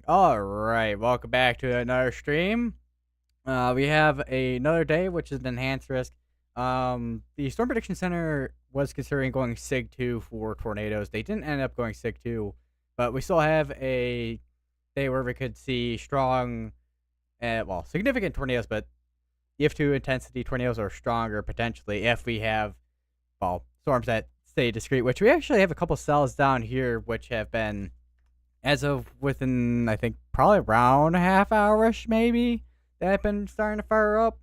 Alright, welcome back to another stream. We have another day, which is an enhanced risk. The Storm Prediction Center was considering going SIG 2 for tornadoes. They didn't end up going SIG 2, but we still have a day where we could see strong, significant tornadoes, but EF2 intensity tornadoes are stronger potentially if we have, storms that stay discrete, which we actually have a couple cells down here which have been, as of within, I think, probably around a half hour-ish, maybe, that have been starting to fire up.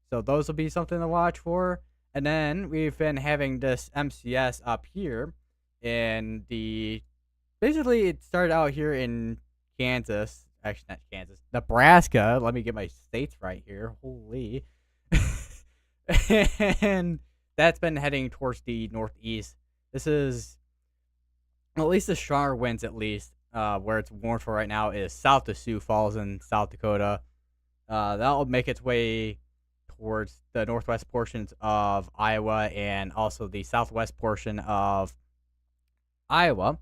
So those will be something to watch for. And then we've been having this MCS up here in the... Basically, it started out here in Kansas. Actually, not Kansas. Nebraska. Let me get my states right here. Holy. And that's been heading towards the northeast. This is... at least the stronger winds, at least. Where it's warned for right now is south of Sioux Falls in South Dakota. That'll make its way towards the northwest portions of Iowa and also the southwest portion of Iowa.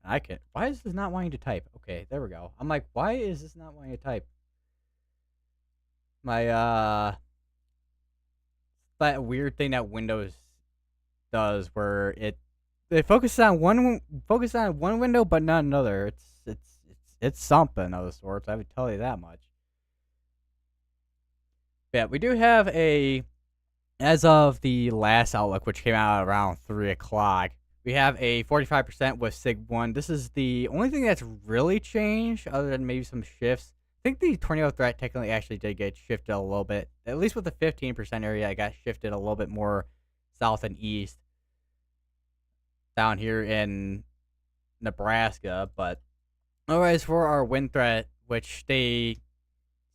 Why is this not wanting to type? Okay, there we go. I'm like, why is this not wanting to type? My, that weird thing that Windows does where it focuses on one window but not another. It's something of the sorts. I would tell you that much. Yeah, we do have as of the last outlook, which came out around 3 o'clock, we have a 45% with SIG 1. This is the only thing that's really changed, other than maybe some shifts. I think the tornado threat technically actually did get shifted a little bit. At least with the 15% area, it got shifted a little bit more south and east down here in Nebraska. But otherwise, for our wind threat, which they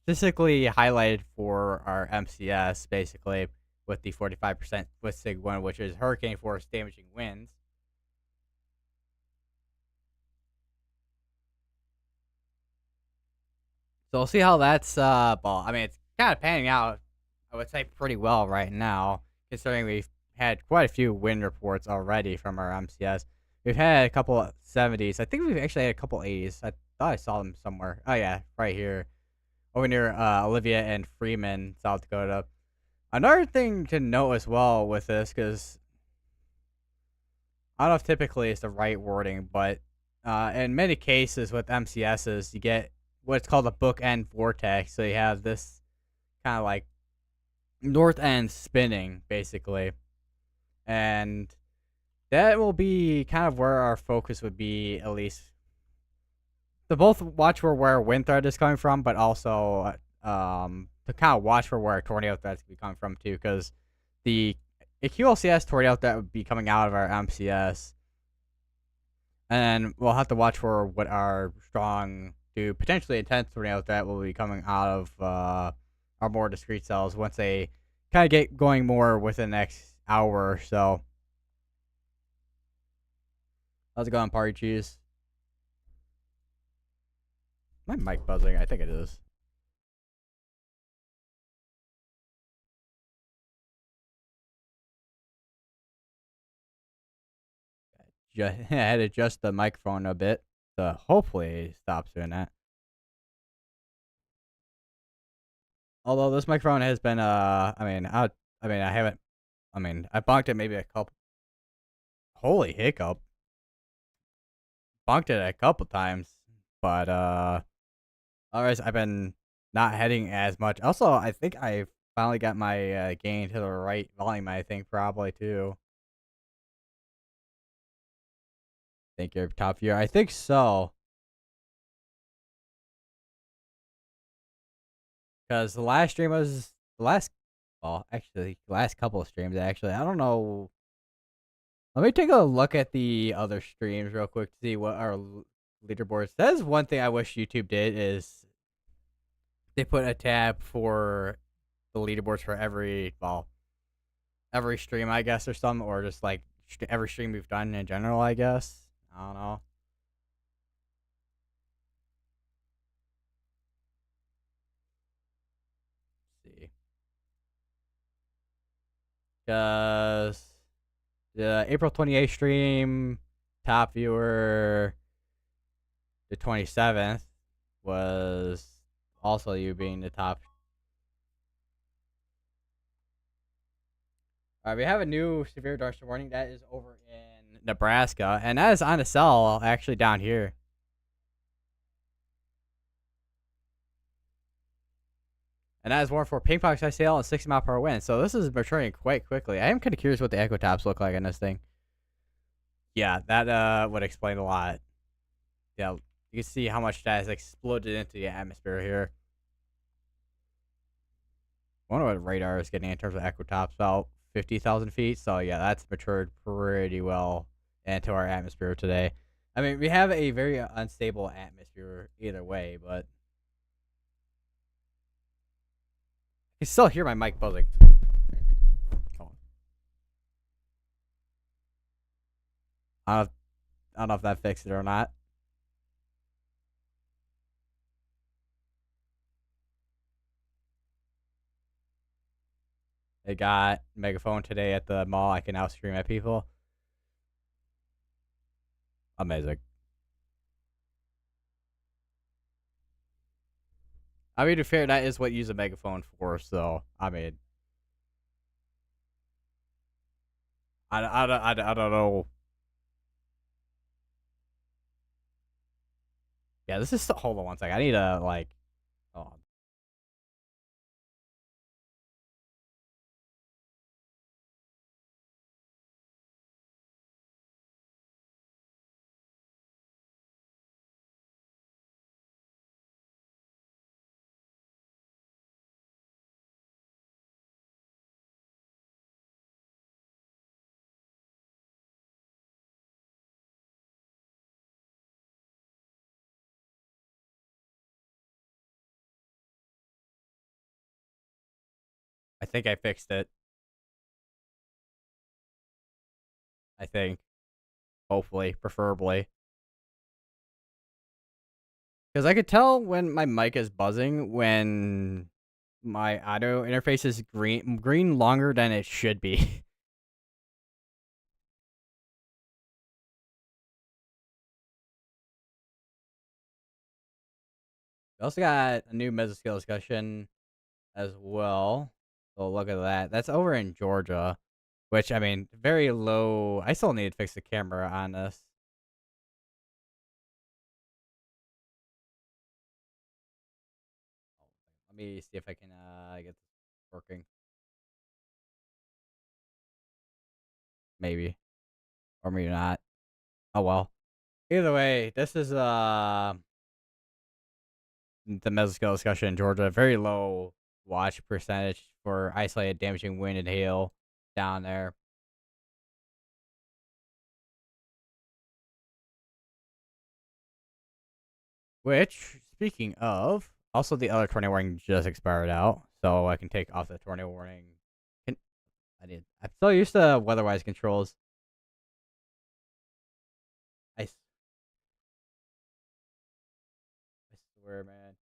specifically highlighted for our MCS, basically, with the 45% with SIG 1, which is hurricane force damaging winds. So we'll see how that's, I mean, it's kind of panning out, I would say, pretty well right now, considering we've had quite a few wind reports already from our MCS. We've had a couple of 70s. I think we've actually had a couple 80s. I thought I saw them somewhere. Oh, yeah, right here. Over near Olivia and Freeman, South Dakota. Another thing to note as well with this, because I don't know if typically it's the right wording, but in many cases with MCSs, you get what's called a bookend vortex. So you have this kind of like north end spinning, basically. And that will be kind of where our focus would be, at least. To both watch for where wind threat is coming from, but also to kind of watch for where tornado threats could be coming from, too. Because the QLCS tornado threat would be coming out of our MCS. And we'll have to watch for what our strong to potentially intense tornado threat will be coming out of our more discrete cells once they kind of get going more within the next hour or so. How's it going, Party Cheese? My mic buzzing? I think it is. I had to adjust the microphone a bit to hopefully stop doing that. Although this microphone has been, I bunked it maybe a couple. Holy hiccup. Bunked it a couple times, but, otherwise I've been not heading as much. Also, I think I finally got my gain to the right volume, I think, probably, too. I think you're top viewer. I think so. Because the last stream was last couple of streams, actually. I don't know. Let me take a look at the other streams real quick to see what our leaderboard says. One thing I wish YouTube did is they put a tab for the leaderboards for every stream, I guess, or something, or just like every stream we've done in general, I guess. I don't know. Because the April 28th stream, top viewer, The 27th was also you being the top. All right, we have a new severe dust warning that is over in Nebraska, and that is on the cell actually down here. And that is warned for ping pong size sail and 60-mile-per-hour wind. So this is maturing quite quickly. I am kind of curious what the echo tops look like in this thing. Yeah, that would explain a lot. Yeah, you can see how much that has exploded into the atmosphere here. I wonder what radar is getting in terms of echo tops, about 50,000 feet. So yeah, that's matured pretty well into our atmosphere today. I mean, we have a very unstable atmosphere either way, but you can still hear my mic buzzing. Hold on. I don't know if that fixed it or not. They got megaphone today at the mall. I can now scream at people. Amazing. I mean, to be fair, that is what you use a megaphone for. So, I mean, I don't know. Yeah, this is. Hold on one second. I need to, like. Hold on. I think I fixed it. I think. Hopefully. Preferably. Because I could tell when my mic is buzzing when my audio interface is green longer than it should be. We also got a new mesoscale discussion as well. So look at that. That's over in Georgia, which I mean, very low. I still need to fix the camera on this. Let me see if I can get this working. Maybe, or maybe not. Oh well. Either way, this is the mesoscale discussion in Georgia. Very low watch percentage for isolated damaging wind and hail down there. Which, speaking of, also the other tornado warning just expired out, so I can take off the tornado warning. I'm so used to weatherwise controls. I swear, man.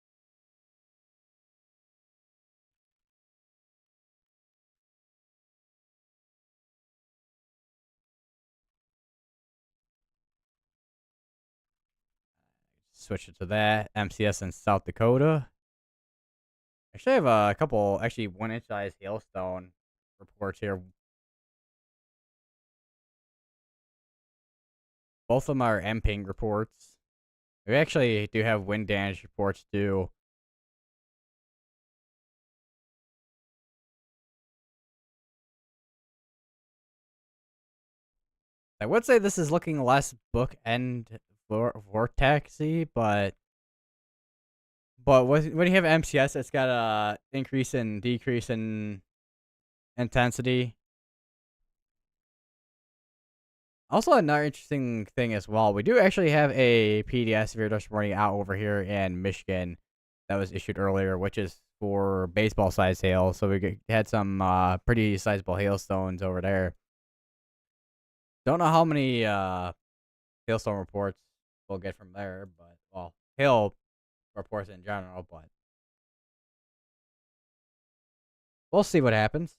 Switch it to that. MCS in South Dakota. Actually, I have a couple, actually 1 inch size hailstone reports here. Both of them are MPing reports. We actually do have wind damage reports too. I would say this is looking less bookend vortexy, but when you have MCS, it's got a increase and decrease in intensity. Also, another interesting thing as well, we do actually have a PDS severe dust warning out over here in Michigan that was issued earlier, which is for baseball size hail. So had some pretty sizable hailstones over there. Don't know how many hailstone reports we'll get from there, but well, hail reports in general, but we'll see what happens.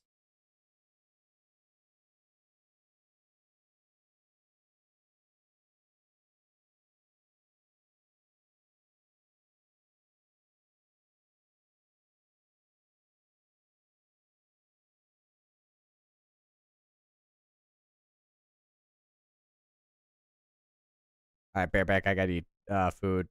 All right, bear back. I gotta eat food.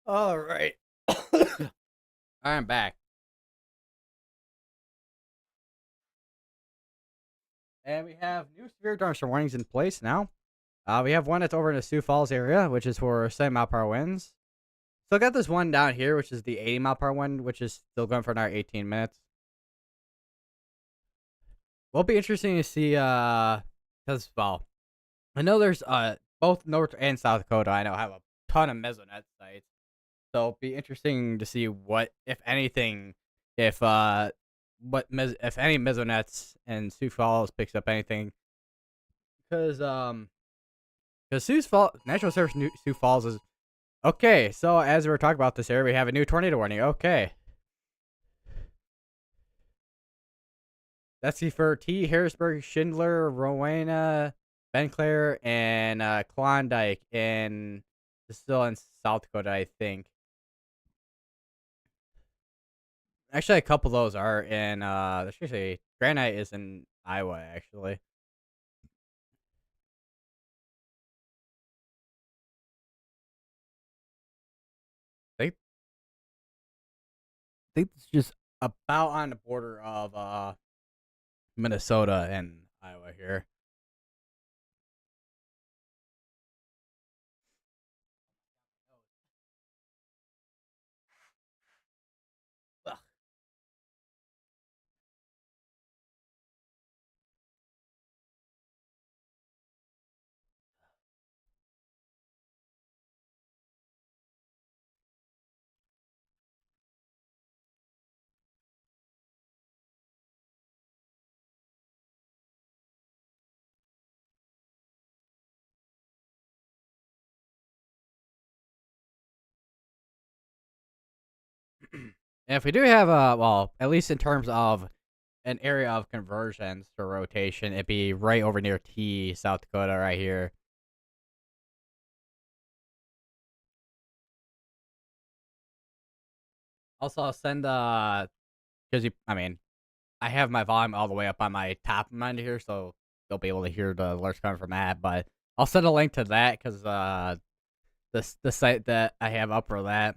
All right. I'm back. And we have new severe thunderstorm warnings in place now. We have one that's over in the Sioux Falls area, which is for 7 mile per hour winds. Still got this one down here, which is the 80 mile per hour wind, which is still going for another 18 minutes. Will be interesting to see, because, well, I know there's both North and South Dakota, I know, have a ton of mesonet sites. So it'll be interesting to see what, if anything, if if any mesonets and Sioux Falls picks up anything, because Sioux Falls Natural Reserve Sioux Falls is okay. So as we were talking about this area, we have a new tornado warning. Okay, that's for T. Harrisburg, Schindler, Rowena, Benclair, and Klondike, and still in South Dakota, I think. Actually, a couple of those are in, let's just say Granite is in Iowa, actually. They think it's just about on the border of Minnesota and Iowa here. Ugh. And if we do have well, at least in terms of an area of conversions for rotation, it'd be right over near T, South Dakota, right here. Also, I'll send because I mean, I have my volume all the way up on my top end here, so they'll be able to hear the alerts coming from that. But I'll send a link to that because the site that I have up for that.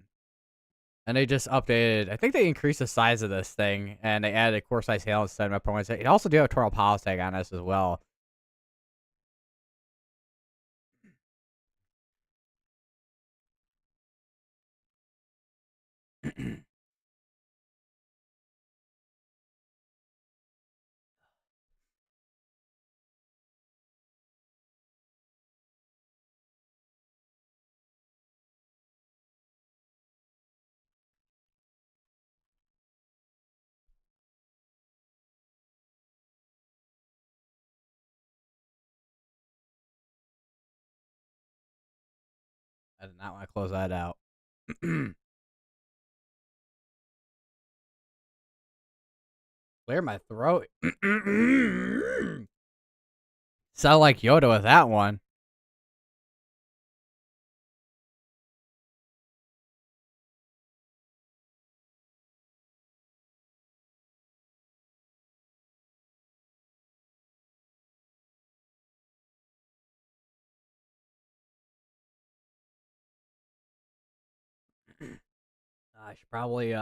And they just updated. I think they increased the size of this thing, and they added core size hail instead of performance. It also do have a total power tag on this as well. I did not want to close that out. Clear my throat. Sound like Yoda with that one. I should probably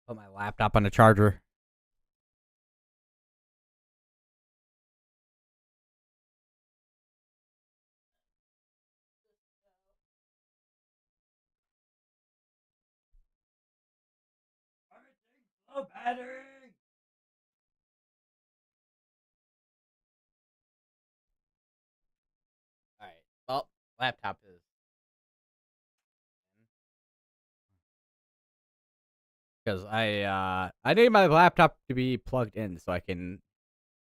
put my laptop on the charger. Low battery. All right. Well, laptop is because I need my laptop to be plugged in so I can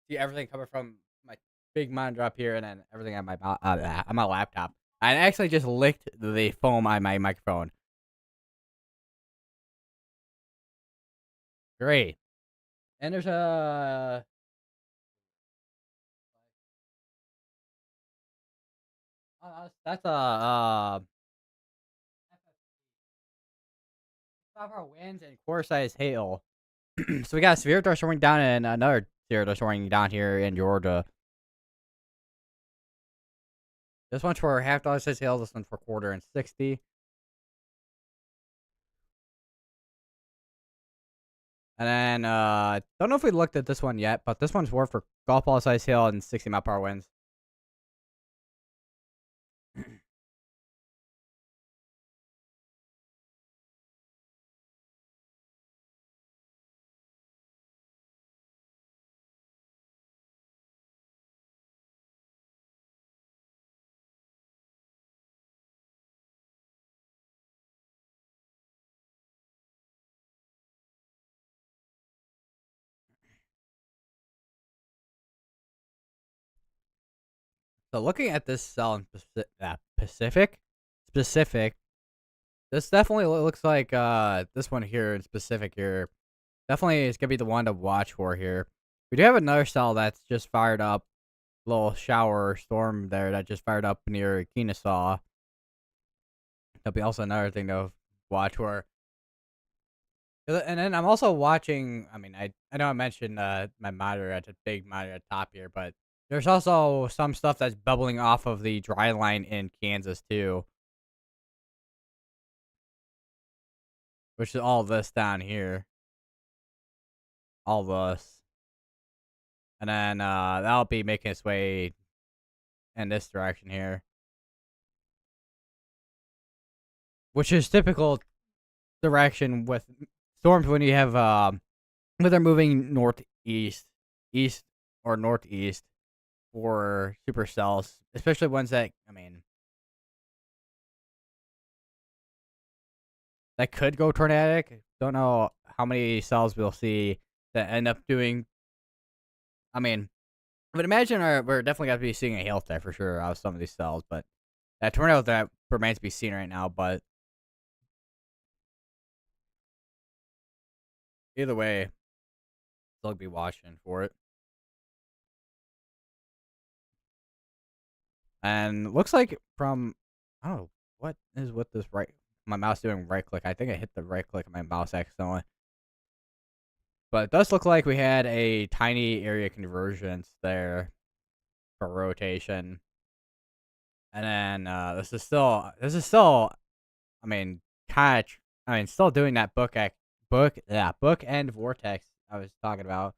see everything coming from my big monitor up here and then everything on my laptop. I actually just licked the foam on my microphone. Great. And there's a that's a our winds and core size hail. So we got a severe thunderstorm down and another severe thunderstorm down here in Georgia. This one's for $half size hail. This one's for quarter and 60. And then, don't know if we looked at this one yet, but this one's worth for golf ball size hail and 60 mile per hour winds. So looking at this cell in specific, this definitely looks like this one here in specific here. Definitely is gonna be the one to watch for here. We do have another cell that's just fired up, little shower storm there that just fired up near Kennesaw. That'll be also another thing to watch for. And then I'm also watching. I mean, I know I mentioned my monitor at the big monitor at the top here, but there's also some stuff that's bubbling off of the dry line in Kansas too, which is all this down here, all this, and then that'll be making its way in this direction here, which is typical direction with storms when you have when they're moving northeast, east, or northeast for supercells, especially ones that that could go tornadic. Don't know how many cells we'll see that end up doing. I mean, I would imagine we're definitely going to be seeing a hail attack for sure out of some of these cells, but that tornado that remains to be seen right now. But either way, still be watching for it. And looks like from I don't know what is with this right. My mouse doing right click. I think I hit the right click on my mouse accidentally. But it does look like we had a tiny area convergence there for rotation. And then this is still I mean still doing that book end vortex I was talking about.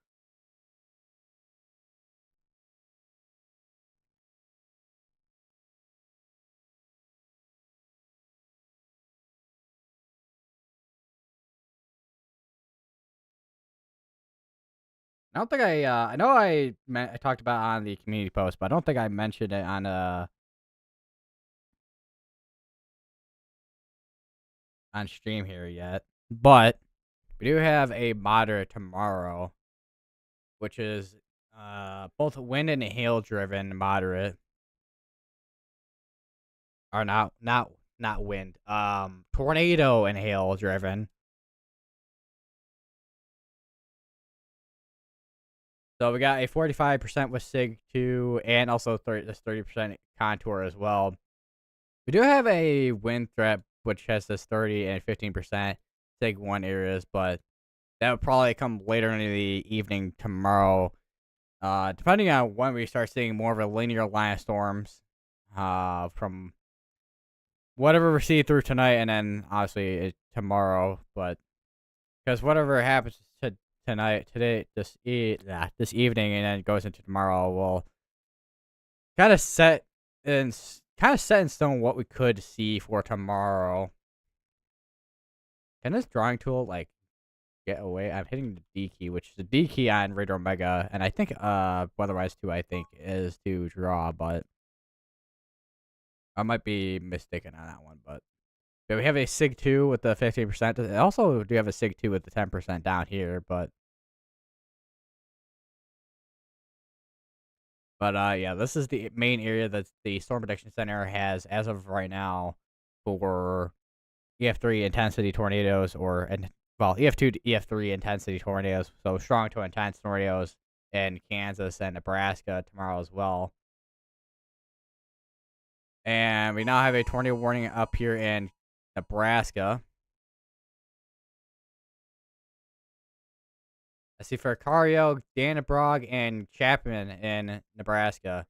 I don't think I know I talked about it on the community post, but I don't think I mentioned it on stream here yet. But we do have a moderate tomorrow, which is both wind and hail driven moderate. Or not wind. Tornado and hail driven. So we got a 45% with Sig 2 and also 30% contour as well. We do have a wind threat which has this 30 and 15% Sig 1 areas, but that would probably come later in the evening tomorrow. Depending on when we start seeing more of a linear line of storms from whatever we see through tonight and then obviously tomorrow, but because whatever happens tonight, this evening, and then goes into tomorrow, will kind of set in stone what we could see for tomorrow. Can this drawing tool like get away? I'm hitting the D key, which is the D key on Radar Omega, and I think weatherwise too. I think is to draw, but I might be mistaken on that one. But we have a Sig 2 with the 15%. Also, do have a Sig 2 with the 10% down here, but yeah, this is the main area that the Storm Prediction Center has as of right now for EF3 intensity tornadoes, EF2 to EF3 intensity tornadoes. So strong to intense tornadoes in Kansas and Nebraska tomorrow as well. And we now have a tornado warning up here in Nebraska. I see for Cario, Dannebrog, and Chapman in Nebraska.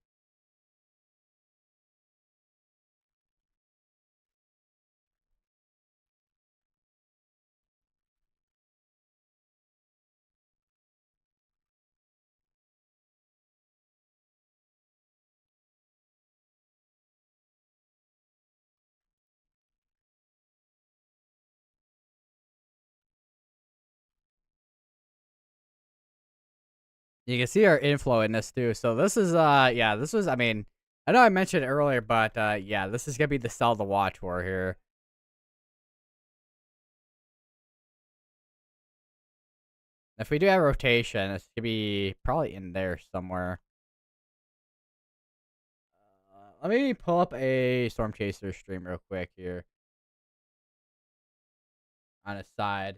You can see our inflow in this too. So this is yeah, this was I mean, I know I mentioned it earlier, but yeah, this is gonna be the cell to watch for here. If we do have rotation, it's gonna be probably in there somewhere. Let me pull up a Storm Chaser stream real quick here on a side.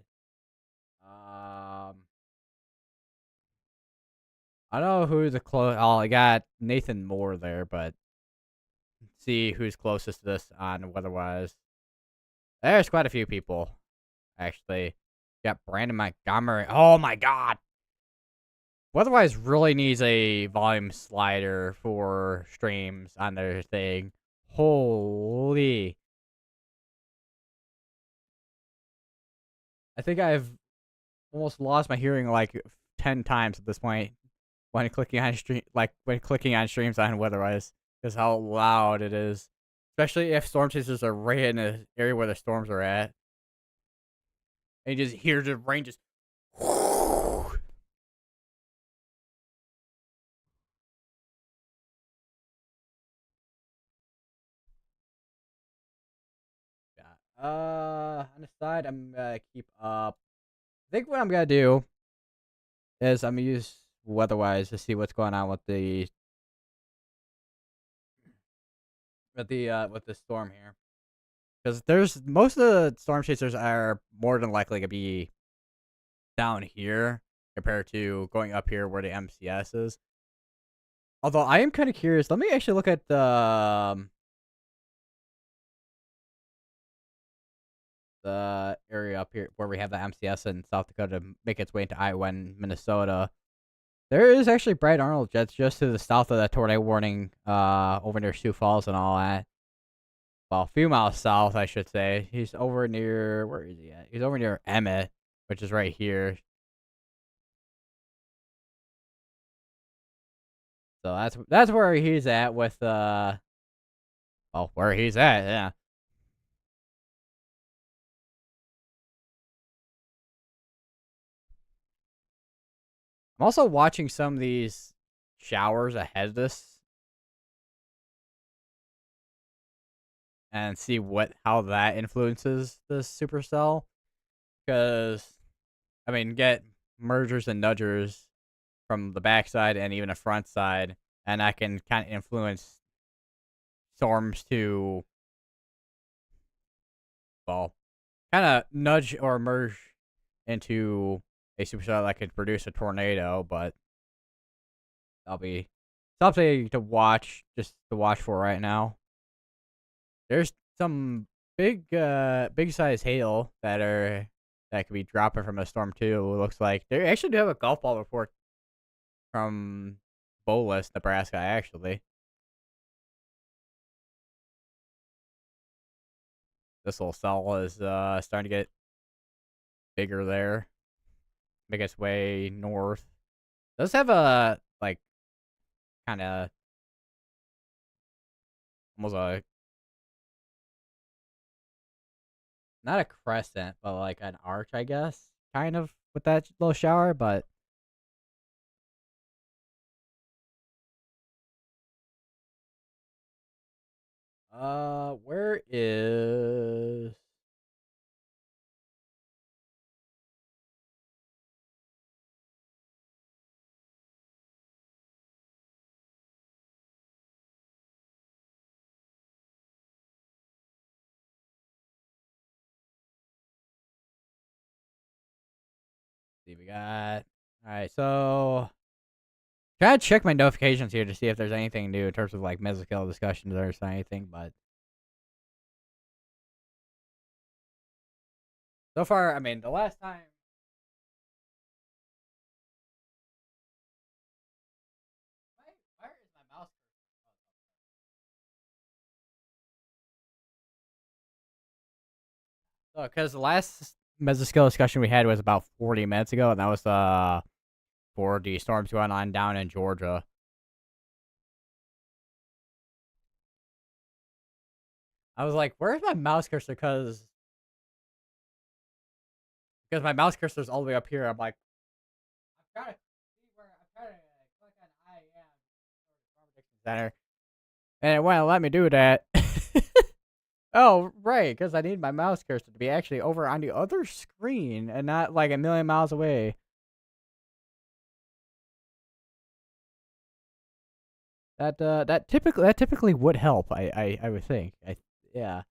I don't know who the close. Oh, I got Nathan Moore there, but see who's closest to this on weather-wise. There's quite a few people, actually. Got Brandon Montgomery. Oh my god! Weatherwise really needs a volume slider for streams on their thing. Holy. I think I've almost lost my hearing like 10 times at this point when clicking on streams on weatherwise because how loud it is. Especially if storm chasers are right in the area where the storms are at. And you just hear the rain just yeah. On the side, I'm gonna keep up. I think what I'm gonna do is I'm gonna use weatherwise to see what's going on with the storm here. Because there's most of the storm chasers are more than likely gonna be down here compared to going up here where the MCS is. Although I am kind of curious. Let me actually look at the area up here where we have the MCS in South Dakota make its way into Iowa and Minnesota. There is actually Brad Arnold just to the south of that tornado warning over near Sioux Falls and all that. Well, a few miles south, I should say. He's over near, where is he at? He's over near Emmett, which is right here. So that's where he's at with well, where he's at, yeah. I'm also watching some of these showers ahead of this and see how that influences the supercell. Because I mean, get mergers and nudgers from the backside and even the front side, and I can kind of influence storms to, well, kind of nudge or merge into a supercell that could produce a tornado. But that'll be something to watch, just to watch for right now. There's some big size hail that could be dropping from a storm too. It looks like they actually do have a golf ball report from Bolus, Nebraska. Actually, this little cell is starting to get bigger there, make its way north. Does have a like kind of almost a not a crescent, but like an arch, I guess, kind of with that little shower. But where is? See, we got. All right, so try to check my notifications here to see if there's anything new in terms of like Mesokill discussions or anything. But so far, I mean, the last time. Where is my mouse? So, because the last Mesoskill discussion we had was about 40 minutes ago, and that was for the storms going on down in Georgia. I was like, "Where's my mouse cursor?" Because my mouse cursor is all the way up here. I'm like, I'm trying to see where I'm trying to center, and it wouldn't let me do that. Oh, right, because I need my mouse cursor to be actually over on the other screen and not like a million miles away. That typically would help. I would think. Yeah.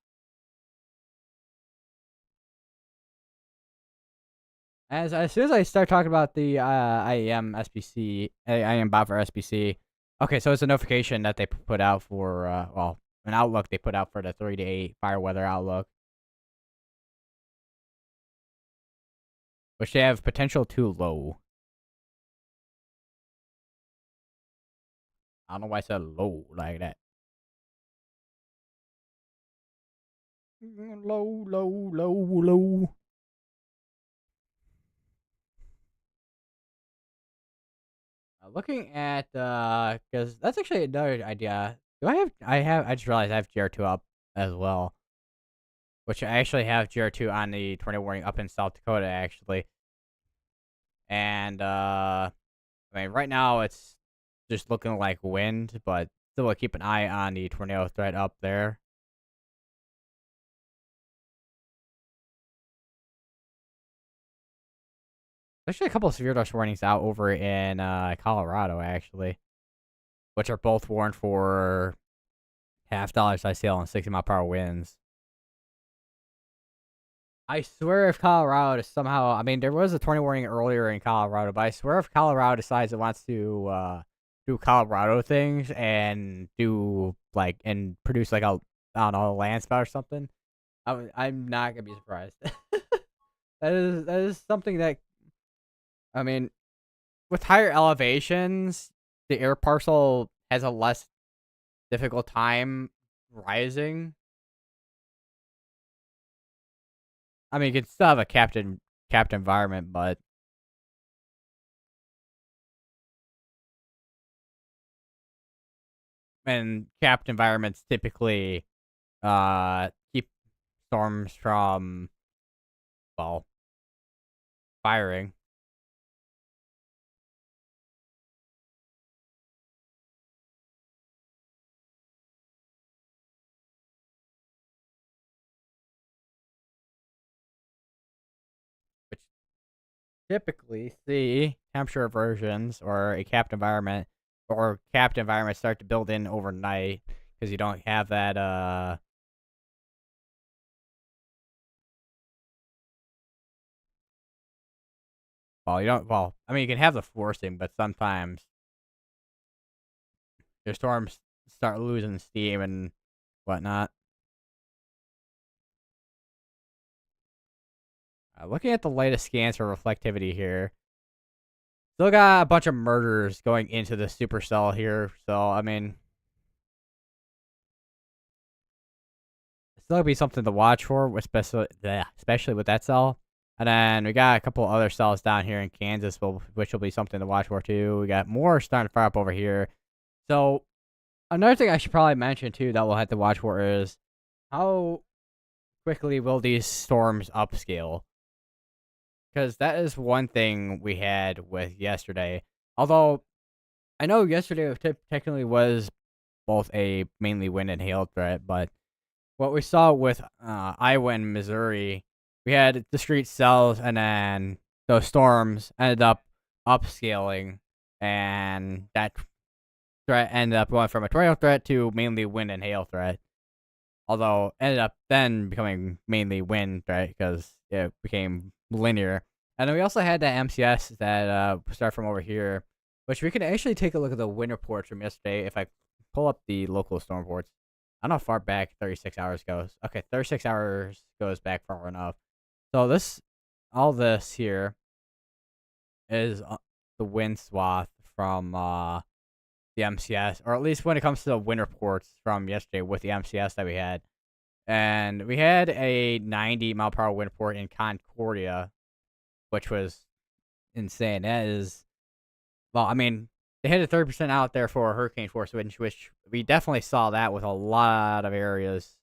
As soon as I start talking about the IAM SBC, IAM bot for SBC. Okay, so it's a notification that they put out for well, an outlook they put out for the 3 to 8 fire weather outlook, which they have potential too low. I don't know why I said low like that. Low, low, low, low. Looking at because that's actually another idea. Do I have? I just realized I have GR2 up as well, which I actually have GR2 on the tornado warning up in South Dakota actually, and I mean right now it's just looking like wind, but still we'll keep an eye on the tornado threat up there. There's actually a couple of severe dust warnings out over in Colorado actually, which are both warned for $half size hail and 60-mile-per-hour winds. I swear if Colorado is somehow, I mean, there was a tornado warning earlier in Colorado, but I swear if Colorado decides it wants to do Colorado things and do like and produce like a I don't know a landspout or something, I'm not gonna be surprised. That is something that I mean, with higher elevations, the air parcel has a less difficult time rising. I mean, you can still have a capped environment, but and capped environments typically keep storms from well firing, which typically see temperature aversions or a capped environment or capped environments start to build in overnight because you don't have that well you don't well I mean you can have the forcing, but sometimes your storms start losing steam and whatnot. Looking at the latest scans for reflectivity here, still got a bunch of murders going into the supercell here. So I mean, still gonna be something to watch for, especially with that cell. And then we got a couple other cells down here in Kansas, which will be something to watch for too. We got more starting to fire up over here. So another thing I should probably mention too that we'll have to watch for is how quickly will these storms upscale? Because that is one thing we had with yesterday. Although I know yesterday technically was both a mainly wind and hail threat, but what we saw with Iowa and Missouri, we had discrete cells, and then those storms ended up upscaling, and that threat ended up going from a tornado threat to mainly wind and hail threat. Although ended up then becoming mainly wind threat because it became linear. And then we also had that MCS that start from over here, which we can actually take a look at the wind reports from yesterday if I pull up the local storm reports. I don't know how far back 36 hours goes. Okay, 36 hours goes back far enough. So all this here is the wind swath from the MCS, or at least when it comes to the wind reports from yesterday with the MCS that we had. And we had a 90-mile-per-hour wind report in Concordia, which was insane. That is, well, I mean, they hit a 30% out there for a hurricane force wind, which we definitely saw that with a lot of areas.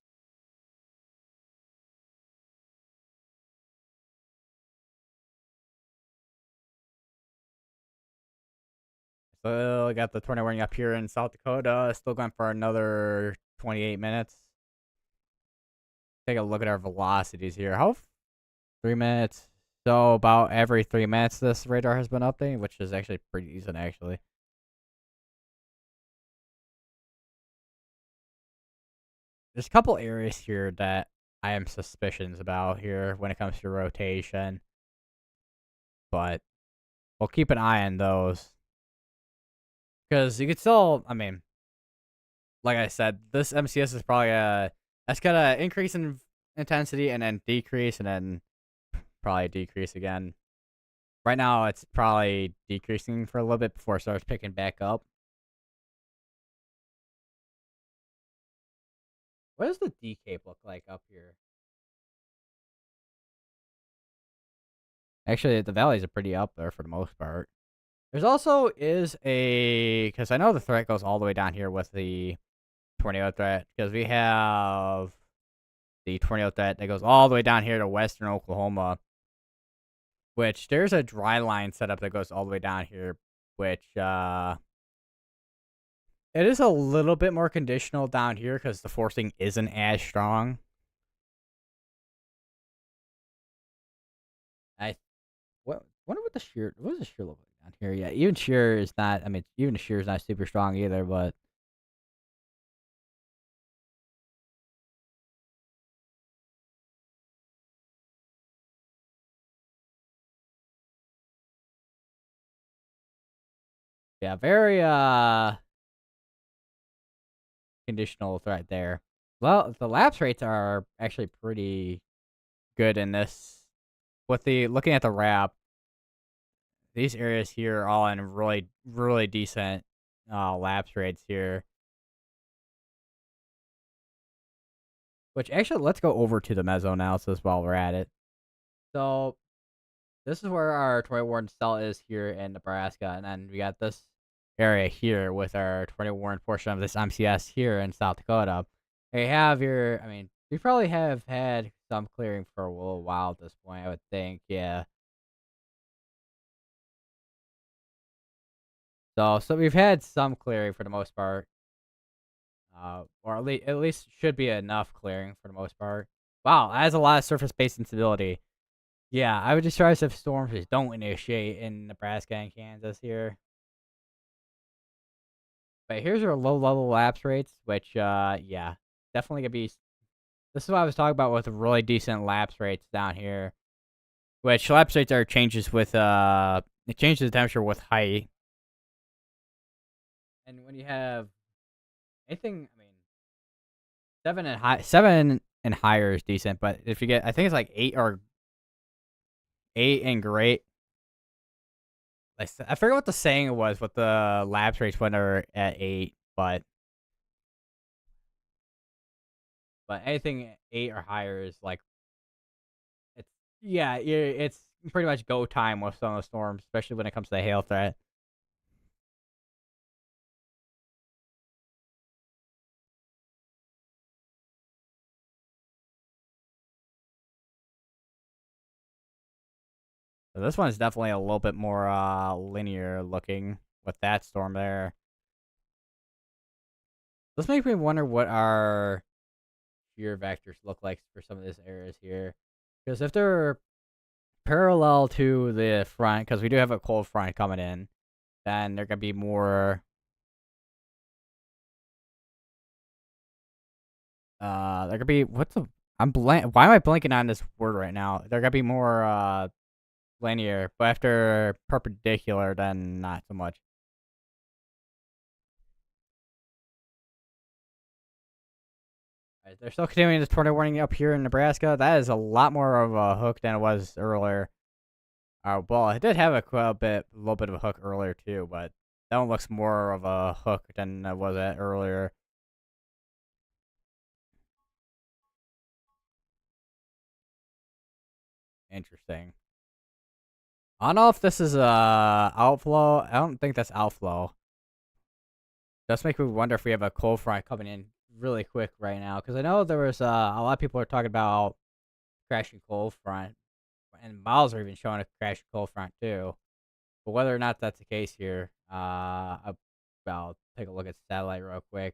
So got the tornado warning up here in South Dakota. Still going for another 28 minutes. Take a look at our velocities here. 3 minutes. So about every 3 minutes, this radar has been updating, which is actually pretty decent, actually. There's a couple areas here that I am suspicions about here when it comes to rotation, but we'll keep an eye on those. Because you could still, I mean, like I said, this MCS is probably that's gonna increase in intensity and then decrease and then probably decrease again. Right now, it's probably decreasing for a little bit before it starts picking back up. What does the D cape look like up here? Actually, the valleys are pretty up there for the most part. There's also is a because I know the threat goes all the way down here with the tornado threat because we have the tornado threat that goes all the way down here to western Oklahoma, which there's a dry line setup that goes all the way down here, which it is a little bit more conditional down here because the forcing isn't as strong. I wonder what the shear. What does the shear look like down here? Yeah, even shear is not. I mean, even the shear is not super strong either. But yeah, very conditional threat there. Well, the lapse rates are actually pretty good in this. With the looking at the wrap, these areas here are all in really, really decent lapse rates here. Which actually, let's go over to the meso analysis while we're at it. So this is where our tornado warning cell is here in Nebraska, and then we got this area here with our tornado warning portion of this MCS here in South Dakota. We have your, I mean, we probably have had some clearing for a little while at this point, I would think, yeah. So we've had some clearing for the most part, or at least should be enough clearing for the most part. Wow, that has a lot of surface-based instability. Yeah, I would just try if storms just don't initiate in Nebraska and Kansas here. But here's our low-level lapse rates, which, yeah, definitely gonna be. This is what I was talking about with really decent lapse rates down here. Which lapse rates are changes with, it changes the temperature with height. And when you have anything, I mean, 7 and higher is decent, but if you get, I think it's like 8 and great. I forget what the saying was with the lapse rates when they're at 8, but anything 8 or higher is like it's yeah, it's pretty much go time with some of the storms, especially when it comes to the hail threat. So this one is definitely a little bit more linear looking with that storm there. This makes me wonder what our shear vectors look like for some of these areas here, because if they're parallel to the front, because we do have a cold front coming in, then they're gonna be more. They're gonna be what's the I'm blank. Why am I blanking on this word right now? They're gonna be more linear, but after perpendicular, then not so much. Right, they're still continuing this tornado warning up here in Nebraska. That is a lot more of a hook than it was earlier. Well, it did have a little bit of a hook earlier too, but that one looks more of a hook than it was at earlier. Interesting. I don't know if this is outflow. I don't think that's outflow. Does make me wonder if we have a cold front coming in really quick right now, because I know there was a lot of people are talking about crashing cold front, and models are even showing a crashing cold front too. But whether or not that's the case here, I'll take a look at satellite real quick.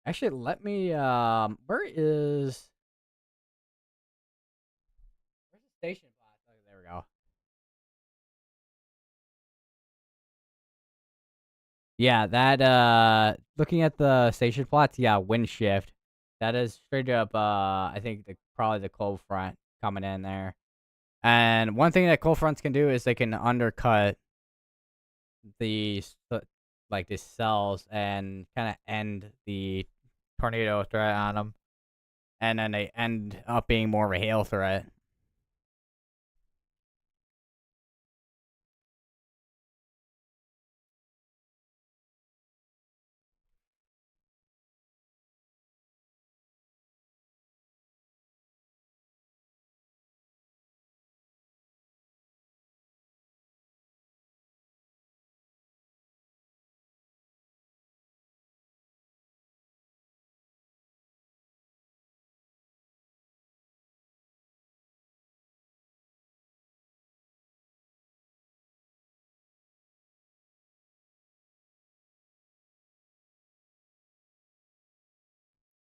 Actually, let me. Where's the station plot? Oh, there we go. Yeah, that looking at the station plots, yeah, wind shift. That is straight up I think probably the cold front coming in there. And one thing that cold fronts can do is they can undercut the like the cells and kind of end the tornado threat on them, and then they end up being more of a hail threat.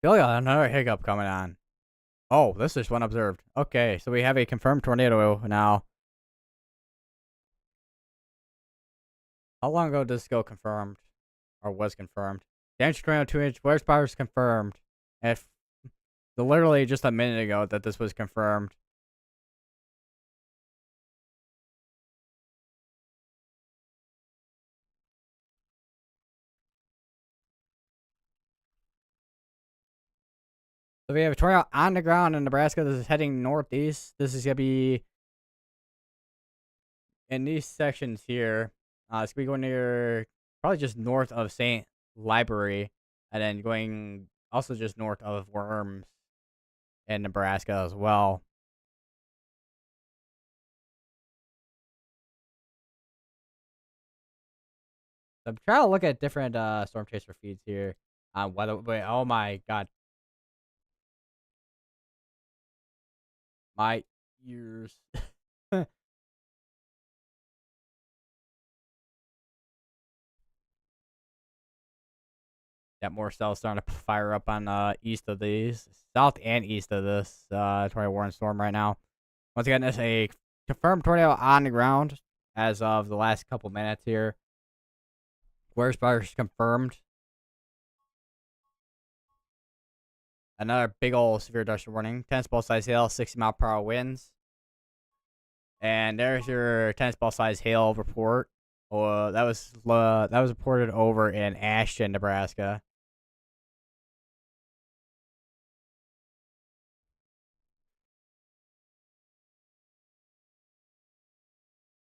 Oh yeah, another hiccup coming on. Oh, this is one observed. Okay, so we have a confirmed tornado now. How long ago did this go confirmed? Or was confirmed? Damage tornado 2-inch, Blair's powers confirmed. If literally just a minute ago that this was confirmed. So we have a tornado on the ground in Nebraska. This is heading northeast. This is gonna be in these sections here. It's gonna be going near probably just north of Saint Library, and then going also just north of Worms in Nebraska as well. So I'm trying to look at different storm chaser feeds here on weather. Wait, oh my god, my ears. Got more cells starting to fire up on east of these, south and east of this tornado warning storm right now. Once again, there's a confirmed tornado on the ground as of the last couple minutes here. Where's fires confirmed? Another big old severe dust warning. Tennis ball size hail, 60-mile-per-hour winds. And there's your tennis ball size hail report. That was reported over in Ashton, Nebraska.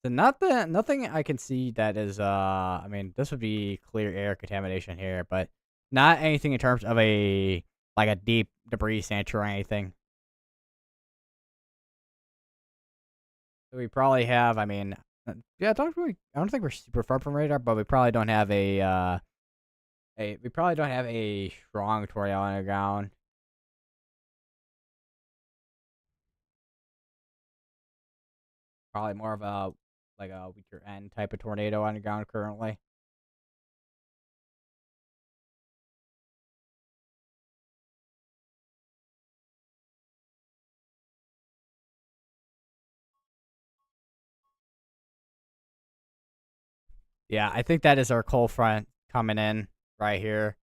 So nothing I can see that is I mean, this would be clear air contamination here, but not anything in terms of a like a deep debris center or anything. So we probably have, I mean, yeah, I don't think we're super far from radar, but we probably don't have we probably don't have a strong tornado on the ground. Probably more of a like a weaker end type of tornado on the ground currently. Yeah, I think that is our cold front coming in right here.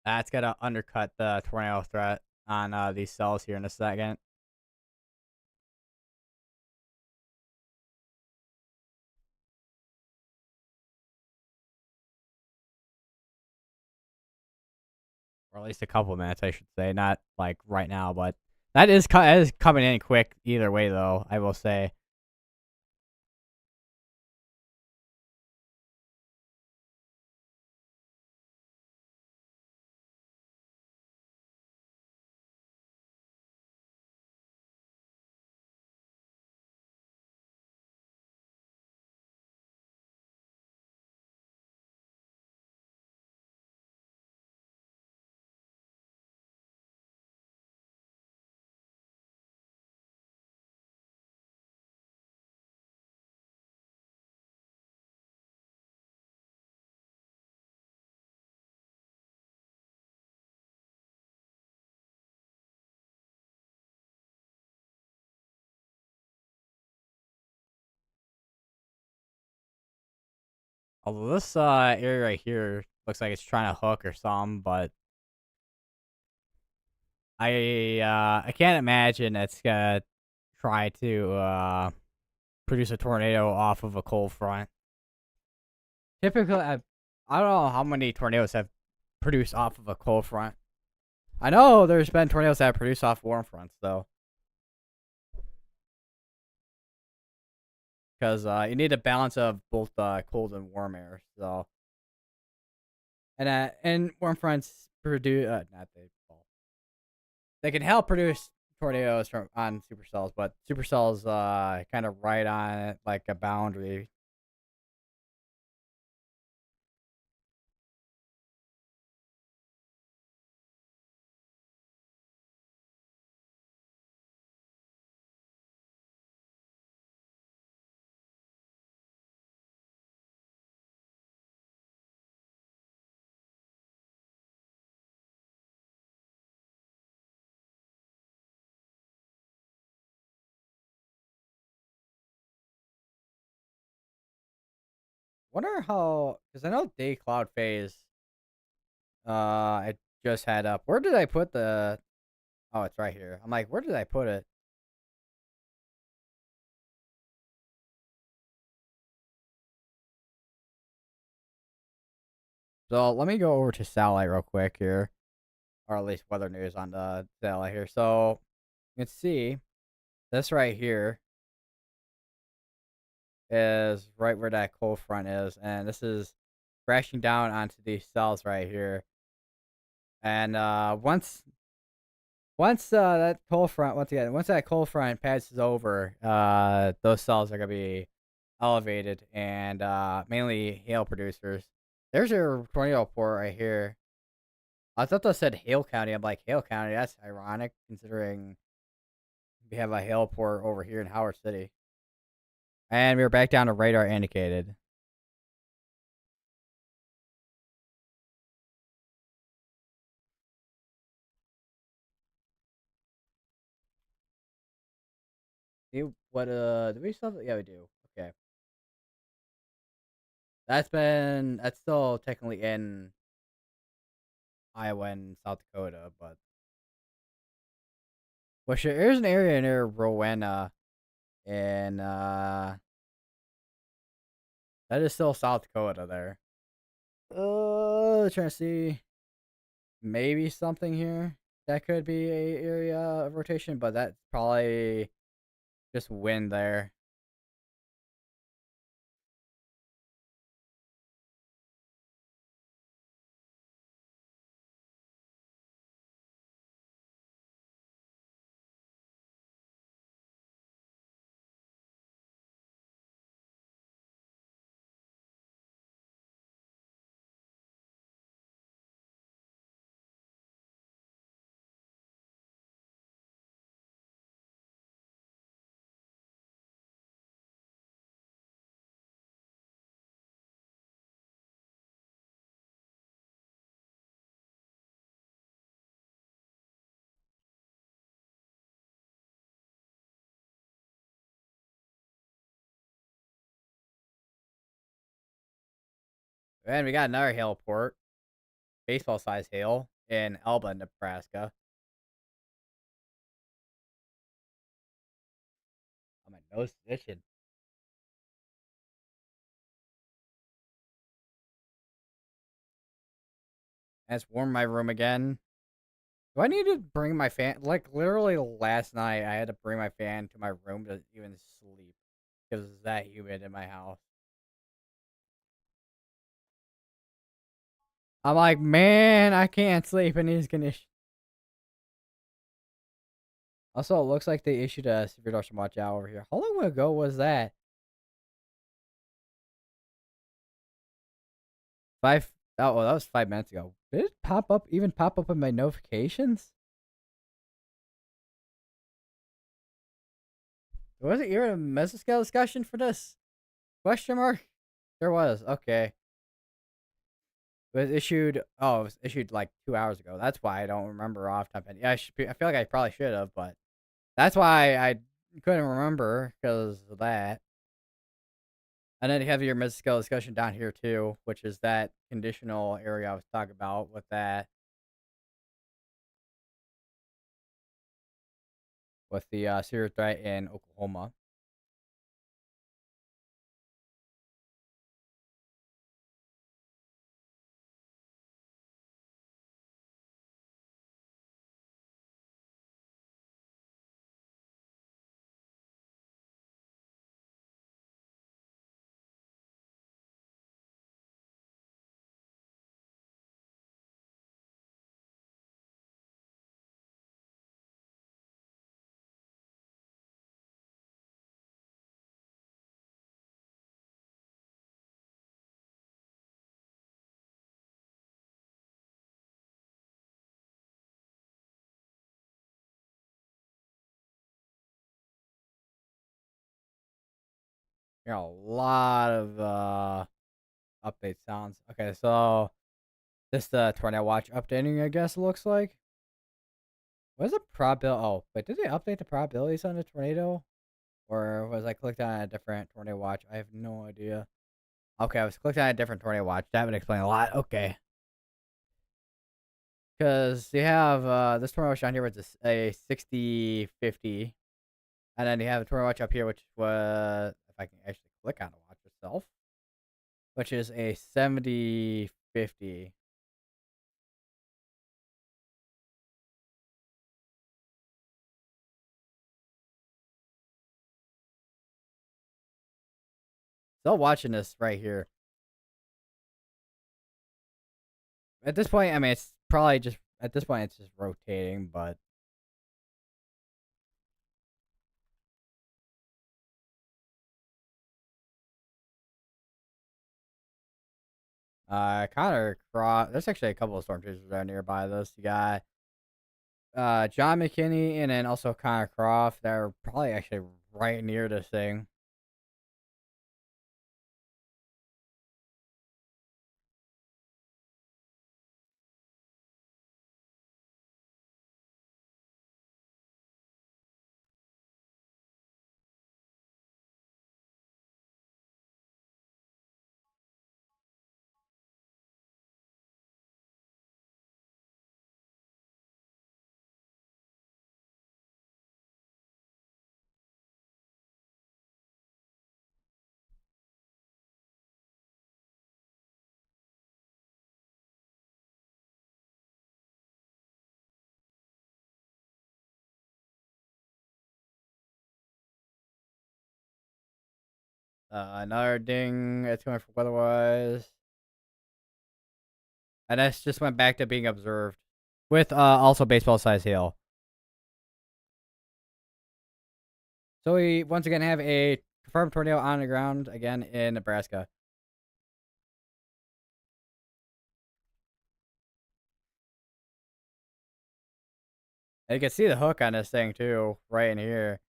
That's gonna undercut the tornado threat on these cells here in a second. Or at least a couple minutes, I should say. Not like right now, but that is coming in quick either way, though. I will say. Although this area right here looks like it's trying to hook or something, but I can't imagine it's gonna try to produce a tornado off of a cold front. Typically, I don't know how many tornadoes have produced off of a cold front. I know there's been tornadoes that have produced off warm fronts though, because you need a balance of both cold and warm air. So and warm fronts produce not they well, they can help produce tornadoes from on supercells, but supercells kind of right on it like a boundary. Wonder how, because I know day cloud phase. I just had up. Where did I put the? Oh, it's right here. I'm like, where did I put it? So let me go over to satellite real quick here, or at least weather news on the satellite here. So you can see this right here is right where that cold front is, and this is crashing down onto these cells right here. And once that cold front once that cold front passes over, those cells are gonna be elevated and mainly hail producers. There's your tornado port right here. I thought that said Hale County. I'm like, Hale County, that's ironic considering we have a hail port over here in Howard City. And we're back down to radar indicated. What do we still yeah we do. Okay. That's still technically in Iowa and South Dakota, but well sure there's an area near Rowena and that is still South Dakota there. Trying to see maybe something here that could be a area of rotation, but that's probably just wind there. And we got another hail port, baseball size hail in Alba, Nebraska. Oh, my nose is itching. And it's warm in my room again. Do I need to bring my fan? Like literally last night, I had to bring my fan to my room to even sleep because it's that humid in my house. I'm like, man, I can't sleep in these conditions. Also, it looks like they issued a severe dosage watch out over here. How long ago was that? Five. Oh, well, that was 5 minutes ago. Did it pop up? Even pop up in my notifications? Was it even a mesoscale discussion for this? Question mark. There was. Okay. It was issued. Oh, it was issued like 2 hours ago. That's why I don't remember off top. Yeah, I feel like I probably should have, but that's why I couldn't remember because of that. And then you have your mid-scale discussion down here too, which is that conditional area I was talking about with the Syria threat in Oklahoma. You know, a lot of update sounds. Okay, so this the tornado watch updating, I guess it looks like. What is the probability? Oh, wait, did they update the probabilities on the tornado? Or was I clicked on a different tornado watch? I have no idea. Okay, I was clicked on a different tornado watch. That would explain a lot. Okay. Because you have this tornado watch down here, which is a 60/50. And then you have a tornado watch up here, which was, if I can actually click on the watch itself, which is a 70/50. Still watching this right here. At this point, I mean, it's probably just, at this point, it's just rotating, but Connor Cross, there's actually a couple of storm chasers that are nearby this. You got John McKinney and then also Connor Croft. They're probably actually right near this thing. Another ding. It's going for weatherwise. And that's just went back to being observed with also baseball size hail. So we once again have a confirmed tornado on the ground again in Nebraska. And you can see the hook on this thing too, right in here.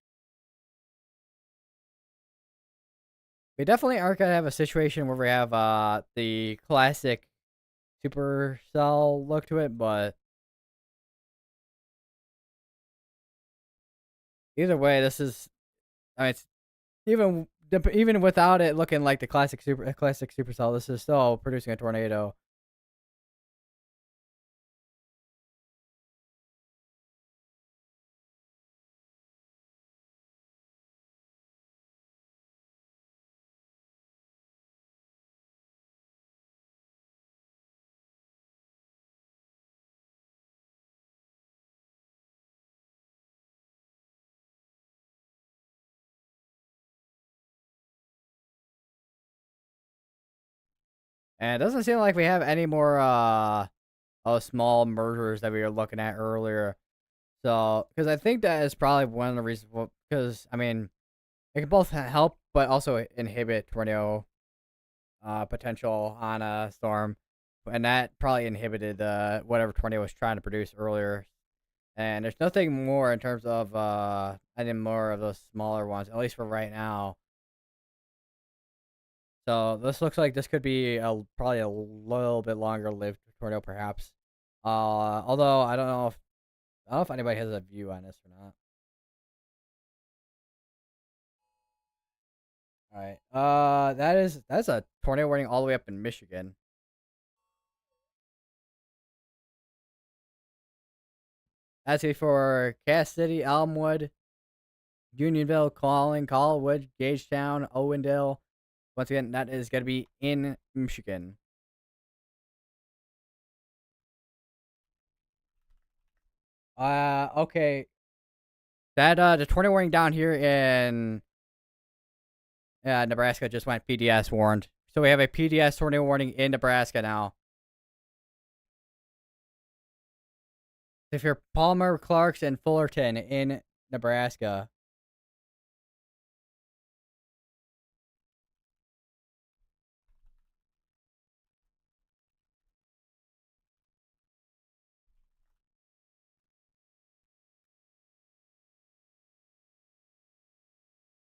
We definitely aren't gonna have a situation where we have the classic supercell look to it, but either way, this is, I mean, it's even without it looking like the classic supercell, this is still producing a tornado. And it doesn't seem like we have any more small murders that we were looking at earlier. So, because I think that is probably one of the reasons. Because I mean, it can both help, but also inhibit tornado potential on a storm, and that probably inhibited whatever tornado was trying to produce earlier. And there's nothing more in terms of any more of those smaller ones, at least for right now. So this looks like this could be probably a little bit longer lived tornado, perhaps. Although I don't know if anybody has a view on this or not. All right. That's a tornado warning all the way up in Michigan. That's for Cass City, Elmwood, Unionville, Collinwood, Gagetown, Owendale. Once again, that is going to be in Michigan. Okay. That the tornado warning down here in Nebraska just went PDS warned. So we have a PDS tornado warning in Nebraska now. If you're Palmer, Clarks, and Fullerton in Nebraska.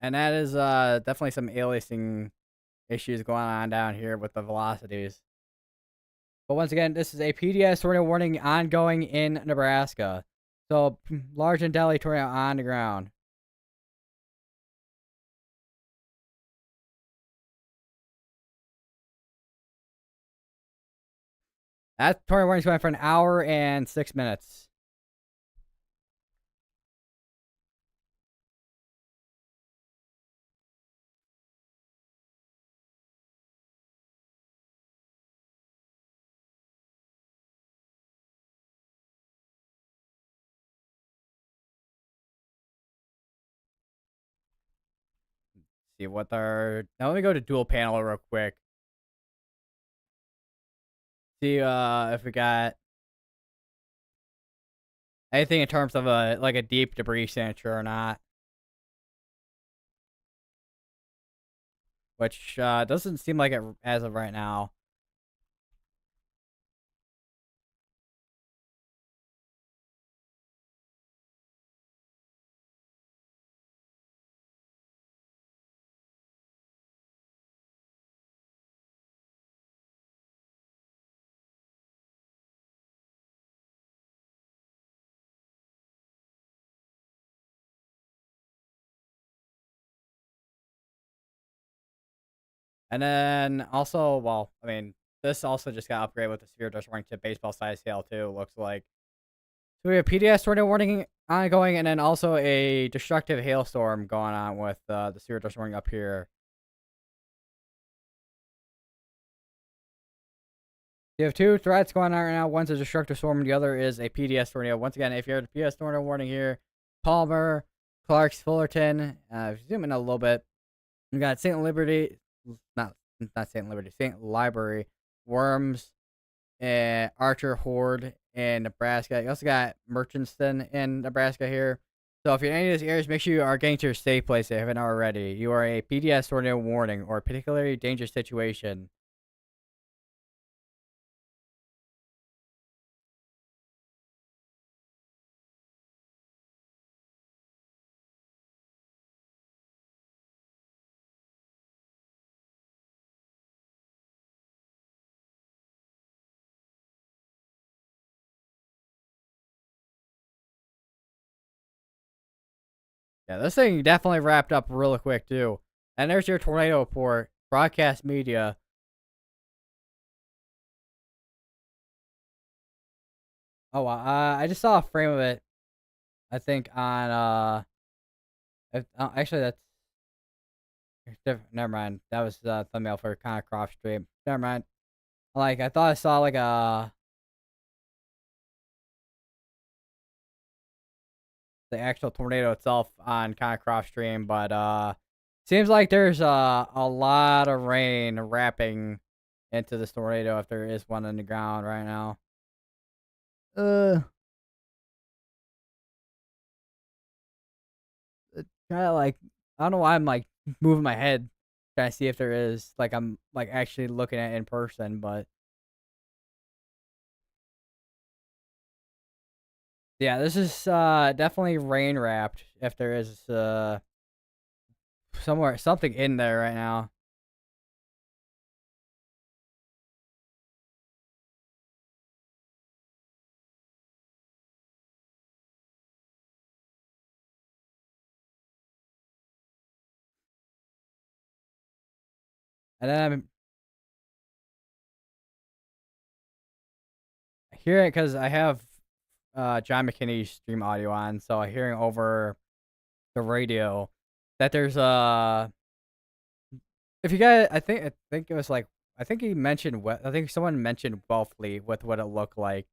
And that is definitely some aliasing issues going on down here with the velocities. But once again, this is a PDS tornado warning ongoing in Nebraska. So large and deadly tornado on the ground. That tornado warning's going for an hour and 6 minutes. See what our now let me go to dual panel real quick. See if we got anything in terms of a deep debris signature or not. Which doesn't seem like it as of right now. And then also, well, I mean, this also just got upgraded with the severe dust warning to baseball size hail too. Looks like. So we have PDS tornado warning ongoing, and then also a destructive hailstorm going on with the severe dust warning up here. You have two threats going on right now. One's a destructive storm, the other is a PDS tornado. Once again, if you're at a PDS tornado warning here, Palmer, Clarks, Fullerton. Zoom in a little bit. We got St. Liberty, not St. Liberty, St. Library, Worms, and Archer Horde in Nebraska. You also got Murchiston in Nebraska here. So if you're in any of these areas, make sure you are getting to your safe place if you haven't already. You are a PDS tornado warning or a particularly dangerous situation. Yeah, this thing definitely wrapped up really quick too. And there's your tornado report, broadcast media. Oh, I just saw a frame of it. I think on actually that's never mind. That was the thumbnail for kind of crop stream. Never mind. Like I thought I saw like the actual tornado itself on kind of cross stream, but seems like there's a lot of rain wrapping into this tornado if there is one on the ground right now. Uh, kind of like I don't know why I'm like moving my head trying to see if there is like I'm like actually looking at it in person, but yeah, this is definitely rain wrapped if there is somewhere something in there right now. And then I'm hearing because I have John McKinney's stream audio on, so I'm hearing over the radio that there's if you guys, I think it was like I think he mentioned what I think someone mentioned Wellfleet with what it looked like.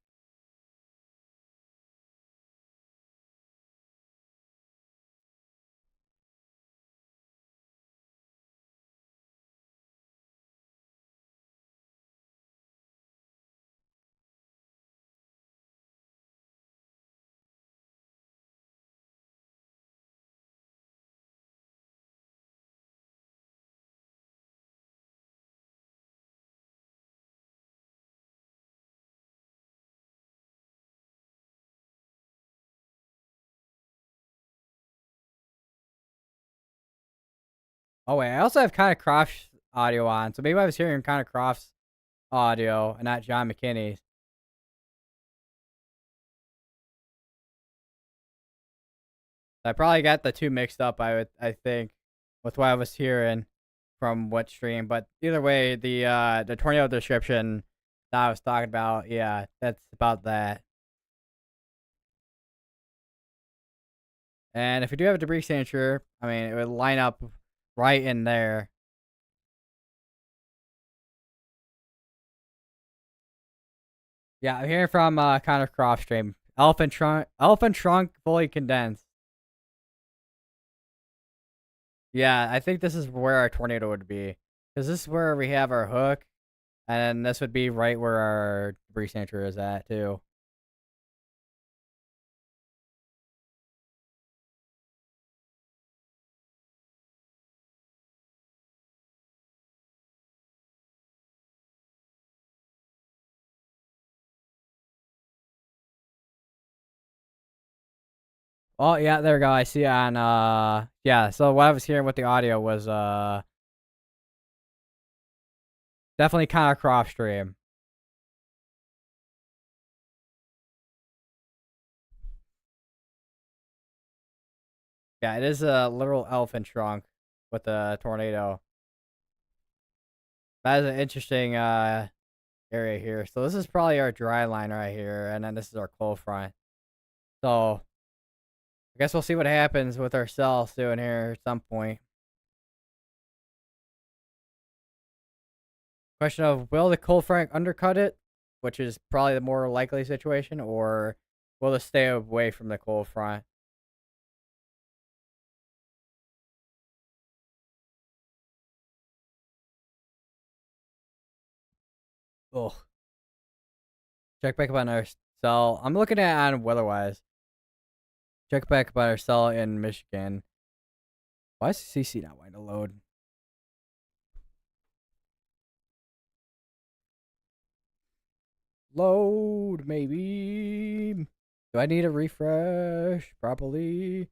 Oh wait, I also have kind of Croft's audio on, so maybe I was hearing kind of Croft's audio and not John McKinney's. I probably got the two mixed up. I think with what I was hearing from what stream, but either way, the tornado description that I was talking about, yeah, that's about that. And if you do have a debris signature, I mean, it would line up right in there. Yeah, I'm hearing from Connor Croft stream. Elephant trunk fully condensed. Yeah, I think this is where our tornado would be. Because this is where we have our hook. And this would be right where our debris signature is at, too. Oh, yeah, there we go. I see on, yeah, so what I was hearing with the audio was, definitely Connor Croft stream. Yeah, it is a literal elephant trunk with a tornado. That is an interesting, area here. So this is probably our dry line right here, and then this is our cold front. So I guess we'll see what happens with our cell soon here at some point. Question of will the cold front undercut it, which is probably the more likely situation, or will it stay away from the cold front? Ugh. Check back up on our cell. I'm looking at it on weatherwise. Check back about our cell in Michigan. Why is CC not wanting to load? Load, maybe. Do I need a refresh properly?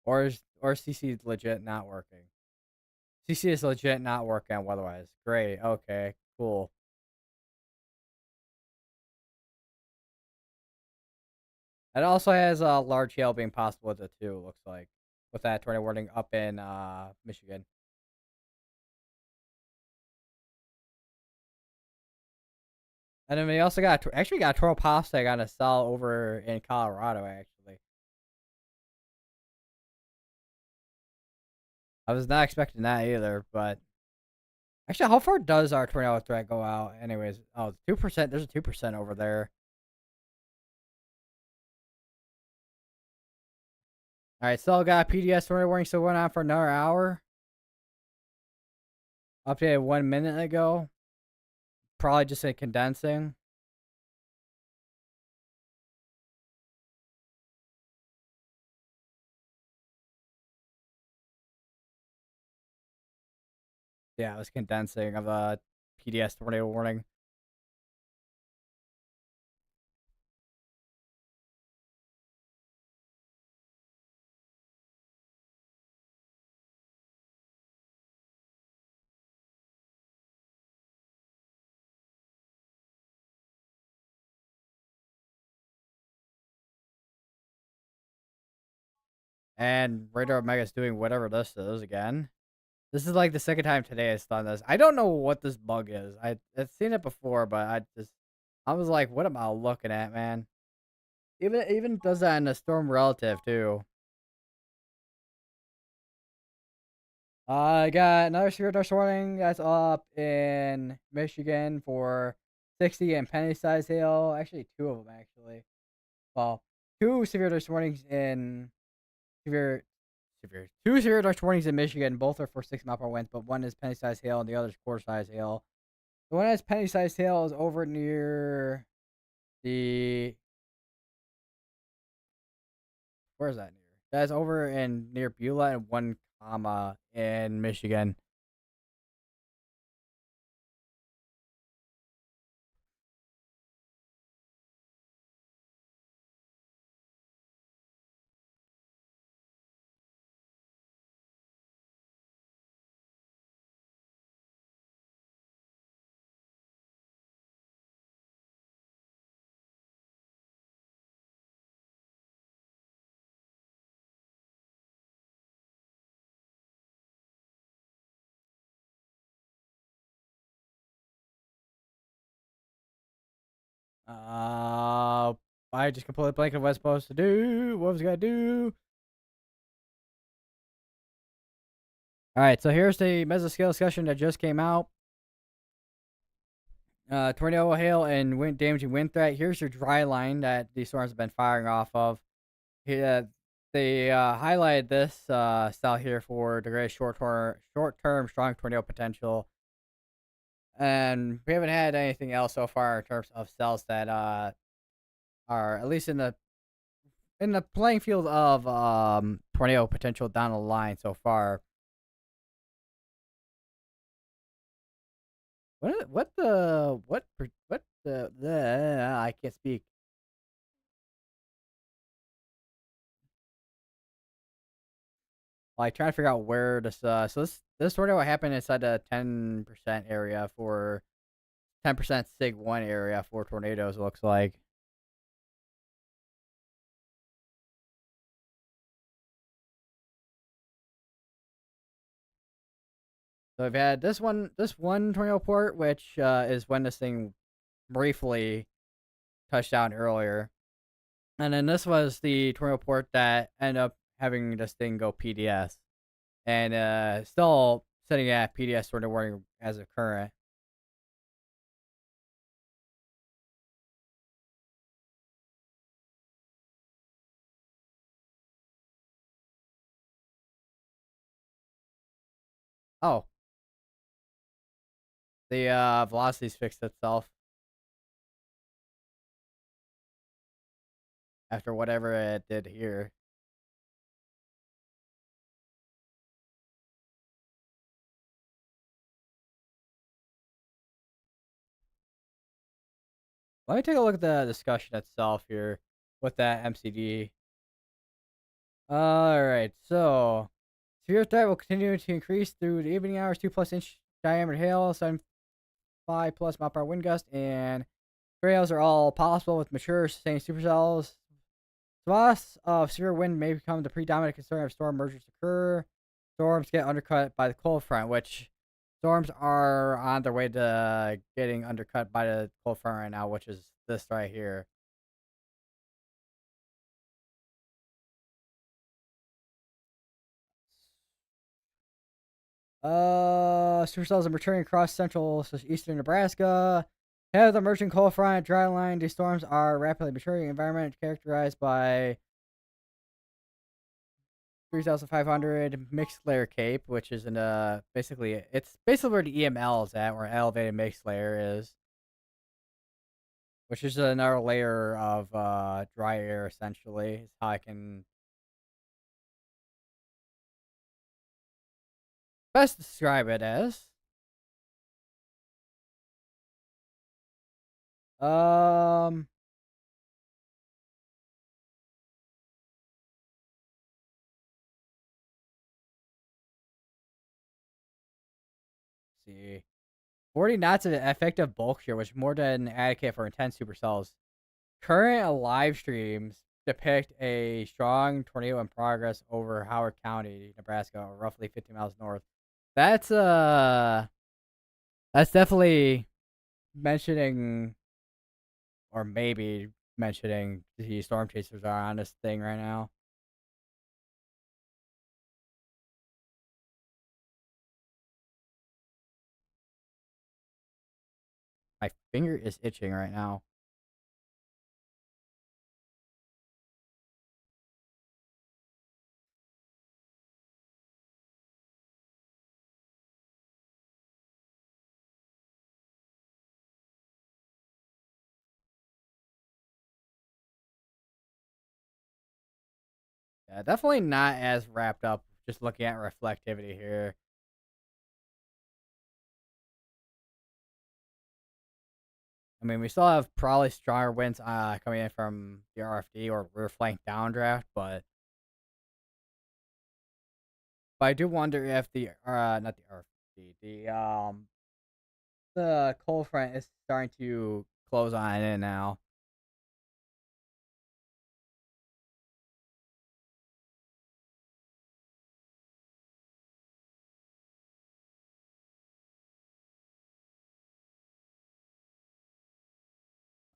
Or CC is legit not working? CC is legit not working otherwise. Great. Okay. Cool. It also has a large hail being possible with it too. Looks like with that tornado warning up in Michigan. And then we also got actually got tornado pasta got a cell over in Colorado. Actually, I was not expecting that either. But actually, how far does our tornado threat go out? Anyways, oh, 2%. There's a 2% over there. All right, still got PDS tornado warning still going on for another hour. Updated 1 minute ago. Probably just a condensing. Yeah, it was condensing of a PDS tornado warning. And Radar Omega's doing whatever this is again. This is like the second time today it's done this. I don't know what this bug is. I've seen it before, but I was like, what am I looking at, man? Even does that in a storm relative too. I got another severe dust warning that's up in Michigan for 60 and penny size hail. Actually, two of them actually. Well, two severe dust warnings in severe two severe dust warnings in Michigan. Both are for 6 mile per hour winds, but one is penny size hail and the other is quarter size hail. The one that's penny size hail is over near the where is that near? That's over in near Beulah and one comma in Michigan. Uh, I just completely blanked on what I was supposed to do. What was I gonna do? All right, so here's the mesoscale discussion that just came out. Tornado hail and wind damaging wind threat. Here's your dry line that these storms have been firing off of. Yeah, they highlighted this style here for the greatest short-term strong tornado potential, and we haven't had anything else so far in terms of cells that are at least in the playing field of tornado potential down the line so far. What the I can't speak. Like trying to figure out where this so this tornado happened inside the 10% area for 10% sig 1 area for tornadoes, looks like. So we've had this one tornado port, which is when this thing briefly touched down earlier. And then this was the tornado port that ended up having this thing go PDS. And still sitting at PDS tornado warning as of current. Oh, the velocity's fixed itself after whatever it did here. Let me take a look at the discussion itself here with that MCD. Alright, so severe threat will continue to increase through the evening hours. 2+ inch diameter hail, 75+ mile per hour wind gust, and hails are all possible with mature sustained supercells. Swaths of severe wind may become the predominant concern if storm mergers occur. Storms get undercut by the cold front, which storms are on their way to getting undercut by the cold front right now, which is this right here. Supercells are maturing across central eastern Nebraska. Head of the emerging cold front dry line. These storms are rapidly maturing environment characterized by 3,500 mixed layer cape, which is basically it's basically where the EML is at, where elevated mixed layer is, which is another layer of dry air essentially. Is how I can best describe it as. Um, let's see. 40 knots of effective bulk shear, which is more than adequate for intense supercells. Current live streams depict a strong tornado in progress over Howard County, Nebraska, roughly 50 miles north. That's that's definitely mentioning, or maybe mentioning, the storm chasers are on this thing right now. My finger is itching right now. Yeah, definitely not as wrapped up just looking at reflectivity here. I mean, we still have probably stronger winds coming in from the RFD or rear flank downdraft, but I do wonder if the not the RFD, the cold front is starting to close on in now.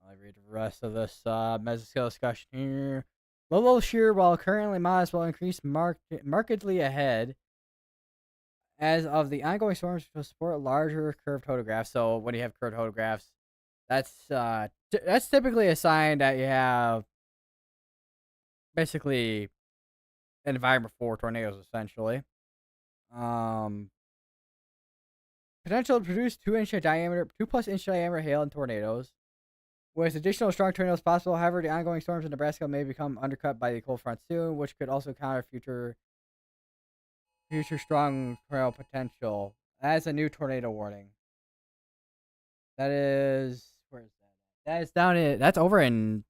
I'll read the rest of this mesoscale discussion here. Low shear, while currently modest, will increase markedly ahead as of the ongoing storms to support larger curved photographs. So when you have curved photographs, that's typically a sign that you have basically an environment for tornadoes, essentially. Um, Potential to produce 2+ inch diameter hail and tornadoes. With additional strong tornadoes possible, however, the ongoing storms in Nebraska may become undercut by the cold front soon, which could also counter future strong tornado potential. That's a new tornado warning. That is, where is that? That is that's over in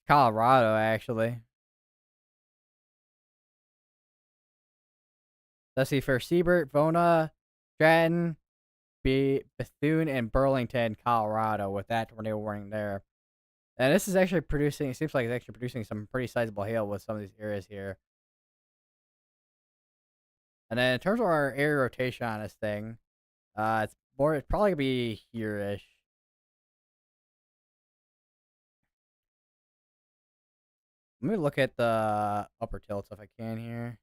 Colorado, actually. Let's see, for Siebert, Vona, Stratton, Bethune, and Burlington, Colorado, with that tornado warning there. And this is actually producing, it seems like it's actually producing some pretty sizable hail with some of these areas here. And then in terms of our area rotation on this thing, it's probably gonna be here-ish. Let me look at the upper tilts if I can here.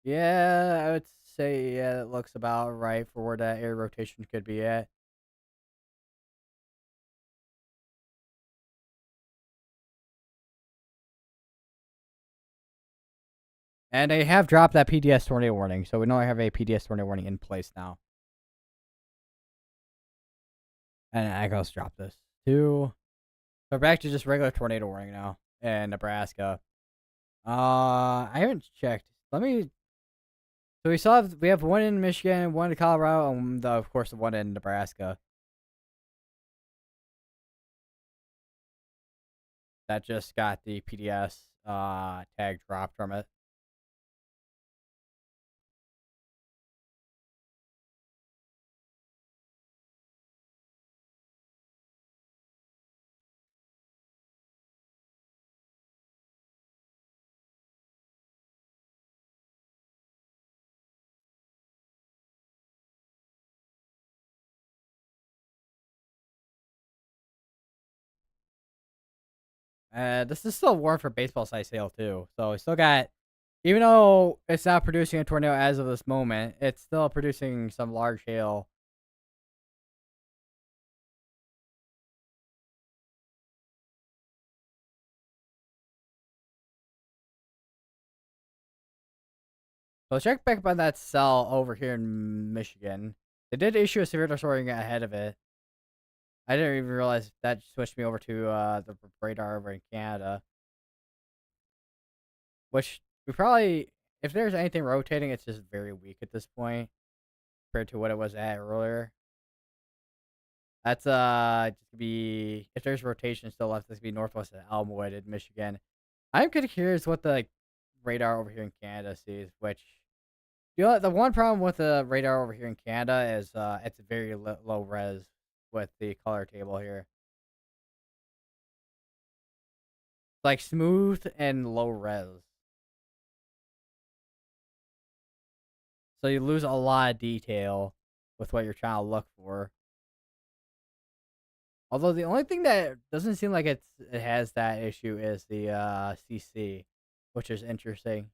Yeah, I would say, yeah, it looks about right for where that area rotation could be at. And they have dropped that PDS tornado warning, so we know I have a PDS tornado warning in place now. And I goes drop this too. So back to just regular tornado warning now in Nebraska. I haven't checked. Let me. So we have one in Michigan, one in Colorado, and of course the one in Nebraska that just got the PDS tag dropped from it. This is still warm for baseball size hail too. So we still got, even though it's not producing a tornado as of this moment, it's still producing some large hail. So check back on that cell over here in Michigan. They did issue a severe sorting ahead of it. I didn't even realize that switched me over to the radar over in Canada, which we probably, if there's anything rotating, it's just very weak at this point compared to what it was at earlier. That's just gonna be, if there's rotation still left, this gonna be northwest of Elmwood in Michigan. I'm kind of curious what the radar over here in Canada sees. Which, the one problem with the radar over here in Canada is it's very low res with the color table here, like smooth and low res. So you lose a lot of detail with what you're trying to look for. Although the only thing that doesn't seem like it has that issue is the CC, which is interesting.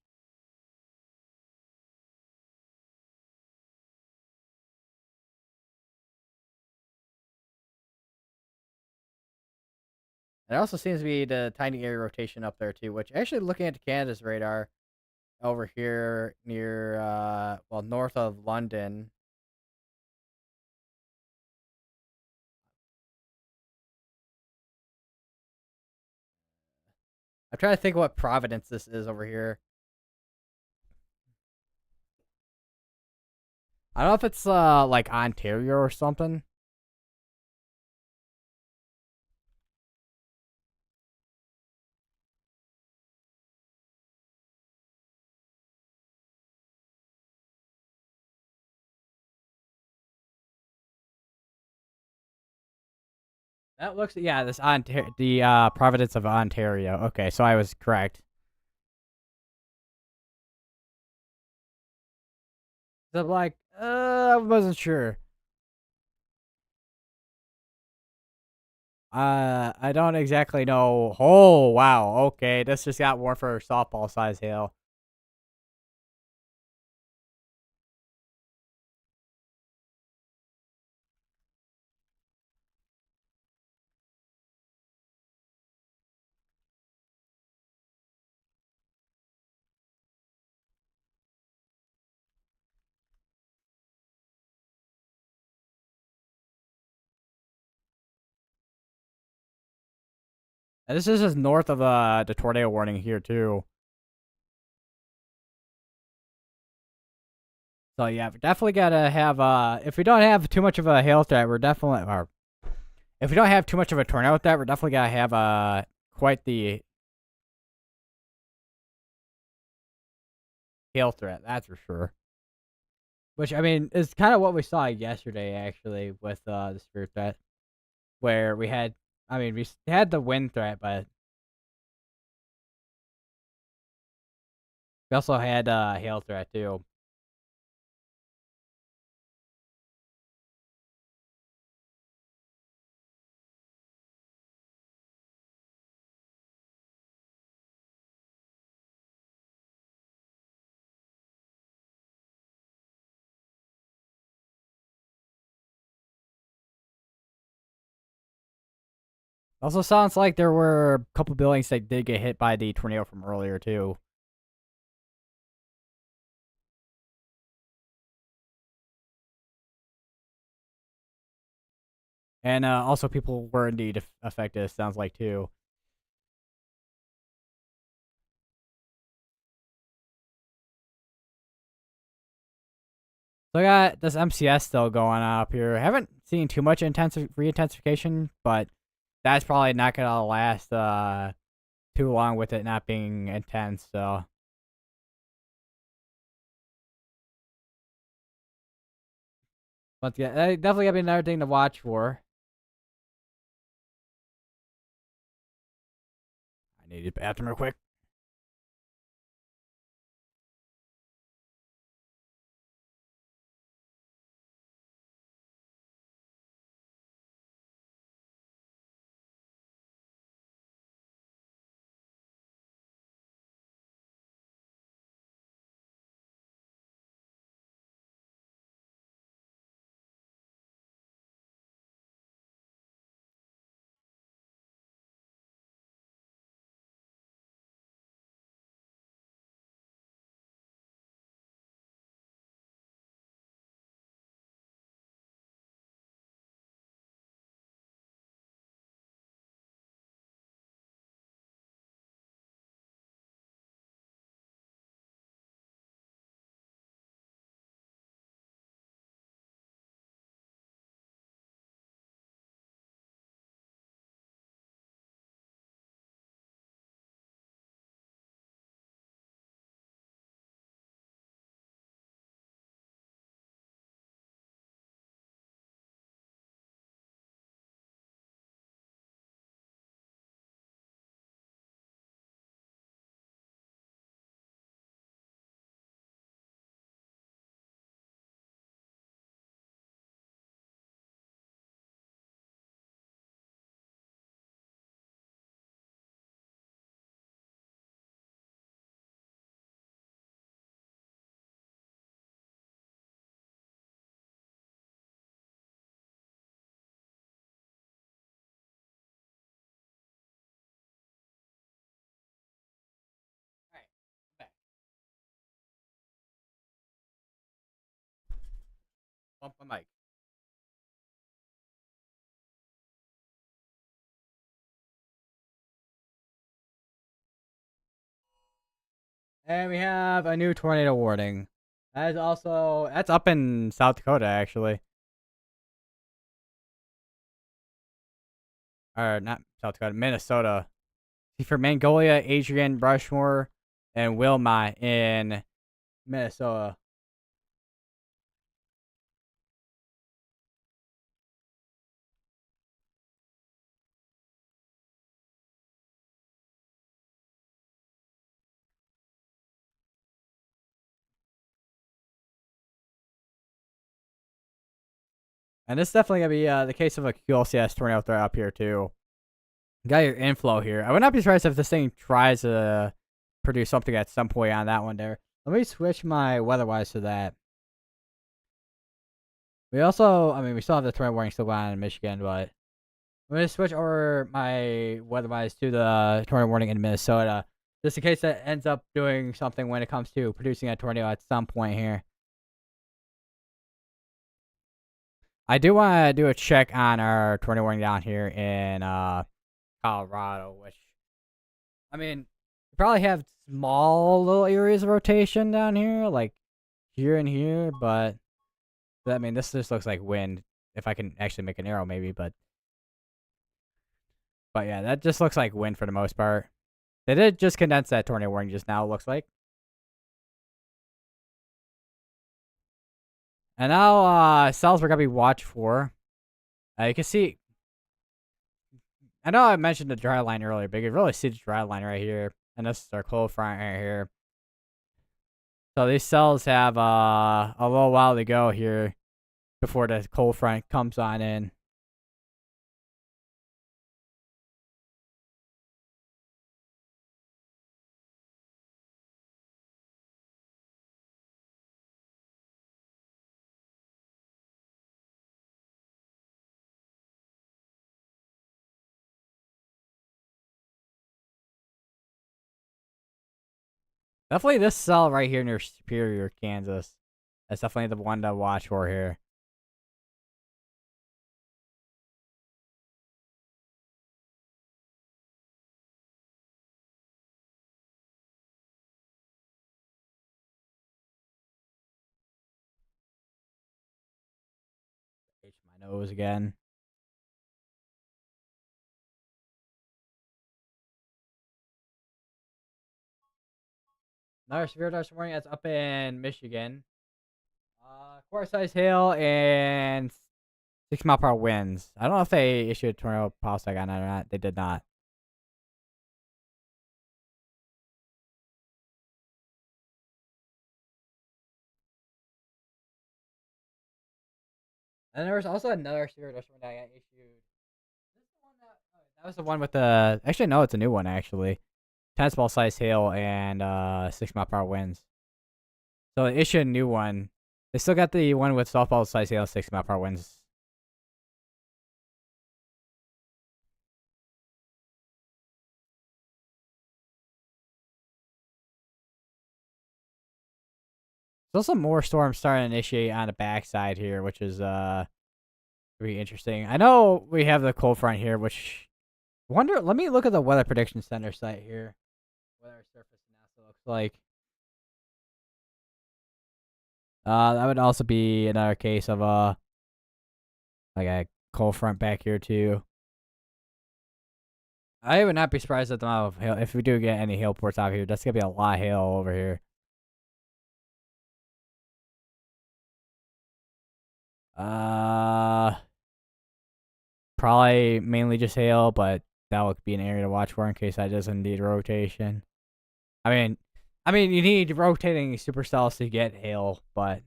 There also seems to be the tiny area rotation up there too, which actually looking at Canada's radar over here near well north of London. I'm trying to think what province this is over here. I don't know if it's like Ontario or something. That looks yeah, this the province of Ontario. Okay, so I was correct. So I'm like, I wasn't sure. I don't exactly know. Oh wow, okay, this just got warm for softball size hail. And this is just north of the tornado warning here too. So yeah, we definitely gotta have if we don't have too much of a hail threat, we're definitely or if we don't have too much of a tornado threat, we're definitely gotta have quite the hail threat. That's for sure. Which I mean is kind of what we saw yesterday actually with the spirit threat, where we had. I mean, we had the wind threat, but we also had hail threat too. Also, sounds like there were a couple buildings that did get hit by the tornado from earlier too, and also people were indeed affected. Sounds like too. So I got this MCS still going on up here. I haven't seen too much re-intensification, but that's probably not gonna last too long with it not being intense. So once again, that definitely gonna be another thing to watch for. I need to bathroom real quick. Bump my mic. And we have a new tornado warning. That's up in South Dakota actually, or not South Dakota, Minnesota. See for Mongolia, Adrian, Rushmore, and Wilmot in Minnesota. And this is definitely gonna be the case of a QLCS tornado threat up here too. Got your inflow here. I would not be surprised if this thing tries to produce something at some point on that one there. Let me switch my weather-wise to that. We also, I mean, we still have the tornado warning still going on in Michigan, but I'm going to switch over my weather-wise to the tornado warning in Minnesota, just in case that ends up doing something when it comes to producing a tornado at some point here. I do want to do a check on our tornado warning down here in Colorado, which, I mean, we probably have small little areas of rotation down here, like here and here, but I mean, this just looks like wind. If I can actually make an arrow, maybe, but yeah, that just looks like wind for the most part. They did just condense that tornado warning just now, it looks like. And now, cells we're gonna be watched for. You can see, I know I mentioned the dry line earlier, but you can really see the dry line right here. And this is our cold front right here. So these cells have a little while to go here before the cold front comes on in. Definitely this cell right here near Superior, Kansas. That's definitely the one to watch for here. H my nose again. Another severe dust warning that's up in Michigan. Quarter size hail and 6 mile per hour winds. I don't know if they issued a tornado policy on that or not. They did not. And there was also another severe dust warning that got issued. Is this the one that? Oh, that was the one with the. Actually, no, it's a new one actually. Tennis ball size hail and 6 mile per hour winds. So they issued a new one. They still got the one with softball size hail, 6 mile per hour winds. There's also more storms starting to initiate on the backside here, which is pretty interesting. I know we have the cold front here, which wonder. Let me look at the Weather Prediction Center site here. What our surface NASA looks like. That would also be another case of like a cold front back here too. I would not be surprised at the amount of hail if we do get any hail ports out here. That's gonna be a lot of hail over here. Uh, Probably mainly just hail, but that would be an area to watch for in case that does indeed rotation. I mean, you need rotating supercells to get hail, but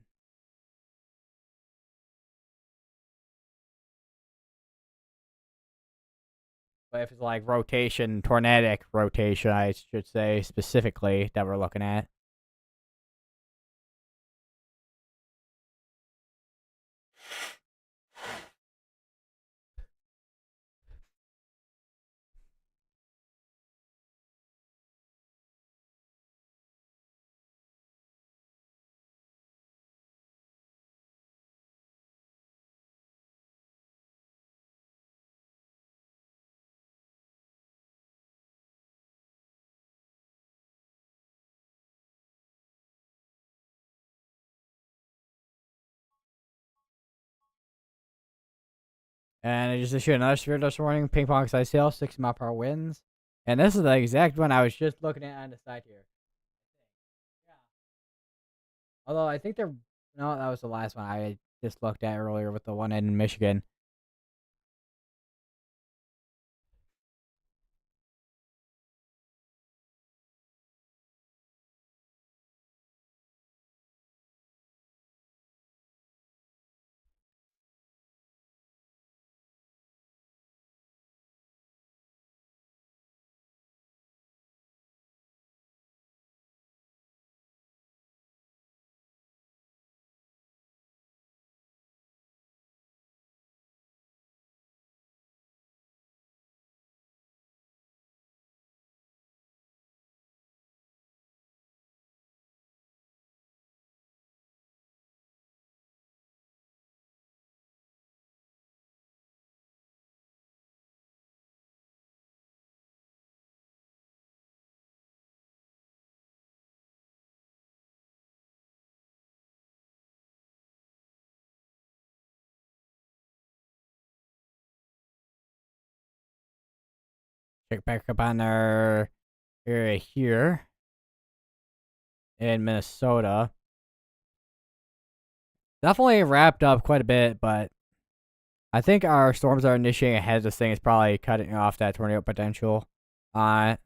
if it's like rotation, tornadic rotation, I should say specifically that we're looking at. And I just issued another spirit this morning. Ping pong size sail, 60 mile per hour winds. And this is the exact one I was just looking at on the side here. Yeah. Although I think they're no, that was the last one I just looked at earlier with the one in Michigan. Check back up on our area here in Minnesota. Definitely wrapped up quite a bit, but I think our storms are initiating ahead of this thing is probably cutting off that tornado potential. Uh,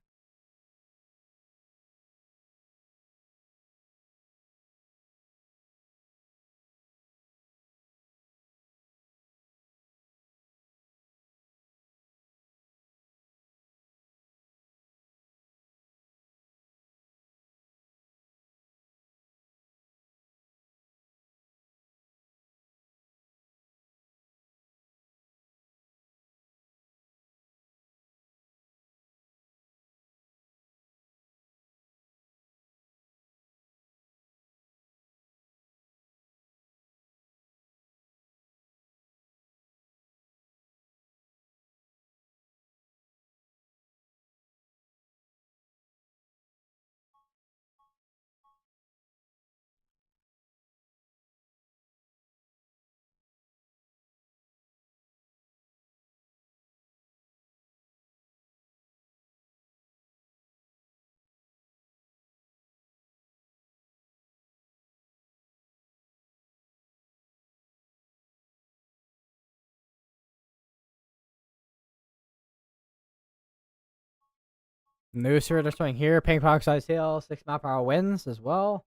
New spirit swing here. Ping pong size sail, 6 mile per hour winds as well.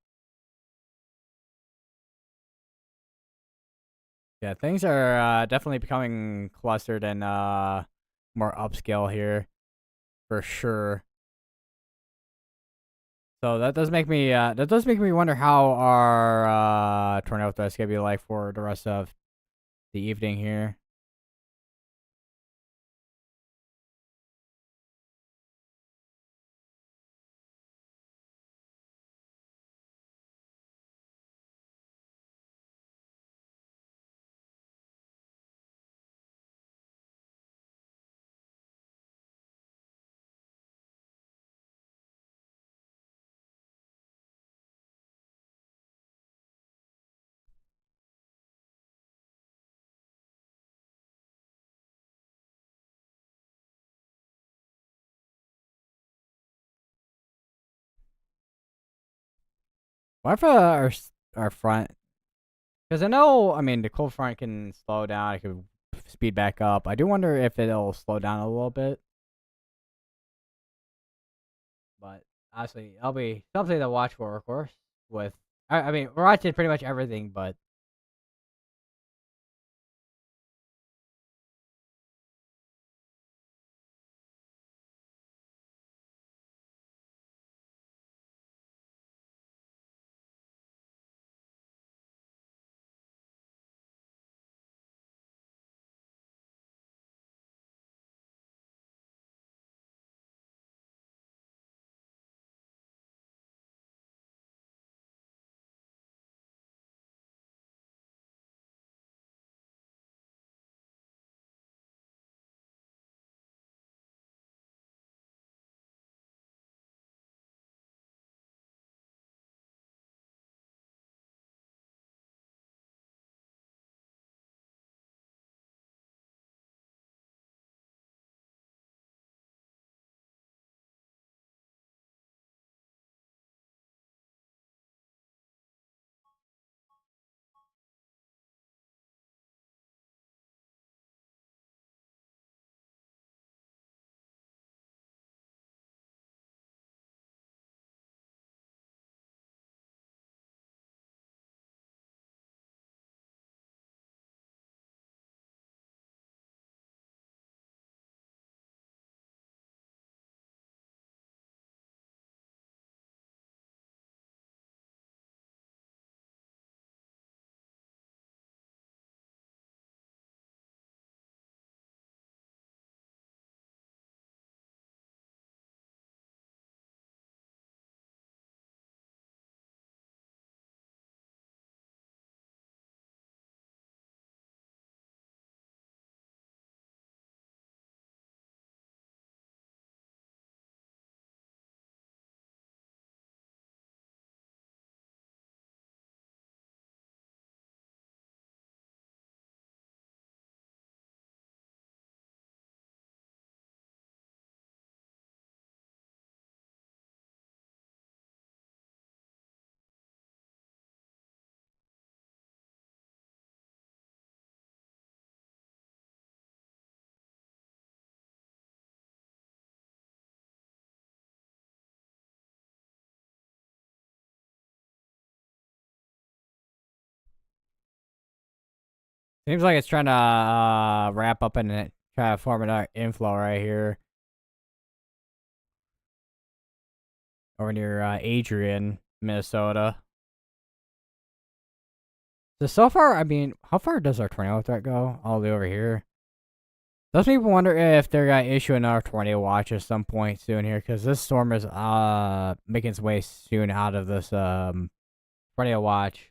Yeah, things are definitely becoming clustered and more upscale here for sure. So that does make me wonder how our tornado threat is gonna be like for the rest of the evening here. What if our front? Because I know, I mean, the cold front can slow down. It could speed back up. I do wonder if it'll slow down a little bit. But honestly, it'll be something to watch for, of course. With I mean, we're watching pretty much everything, but Seems like it's trying to wrap up and try to form another inflow right here over near Adrian, Minnesota. So far, I mean, how far does our tornado threat go? All the way over here. Those people wonder if they're gonna issue another tornado watch at some point soon here, because this storm is making its way soon out of this tornado watch.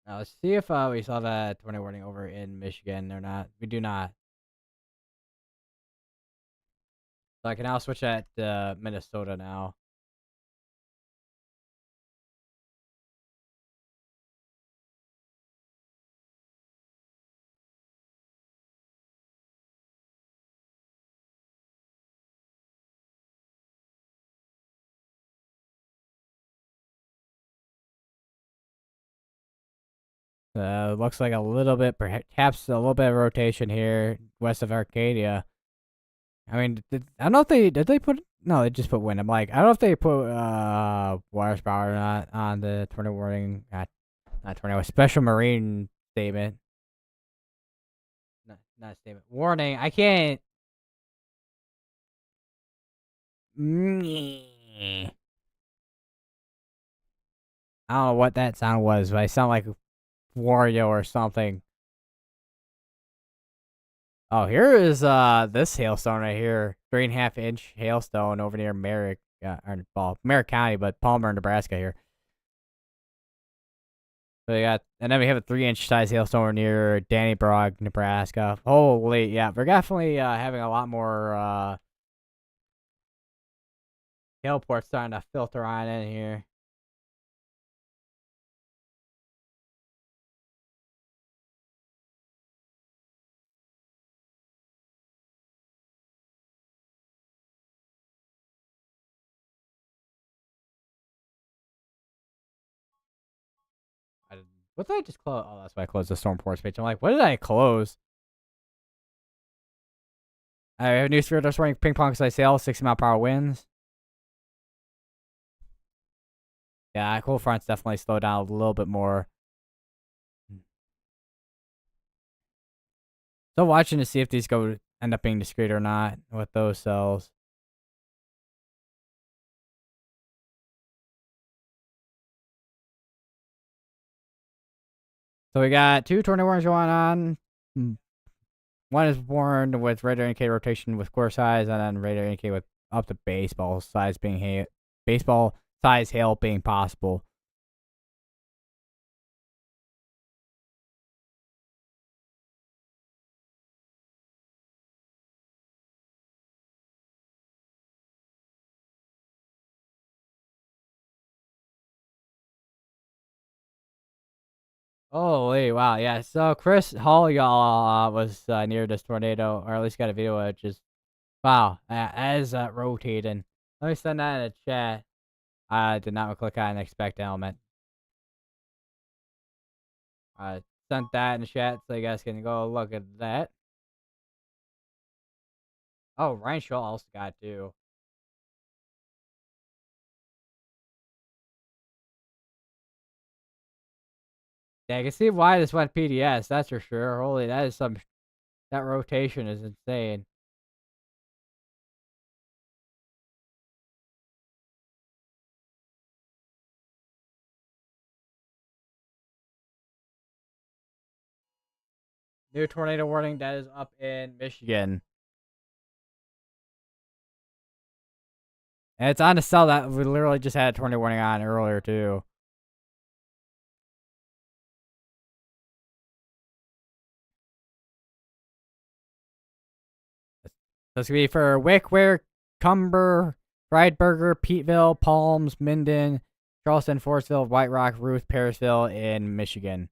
Now let's see if we saw that tornado warning over in Michigan or not. We do not. So I can now switch that to Minnesota now. Looks like a little bit, perhaps a little bit of rotation here west of Arcadia. I mean, I don't know if did they put no, they just put wind. I'm like, I don't know if they put water power or not on the tornado warning. Not tornado, special marine statement. Not statement. Warning. I can't. I don't know what that sound was, but I sound like Wario or something. Oh, here is this hailstone right here, 3.5 inch hailstone over near Merrick, or well, Merrick County, but Palmer, Nebraska here. So we got, and then we have a 3 inch size hailstone near Dannybrook, Nebraska. Holy, yeah, we're definitely having a lot more hail ports starting to filter on in here. I, what did I just close? Oh, that's why I closed the storm ports page. I'm like, what did I close? I have a new spirit of running ping pong size sail, 60 mile per hour winds. Yeah, cold fronts definitely slow down a little bit more. Still watching to see if these go end up being discrete or not with those cells. So we got two tornado warnings going on. One is warned with radar indicator rotation with core size, and then radar indicator with up to baseball size being baseball size hail being possible. Holy wow, yeah. So Chris Hall, y'all, was near this tornado, or at least got a video of it. Just wow, as rotating. Let me send that in the chat. I did not click on an expect element. I sent that in the chat, so you guys can go look at that. Oh, Ryan Shaw also got it too. Yeah, I can see why this went PDS. That's for sure. Holy, that is some. That rotation is insane. New tornado warning that is up in Michigan. And it's on a cell that we literally just had a tornado warning on earlier too. This could be for Wickware, Cumber, Friedberger, Peteville, Palms, Minden, Charleston, Forestville, White Rock, Ruth, Parisville in Michigan.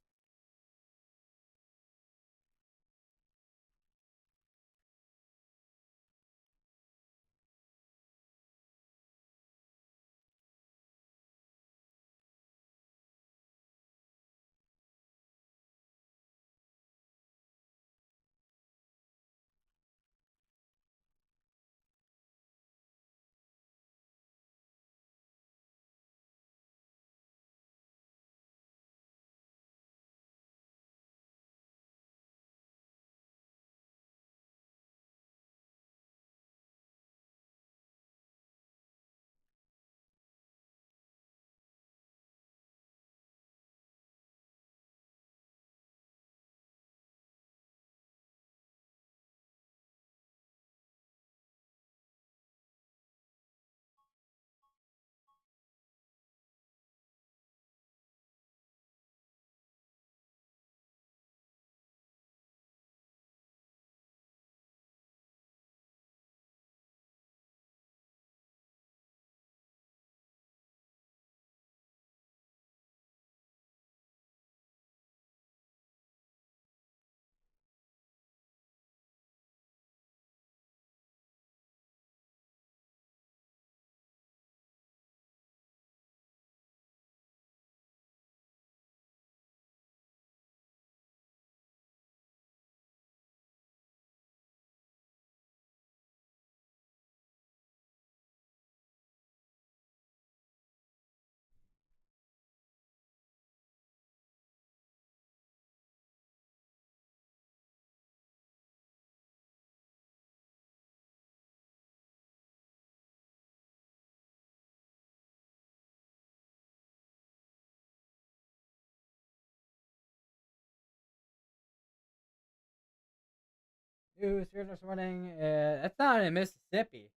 News here this morning. That's not in Mississippi.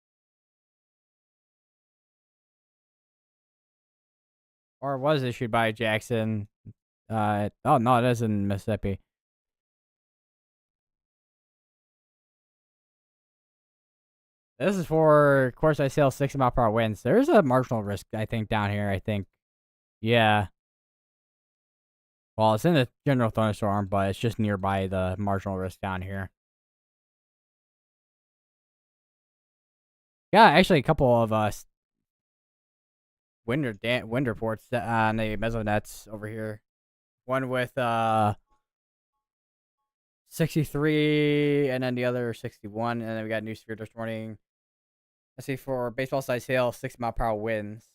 Or was issued by Jackson. Oh no, it is in Mississippi. This is for course I sail 60 mile per hour winds. There's a marginal risk, I think, down here. I think, yeah. Well, it's in the general thunderstorm, but it's just nearby the marginal risk down here. Yeah, actually, a couple of wind reports on the mesonets over here. One with 63, and then the other 61, and then we got new severe this morning. Let's see, for baseball size hail, 60 mile per hour winds.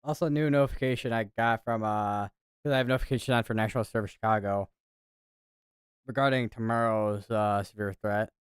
Also, new notification I got from because I have notification on for National Service Chicago regarding tomorrow's severe threat.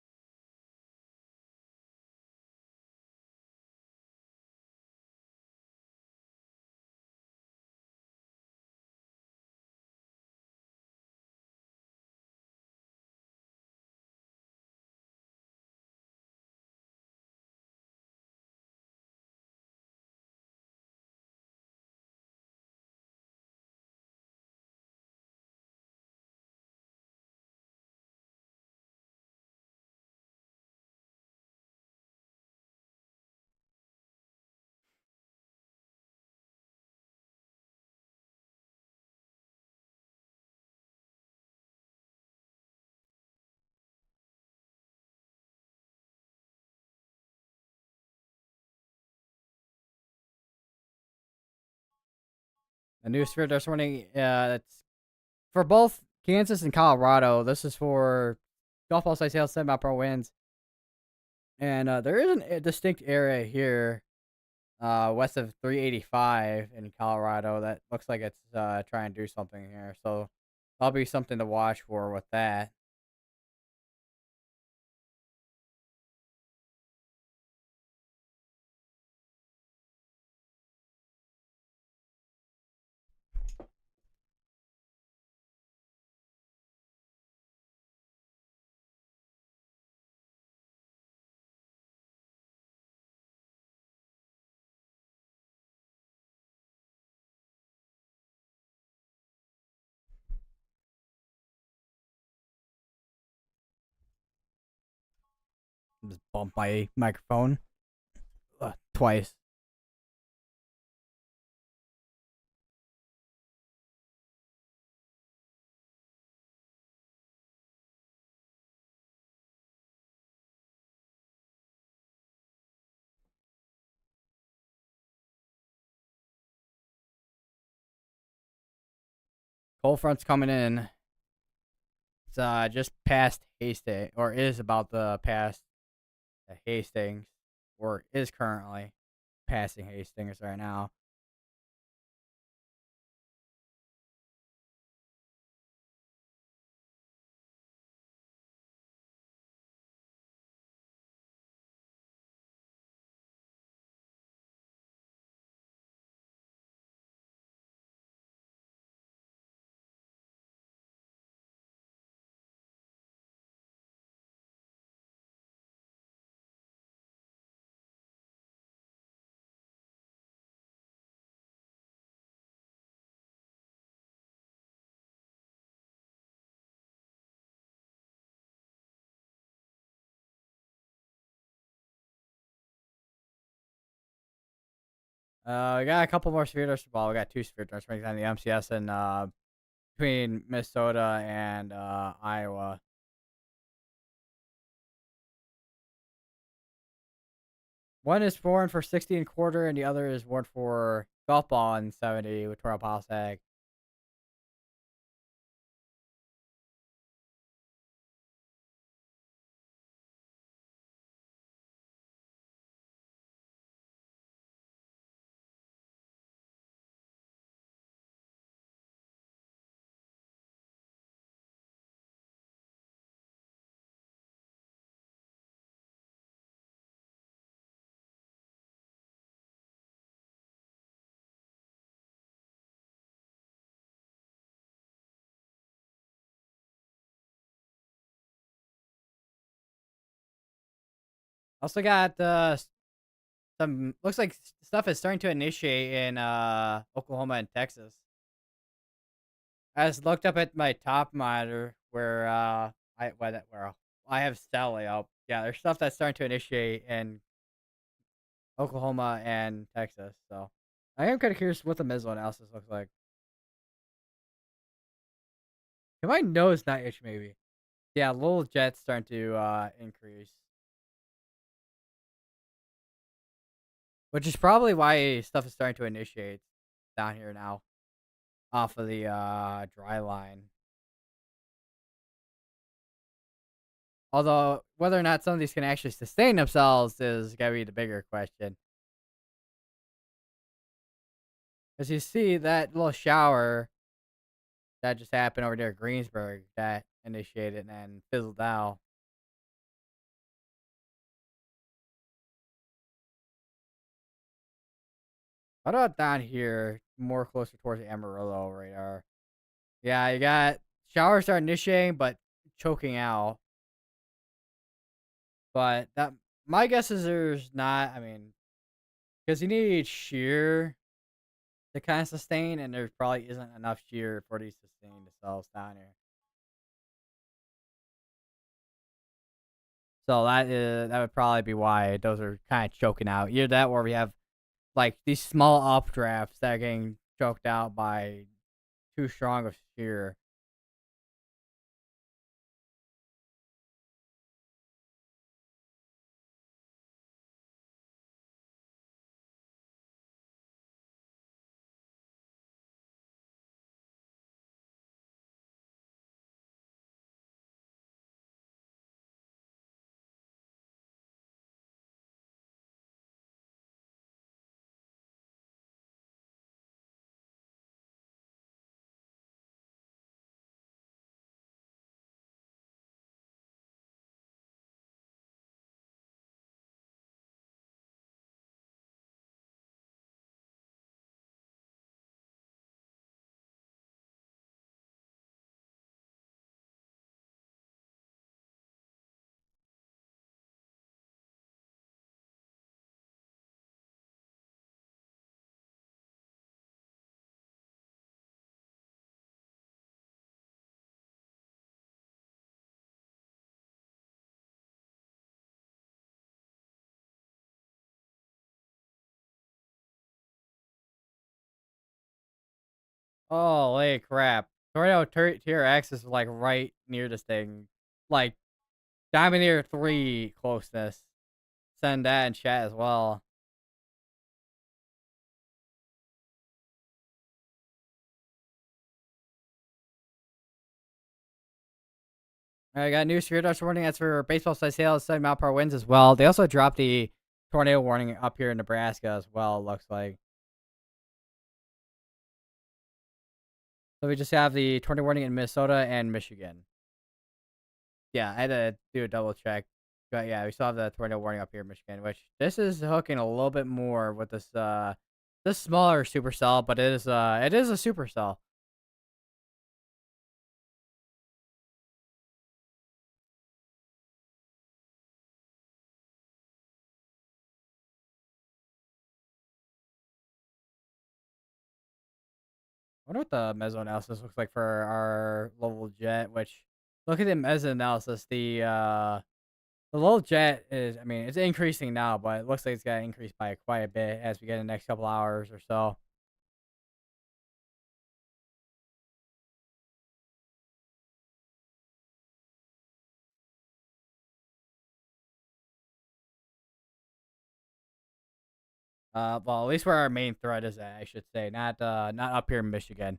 The new severe this morning, it's for both Kansas and Colorado. This is for golf ball size hail, 7 mile per hour winds, and there is a distinct area here west of 385 in Colorado that looks like it's trying to do something here. So that'll be something to watch for with that. Just bumped my microphone twice. Cold front's coming in. It's just past Hastings, or is about to pass Hastings, or is currently passing Hastings right now. We got a couple more sphere dust. Well, we got two sphere dust rings on the MCS and between Minnesota and Iowa. One is foreign for 60 and quarter, and the other is one for golf ball and 70 with Toro Palsag. Also got some looks like stuff is starting to initiate in Oklahoma and Texas. I just looked up at my top monitor where where I have Sally up. Yeah, there's stuff that's starting to initiate in Oklahoma and Texas. So I am kind of curious what the missile analysis looks like. If my nose not itch, maybe. Yeah, little jets starting to increase, which is probably why stuff is starting to initiate down here now off of the dry line. Although whether or not some of these can actually sustain themselves is gotta be the bigger question. As you see, that little shower that just happened over near Greensburg that initiated and then fizzled out. How about down here, more closer towards the Amarillo radar? Yeah, you got showers start initiating, but choking out. But that my guess is there's not. I mean, because you need shear to kind of sustain, and there probably isn't enough shear for these sustain themselves down here. So that would probably be why those are kind of choking out. Either that, or we have like these small updrafts that are getting choked out by too strong of shear. Holy crap! Tornado tier X is like right near this thing, like Dominator 3 closeness. Send that in chat as well. I got a new severe dust warning. That's for baseball size hail, 7 mile per hour winds as well. They also dropped the tornado warning up here in Nebraska as well, looks like. So we just have the tornado warning in Minnesota and Michigan. Yeah, I had to do a double check. But yeah, we still have the tornado warning up here in Michigan, which this is hooking a little bit more with this smaller supercell, but it is a supercell. I wonder what the meso analysis looks like for our level jet, which look at the meso analysis. The low jet is, I mean, it's increasing now, but it looks like it's gonna increase by quite a bit as we get in the next couple hours or so. Well, at least where our main threat is at, I should say, not up here in Michigan.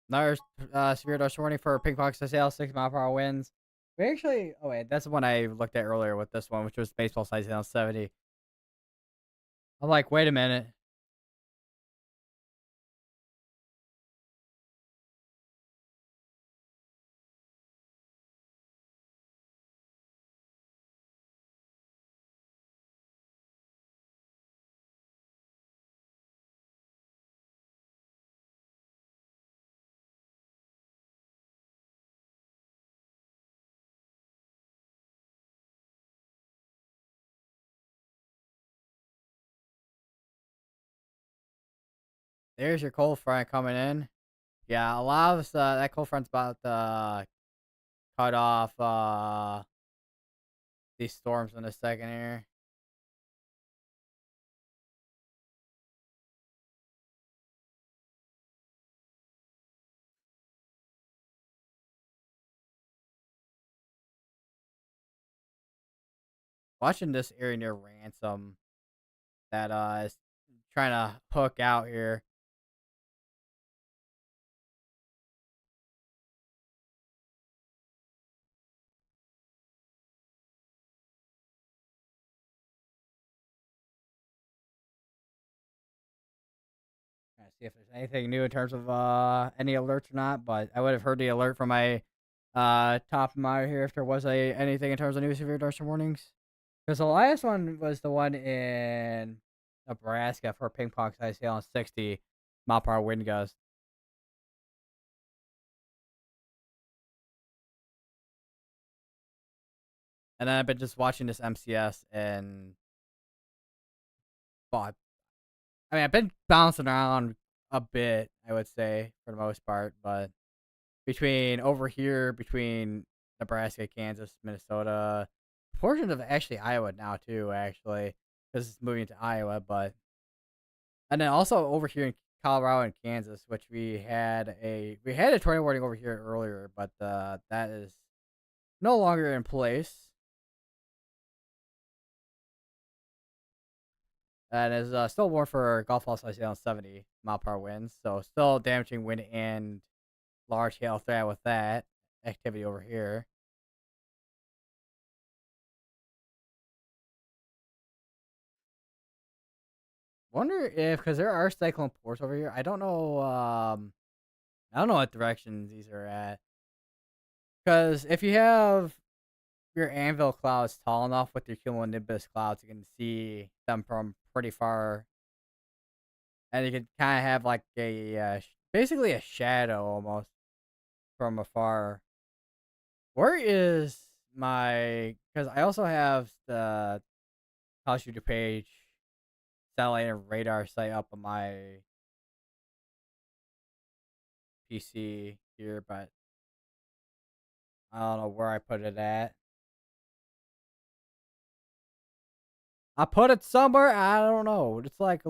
Another severe dust warning for ping pong sail, 6 mile per hour winds. We actually, oh wait, that's the one I looked at earlier with this one, which was baseball size sail 70. I'm like, wait a minute. There's your cold front coming in. Yeah, a lot of that cold front's about to cut off these storms in a second here. Watching this area near Ransom that is trying to hook out here. Trying to see if there's anything new in terms of any alerts or not, but I would have heard the alert from my top monitor here if there was anything in terms of new severe thunderstorm warnings. Because the last one was the one in Nebraska for ping pong size hail and 60 mile per hour wind gusts. And then I've been just watching this MCS and well, I mean I've been bouncing around a bit, I would say, for the most part, but between over here, between Nebraska, Kansas, Minnesota, portions of actually Iowa now too, actually, because it's moving to Iowa, but and then also over here in Colorado and Kansas, which we had a tornado warning over here earlier, but that is no longer in place. And is still warned for golf ball size hail and 70 mile per hour winds, so still damaging wind and large hail threat with that activity over here. Wonder if because there are cyclone ports over here. I don't know. I don't know what directions these are at. Because if you have your anvil clouds tall enough with your cumulonimbus clouds, you can see them from pretty far, and you can kind of have like basically a shadow almost from afar. Where is my? Because I also have the Altitude page satellite and radar site up on my PC here, but I don't know where I put it at. I put it somewhere. I don't know. It's like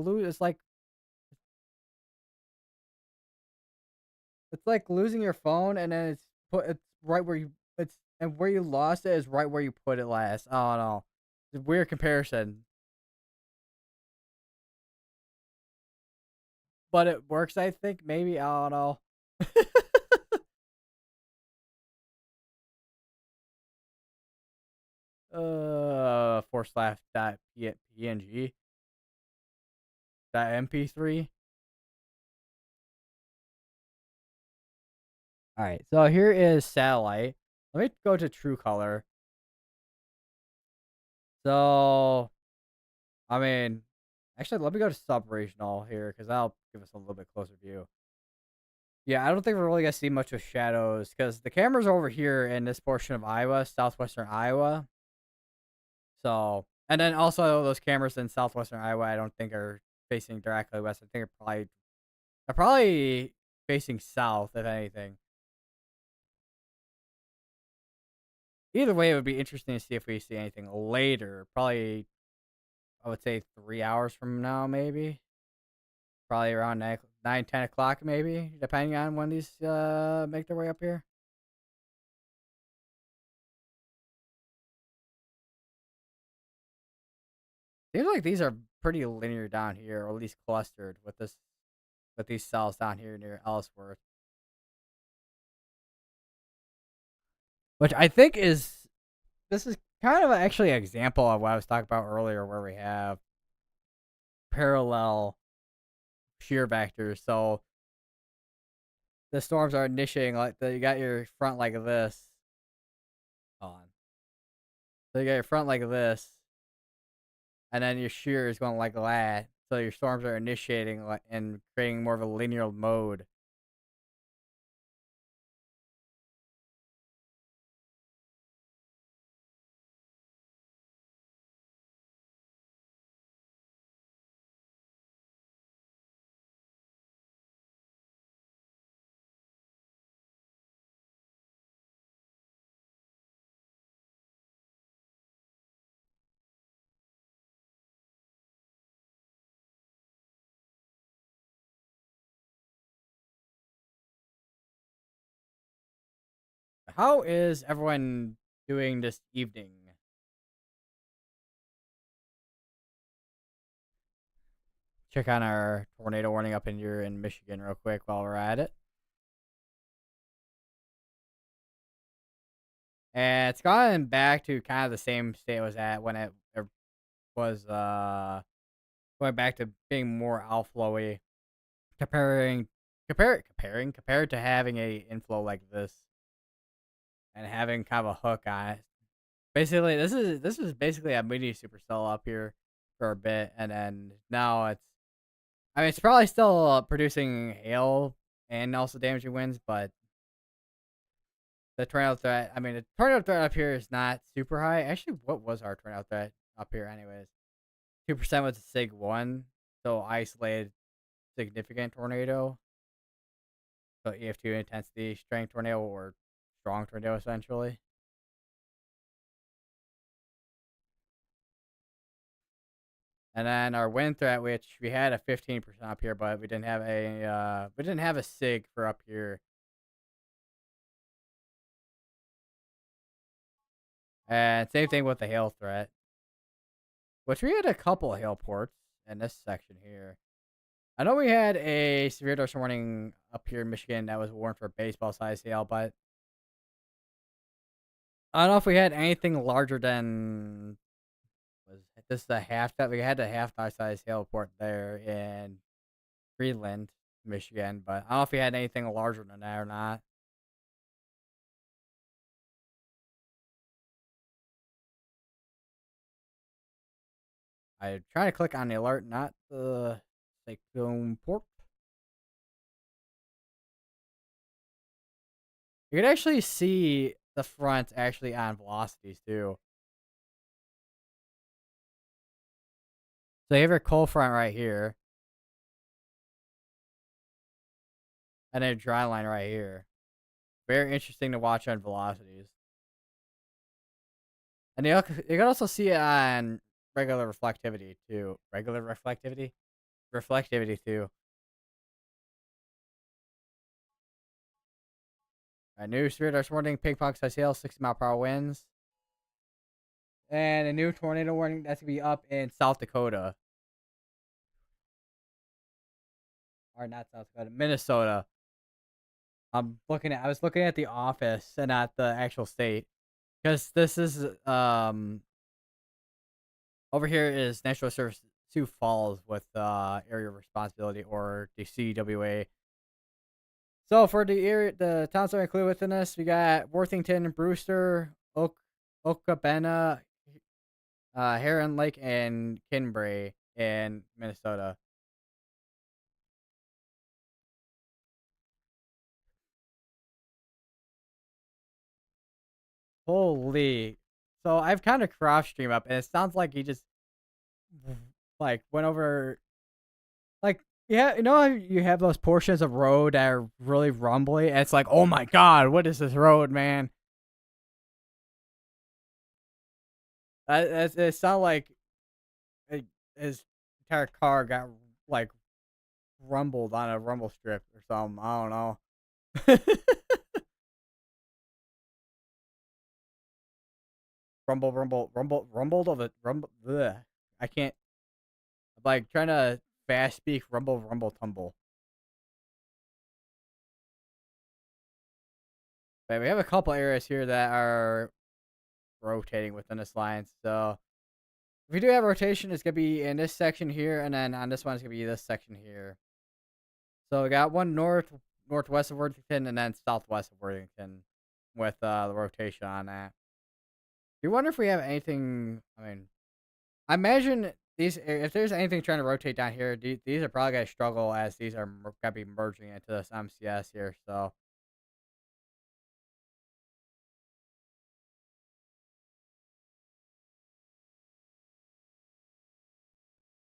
it's like losing your phone, and then it's right where you it's and where you lost it is right where you put it last. I don't know. It's a weird comparison, but it works. I think maybe I don't know. Force slash dot png. .mp3. All right, so here is satellite. Let me go to true color. So, I mean, actually, let me go to sub-regional here because that'll give us a little bit closer view. Yeah, I don't think we're really gonna see much of shadows because the cameras are over here in this portion of Iowa, southwestern Iowa. So, and then also those cameras in southwestern Iowa, I don't think are facing directly west. I think they're probably facing south, if anything. Either way, it would be interesting to see if we see anything later. Probably, I would say 3 hours from now, maybe. Probably around 10 o'clock, maybe, depending on when these make their way up here. Seems like these are pretty linear down here, or at least clustered with these cells down here near Ellsworth. Which I think this is kind of actually an example of what I was talking about earlier, where we have parallel shear vectors. So the storms are initiating you got your front like this. Hold on. So you got your front like this, and then your shear is going like that. So your storms are initiating and creating more of a linear mode. How is everyone doing this evening? Check on our tornado warning up in Michigan real quick while we're at it. And it's gone back to kind of the same state it was at when it was going back to being more outflowy, compared to having a inflow like this and having kind of a hook on it. Basically, this is basically a mini supercell up here for a bit, and then now it's probably still producing hail and also damaging winds, but the tornado threat up here is not super high. Actually, what was our tornado threat up here, anyways? 2% was a Sig 1, so isolated significant tornado. So EF2 intensity strength tornado or strong tornado, essentially. And then our wind threat, which we had a 15% up here, but we didn't have a Sig for up here. And same thing with the hail threat, which we had a couple hail ports in this section here. I know we had a severe dose warning up here in Michigan that was warned for baseball size hail, but I don't know if we had anything larger than was this the half that we had a half size hail port there in Greenland, Michigan, but I don't know if we had anything larger than that or not. I try to click on the alert, not the cyclone port. You can actually see the front actually on velocities too. So you have your cold front right here, and then a dry line right here. Very interesting to watch on velocities. And you can also see it on regular reflectivity too. Regular reflectivity? Reflectivity too. A new spirit arch warning, ping pong size hail, 60-mile-per-hour winds. And a new tornado warning that's going to be up in South Dakota. Or not South Dakota, Minnesota. I was looking at the office and not the actual state. Because this is, over here is National Sioux Falls with area of responsibility or the CWA. So for the area, the towns that are included within this, we got Worthington, Brewster, Okabena, Heron Lake, and Kinbray in Minnesota. Holy! So I've kind of cross stream up, and it sounds like he just like went over like yeah, you know how you have those portions of road that are really rumbly, and it's like, oh my god, what is this road, man? It sounded like it, his entire car got like rumbled on a rumble strip or something. I don't know. Rumbled of it. Rumble. Bleh. I can't. I'm like trying to fast speak. Rumble, tumble. But we have a couple areas here that are rotating within this line. So if we do have rotation, it's gonna be in this section here, and then on this one, it's gonna be this section here. So we got one northwest of Worthington, and then southwest of Worthington, with the rotation on that. Do you wonder if we have anything? I mean, I imagine these. If there's anything trying to rotate down here, these are probably gonna struggle as these are gonna be merging into this MCS here. So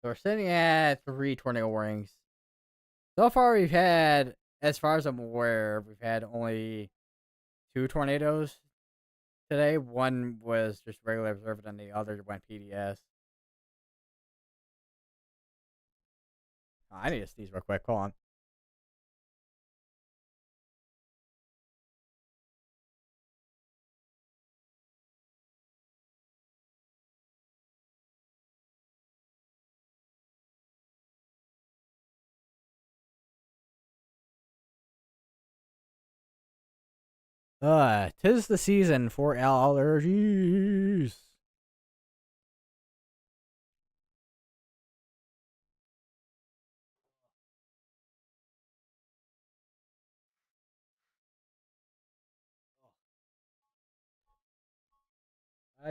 we're sitting at 3 tornado warnings. So far, we've had, as far as I'm aware, we've had only 2 tornadoes today. One was just regular observed, and the other went PDS. Oh, I need to sneeze real quick. Hold on. Tis the season for allergies.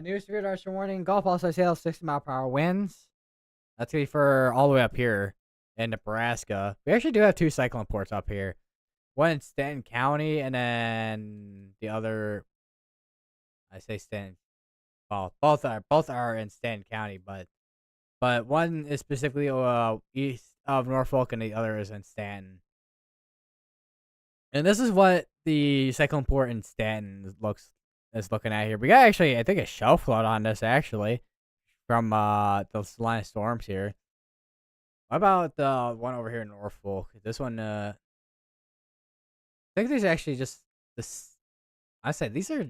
New severe darts warning. Golf also sails 60-mile-per-hour winds. That's gonna be for all the way up here in Nebraska. We actually do have 2 cyclone ports up here. One in Stanton County, and then the other. I say Stanton. Well, both are in Stanton County, but one is specifically east of Norfolk, and the other is in Stanton. And this is what the cyclone port in Stanton is looking at here. We got actually, I think, a shelf flood on this actually from those line of storms here. What about the one over here in Norfolk? This one, I think these actually just this. I said these are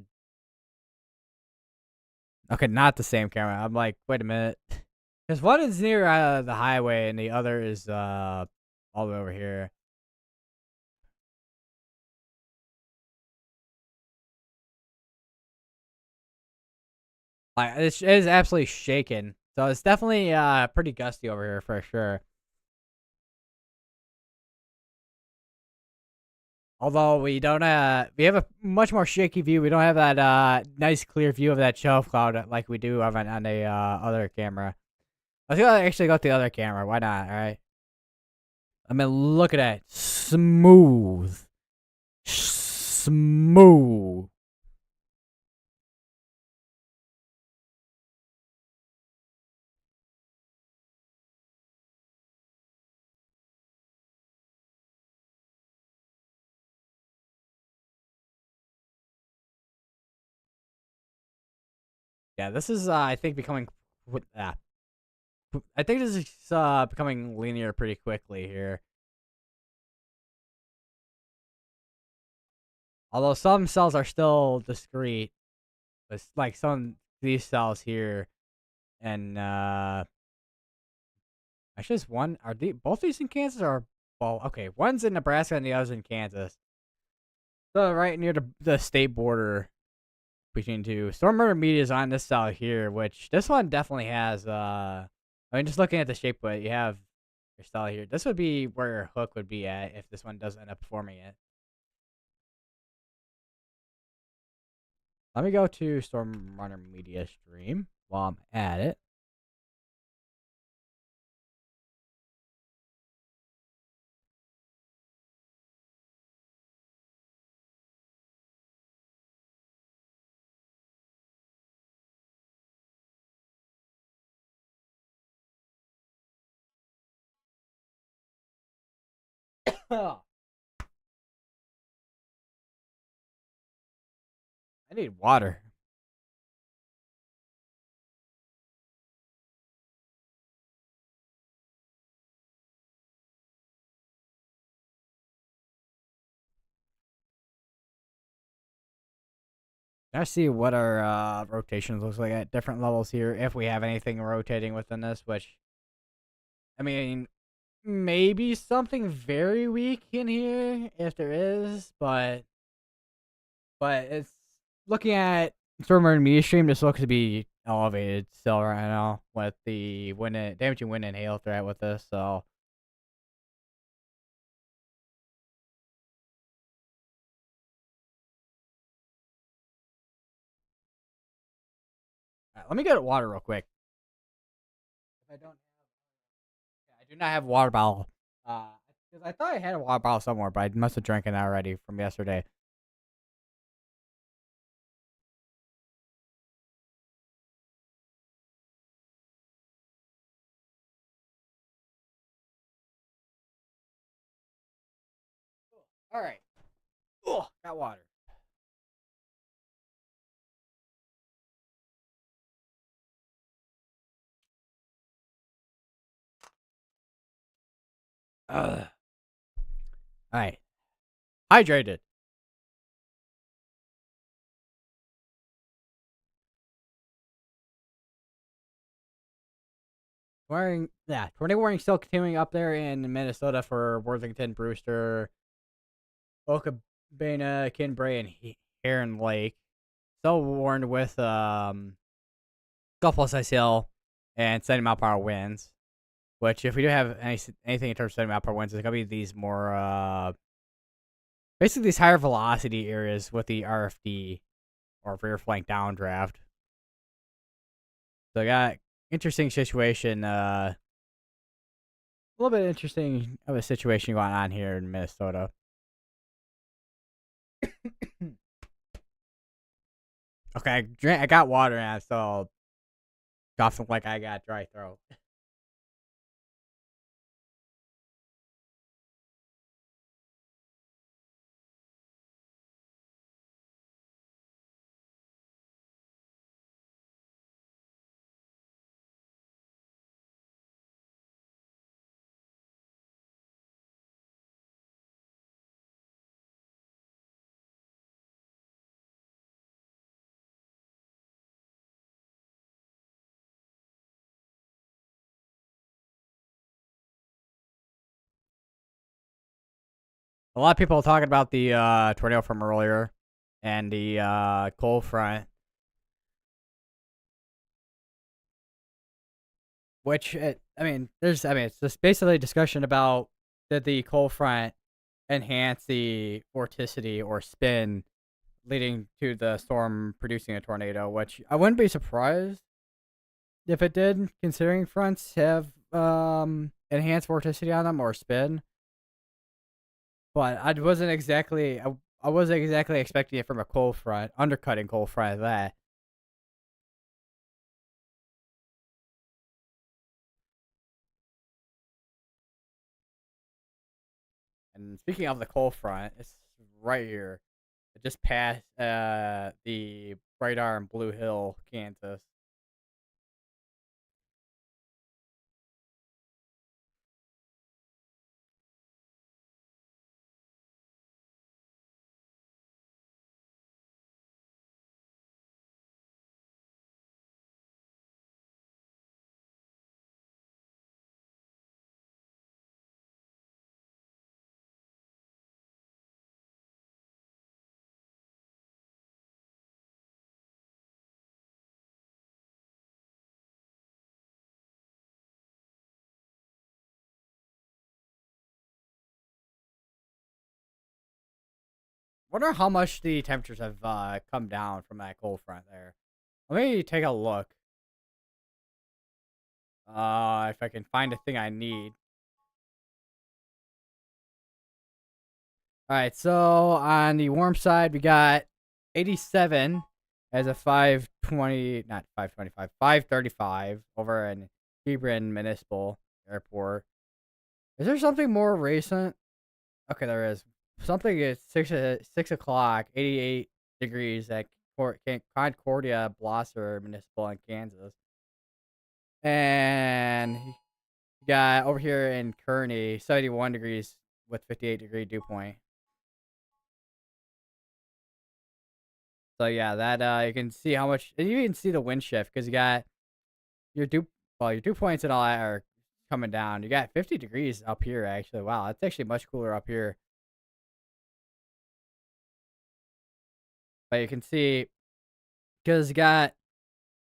okay, not the same camera. I'm like, wait a minute, because one is near the highway and the other is all the way over here. Like it is absolutely shaking. So it's definitely pretty gusty over here for sure. Although we don't we have a much more shaky view. We don't have that nice clear view of that shelf cloud like we do on the other camera. Let's actually go to the other camera. Why not? All right. I mean, look at that, smooth, smooth. Yeah, this is I think becoming. I think this is becoming linear pretty quickly here. Although some cells are still discrete, it's like some of these cells here, and actually, just one. Are both these in Kansas or well? Okay, one's in Nebraska and the other's in Kansas. So right near the state border between two. Storm Murder Media is on this cell here, which this one definitely has I mean, just looking at the shape of it, you have your style here. This would be where your hook would be at if this one doesn't end up performing it. Let me go to Stormrunner Media Stream while I'm at it. I need water. I see what our rotations looks like at different levels here. If we have anything rotating within this, which I mean, maybe something very weak in here if there is, but it's looking at Stormrunner Media Stream. This looks to be elevated still right now with the damaging wind and hail threat with this. So let me get water real quick. If I don't I do not have a water bottle. Because I thought I had a water bottle somewhere, but I must have drank it already from yesterday. All right. Oh, got water. Ugh. All right. Hydrated. Tornado warning still continuing up there in Minnesota for Worthington, Brewster, Okabena, Kinbray, and Heron Lake. Still warned with Gulf Plus ICL and 70-mile-per-hour winds. Which, if we do have anything in terms of 70-mile-per-hour winds, it's gonna be these more basically these higher velocity areas with the RFD or rear flank downdraft. So I got interesting situation. A little bit interesting of a situation going on here in Minnesota. Okay, I got water and I'm still coughing like I got dry throat. A lot of people are talking about the tornado from earlier and the cold front, which it's just basically a discussion about did the cold front enhance the vorticity or spin leading to the storm producing a tornado, which I wouldn't be surprised if it did, considering fronts have enhanced vorticity on them or spin. But I wasn't exactly expecting it from a cold front, undercutting cold front of that. And speaking of the cold front, it's right here. It just passed the radar in Blue Hill, Kansas. Wonder how much the temperatures have come down from that cold front there. Let me take a look. If I can find a thing I need. All right, so on the warm side, we got 87 as a 520, not 525, 535 over in Hebron Municipal Airport. Is there something more recent? Okay, there is. Something is 6 o'clock, 88 degrees at Concordia Blosser Municipal in Kansas. And you got over here in Kearney, 71 degrees with 58-degree dew point. So yeah, that you can see how much, and you can see the wind shift because you got your your dew points and all that are coming down. You got 50 degrees up here actually. Wow, it's actually much cooler up here. But you can see because you got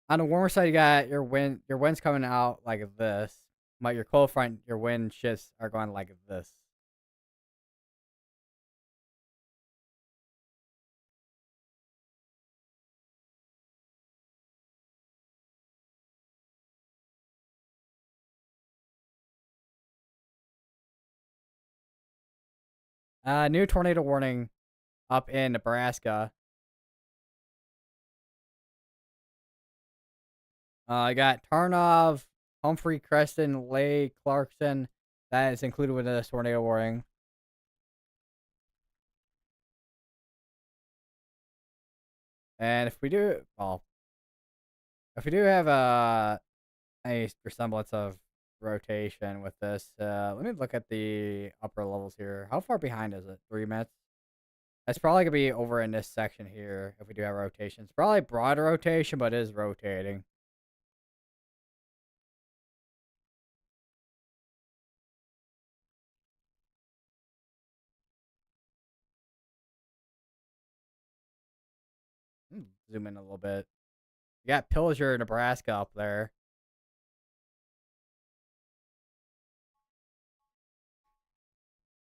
on the warmer side, you got your wind's coming out like this. But your cold front, your wind shifts are going like this. New tornado warning up in Nebraska. I got Tarnov, Humphrey, Creston, Lay, Clarkson. That is included with this tornado warning. And if we do, well, if we do have a resemblance of rotation with this, let me look at the upper levels here. How far behind is it? 3 minutes? That's probably gonna be over in this section here if we do have rotation. It's probably broader rotation, but it is rotating. Zoom in a little bit. You got Pillager, Nebraska up there.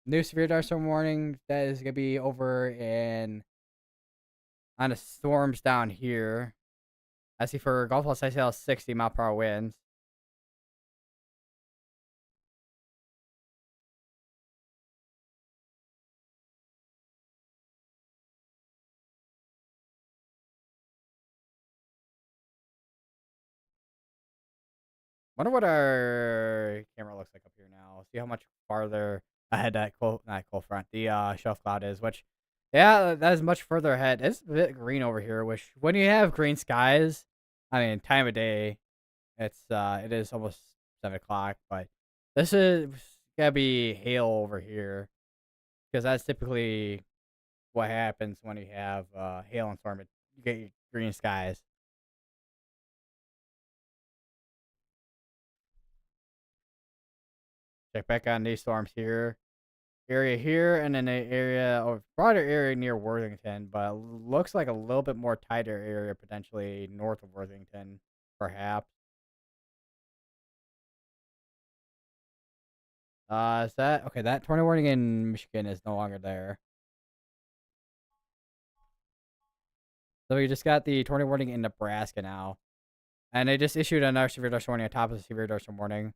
New severe thunderstorm warning that is gonna be over in on the storms down here. I see for Gulf Coast I see 60 mile per hour winds. Wonder what our camera looks like up here now. See how much farther ahead that not cold front, the shelf cloud is, which yeah, that is much further ahead. It's a bit green over here, which when you have green skies, I mean time of day, it is almost 7 o'clock, but this is gotta be hail over here because that's typically what happens when you have hail and storm. You get your green skies. Check back on these storms here. Area here, and then an area or broader area near Worthington, but looks like a little bit more tighter area potentially north of Worthington, perhaps. Is that okay? That tornado warning in Michigan is no longer there. So we just got the tornado warning in Nebraska now, and they just issued another severe dust warning on top of the severe dust warning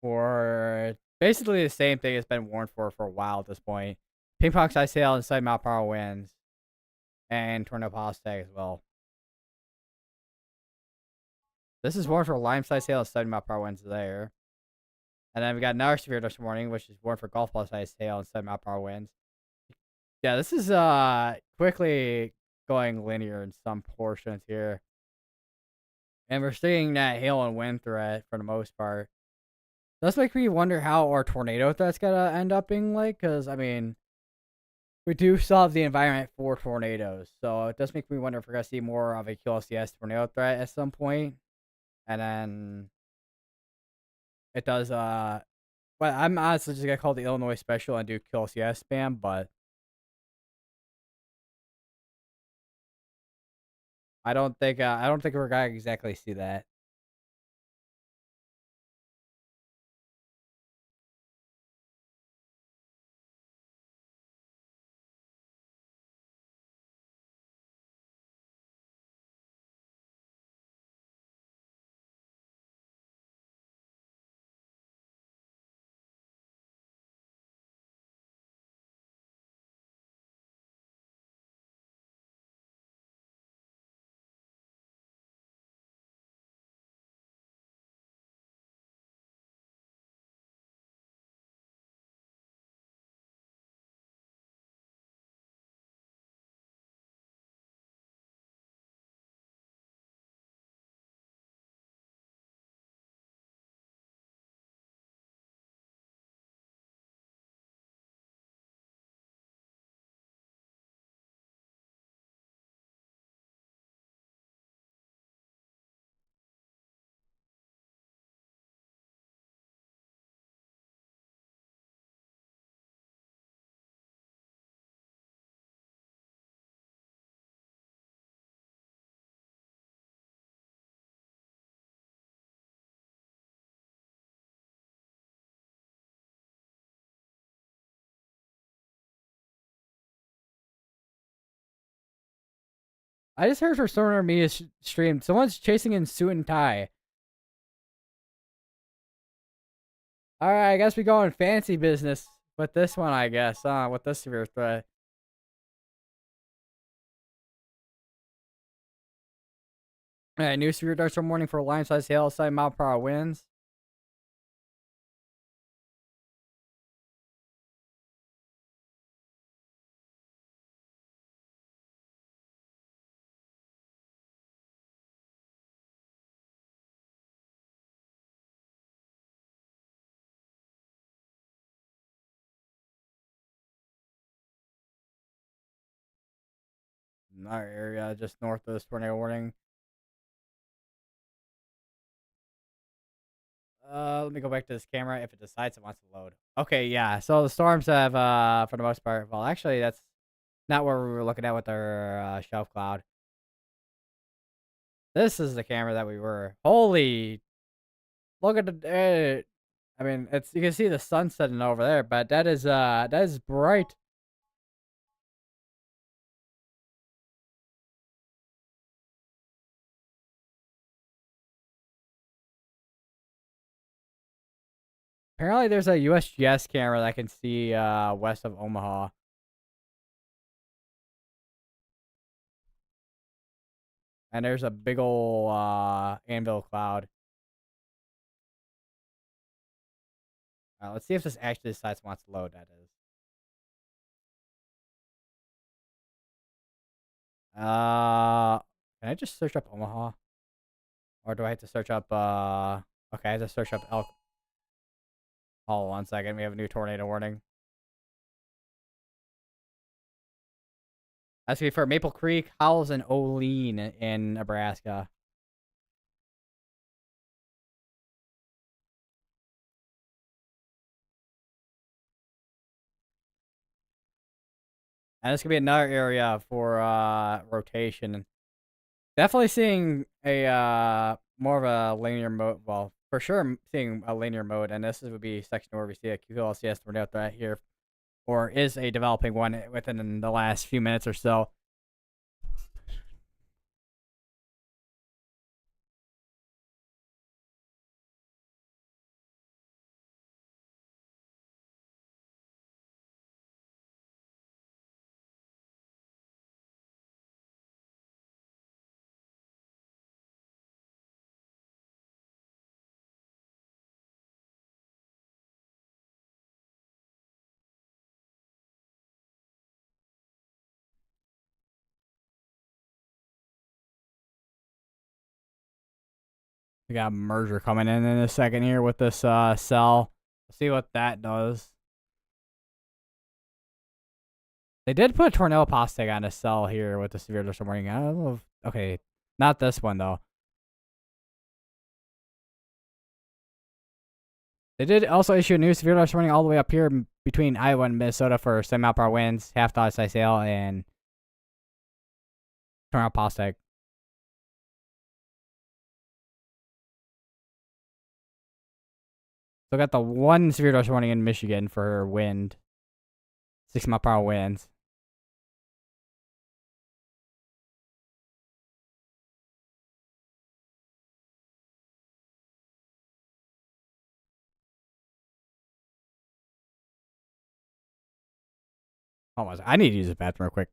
for basically the same thing it's been warned for a while at this point. Ping pong size hail and 7 mile per hour winds, and tornado policy as well. This is warned for lime size hail and 7 mile per hour winds there. And then we got another severe dust warning, which is warned for golf ball size hail and 7 mile per hour winds. Yeah, this is quickly going linear in some portions here. And we're seeing that hail and wind threat for the most part. Does make me wonder how our tornado threat's gonna end up being like, because I mean, we do solve the environment for tornadoes, so it does make me wonder if we're gonna see more of a QLCS tornado threat at some point. And then it does well, I'm honestly just gonna call the Illinois special and do QLCS spam, but I don't think we're gonna exactly see that. I just heard for Stoner Media stream. Someone's chasing in suit and tie. All right, I guess we go in fancy business with this one. I guess. With this severe threat. All right, new severe darts from morning for line size hail side mile per hour winds. In our area, just north of this tornado warning. Let me go back to this camera if it decides it wants to load. Okay, yeah. So the storms have, for the most part, well, actually, that's not what we were looking at with our shelf cloud. This is the camera that we were. Holy, look at the. I mean, it's you can see the sun setting over there, but that is bright. Apparently, there's a USGS camera that can see west of Omaha. And there's a big ol' anvil cloud. Let's see if this actually decides wants to load. That is. Can I just search up Omaha? Or do I have to search up, okay, I have to search up Elk. Hold on 1 second, we have a new tornado warning. That's gonna be for Maple Creek, Howells, and Olean in Nebraska. And this could be another area for rotation. Definitely seeing a more of a linear mode. Well, for sure, I'm seeing a linear mode, and this would be section where we see a QLCS tornado threat here, or is a developing one within the last few minutes or so. We got a merger coming in a second here with this cell. Let's see what that does. They did put a tornado apostate on a cell here with the severe thunderstorm warning. I don't know if, okay, not this one though. They did also issue a new severe thunderstorm warning all the way up here between Iowa and Minnesota for 7 mile per hour winds, half dot size hail, and tornado apostate. So got the one severe thunderstorm warning in Michigan for wind, 6 mile per hour winds. Oh, I need to use the bathroom real quick.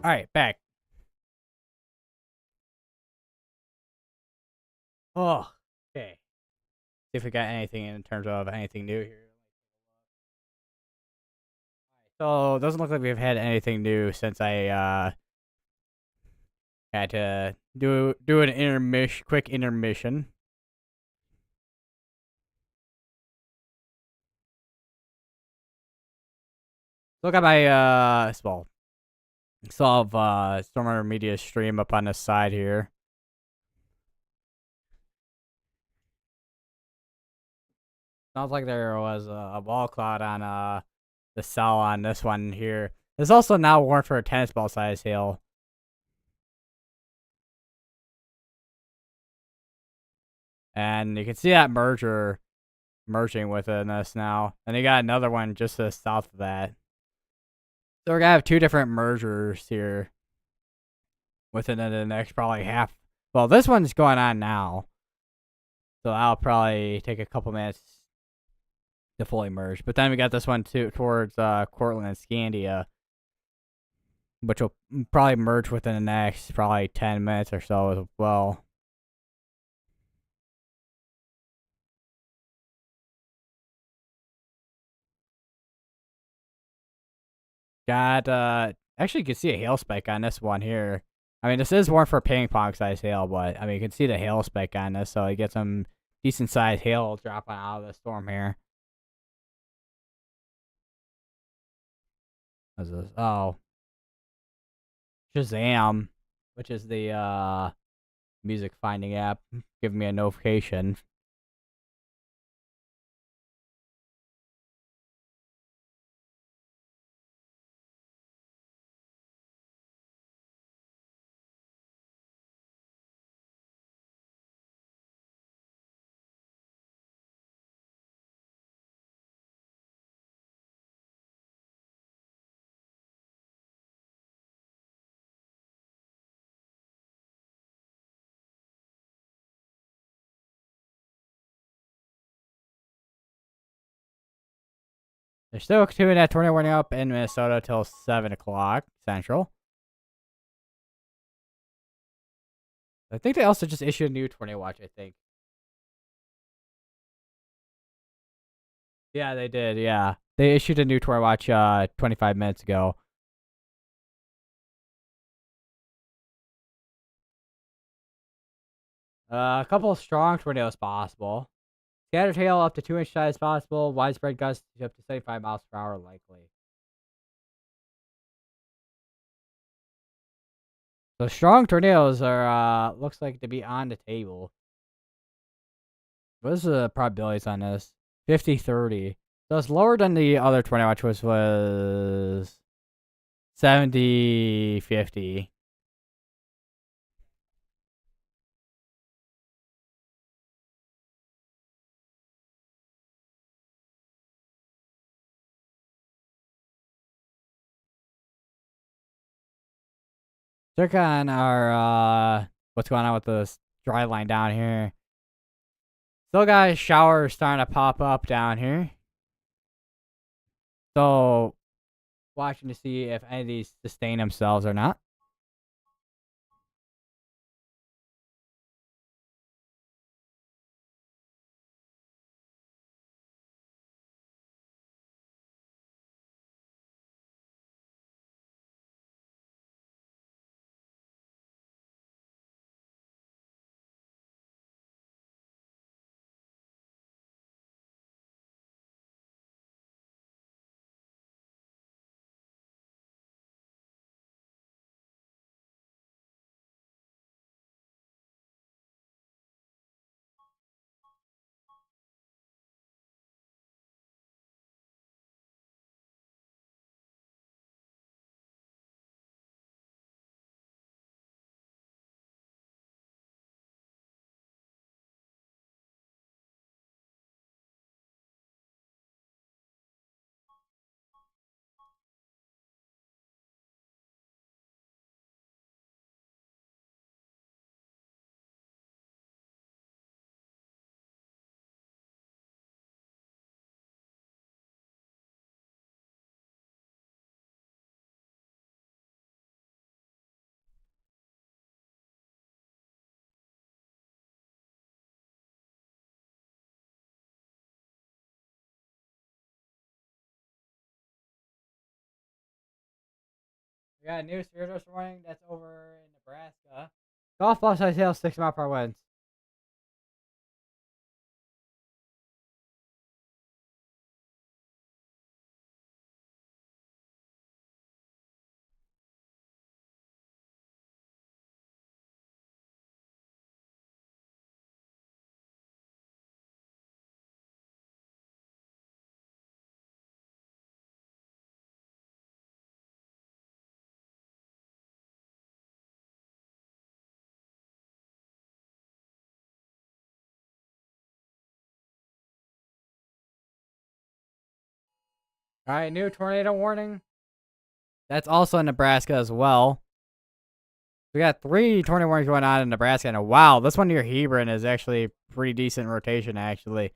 All right, back. Oh, okay. See if we got anything in terms of anything new here. So it doesn't look like we've had anything new since I had to do an quick intermission. Look at my well, still have Stormer Media stream up on the side here. Sounds like there was a wall cloud on the cell on this one here. There's also now warned for a tennis ball size hail. And you can see that merging within this now. And you got another one just to the south of that. So we're gonna have two different mergers here within the next probably half. Well, this one's going on now. So that'll probably take a couple minutes to fully merge. But then we got this one too towards Cortland and Scandia, which will probably merge within the next probably 10 minutes or so as well. Got actually you can see a hail spike on this one here. I mean, this is more for ping pong size hail, but I mean you can see the hail spike on this, so you get some decent sized hail dropping out of the storm here. What's this? Oh, Shazam, which is the music finding app, giving me a notification. They're still doing that tornado warning up in Minnesota till 7 o'clock Central. I think they also just issued a new tornado watch, I think. Yeah, they did, yeah. They issued a new tornado watch 25 minutes ago. A couple of strong tornadoes possible. Scattered hail up to 2-inch size possible. Widespread gusts up to 75 miles per hour likely. So strong tornadoes are looks like to be on the table. What is the probabilities on this? 50-30. So it's lower than the other tornado watch, which was 70-50. Check on our what's going on with this dry line down here. Still got showers starting to pop up down here. So watching to see if any of these sustain themselves or not. We got a new spiritual warning that's over in Nebraska. Golf ball size hail 6 mile per hour winds. All right, new tornado warning. That's also in Nebraska as well. We got 3 tornado warnings going on in Nebraska, and wow, this one near Hebron is actually pretty decent rotation, actually.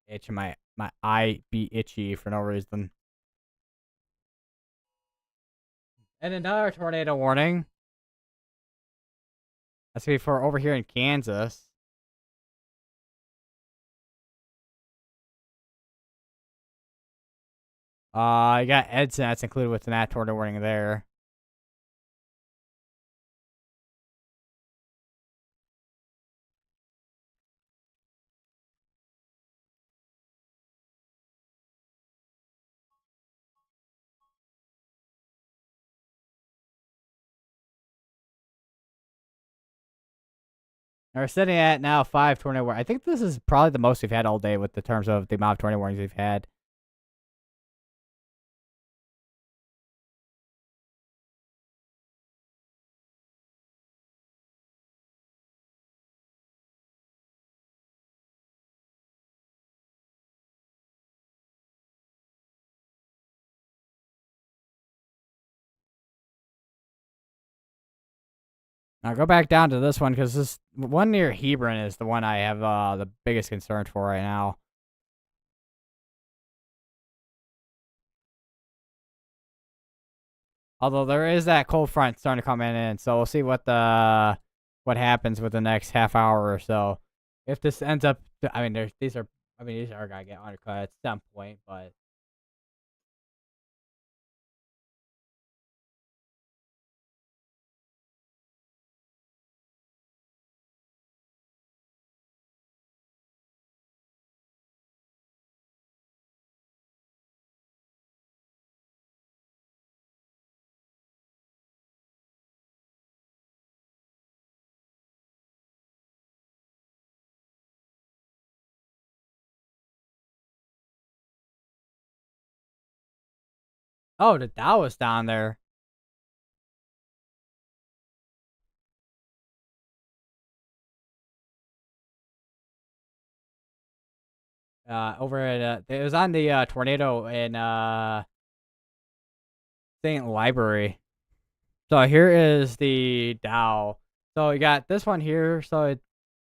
Itch my eye be itchy for no reason. And another tornado warning. That's gonna be for over here in Kansas. You got Edson that's included with that tornado warning there. And we're sitting at now 5 tornado warnings. I think this is probably the most we've had all day with the terms of the amount of tornado warnings we've had. Now go back down to this one because this one near Hebron is the one I have the biggest concern for right now. Although there is that cold front starting to come in, so we'll see what happens with the next half hour or so. If this ends up, I mean, these are gonna get undercut at some point, but oh, the Dow is down there. Over at it was on the tornado in Saint Library. So here is the Dow. So you got this one here. So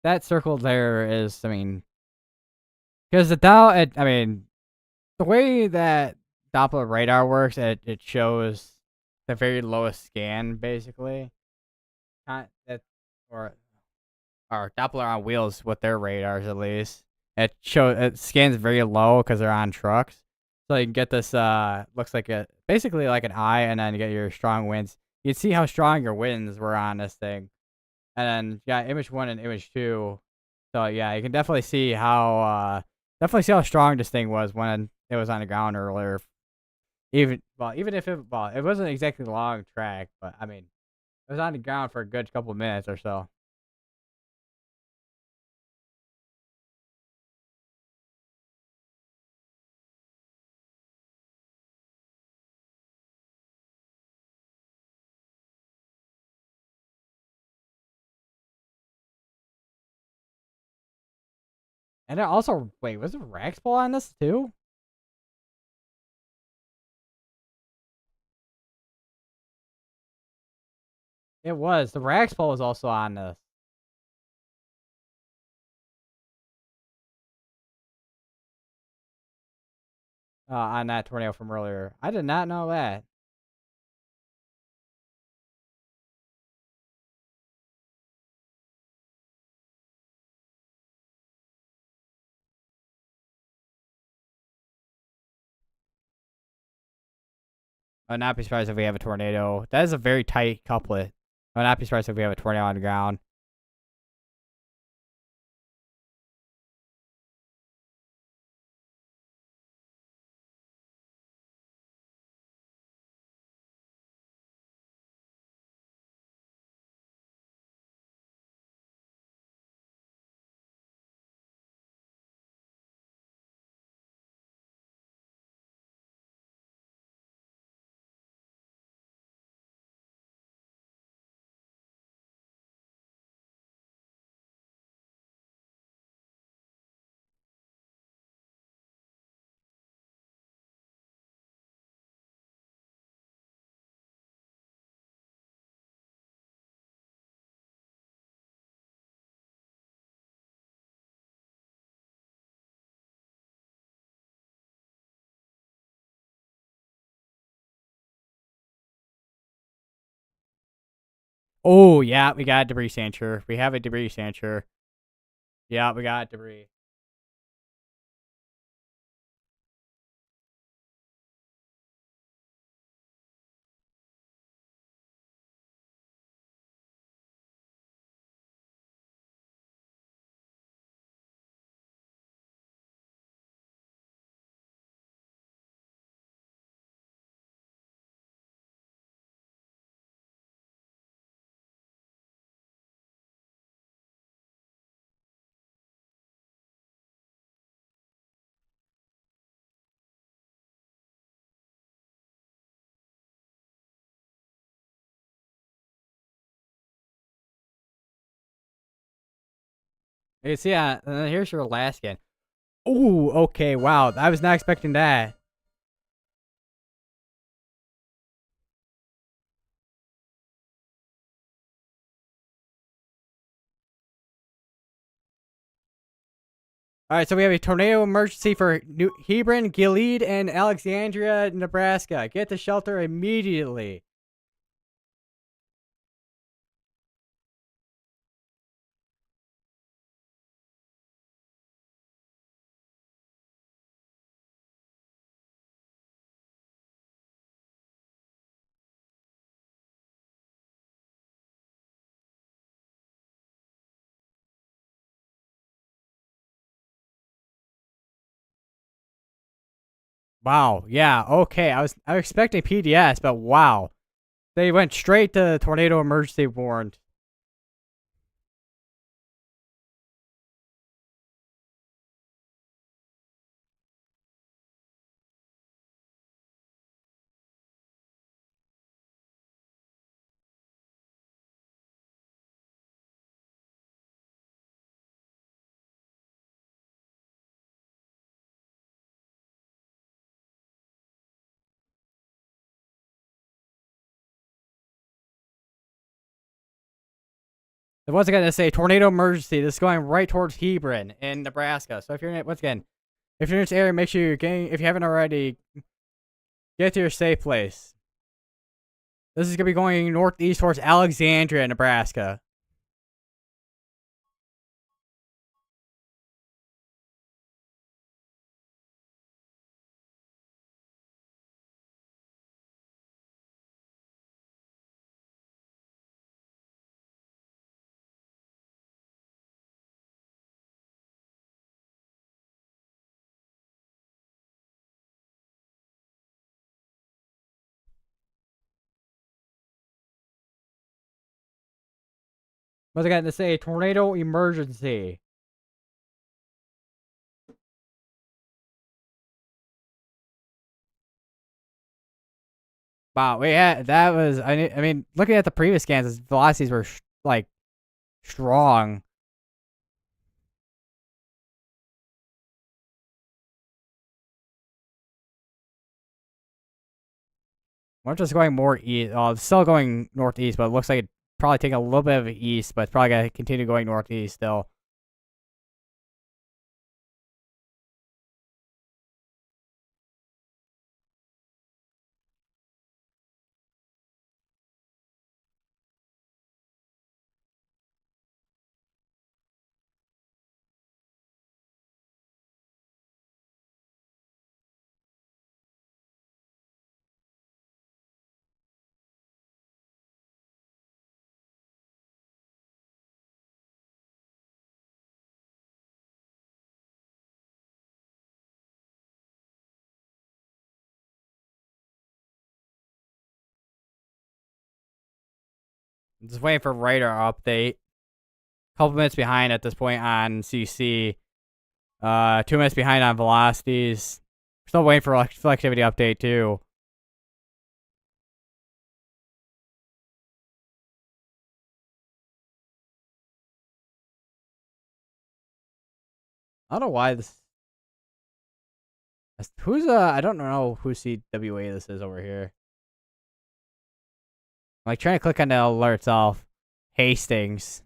that circle there is, I mean, because the Dow, I mean, the way that Doppler radar works, it shows the very lowest scan, basically. That or Doppler on wheels with their radars at least. It scans very low because they're on trucks. So you can get this looks like basically like an eye, and then you get your strong winds. You can see how strong your winds were on this thing. And then yeah, image 1 and image 2. So yeah, you can definitely see how strong this thing was when it was on the ground earlier. Even if it wasn't exactly a long track, but I mean, it was on the ground for a good couple of minutes or so. And it also, wait, was it Raxball on this too? It was. The Rags poll was also on this. On that tornado from earlier. I did not know that. I would not be surprised if we have a tornado. That is a very tight couplet. I would not be surprised if we have a tornado on the ground. Oh, yeah, we got a debris sanctuary. We have a debris sanctuary. Yeah, we got debris. You see, here's your Alaskan. Ooh, okay, wow. I was not expecting that. All right, so we have a tornado emergency for New Hebron, Gilead, and Alexandria, Nebraska. Get to shelter immediately. Wow, yeah, okay. I was expecting PDS, but wow. They went straight to tornado emergency warned. It wasn't gonna say tornado emergency. This is going right towards Hebron in Nebraska. So if you're in, once again, if you're in this area, make sure you're getting. If you haven't already, get to your safe place. This is gonna be going northeast towards Alexandria, Nebraska. Once again, to say tornado emergency. Wow, yeah, that was. I mean, looking at the previous scans, his velocities were like strong. We're just going more east. Still going northeast, but it looks like probably taking a little bit of east, but it's probably gonna continue going northeast still. I'm just waiting for radar update. Couple minutes behind at this point on CC. 2 minutes behind on velocities. Still waiting for selectivity update too. I don't know why this. Who's I don't know who CWA this is over here. I'm like trying to click on the alerts off Hastings.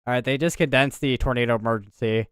All right, they just condensed the tornado emergency.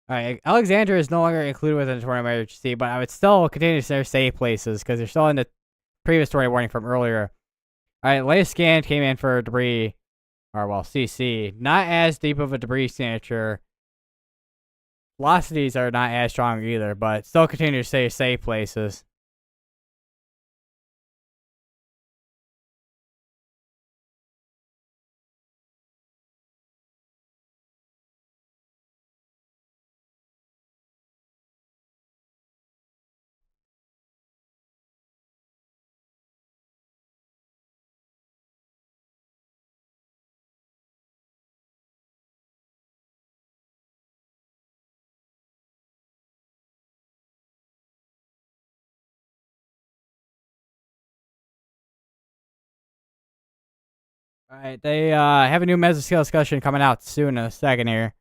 All right, Alexandria is no longer included within the tornado emergency, but I would still continue to say safe places because they're still in the previous tornado warning from earlier. All right, latest scan came in for debris, or well, CC. Not as deep of a debris signature. Velocities are not as strong either, but still continue to say safe places. All right, they have a new mesoscale discussion coming out soon in a second here.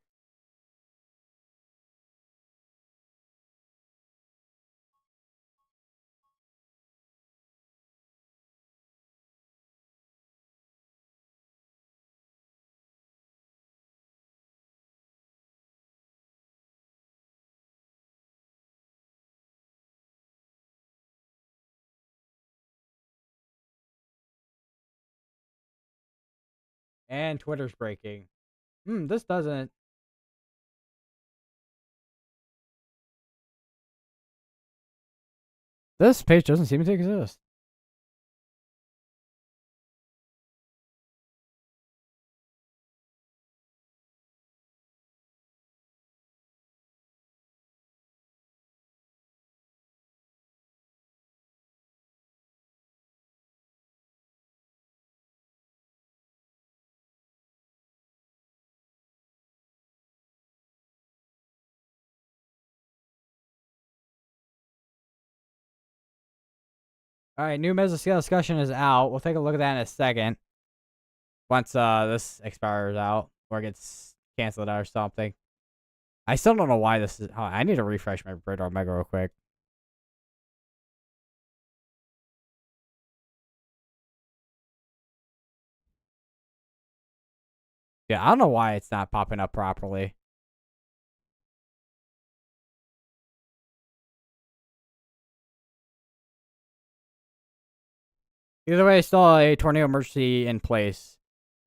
And Twitter's breaking. This doesn't. This page doesn't seem to exist. All right, new mesoscale discussion is out. We'll take a look at that in a second. Once this expires out or gets canceled out or something. I still don't know why this is. Oh, I need to refresh my radar mega real quick. Yeah, I don't know why it's not popping up properly. Either way, still a tornado emergency in place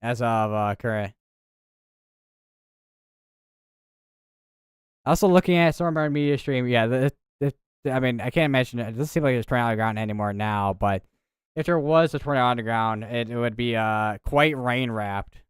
as of current. Also looking at Stormburn Media Stream, yeah, I mean, I can't imagine it doesn't seem like there's tornado underground anymore now, but if there was a tornado underground, it would be quite rain wrapped.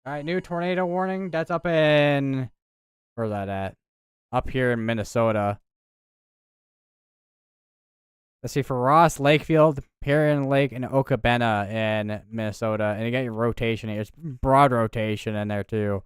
All right, new tornado warning. That's up in where's that at? Up here in Minnesota. Let's see, for Ross, Lakefield, Perrin Lake, and Okabena in Minnesota. And you got your rotation here. It's broad rotation in there, too.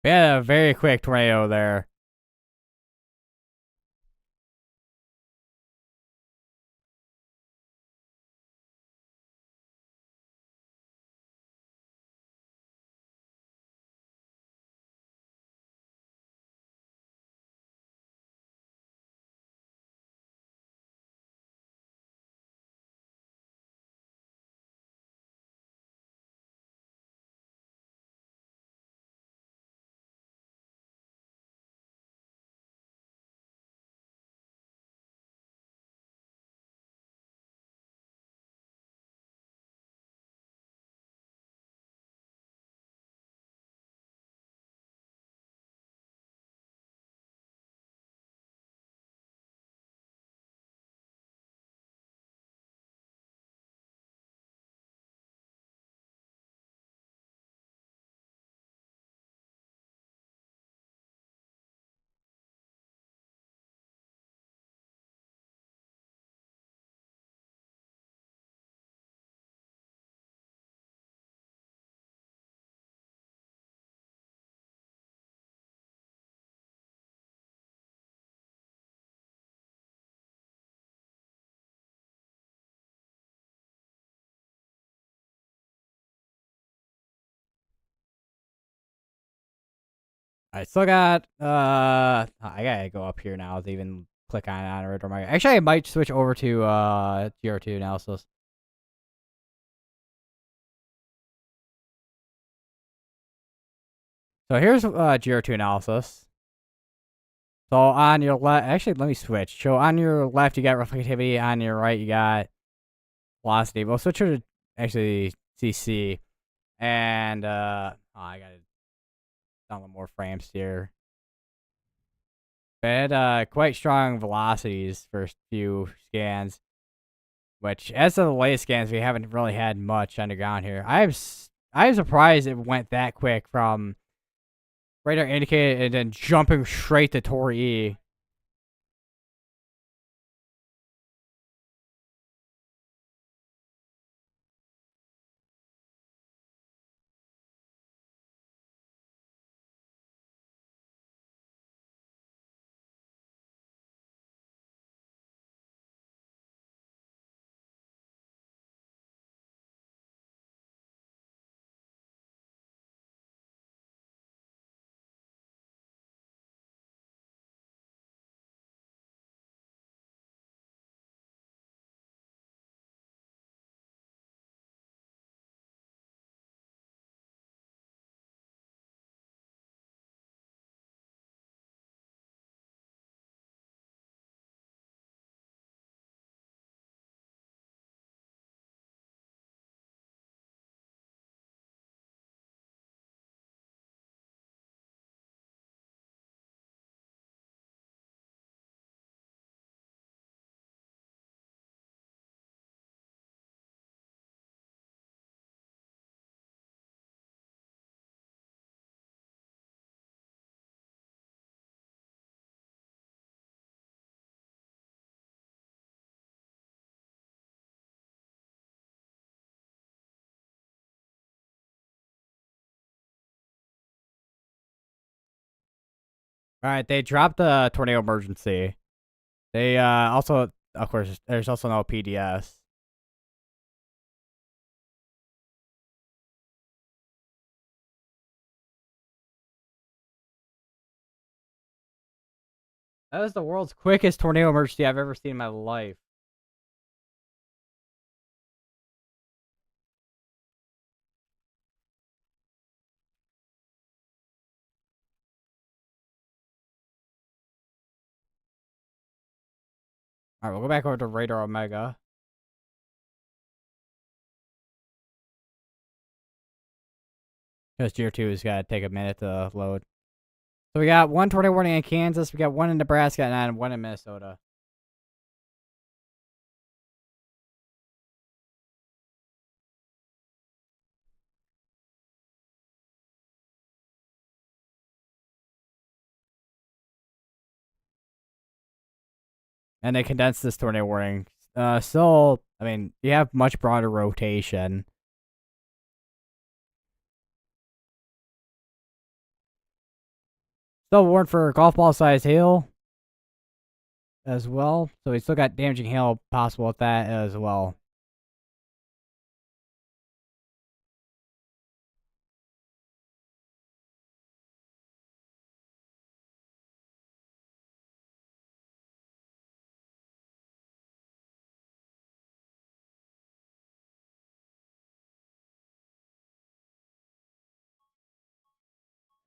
We had a very quick tornado there. I still got I gotta go up here now to even click on it or my actually I might switch over to GR2 analysis. So here's GR2 analysis. So on your left, actually let me switch. So on your left you got reflectivity, on your right you got velocity. We'll switch to actually CC, and I gotta download more frames here. But it had quite strong velocities first few scans, which as of the latest scans we haven't really had much underground here. I'm surprised it went that quick from radar indicated and then jumping straight to Tor E. All right, they dropped the tornado emergency. They also, of course, there's also no PDS. That was the world's quickest tornado emergency I've ever seen in my life. All right, we'll go back over to Radar Omega. Because Tier 2 has got to take a minute to load. So we got one tornado warning in Kansas, we got one in Nebraska, and one in Minnesota. And they condensed this tornado warning. Still, I mean, you have much broader rotation. Still warned for golf ball sized hail as well. So we still got damaging hail possible with that as well.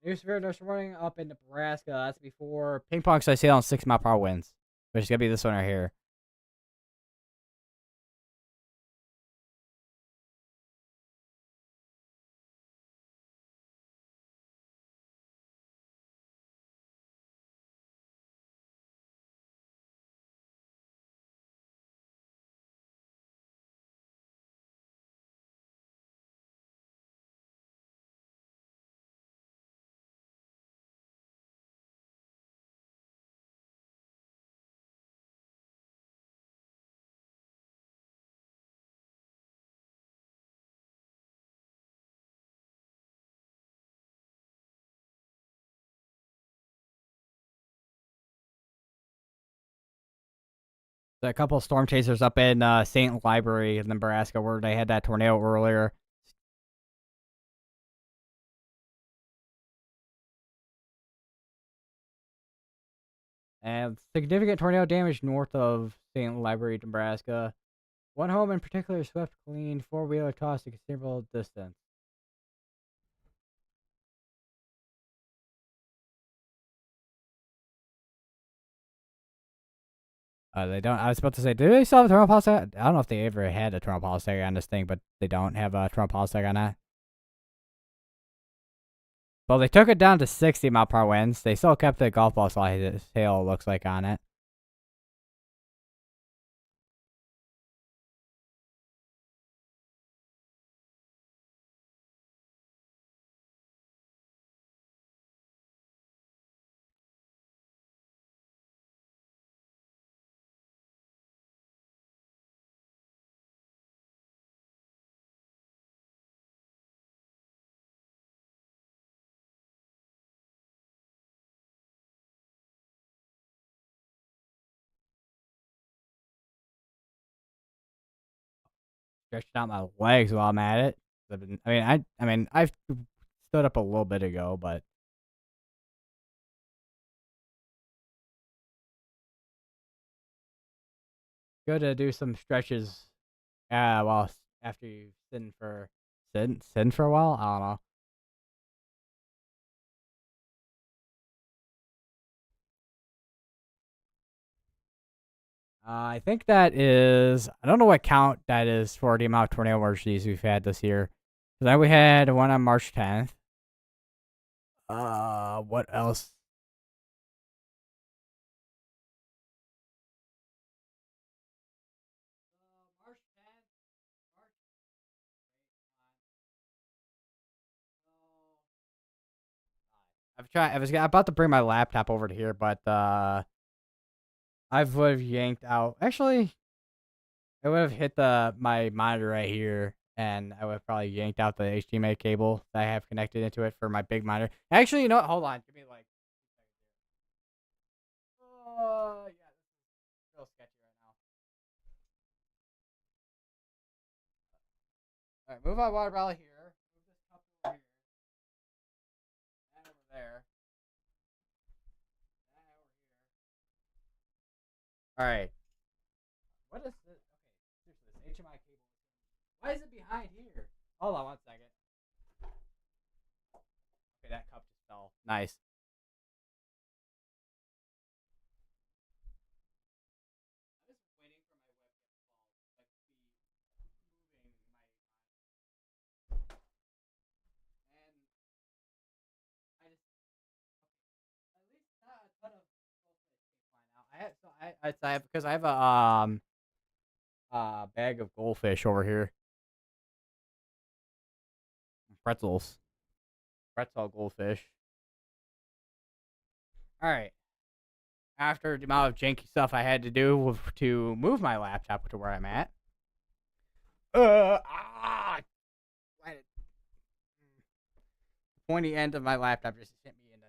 New severe thunderstorm warning up in Nebraska. That's before ping pong sized hail and 6 mile per hour winds, which is gonna be this one right here. A couple storm chasers up in St. Library in Nebraska where they had that tornado earlier. And significant tornado damage north of St. Library, Nebraska. One home in particular swept clean, four-wheeler tossed a considerable distance. They don't. I was about to say, do they still have a terminal policy? I don't know if they ever had a terminal policy on this thing, but they don't have a terminal policy on that. Well, they took it down to 60 mile per hour winds. They still kept the golf ball size hail, looks like, on it. Stretching out my legs while I'm at it. I've stood up a little bit ago, but good to do some stretches. Well, after you sitting for a while. I don't know. I think that is. I don't know what count that is for the amount of tornado emergencies we've had this year. Then we had one on March 10th. What else? March 10th. March. I've tried. I was about to bring my laptop over to here, but I would have yanked out. Actually, I would have hit my monitor right here, and I would have probably yanked out the HDMI cable that I have connected into it for my big monitor. Actually, you know what? Hold on. Give me like All right, move my water bottle here. Move this cup over here. That over there. That over here. All right. What is this? Okay, seriously, this HMI cable. Why is it behind here? Hold on 1 second. Okay, that cup just fell. Nice. I'm just waiting for my webcam to fall. Like, be moving my. And I just. At least not a ton of goldfish came flying out. I have because I have a bag of goldfish over here. Pretzels. Pretzel goldfish. All right. After the amount of janky stuff I had to do to move my laptop to where I'm at. Right. Pointy end of my laptop just hit me in the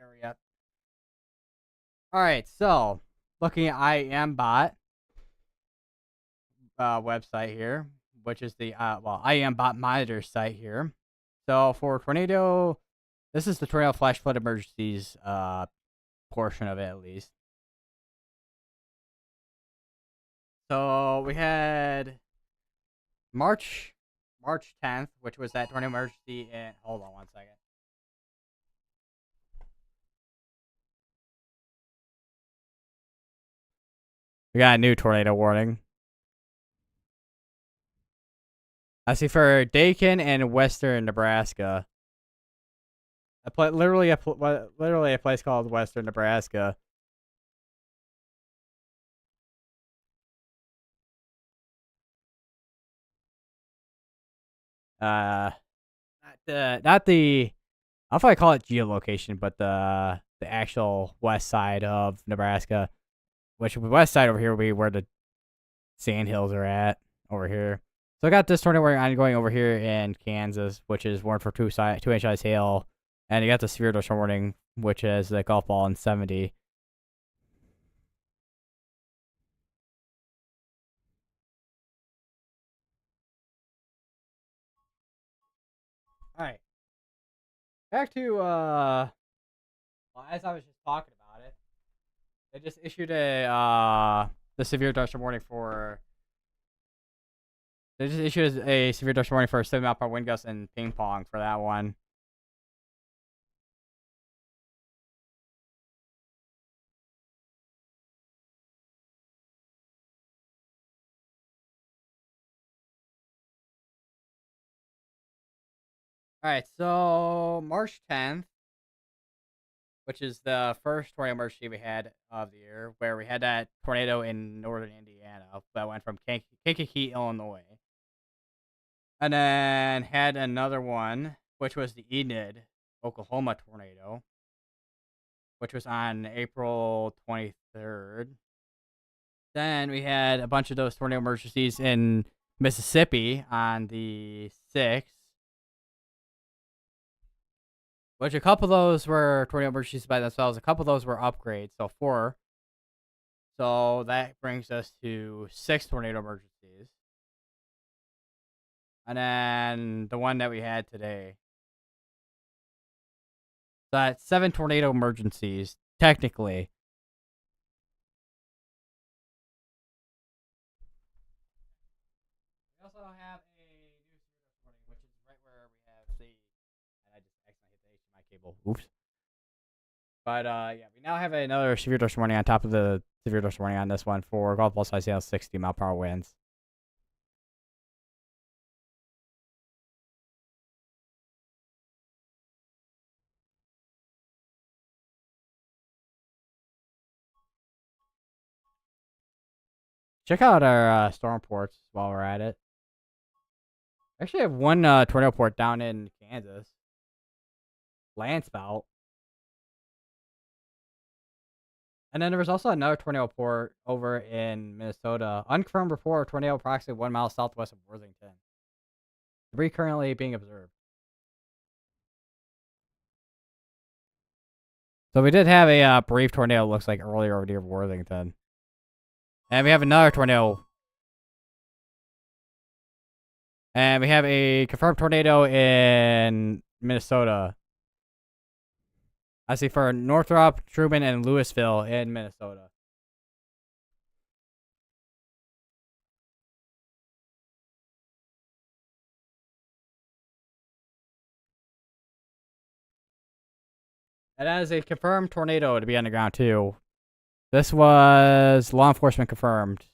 area. All right, so looking at IAMBot website here, which is the IAMBot monitor site here. So for tornado, this is the tornado flash flood emergencies portion of it at least. So we had March 10th, which was that tornado emergency. And hold on 1 second. We got a new tornado warning. I see for Dakin and Western Nebraska. Literally a place called Western Nebraska. Not the I don't know if I call it geolocation, but the actual west side of Nebraska, which the west side over here will be where the sand hills are at over here. So I got this tornado warning going over here in Kansas, which is warned for 2-inch ice hail, and you got the severe storm warning, which is the golf ball in 70. All right, back to well, as I was just talking about it, they just issued the severe storm warning for. They just issued a severe storm warning for 7-mile-per-hour wind gusts and ping pong for that one. All right, so March 10th, which is the first tornado emergency we had of the year, where we had that tornado in northern Indiana that went from Kankakee, Illinois. And then had another one, which was the Enid, Oklahoma tornado, which was on April 23rd. Then we had a bunch of those tornado emergencies in Mississippi on the 6th. Which a couple of those were tornado emergencies by themselves. A couple of those were upgrades, so 4. So that brings us to 6 tornado emergencies. And then the one that we had today. So that's 7 tornado emergencies, technically. We also have a new severe warning, which is right where we have the. And I just accidentally hit the HDMI cable. Oops. But yeah, we now have another severe storm warning on top of the severe storm warning on this one for golf ball size hail, 60-mile-per-hour winds. Check out our storm ports while we're at it. I actually have one tornado port down in Kansas. Landspout. And then there was also another tornado port over in Minnesota. Unconfirmed report of tornado approximately 1 mile southwest of Worthington. Debris currently being observed. So we did have a brief tornado, looks like, earlier over near Worthington. And we have another tornado. And we have a confirmed tornado in Minnesota. I see for Northrop, Truman, and Louisville in Minnesota. And that is a confirmed tornado to be underground too. This was law enforcement confirmed.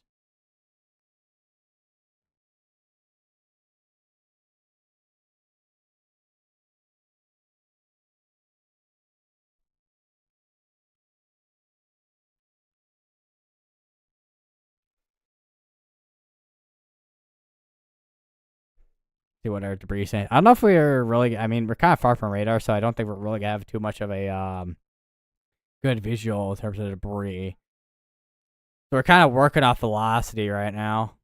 See what our debris saying. I don't know if we're really. I mean, we're kind of far from radar, so I don't think we're really gonna have too much of a good visual in terms of debris. So we're kind of working off velocity right now.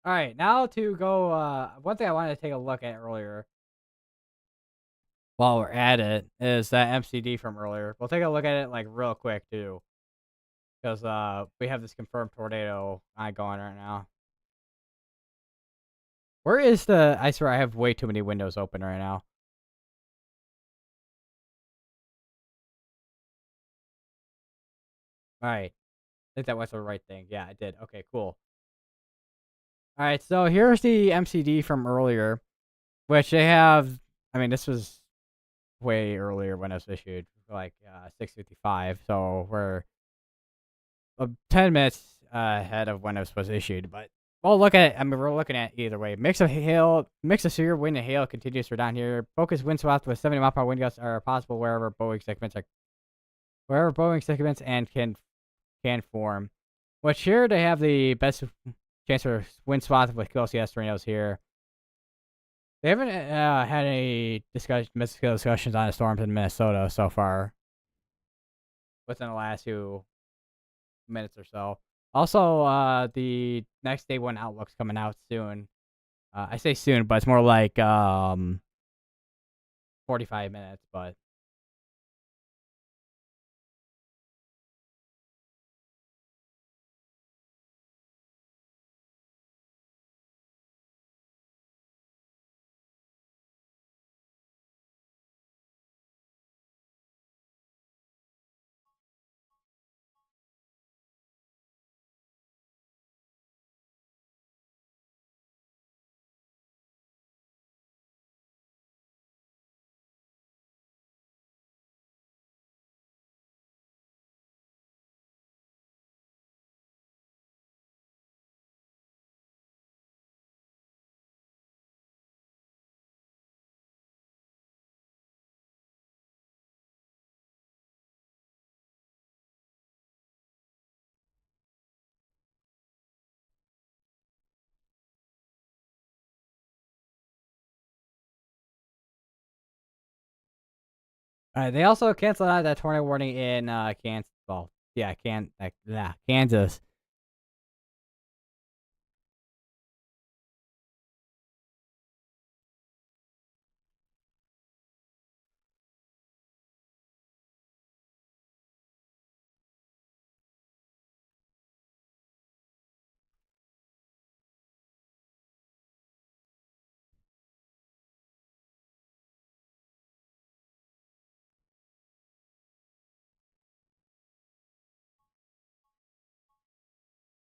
All right, now to go. One thing I wanted to take a look at earlier, while we're at it, is that MCD from earlier. We'll take a look at it like real quick too, because we have this confirmed tornado going right now. Where is the? I swear I have way too many windows open right now. All right, I think that was the right thing. Yeah, I did. Okay, cool. All right, so here's the MCD from earlier, which they have. I mean, this was way earlier when it was issued, like 6:55. So we're 10 minutes ahead of when it was issued. But we'll look at it. I mean, we're looking at either way. Mix of severe wind and hail continues for down here. Focus wind swaths with 70-mile-per-hour wind gusts are possible wherever Boeing segments and can form. Which here they have the best chance for wind swath with QLCS tornadoes here. They haven't had any discussions on the storms in Minnesota so far within the last few minutes or so. Also, the next day one outlook's coming out soon. I say soon, but it's more like 45 minutes. But they also canceled out that tornado warning in Kansas. Well, yeah, Kansas.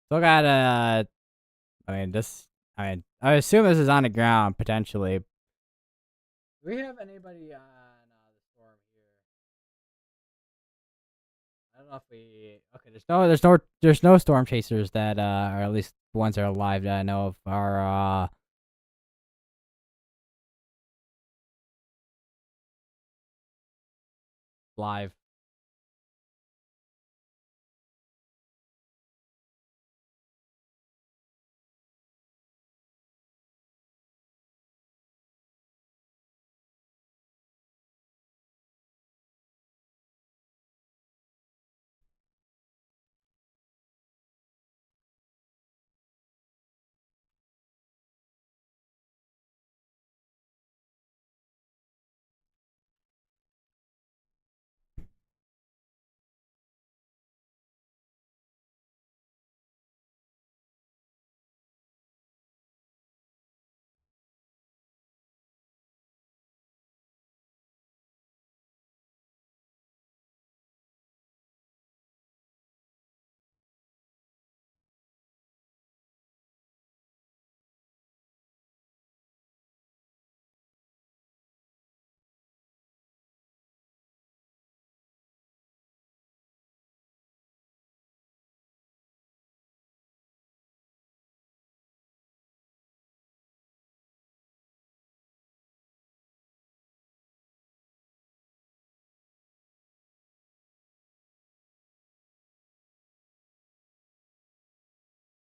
Still got I mean this. I mean, I assume this is on the ground potentially. Do we have anybody on the storm here? I don't know if we. Okay, there's no storm chasers that or at least the ones that are alive that I know of are live.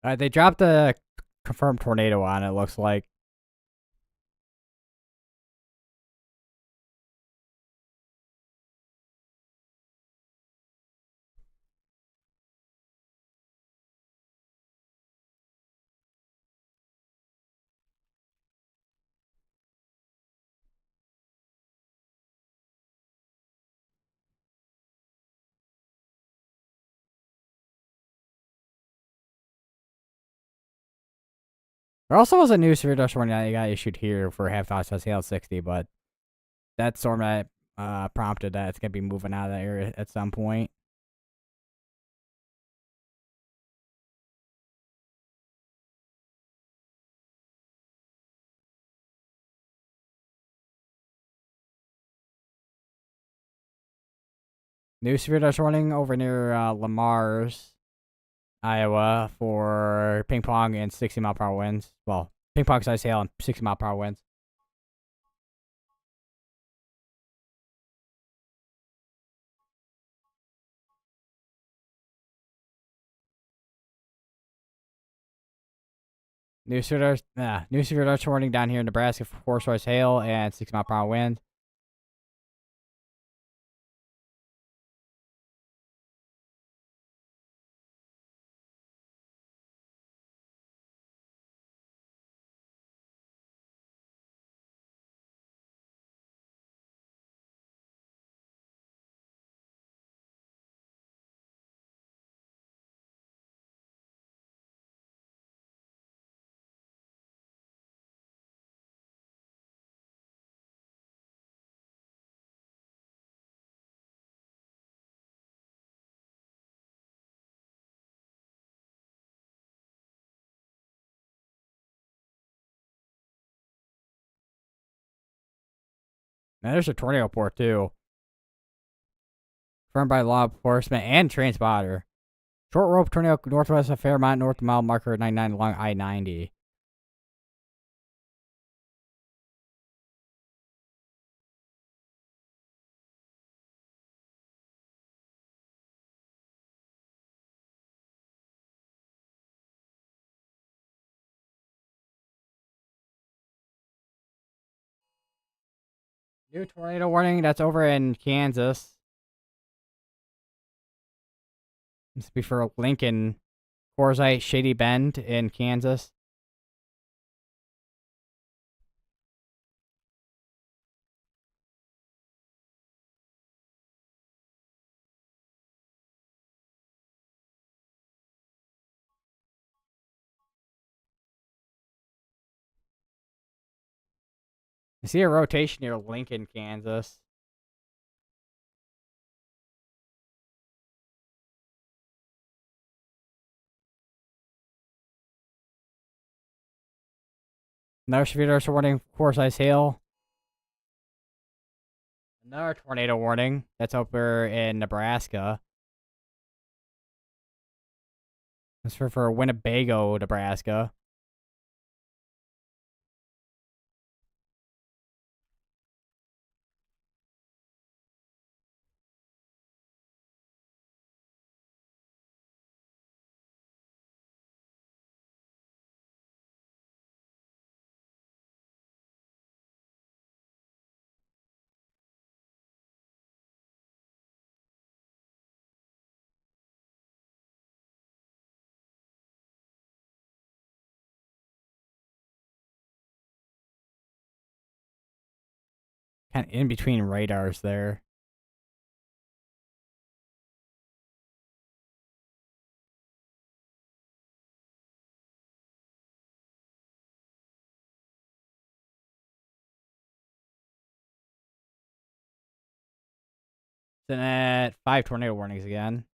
They dropped a confirmed tornado on it. Looks like there also was a new severe dust warning that got issued here for half thoughts as hail 60, but that storm that prompted that it's gonna be moving out of that area at some point. New severe dust warning over near Lamar's, Iowa for ping pong and 60-mile-per-hour winds. Well, ping pong size hail and 60-mile-per-hour winds. New severe dust warning down here in Nebraska for forest size hail and 60-mile-per-hour wind. Now there's a tornado report too, confirmed by law enforcement and transponder. Short rope tornado northwest of Fairmont, north of mile marker 99 along I-90. New tornado warning that's over in Kansas. This will be for Lincoln, Quartzite, Shady Bend in Kansas. I see a rotation near Lincoln, Kansas. Another severe tornado warning, core size hail. Another tornado warning. That's over in Nebraska. That's for Winnebago, Nebraska. Kind of in between radars there. Then at 5 tornado warnings again.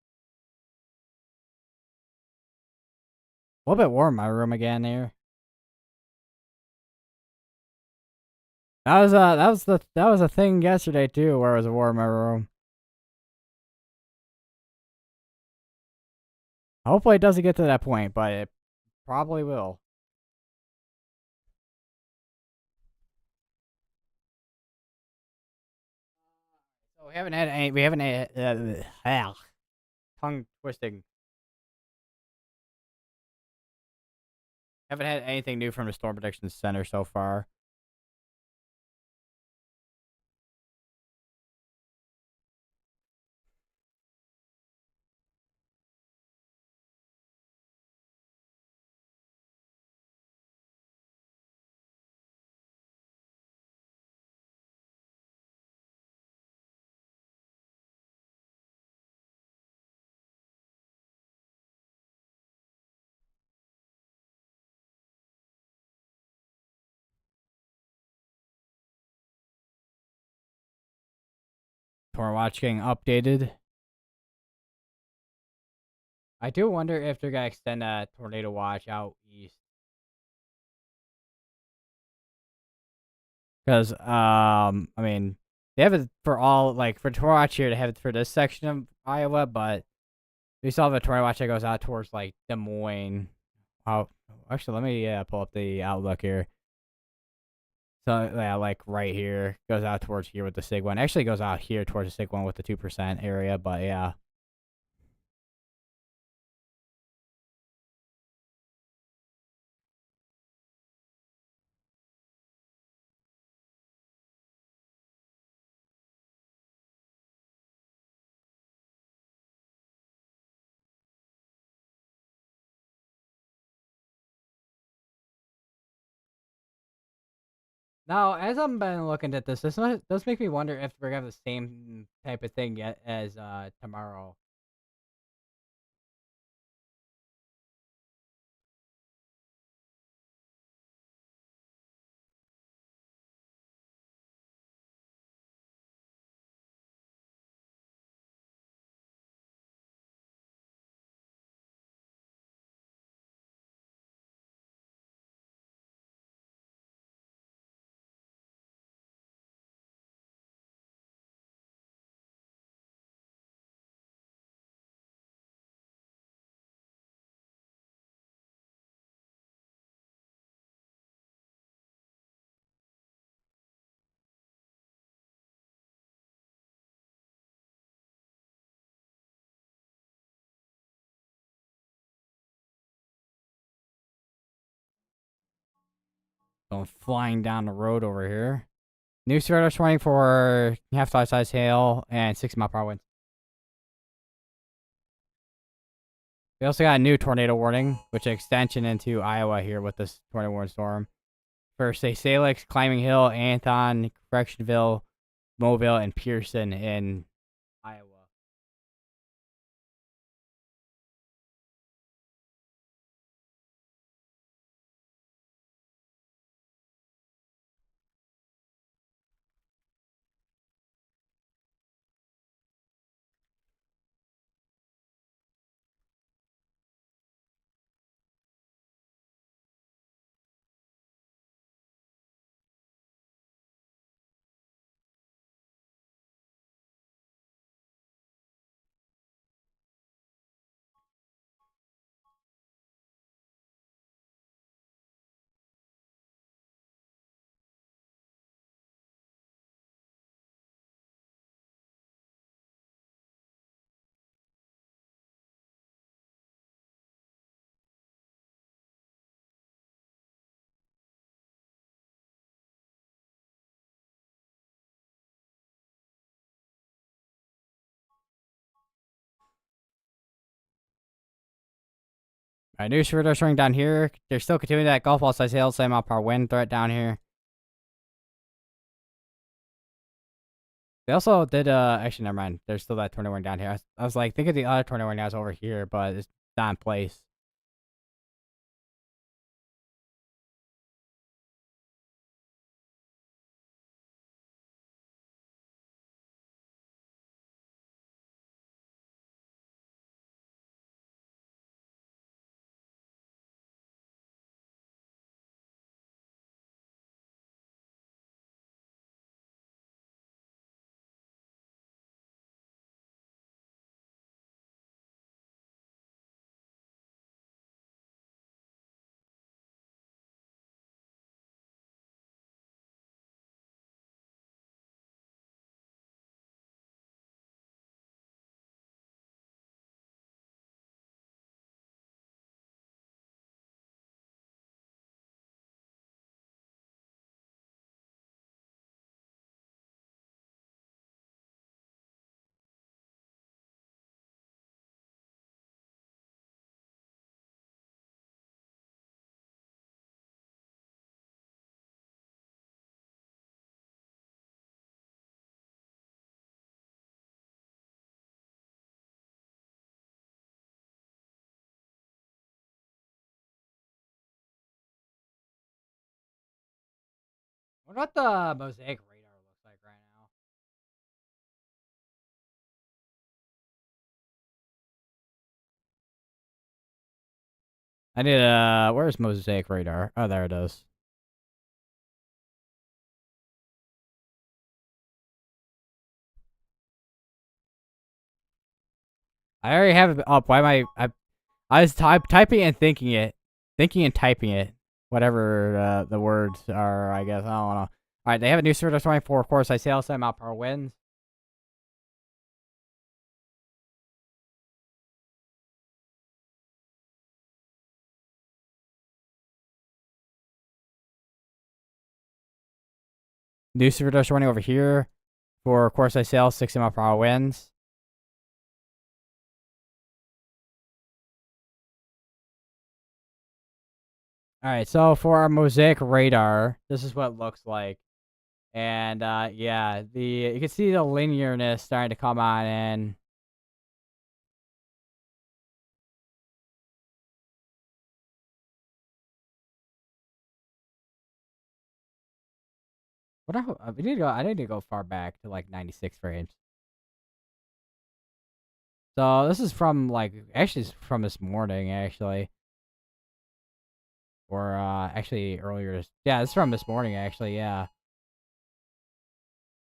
A little bit warm in my room again here. That was a thing yesterday too, where it was warm in my room. Hopefully it doesn't get to that point, but it probably will. So we haven't had tongue twisting. Haven't had anything new from the Storm Prediction Center so far. Tornado watch getting updated. I do wonder if they're gonna extend that tornado watch out east. Because I mean, they have it for all for tornado watch here. They have it for this section of Iowa, but we still have a tornado watch that goes out towards like Des Moines. Oh, actually, let me pull up the outlook here. So yeah, like right here goes out towards here with the sig one. Actually, goes out here towards the sig one with the 2% area. But yeah, now as I'm been looking at this does make me wonder if we're gonna have the same type of thing yet as tomorrow. Going flying down the road over here. New radar warning for half size hail and 60-mile-per-hour winds. We also got a new tornado warning, which is extension into Iowa here with this tornado warning storm. For say Salix, Climbing Hill, Anton, Correctionville, Mobile, and Pearson in Iowa. Alright, news radar showing down here. They're still continuing that golf ball size hail, same out power wind threat down here. They also did, actually, never mind. There's still that tornado warning down here. I was like, think of the other tornado warning that was over here, but it's not in place. I wonder what the mosaic radar looks like right now. I need where's mosaic radar? Oh, there it is. I already have it up. Why am I was typing and thinking it. Thinking and typing it. Whatever the words are, I guess. I don't know. Alright, they have a new Surge 24 course. I sail same out power winds. New Surge running over here. For course I sail 60 mile per hour winds. Alright, so for our mosaic radar, this is what it looks like. And yeah, you can see the linearness starting to come on in. I need to go far back to like 96 frames. So this is from like actually it's from this morning actually. Or actually earlier yeah, it's from this morning actually, yeah.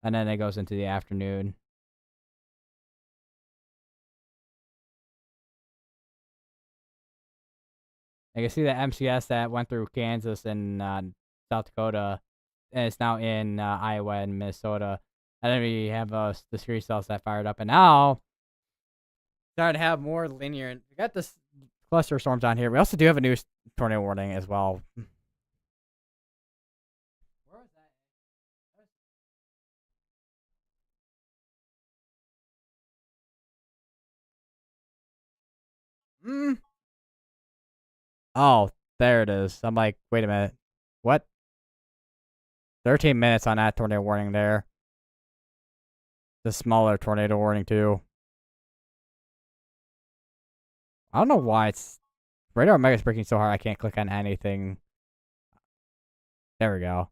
And then it goes into the afternoon. You can see the MCS that went through Kansas and South Dakota, and it's now in Iowa and Minnesota. And then we have the screen cells that fired up, and now starting to have more linear. We got this cluster of storms on here. We also do have a new tornado warning as well. Where was that? Mm. Oh, there it is. I'm like, wait a minute. What? 13 minutes on that tornado warning there. The smaller tornado warning too. I don't know why it's radar mega's breaking so hard I can't click on anything. There we go.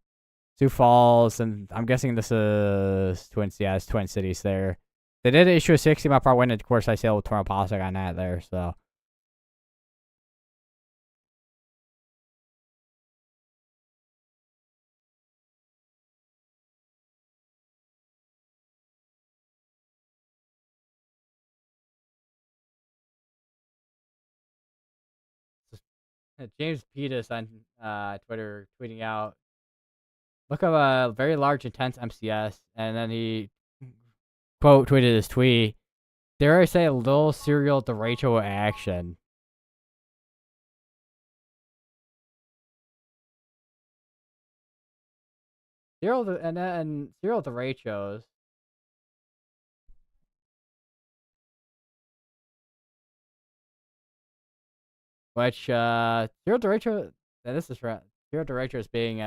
Sioux Falls, and I'm guessing this is it's Twin Cities there. They did issue a 60 mile per hour wind, and of course I sailed with Tornado Positive on that there, so. James Peters on Twitter tweeting out, look up a very large intense MCS, and then he quote tweeted his tweet, dare I say a little serial derecho action. Serial derechos. which zero derecho. This is from zero derecho is being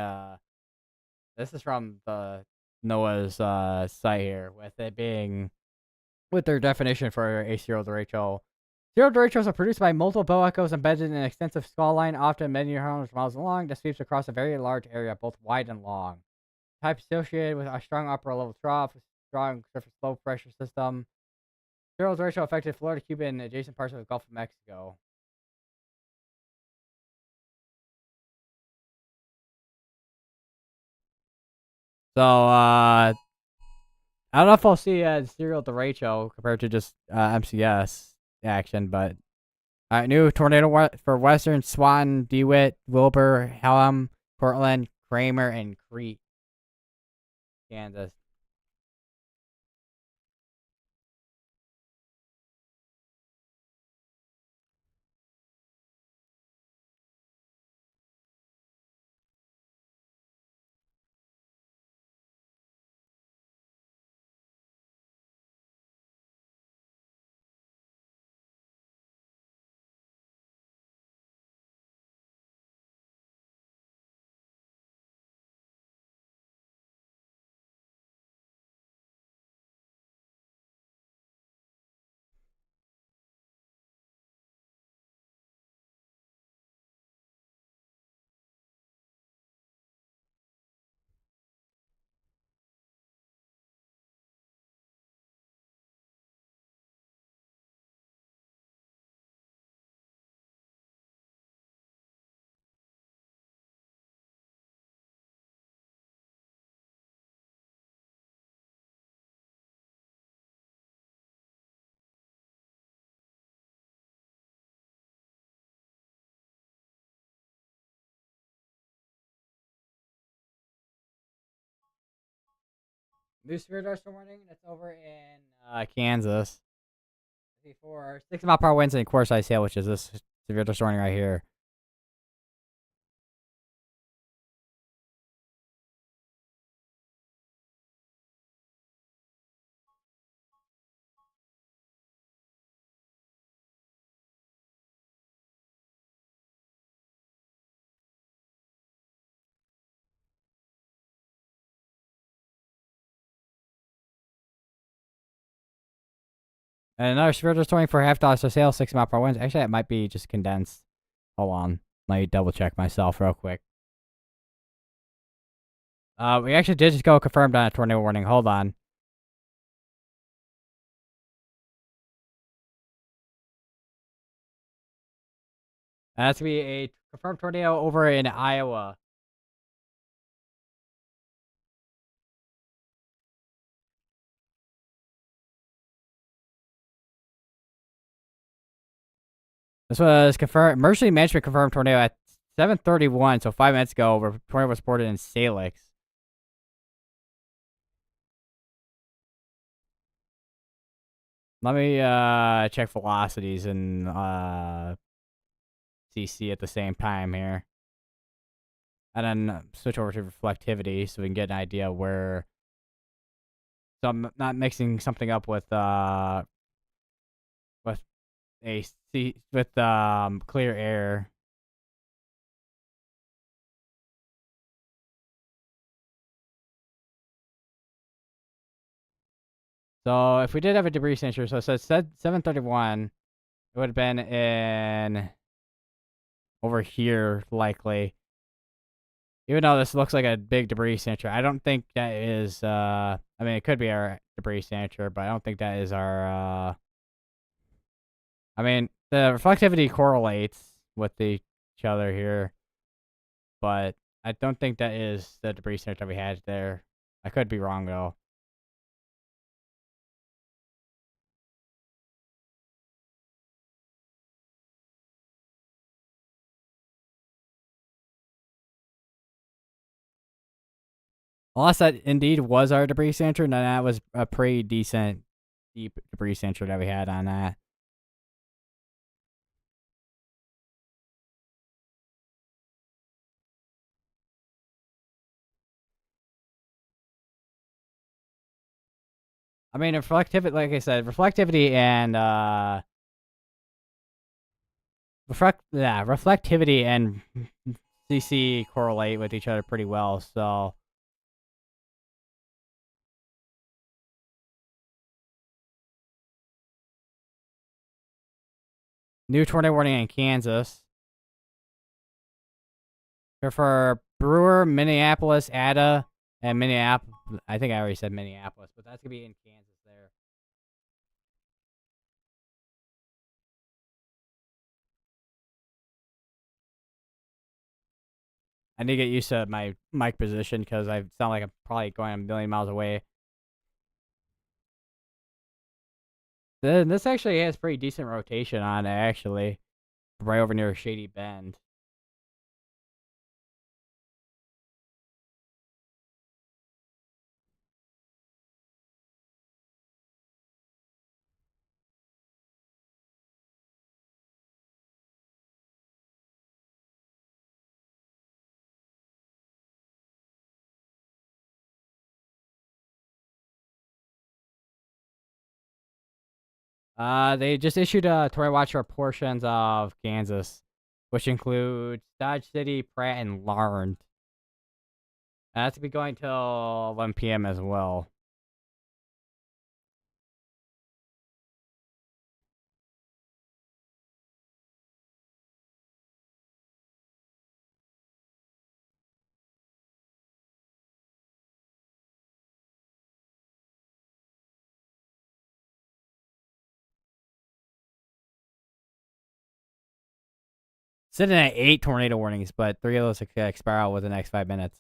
this is from the Noah's site here, with it being with their definition for a zero derecho. Zero derechos are produced by multiple bow echoes embedded in an extensive skull line, often many hundreds of miles long, that sweeps across a very large area, both wide and long. Type associated with a strong upper level trough, strong surface low pressure system. Zero derecho affected Florida, Cuba, and adjacent parts of the Gulf of Mexico. So, I don't know if I'll see serial derecho compared to just MCS action, but new tornado for Western, Swanton, DeWitt, Wilbur, Hallam, Portland, Kramer, and Crete, Kansas. New severe dust warning. That's over in Kansas. For 6 mile per hour winds and core size hail, which is this severe dust warning right here. And another severe dust warning for half dust hail, 6 mile per hour winds. Actually, it might be just condensed. Hold on. Let me double check myself real quick. We actually did just go confirmed on a tornado warning. Hold on. That's to be a confirmed tornado over in Iowa. This was confirmed. Emergency management confirmed tornado at 7:31, so 5 minutes ago. Where tornado was reported in Salix. Let me check velocities and CC at the same time here, and then switch over to reflectivity so we can get an idea where. So I'm not mixing something up with a clear air. So if we did have a debris signature, so it says 731, it would have been in over here likely. Even though this looks like a big debris signature, I don't think that is. I mean, it could be our debris signature, but I don't think that is our. I mean, the reflectivity correlates with each other here, but I don't think that is the debris signature we had there. I could be wrong though. Unless that indeed was our debris signature, then that was a pretty decent deep debris signature that we had on that. I mean, reflectivity, like I said, reflectivity and reflectivity and CC correlate with each other pretty well. So new tornado warning in Kansas. Here for Brewer, Minneapolis, Ada, and Minneapolis. I think I already said Minneapolis, but that's gonna be in Kansas there. I need to get used to my mic position because I sound like I'm probably going a million miles away. This actually has pretty decent rotation on it, actually. Right over near Shady Bend. They just issued a tornado watch for portions of Kansas, which includes Dodge City, Pratt, and Larned. That's to be going till 1 p.m. as well. Sitting at 8 tornado warnings, but 3 of those expire out within the next 5 minutes.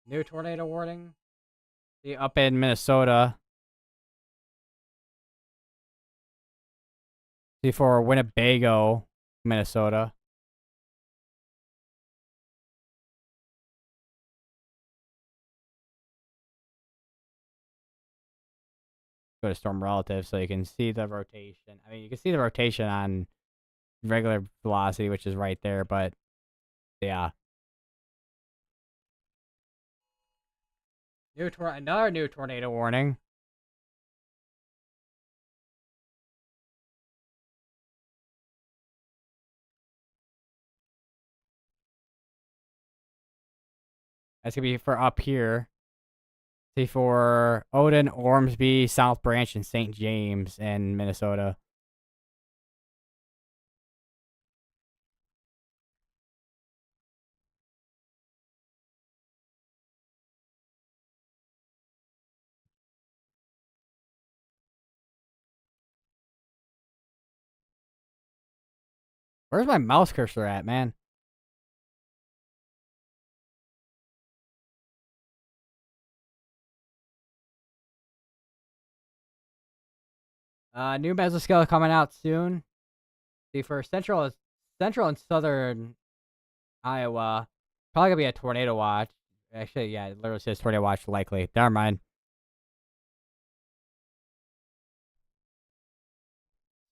New tornado warning. See up in Minnesota. See for Winnebago, Minnesota. Go to storm relative so you can see the rotation. I mean, you can see the rotation on regular velocity, which is right there, but yeah. Another new tornado warning. That's gonna be for up here. See for Odin, Ormsby, South Branch, and St. James in Minnesota. Where's my mouse cursor at, man? New mesoscale coming out soon. See for central and southern Iowa, probably gonna be a tornado watch. Actually, yeah, it literally says tornado watch likely. Never mind.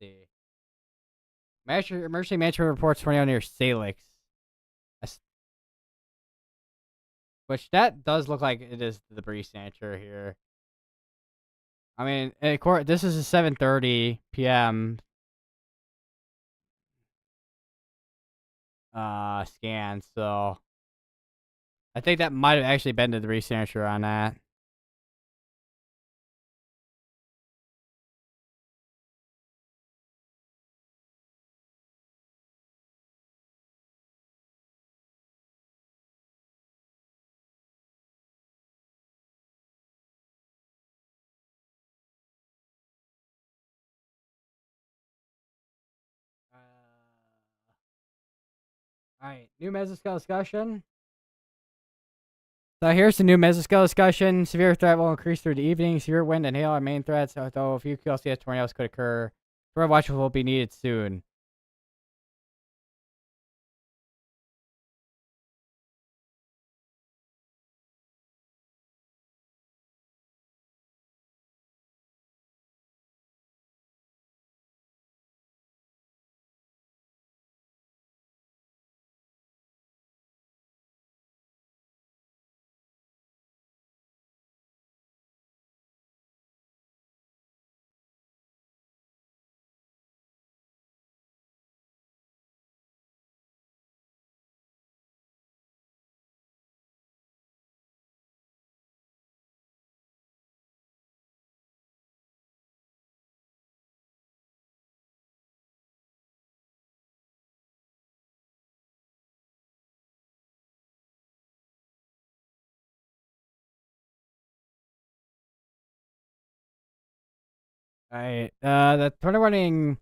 Let's see. Emergency management reports tornado near Salix. Which that does look like it is the debris signature here. I mean, this is a 7:30 p.m. Scan, so I think that might have actually been the debris signature on that. All right, new mesoscale discussion. So here's the new mesoscale discussion. Severe threat will increase through the evening. Severe wind and hail are main threats, although a few QLCS tornadoes could occur. Tornado watch will be needed soon. All right. The tornado warning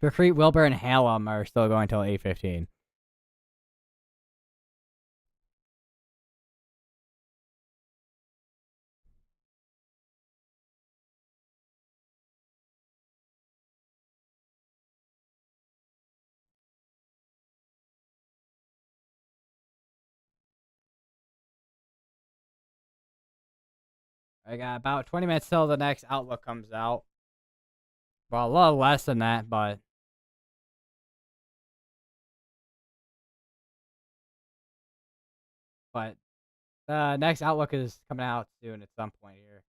for Crete, Wilbur, and Hallam are still going till 8:15. I got about 20 minutes till the next outlook comes out. Well, a little less than that, but the next outlook is coming out soon at some point here.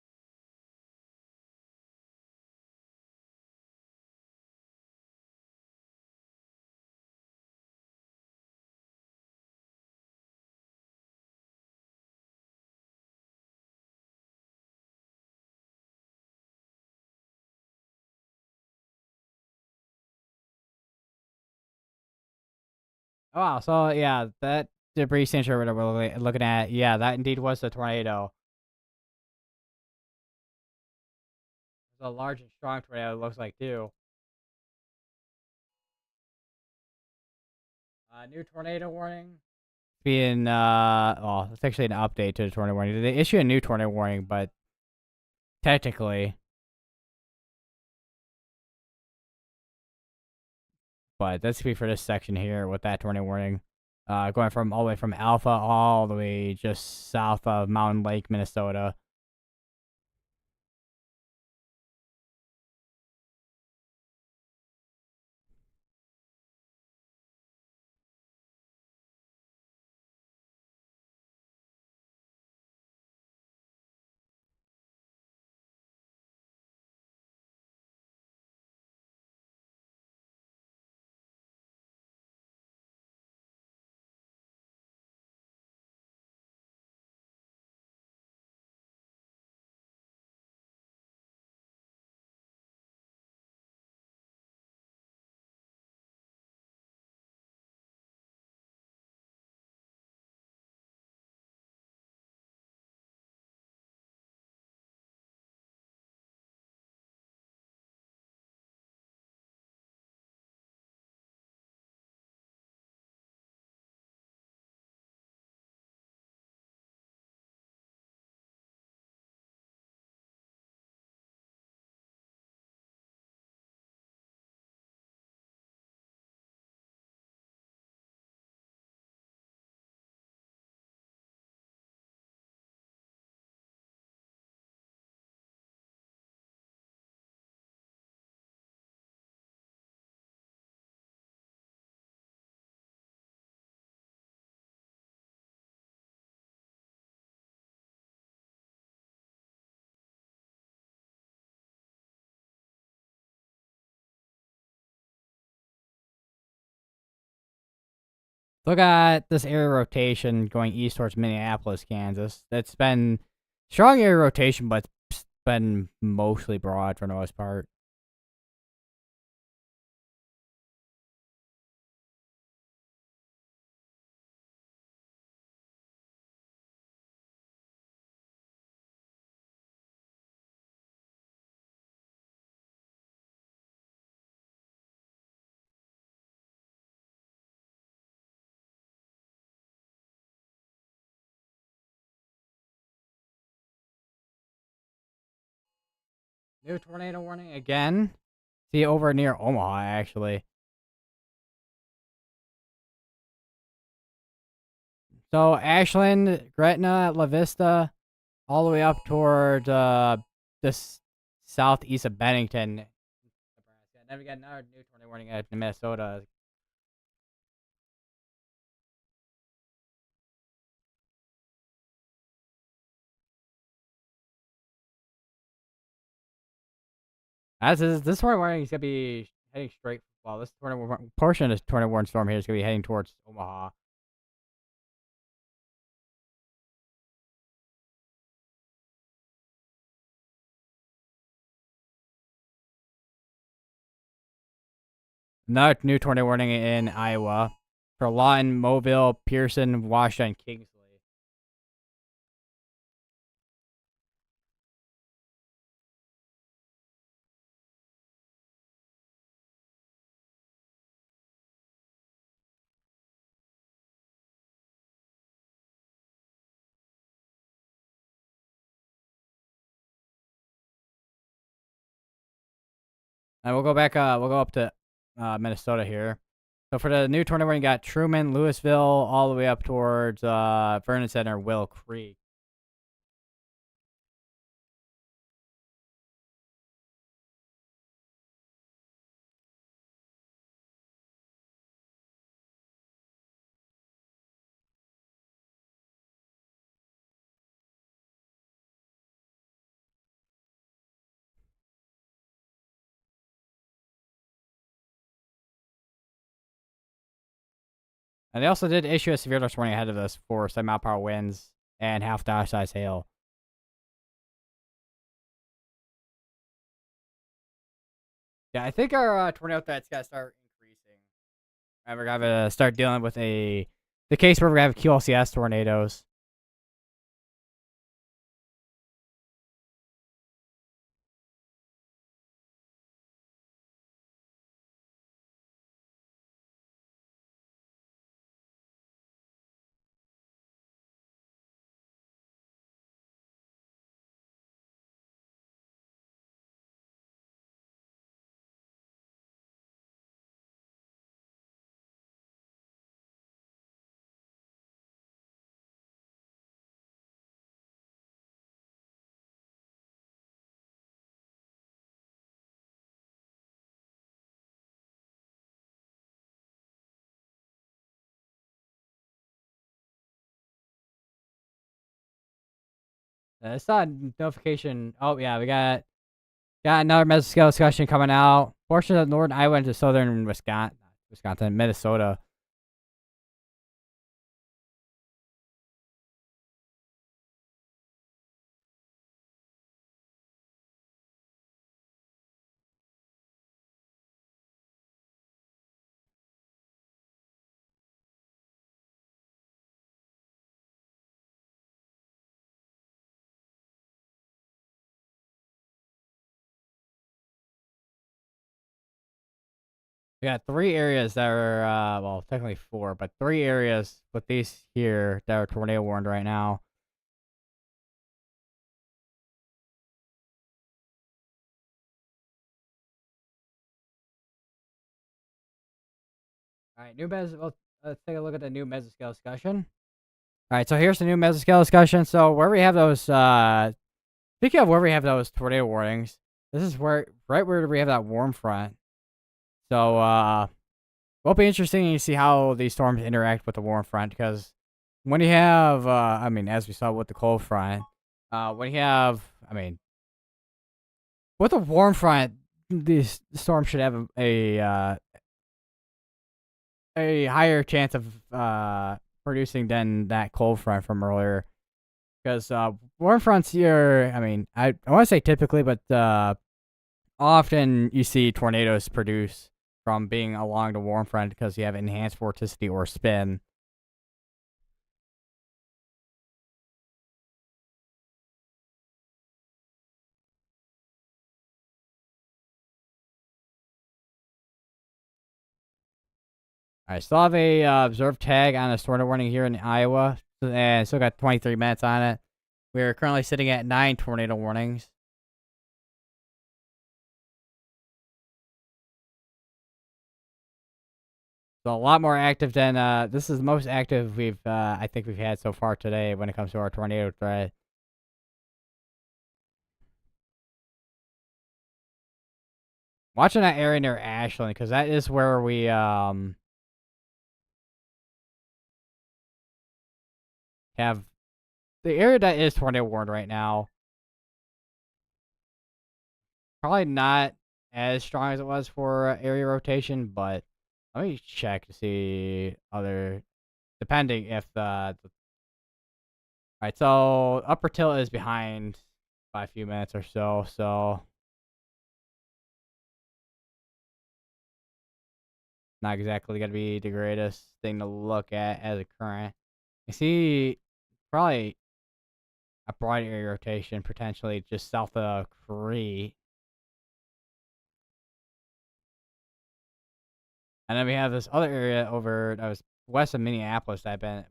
Oh, wow. So, yeah, that debris signature that we're looking at, yeah, that indeed was a tornado. It's a large and strong tornado, it looks like, too. New tornado warning. Being, well, it's actually an update to the tornado warning. They issue a new tornado warning, but technically, but that's gonna be for this section here with that tornado warning. Going from all the way from Alpha all the way just south of Mountain Lake, Minnesota. Look at this area rotation going east towards Minneapolis, Kansas. It's been strong area rotation, but it's been mostly broad for the most part. New tornado warning again. See over near Omaha, actually. So Ashland, Gretna, La Vista, all the way up toward this southeast of Bennington, Nebraska. Then we got another new tornado warning at Minnesota. This tornado warning is gonna be heading straight. Well, this portion of this tornado warning storm here is gonna be heading towards Omaha. Another new tornado warning in Iowa for Lawton, Mobile, Pearson, Washington, Kingsley. And we'll go back. We'll go up to Minnesota here. So for the new tornado, you got Truman, Louisville, all the way up towards Vernon Center, Will Creek. And they also did issue a severe dose warning ahead of this for 7 mile per hour winds and half dollar size hail. Yeah, I think our tornado threat's got to start increasing. We're going to start dealing with the case where we have QLCS tornadoes. It's not notification. Oh, yeah, we got another mesoscale discussion coming out. Portions of northern Iowa into southern Wisconsin, Minnesota. We got 3 areas that are, well, technically 4, but 3 areas with these here that are tornado warned right now. All right, let's take a look at the new mesoscale discussion. All right, so here's the new mesoscale discussion. So where we have those, speaking of where we have those tornado warnings, this is right where we have that warm front. So, it'll be interesting to see how these storms interact with the warm front because when you have, I mean, as we saw with the cold front, when you have, I mean, with a warm front, these storms should have a higher chance of producing than that cold front from earlier. Because warm fronts here, I mean, I want to say typically, but often you see tornadoes produce from being along the warm front because you have enhanced vorticity or spin. I still have a observed tag on a tornado warning here in Iowa, and still got 23 minutes on it. We're currently sitting at 9 tornado warnings. So a lot more active than this is the most active I think we've had so far today when it comes to our tornado threat. Watching that area near Ashland because that is where we have the area that is tornado warned right now. Probably not as strong as it was for area rotation, but let me check to see depending if all right, so upper tilt is behind by a few minutes or so, so not exactly gonna be the greatest thing to look at as a current. You see probably a broad area rotation potentially just south of Crete. And then we have this other area over that was west of Minneapolis Kansas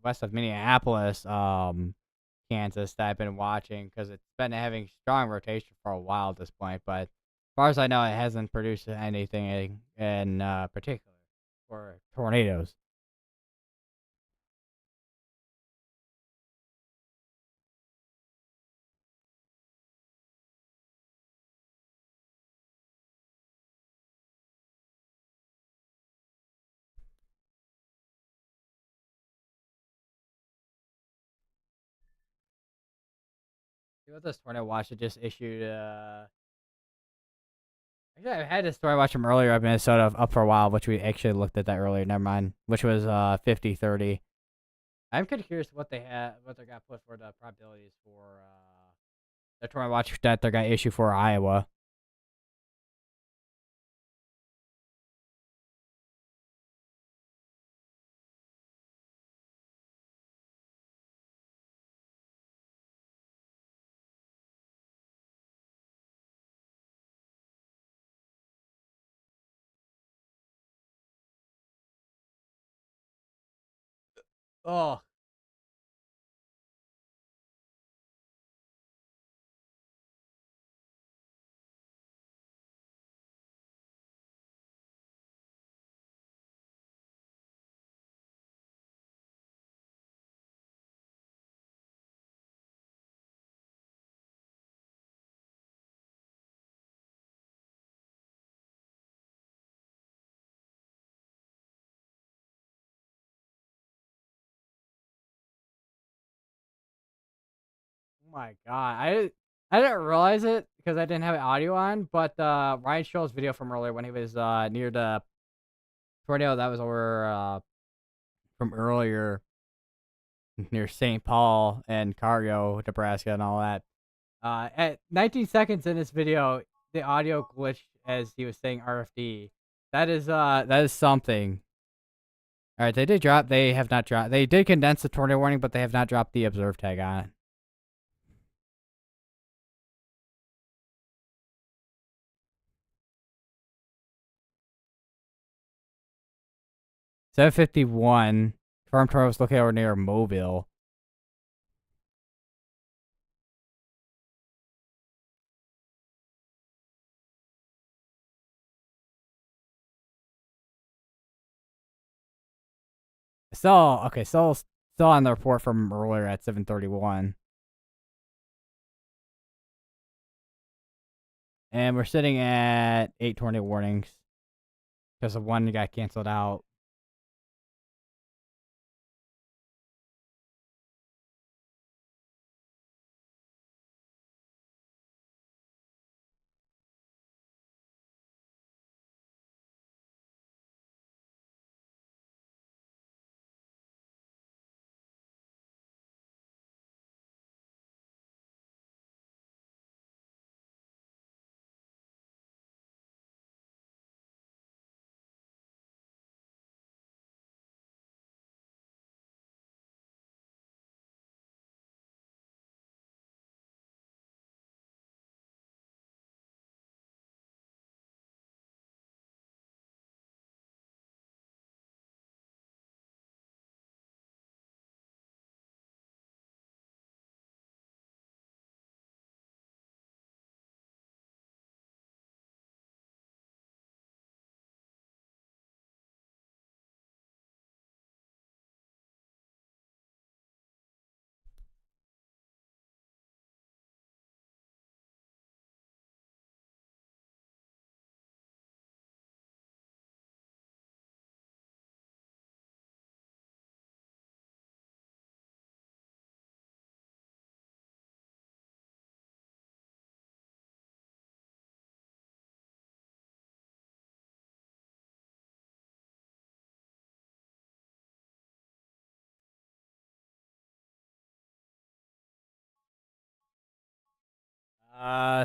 that I've been watching because it's been having strong rotation for a while at this point. But far as I know, it hasn't produced anything in particular for tornadoes. See what this tornado watch that just issued. Actually, I had this story watch from earlier up in Minnesota up for a while, which we actually looked at that earlier. Never mind, which was 50-30. I'm kind of curious what what they got put for the probabilities for the tornado watch that they got issued for Iowa. 哦 Oh my god, I didn't realize it because I didn't have audio on, but Ryan Scholl's video from earlier when he was near the tornado that was over from earlier near St. Paul and Cargo, Nebraska, and all that. At 19 seconds in this video, the audio glitched as he was saying RFD. That is something. All right, they did drop. They have not dropped. They did condense the tornado warning, but they have not dropped the observe tag on it. 751. Farm tornado was located over near Mobile. Still okay. Still on the report from earlier at 7:31, and we're sitting at 8 tornado warnings because of one got canceled out.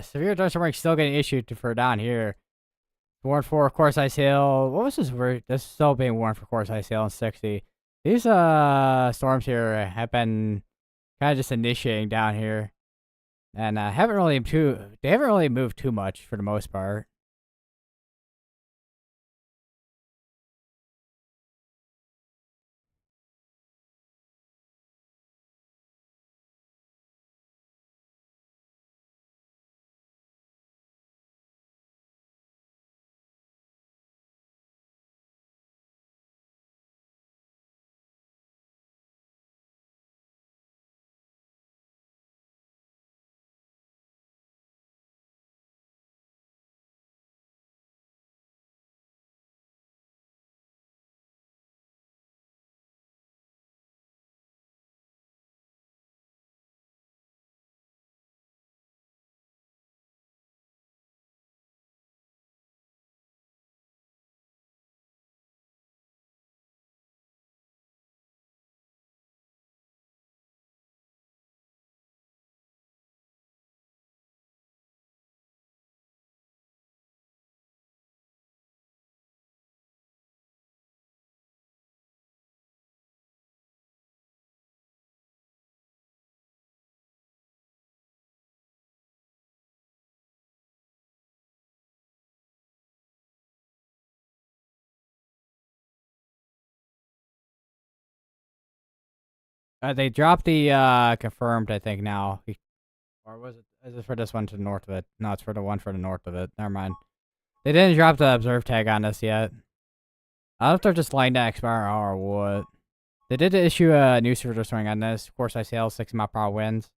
Severe thunderstorm warning still getting issued for down here. Warned for Course Ice Hill. What was this word? This is still being warned for Course Ice Hill and 60. These storms here have been kind of just initiating down here, and they haven't really moved too much for the most part. They dropped the confirmed, I think now, or was it? Is it for this one to the north of it? No, it's for the one for the north of it. Never mind. They didn't drop the observe tag on this yet. I don't know if they're just letting that expire or what. They did issue a news for this swing on this. Of course, I sail 6 mile per hour winds.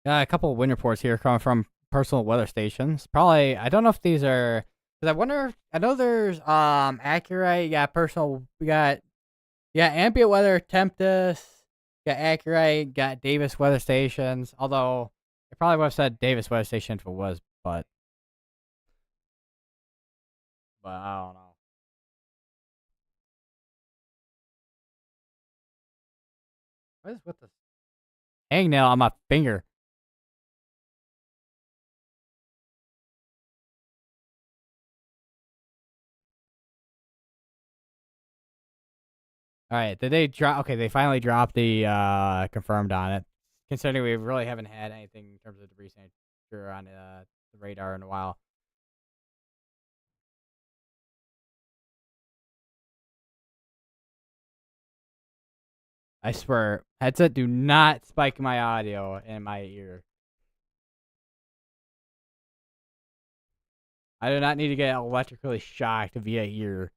A couple of wind reports here coming from personal weather stations. Probably, I don't know if these are, because I wonder. I know there's Accurate. You got personal. We got ambient weather, Tempest. Got Accurate. Got Davis weather stations. Although it probably would have said Davis weather station if it was, but I don't know. What is with this hangnail on my finger? All right, did they drop? Okay, they finally dropped the confirmed on it. Considering we really haven't had anything in terms of debris signature on the radar in a while. I swear, headset do not spike my audio in my ear. I do not need to get electrically shocked via ear.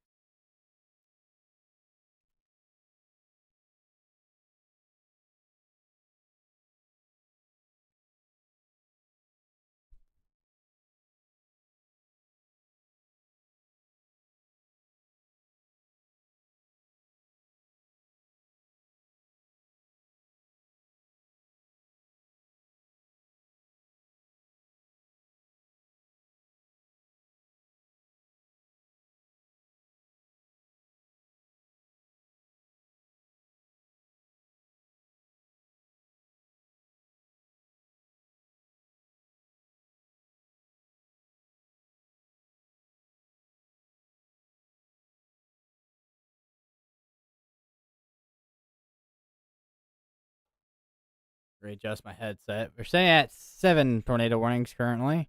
Readjust my headset. We're staying at 7 tornado warnings currently.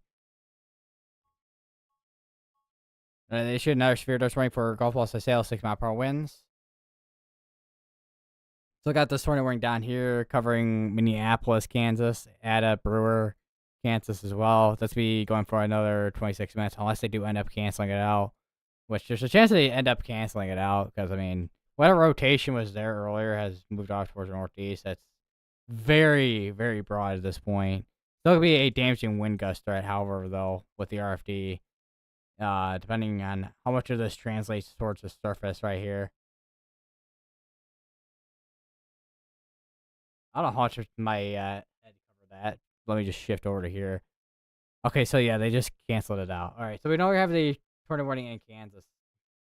They issued another severe dose warning for Gulf West sail 6 mile per hour winds. So I got this tornado warning down here covering Minneapolis, Kansas, Ada, Brewer, Kansas as well. That's be going for another 26 minutes unless they do end up canceling it out. Which there's a chance they end up canceling it out because I mean, whatever rotation was there earlier has moved off towards the northeast. That's very, very broad at this point. Still could be a damaging wind gust threat, however, though, with the RFD. Depending on how much of this translates towards the surface right here. I don't know how much of my head cover that. Let me just shift over to here. Okay, so yeah, they just canceled it out. All right, so we know we have the tornado warning in Kansas,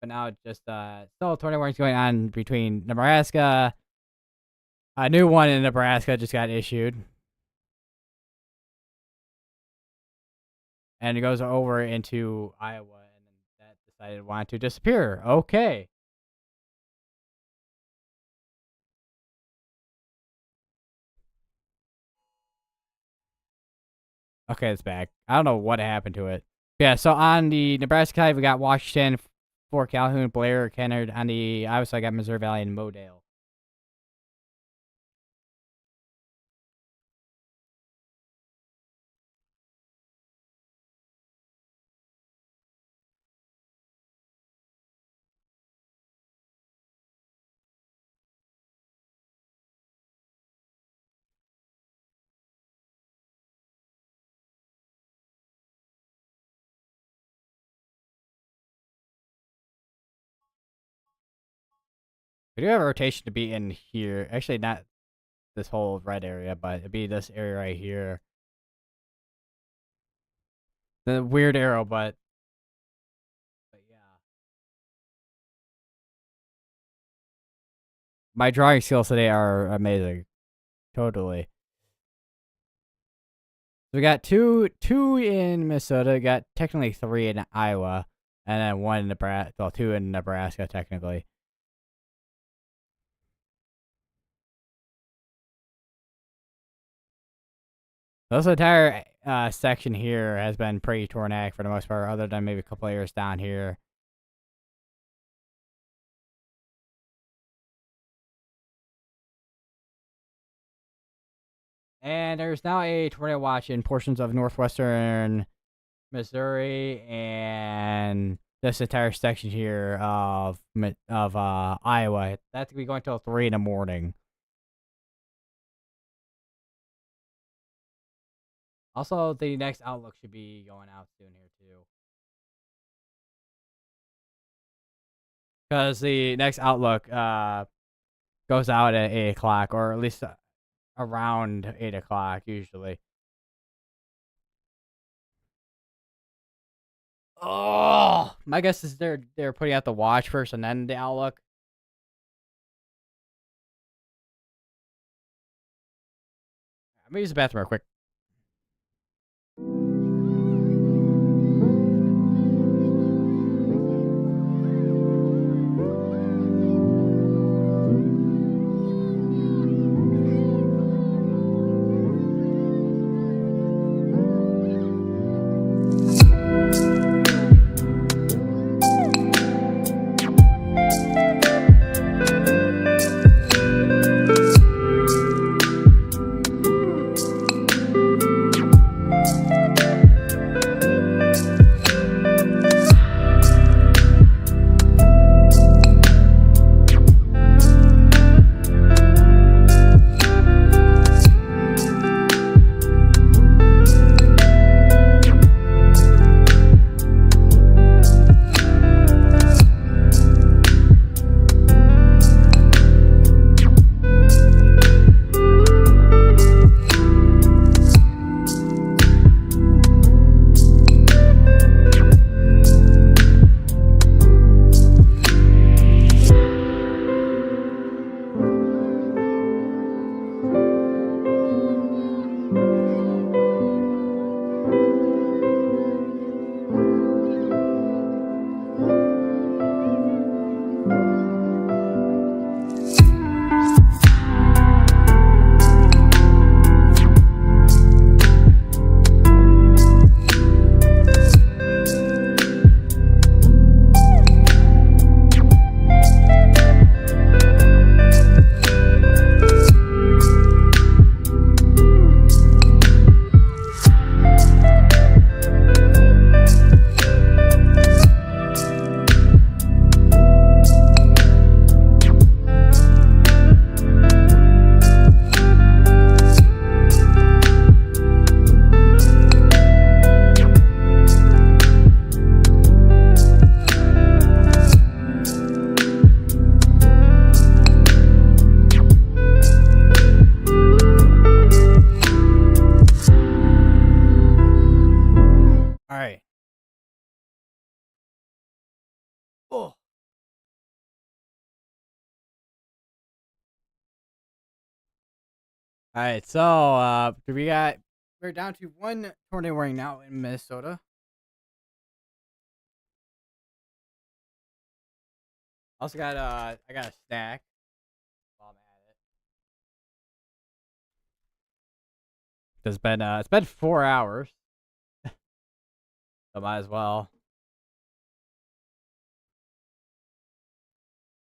but now it's just still tornado warnings going on between Nebraska. A new one in Nebraska just got issued, and it goes over into Iowa, and then that decided it wanted to disappear. Okay. Okay, it's back. I don't know what happened to it. Yeah, so on the Nebraska side, we got Washington, Fort Calhoun, Blair, Kennard. On the Iowa side, I got Missouri Valley and Modale. We do have a rotation to be in here. Actually, not this whole red area, but it'd be this area right here. The weird arrow, but yeah. My drawing skills today are amazing. Totally. So we got two in Minnesota. We got technically 3 in Iowa, and then 1 in Nebraska. Well, 2 in Nebraska technically. This entire section here has been pretty tornadic for the most part, other than maybe a couple areas down here. And there's now a tornado watch in portions of northwestern Missouri and this entire section here of Iowa. That's gonna be going till 3 in the morning. Also, the next outlook should be going out soon here too, because the next outlook goes out at 8 o'clock, or at least around 8 o'clock usually. Oh, my guess is they're putting out the watch first and then the outlook. I'm gonna use the bathroom real quick. All right. Oh. All right. So, we're down to 1 tornado warning now in Minnesota. Also got I got a snack while I'm at it. It's been 4 hours. So might as well.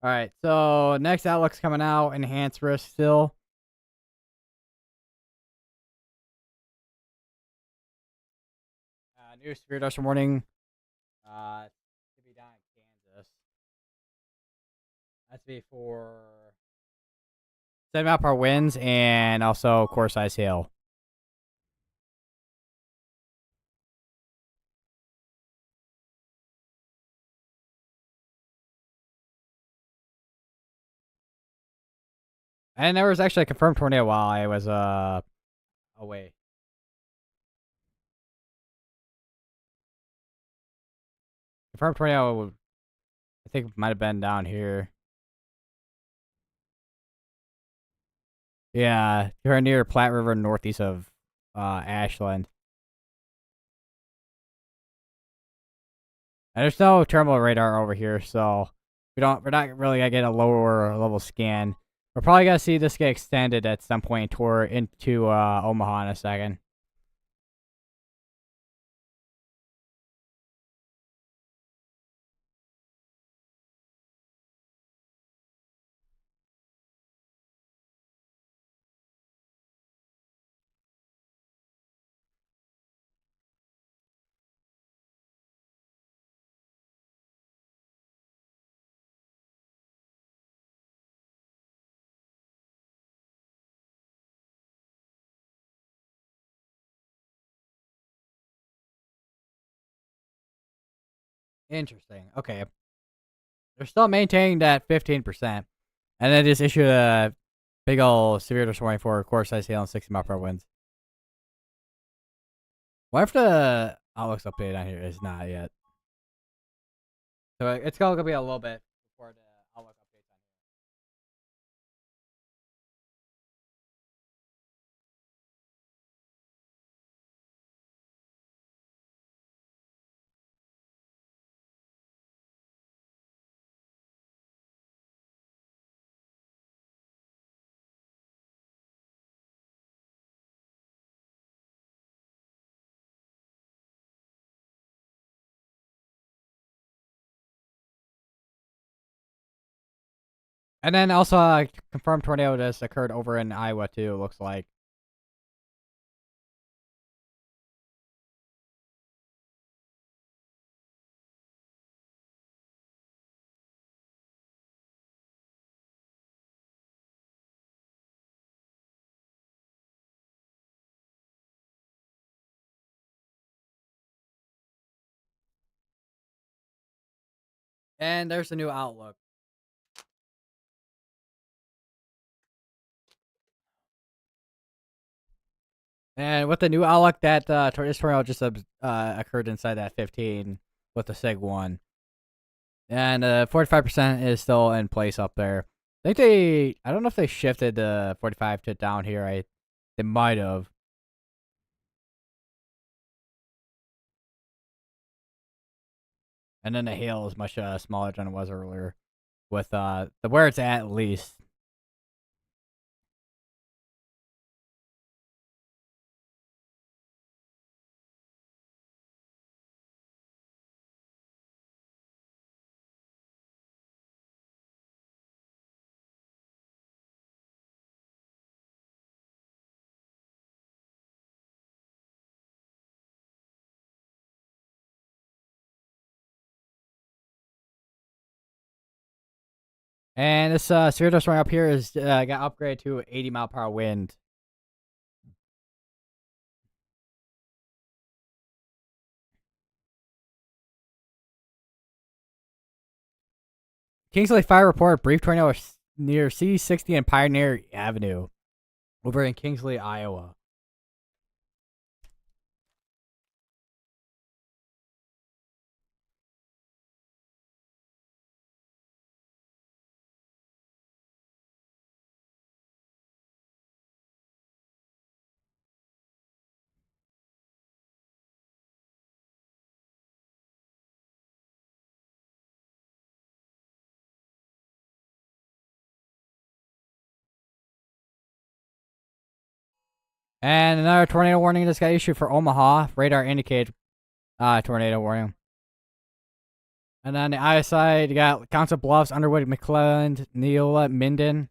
All right. So next outlook's coming out. Enhanced risk still. New severe dust warning. To be down in Kansas. That's be for 7 mile per winds and also core size hail. And there was actually a confirmed tornado while I was away. Confirmed tornado, I think might have been down here. Yeah, you're near Platte River, northeast of Ashland. And there's no terminal radar over here, so we're not really gonna get a lower level scan. We're probably gonna see this get extended at some point toward into Omaha in a second. Interesting. Okay, they're still maintaining that 15%, and then just issued a big old severe warning for core size hail and 60 mph winds. What if the Outlook's update on here is not yet? So it's gonna be a little bit before the Outlook updates on here. And then also confirmed tornado just occurred over in Iowa too. It looks like. And there's the new Outlook. And with the new Outlook, that this tornado just occurred inside that 15 with the Sig 1. And 45% is still in place up there. I don't know if they shifted the 45 to down here. They might have. And then the hail is much smaller than it was earlier with the where it's at least. And this severe dust storm up here is got upgraded to 80 mph wind. Kingsley Fire report brief tornado near C60 and Pioneer Avenue over in Kingsley, Iowa. And another tornado warning just got issued for Omaha. Radar indicated tornado warning. And on the Iowa side, you got Council Bluffs, Underwood, McClelland, Neola, Minden.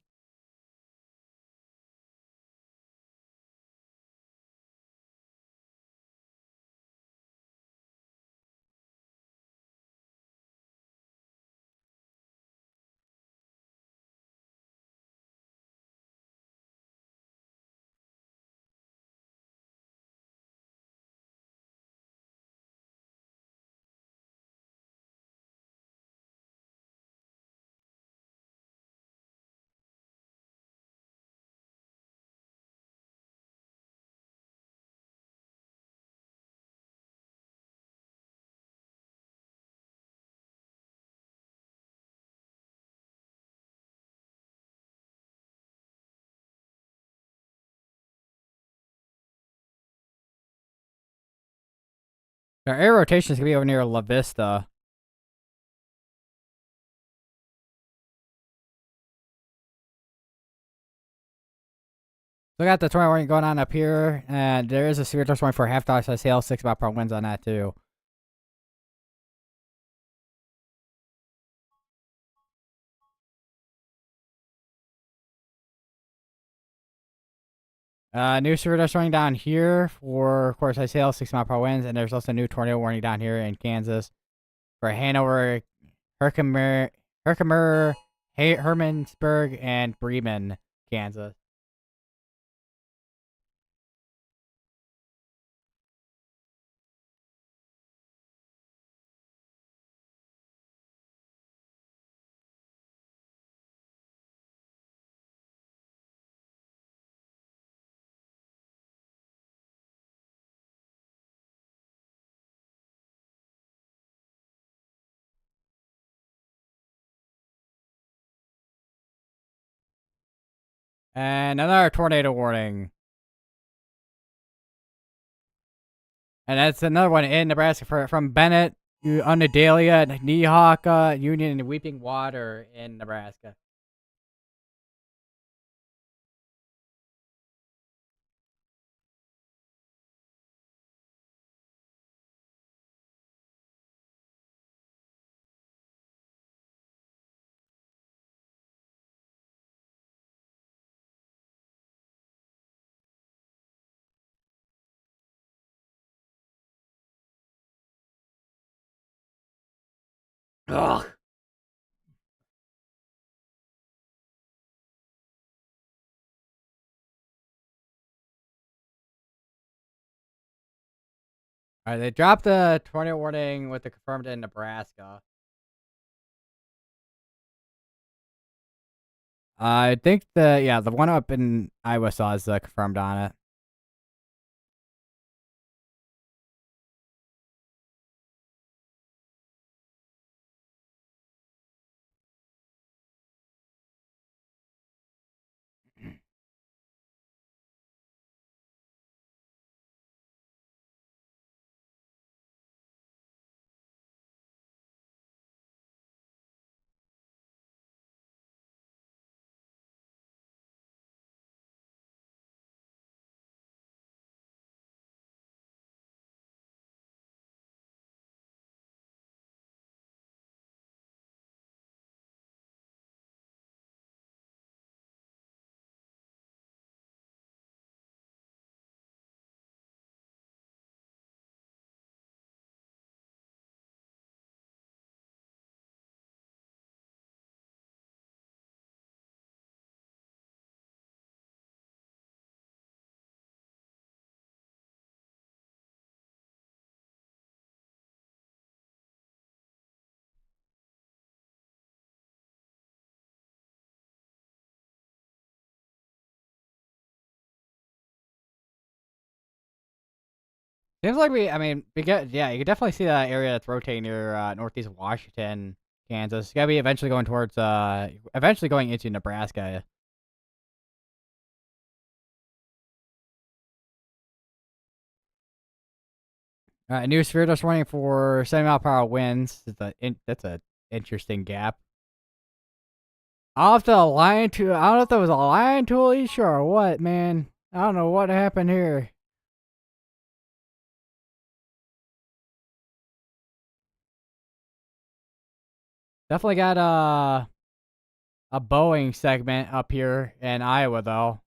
Our air rotation is gonna be over near La Vista. So we got the 20 warning going on up here, and there is a severe tornado warning for half size hail, 6 mile per hour winds on that too. New severe tornado warning down here for quarter size hail, 6 mile per hour winds, and there's also a new tornado warning down here in Kansas for Hanover, Herkimer, Hermansburg, and Bremen, Kansas. And another tornado warning. And that's another one in Nebraska from Bennett, Unadalia, Neehawka, Union, and Weeping Water in Nebraska. Ugh. All right, they dropped the tornado warning with the confirmed in Nebraska. I think the one up in Iowa saw is confirmed on it. Seems like we get, yeah, you can definitely see that area that's rotating near northeast Washington, Kansas. It's gotta be eventually going into Nebraska. New severe dust warning for 70 mile per hour winds. That's a interesting gap. I'll have to align to. I don't know if that was a line tool issue or what, man. I don't know what happened here. Definitely got a Boeing segment up here in Iowa though.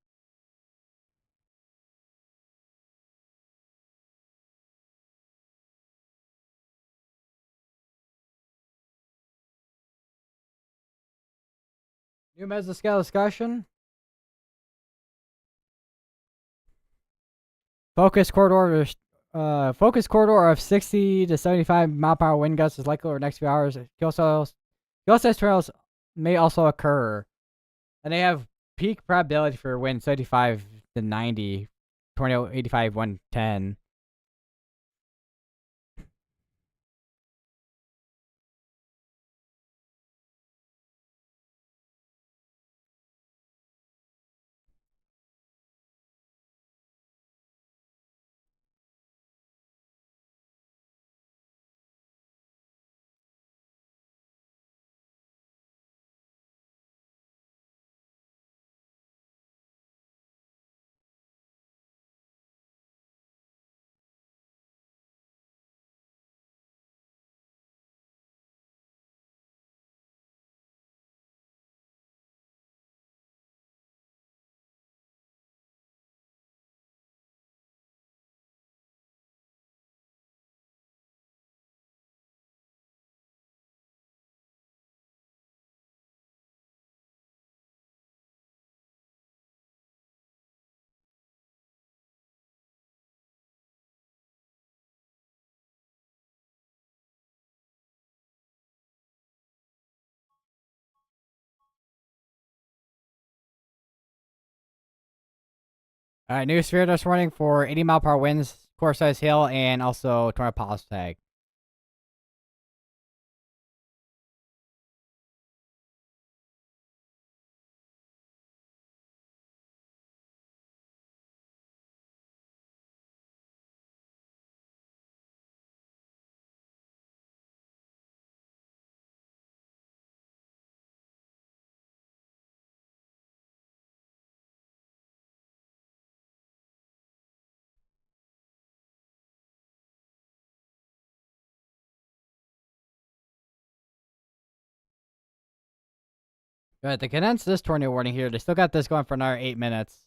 New mesoscale discussion. Focus corridor of 60 to 75 mile per hour wind gusts is likely over the next few hours. Ghost trails may also occur, and they have peak probability for wind 75 to 90, 20, 85, 110. All right, new severe dust warning for 80-mile-per-hour winds, core size hail, and also tornado pulse tag. Good. They condensed this tornado warning here. They still got this going for another 8 minutes.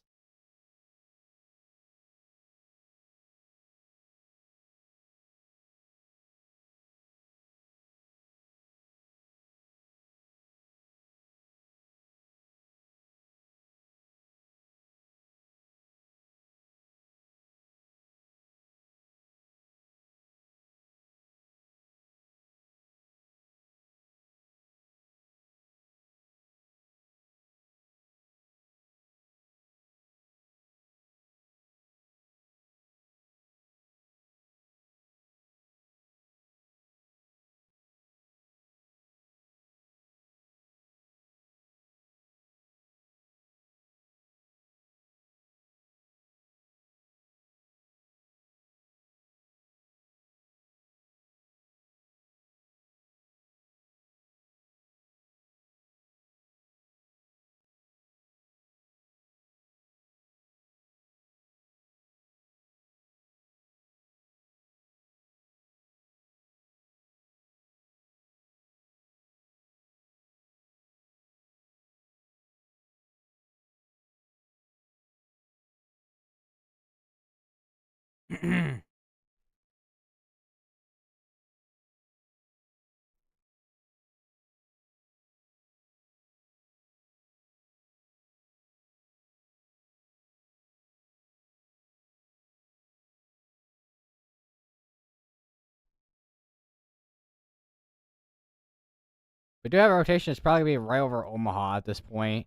We do have a rotation. It's probably gonna be right over Omaha at this point.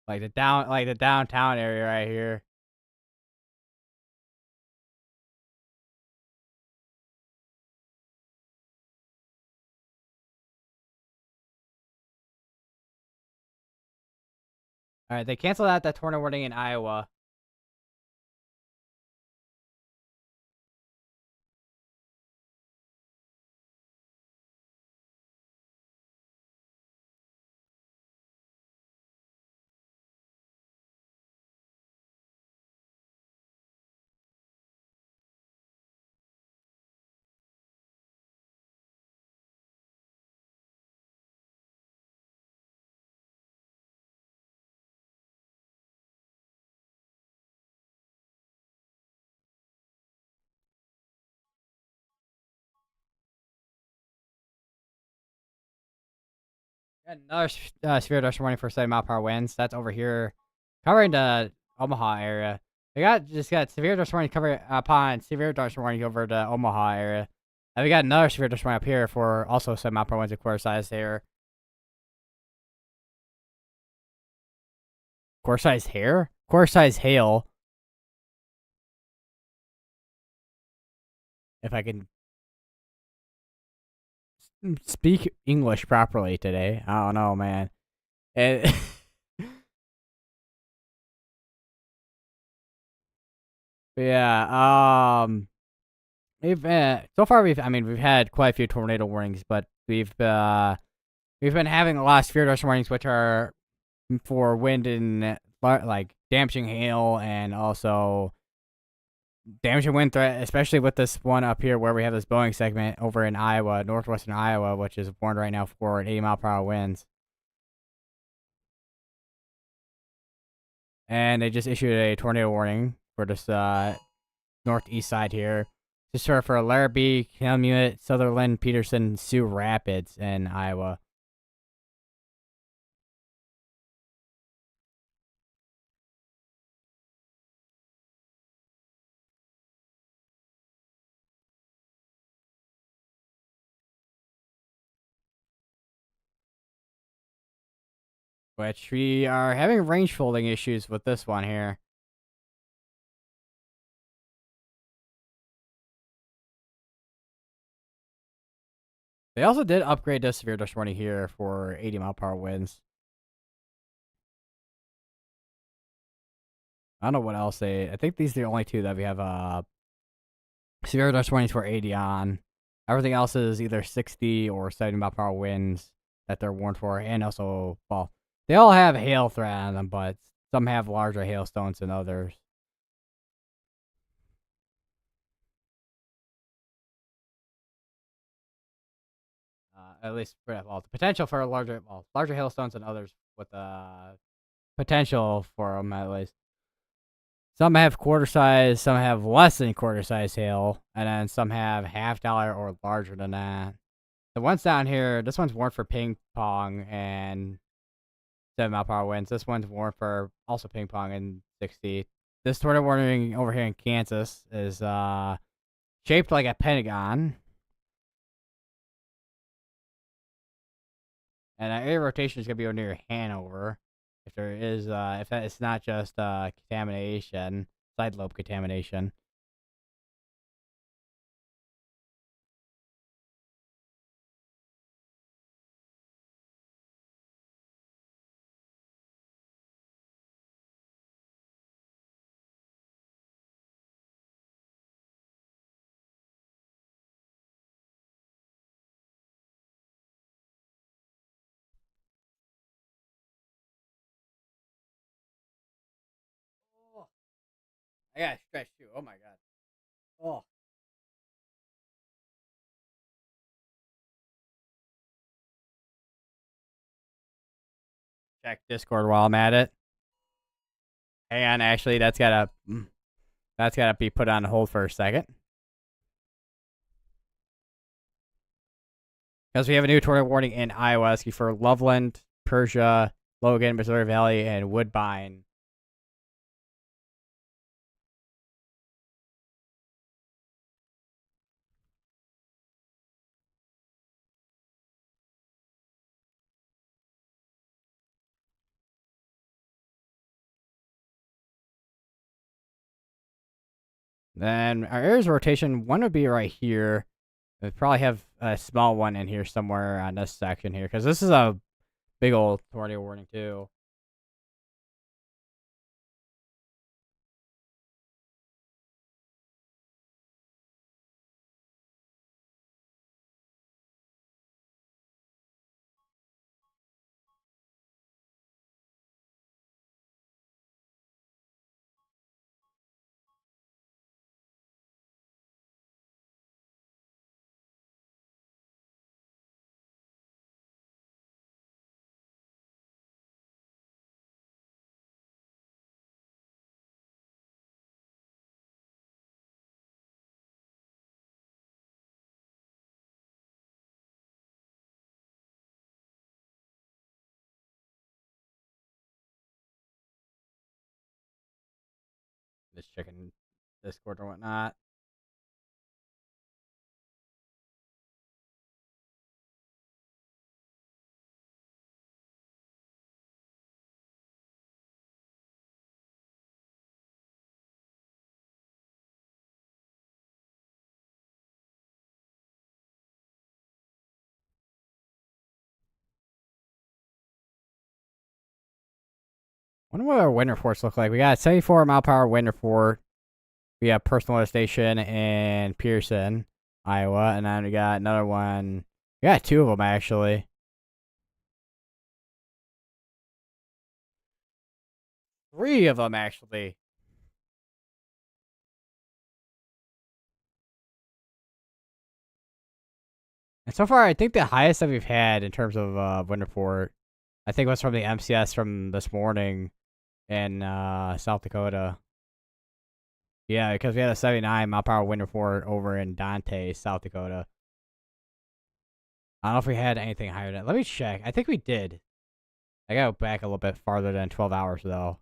Like the downtown area right here. All right, they canceled out that tornado warning in Iowa. Got another severe dust warning for 70-mile-per-hour winds. That's over here, covering the Omaha area. They just got severe dust warning cover upon severe dust warning over the Omaha area. And we got another severe dust warning up here for also 7-mile-per-hour winds of quarter size here. Quarter size hair? Quarter size hail. If I can speak English properly today. I don't know, man. And yeah, we've so far we've had quite a few tornado warnings, but we've been having a lot of severe dust warnings, which are for wind and like damaging hail and also damaging wind threat, especially with this one up here where we have this Boeing segment over in Iowa, northwestern Iowa, which is warned right now for an 80-mile-per-hour winds. And they just issued a tornado warning for this northeast side here. Just for Larrabee, Calumet, Sutherland, Peterson, Sioux Rapids in Iowa. which we are having range folding issues with this one here. They also did upgrade this severe dust warning here for 80-mile-per-hour winds. I don't know what else I think these are the only two that we have severe dust warnings for 80 on. Everything else is either 60 or 70-mile-per-hour winds that they're warned for, and also, well, they all have hail threat on them, but some have larger hailstones than others. At least, well, the potential for larger hailstones than others with potential for them at least. Some have quarter size, some have less than quarter size hail, and then some have $half or larger than that. The ones down here, this one's warned for ping pong and 7-mile-per-hour winds. This one's warned for also ping pong and 60. This tornado warning over here in Kansas is shaped like a pentagon. And area rotation is going to be over near Hanover. If there is, if that is not just contamination, side lobe contamination. Oh, I got stretched too. Oh my god. Oh. Check Discord while I'm at it. Hang on, actually, that's gotta be put on hold for a second. Because we have a new tornado warning in Iowa for Loveland, Persia, Logan, Missouri Valley, and Woodbine. Then our areas of rotation, one would be right here. We probably have a small one in here somewhere on this section here, because this is a big old tornado warning too. Just checking Discord or whatnot. Wonder what our wind reports look like. We got a 74-mile-per-hour wind report. We have personal weather station in Pearson, Iowa, and then we got another one. We got two of them actually. Three of them actually. And so far, I think the highest that we've had in terms of wind report, I think was from the MCS from this morning in South Dakota. Yeah, because we had a 79-mile-per-hour wind report over in Dante, South Dakota. I don't know if we had anything higher than that. Let me check. I think we did. I gotta go back a little bit farther than 12 hours, though.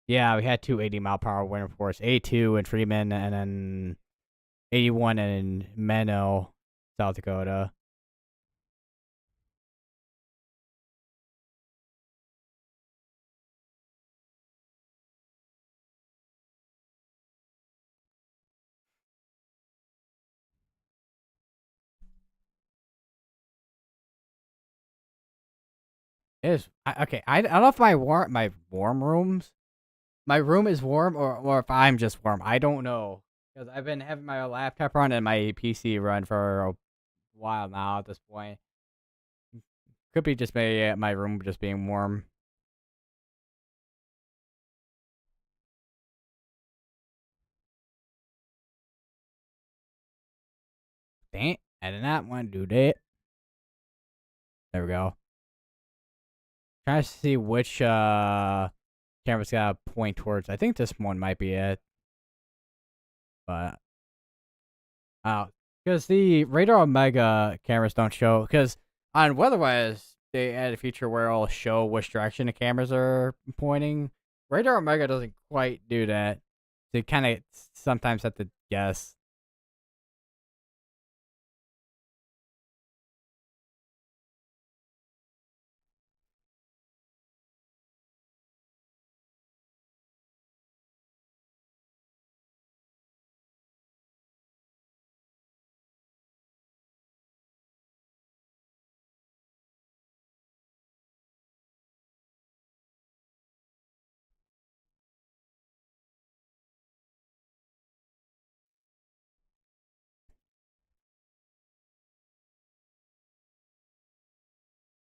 Yeah, we had two 80-mile-per-hour wind reports. 82 in Freeman, and then 81 in Menno, South Dakota. It is okay. I don't know if my warm rooms my room is warm or if I'm just warm. I don't know because I've been having my laptop run and my PC run for a while now. At this point, could be just my room just being warm. Dang, I did not want to do that. There we go. Trying to see which camera's got to point towards. I think this one might be it, but because the Radar Omega cameras don't show. Because on Weatherwise, they add a feature where it'll show which direction the cameras are pointing. Radar Omega doesn't quite do that. They kind of sometimes have to guess.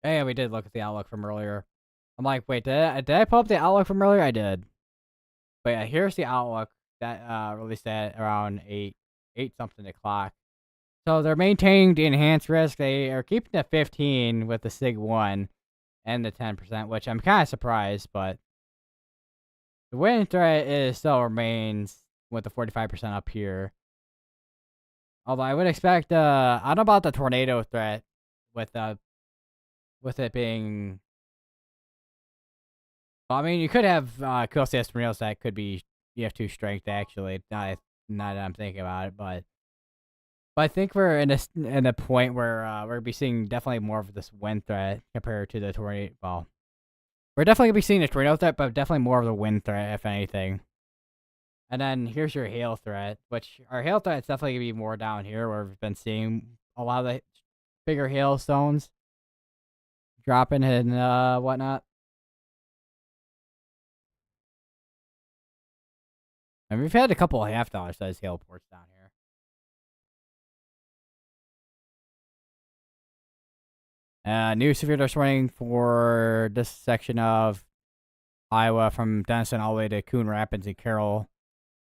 Hey, we did look at the outlook from earlier. I'm like, wait, did I pull up the outlook from earlier? I did. But yeah, here's the outlook that released at around eight something o'clock. So they're maintaining the enhanced risk. They are keeping the 15 with the Sig 1 and the 10%, which I'm kind of surprised, but the wind threat still remains with the 45% up here. Although I would expect, I don't know about the tornado threat with with it being. Well, I mean, you could have cool CS tornadoes that could be EF2 strength actually. Now that I'm thinking about it, but I think we're in a point where we're gonna be seeing definitely more of this wind threat compared to the tornado. Well, we're definitely gonna be seeing the tornado threat, but definitely more of the wind threat, if anything. And then here's your hail threat, which our hail threat is definitely gonna be more down here where we've been seeing a lot of the bigger hailstones dropping and whatnot. And we've had a couple of $half size hail ports down here. New severe dust warning for this section of Iowa from Denison all the way to Coon Rapids and Carroll.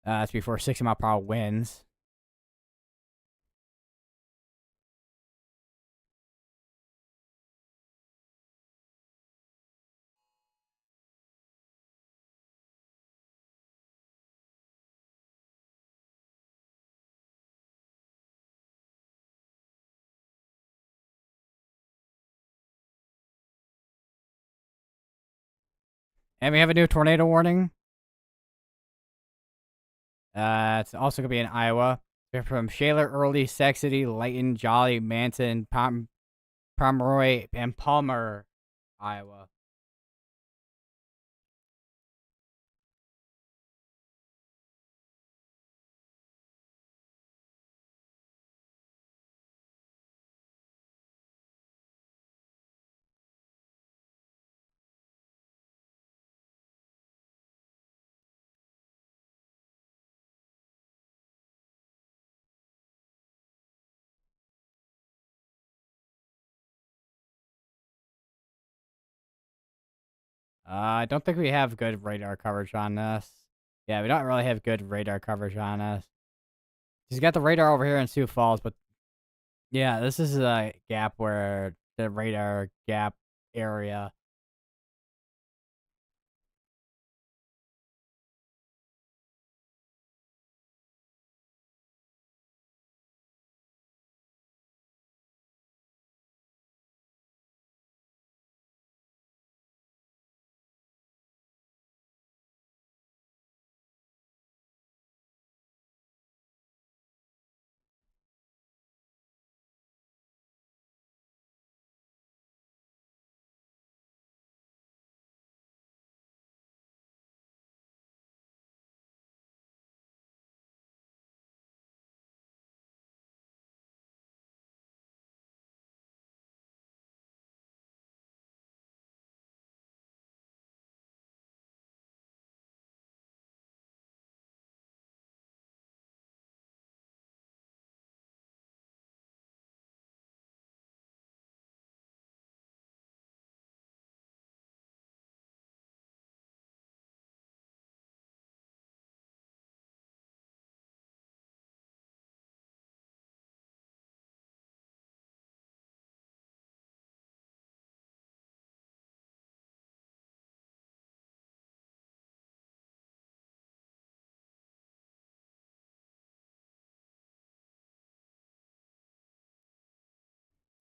That's before 60-mile-per-hour winds. And we have a new tornado warning. It's also going to be in Iowa. They're from Shaler, Early, Sac City, Layton, Jolly, Manson, Pomeroy, and Palmer, Iowa. I don't think we have good radar coverage on this. Yeah, we don't really have good radar coverage on this. He's got the radar over here in Sioux Falls, but yeah, this is a gap where the radar gap area.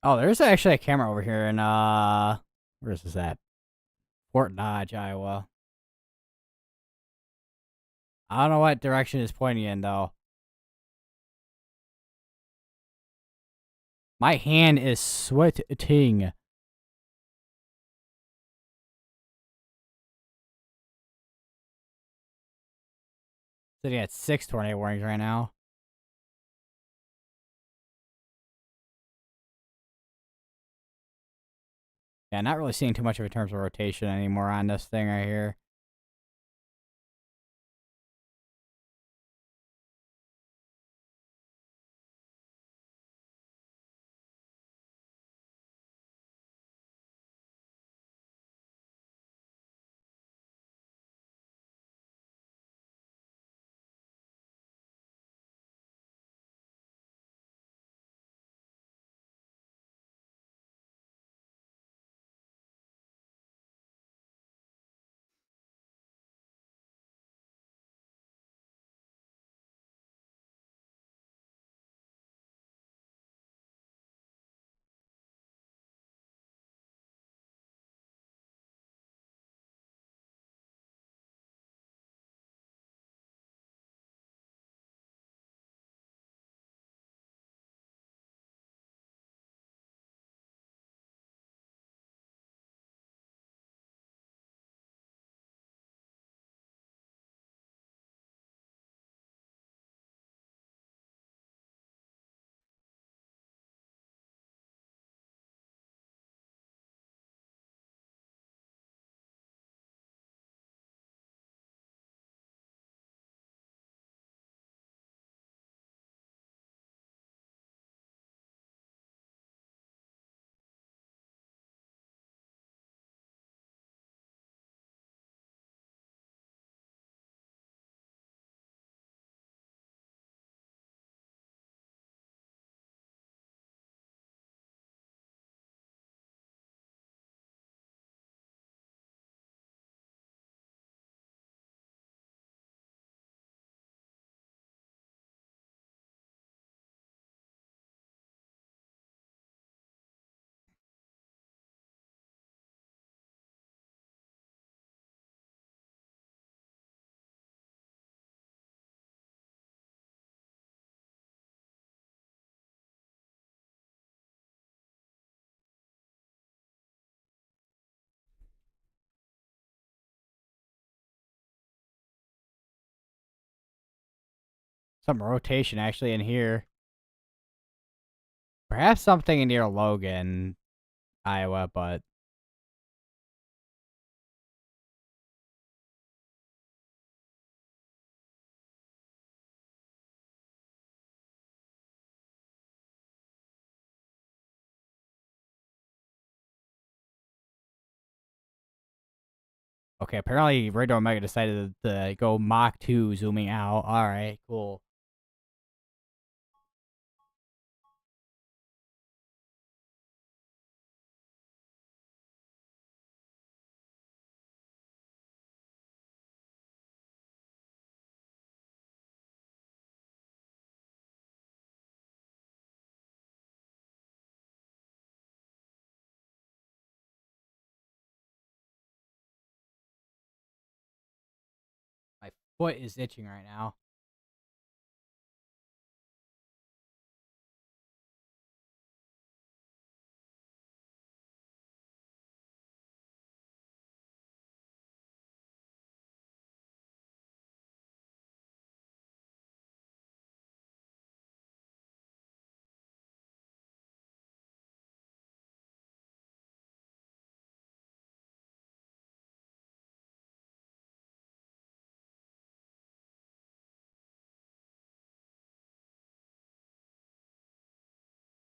Oh, there's actually a camera over here in where is this at? Fort Dodge, Iowa. I don't know what direction it's pointing in though. My hand is sweating. Sitting at 6 tornado warnings right now. Yeah, not really seeing too much of in terms of rotation anymore on this thing right here. Some rotation actually in here. Perhaps something near Logan, Iowa, but okay, apparently Radar Omega decided to go Mach 2 zooming out. Alright, cool. My foot is itching right now.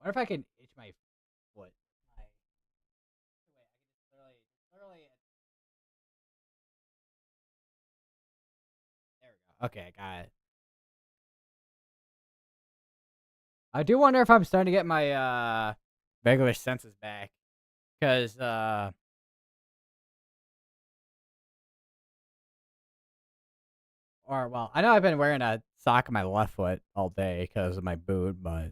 What if I can itch my foot? My, wait, I can just literally, there we go. Okay, got it. I do wonder if I'm starting to get my regular senses back. Because or well, I know I've been wearing a sock on my left foot all day because of my boot, but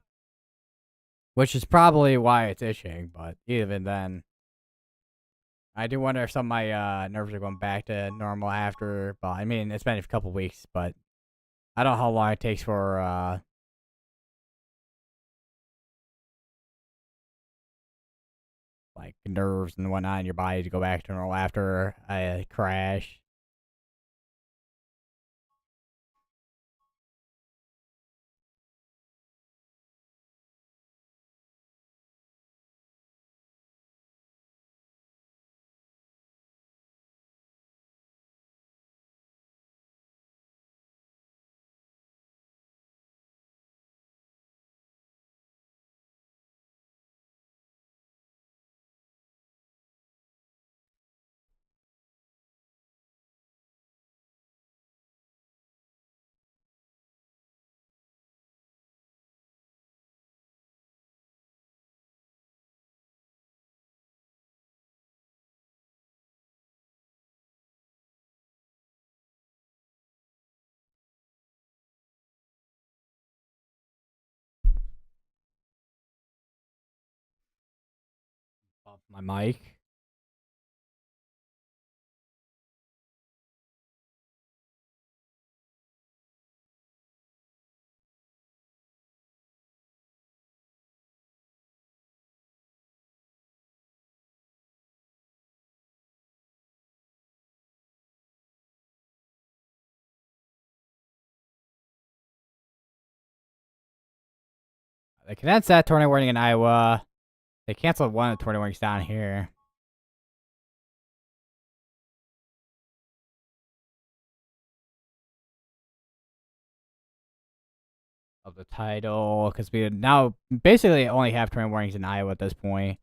which is probably why it's itching. But even then, I do wonder if some of my nerves are going back to normal after. But I mean, it's been a couple weeks, but I don't know how long it takes for like nerves and whatnot in your body to go back to normal after a crash. Off my mic. They condensed that tornado warning in Iowa. They canceled one of the tornado warnings down here. Of the title, because we now basically only have tornado warnings in Iowa at this point.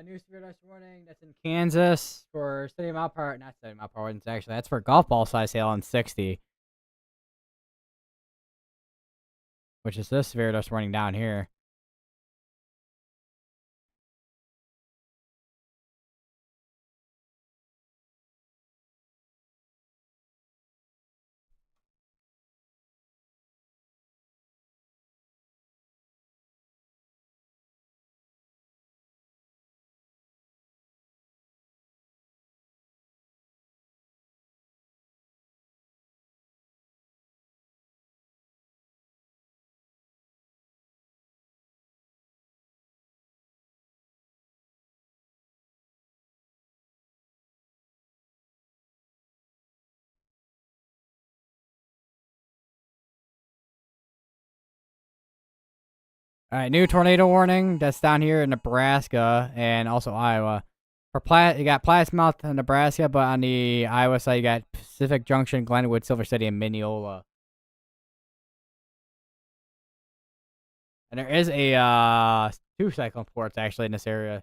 New severe dust warning. That's in Kansas for City Mile Park. Not City Mile Park Ordinance, actually. That's for golf ball size hail on 60, which is this severe dust warning down here. All right, new tornado warning. That's down here in Nebraska and also Iowa. For you got Plattsmouth in Nebraska, but on the Iowa side, you got Pacific Junction, Glenwood, Silver City, and Mineola. And there is a 2 cyclone ports actually in this area.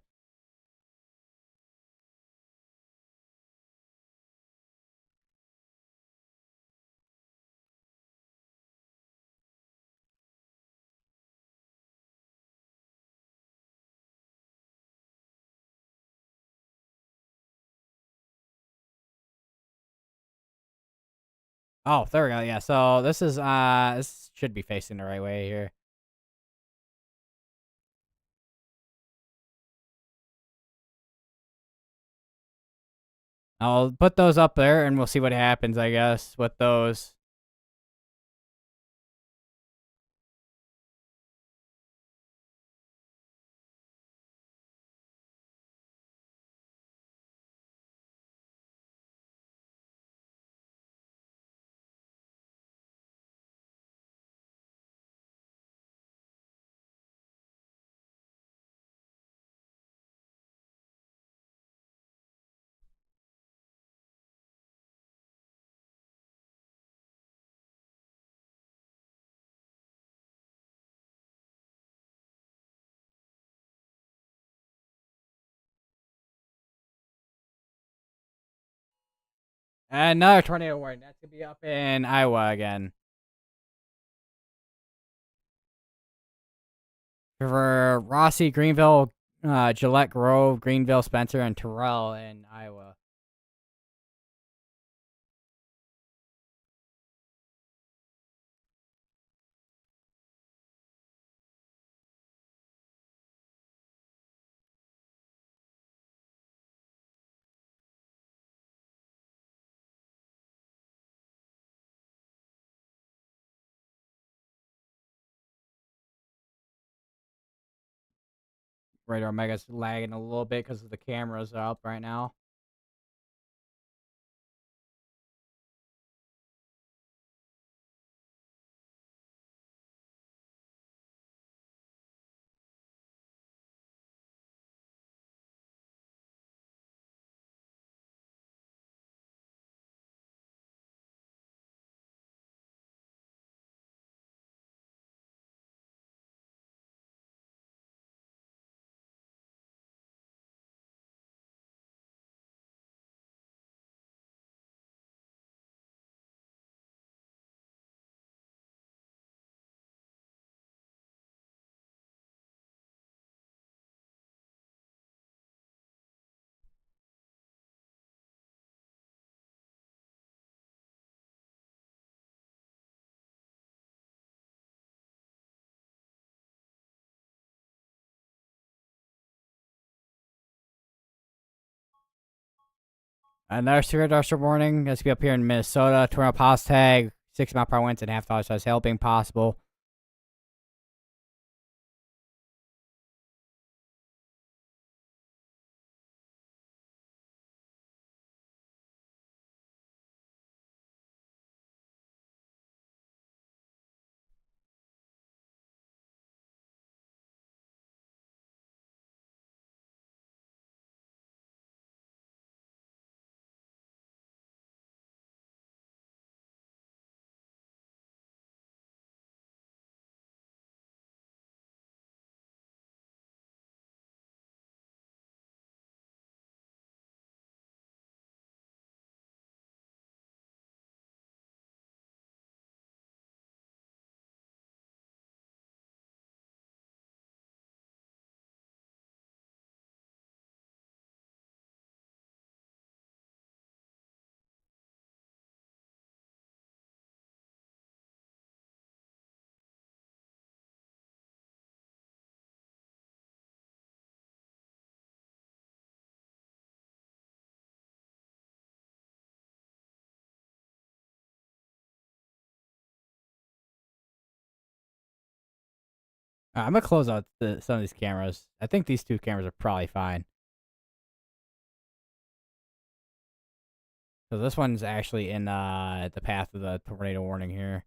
Oh, there we go. Yeah, so this should be facing the right way here. I'll put those up there and we'll see what happens, I guess, with those. Another tornado warning. That's gonna be up in Iowa again. For Rossi, Greenville, Gillette Grove, Greenville, Spencer, and Terrell in Iowa. Radar Omega's lagging a little bit because the cameras are up right now. Another severe dust warning. That's gonna be up here in Minnesota. Tornado pause tag. 6 mile per hour winds and half dollar size hail being possible. I'm gonna close out some of these cameras. I think these two cameras are probably fine. So this one's actually in the path of the tornado warning here.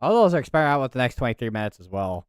All those are expiring out with the next 23 minutes as well.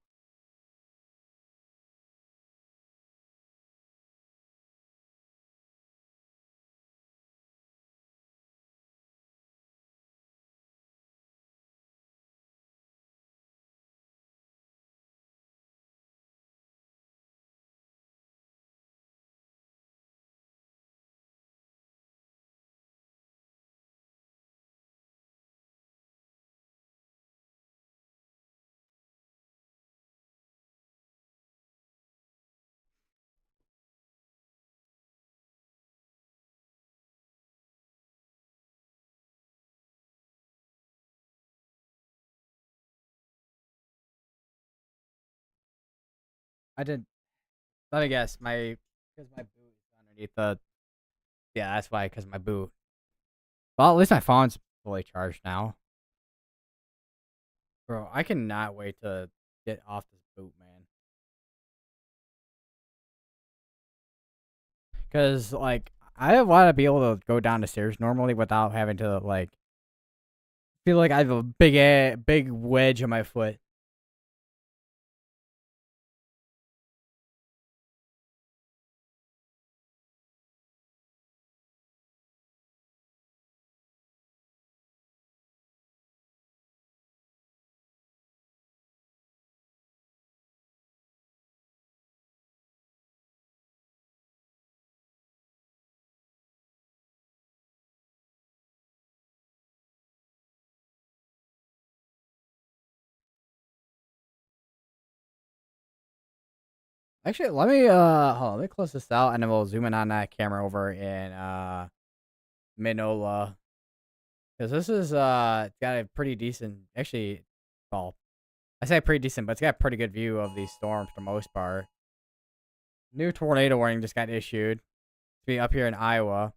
I did. Let me guess. Because my boot is underneath the. Yeah, that's why. Because my boot. Well, at least my phone's fully charged now. Bro, I cannot wait to get off this boot, man. Because, like, I want to be able to go down the stairs normally without having to, like, feel like I have a big wedge on my foot. Actually, let me, hold on, let me close this out and then we'll zoom in on that camera over in, Minola. Because this is, it's got a pretty decent, actually, well, I say pretty decent, but it's got a pretty good view of these storms for the most part. New tornado warning just got issued. To be up here in Iowa.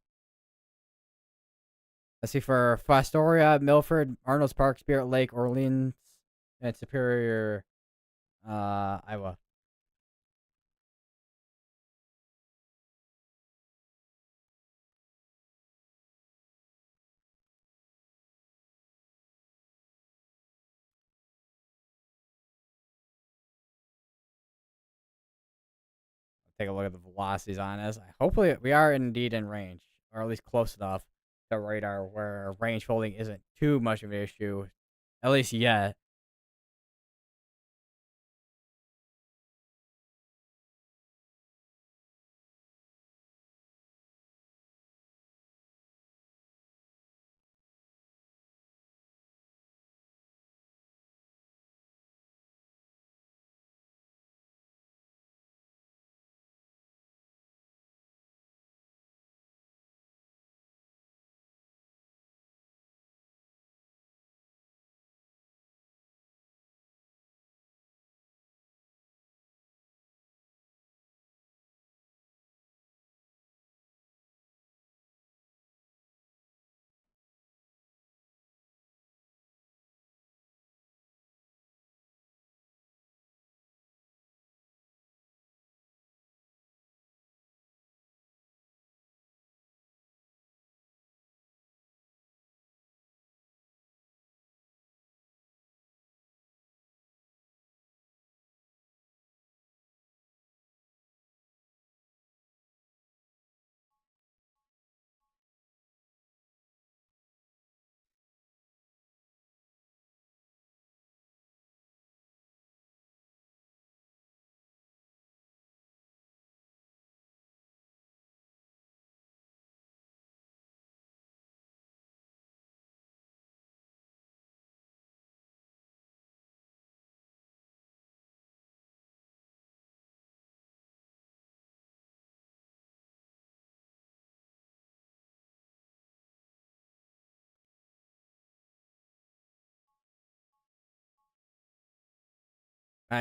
Let's see for Fostoria, Milford, Arnold's Park, Spirit Lake, Orleans, and Superior, Iowa. Take a look at the velocities on this. Hopefully, we are indeed in range, or at least close enough to radar where range holding isn't too much of an issue, at least yet.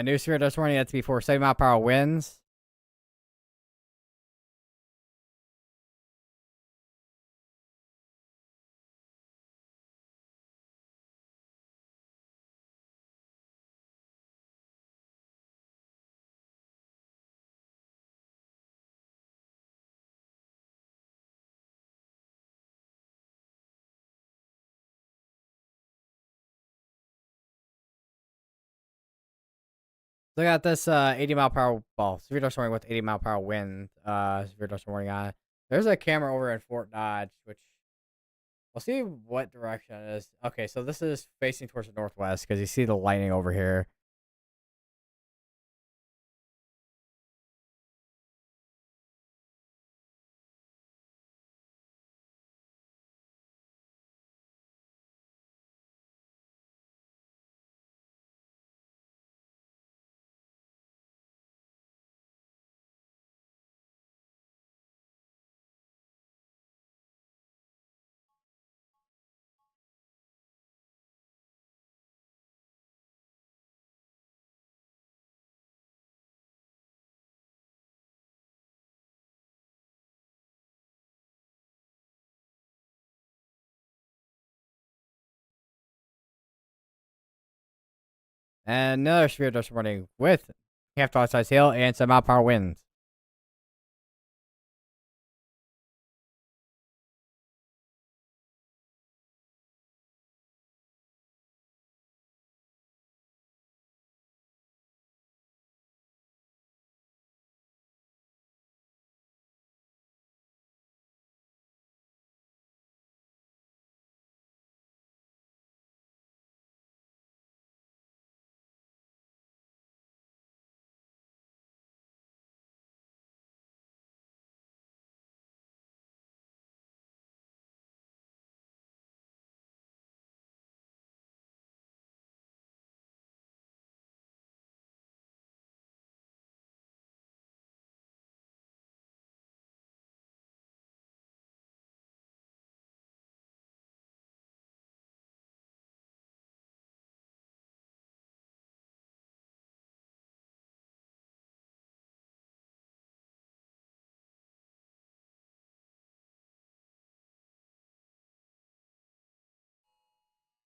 New Spirit dust warning that's before 7 mile per hour winds. Look at this 80 mile per hour ball. Severe dust warning with 80 mile per hour wind. Severe dust warning on it. There's a camera over in Fort Dodge, which we'll see what direction it is. Okay, so this is facing towards the northwest because you see the lightning over here. And another severe dust warning with half dollar size hail and some out power winds.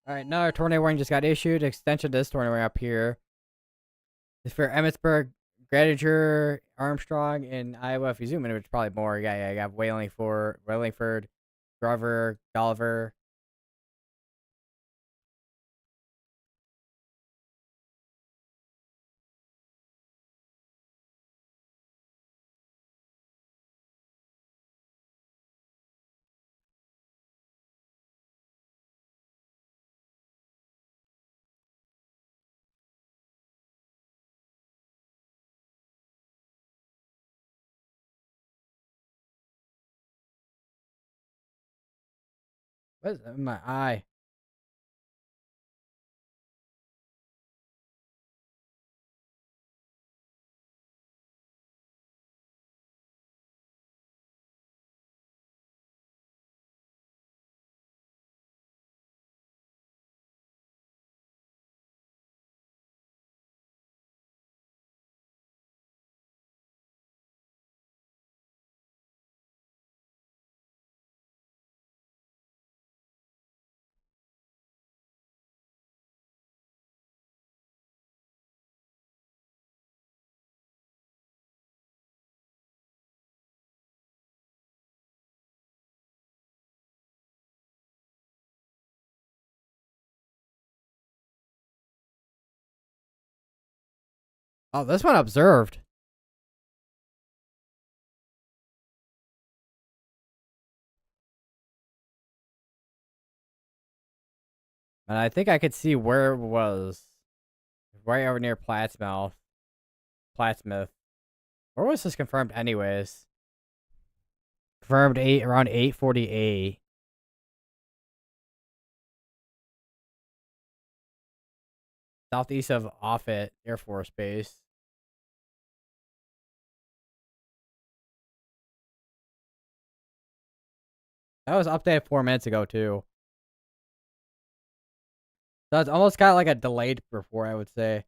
All right, another tornado warning just got issued. Extension to this tornado warning up here is for Emmitsburg, Gradinger, Armstrong, and Iowa. If you zoom in, it's probably more. Yeah. You got Wallingford, Grover, Gulliver. What is in my eye? Oh, this one observed. And I think I could see where it was. Right over near Plattsmouth. Where was this confirmed anyways? Confirmed around 8:48. Southeast of Offutt Air Force Base. That was updated 4 minutes ago too. So it's almost got like a delayed report, I would say.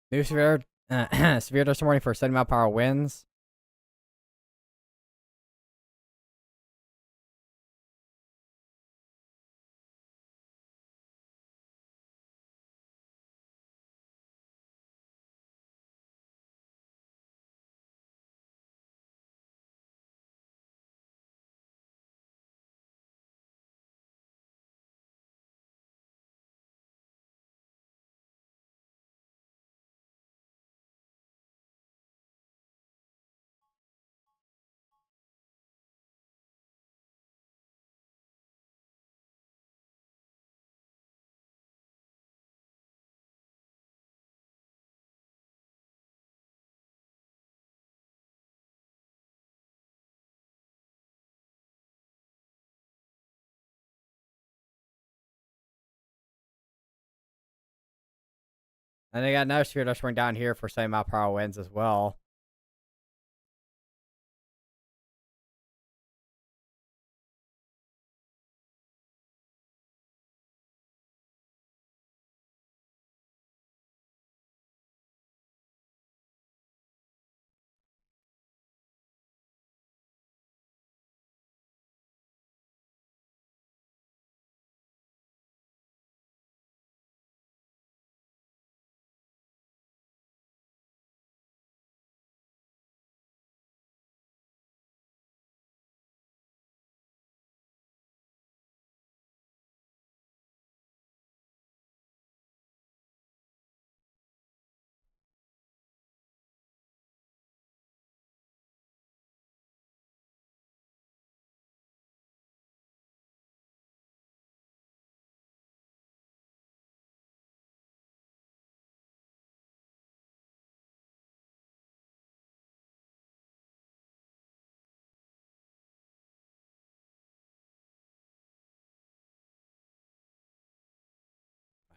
New severe severe dust warning for 70-mile-per-hour winds. And they got another severe swing down here for 70-mile-per-hour winds as well.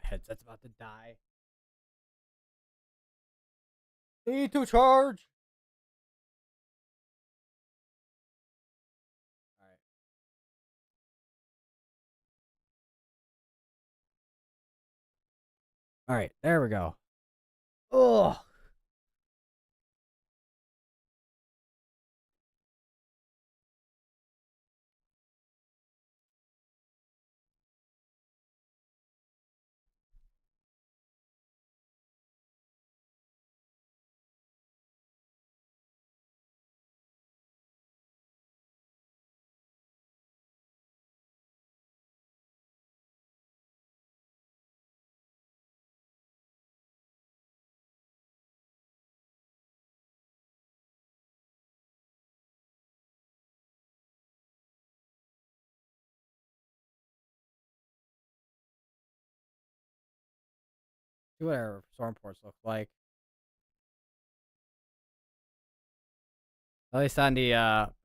My headset's about to die. Need to charge. All right. All right. There we go. Oh. See what our storm ports look like. At least on the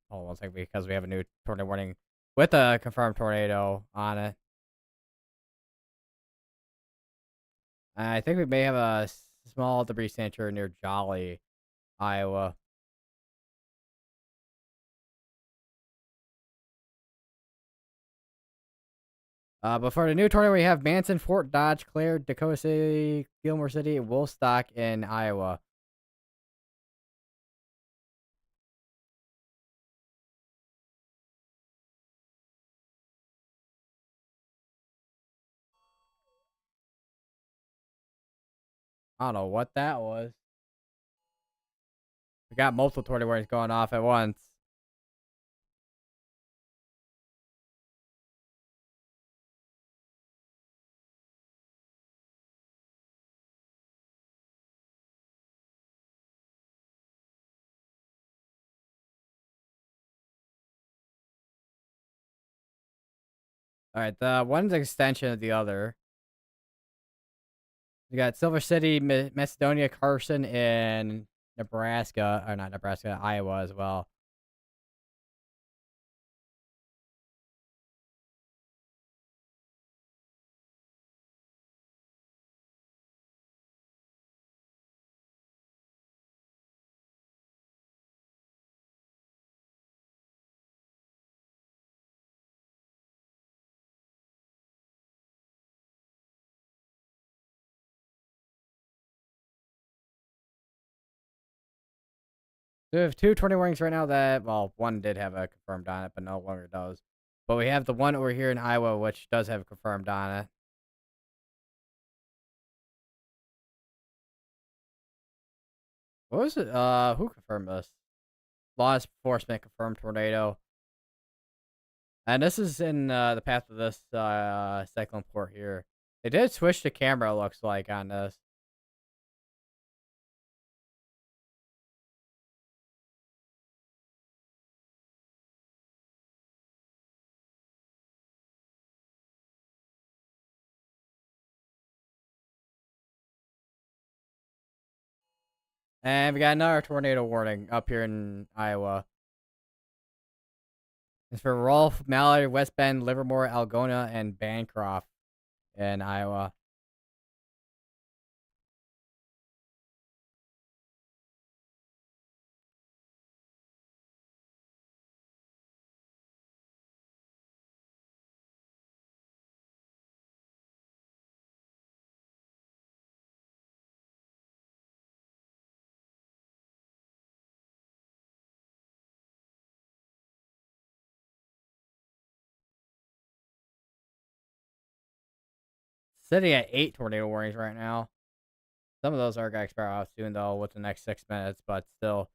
hold on a second, because we have a new tornado warning with a confirmed tornado on it. I think we may have a small debris center near Jolly, Iowa. But for the new tornado, we have Manson, Fort Dodge, Clare, Dakota City, Gilmore City, Woolstock in Iowa. I don't know what that was. We got multiple tornado warnings going off at once. All right, the one's an extension of the other. We got Silver City, Macedonia, Carson, and Nebraska, or not Nebraska, Iowa as well. So we have two tornado warnings right now that, well, one did have a confirmed on it, but no longer does. But we have the one over here in Iowa, which does have confirmed on it. What was it? Who confirmed this? Law enforcement confirmed tornado. And this is in the path of this cyclone port here. They did switch the camera, it looks like, on this. And we got another tornado warning up here in Iowa. It's for Rolfe, Mallard, West Bend, Livermore, Algona, and Bancroft in Iowa. Sitting at 8 tornado warnings right now. Some of those are gonna expire off soon though with the next 6 minutes, but still.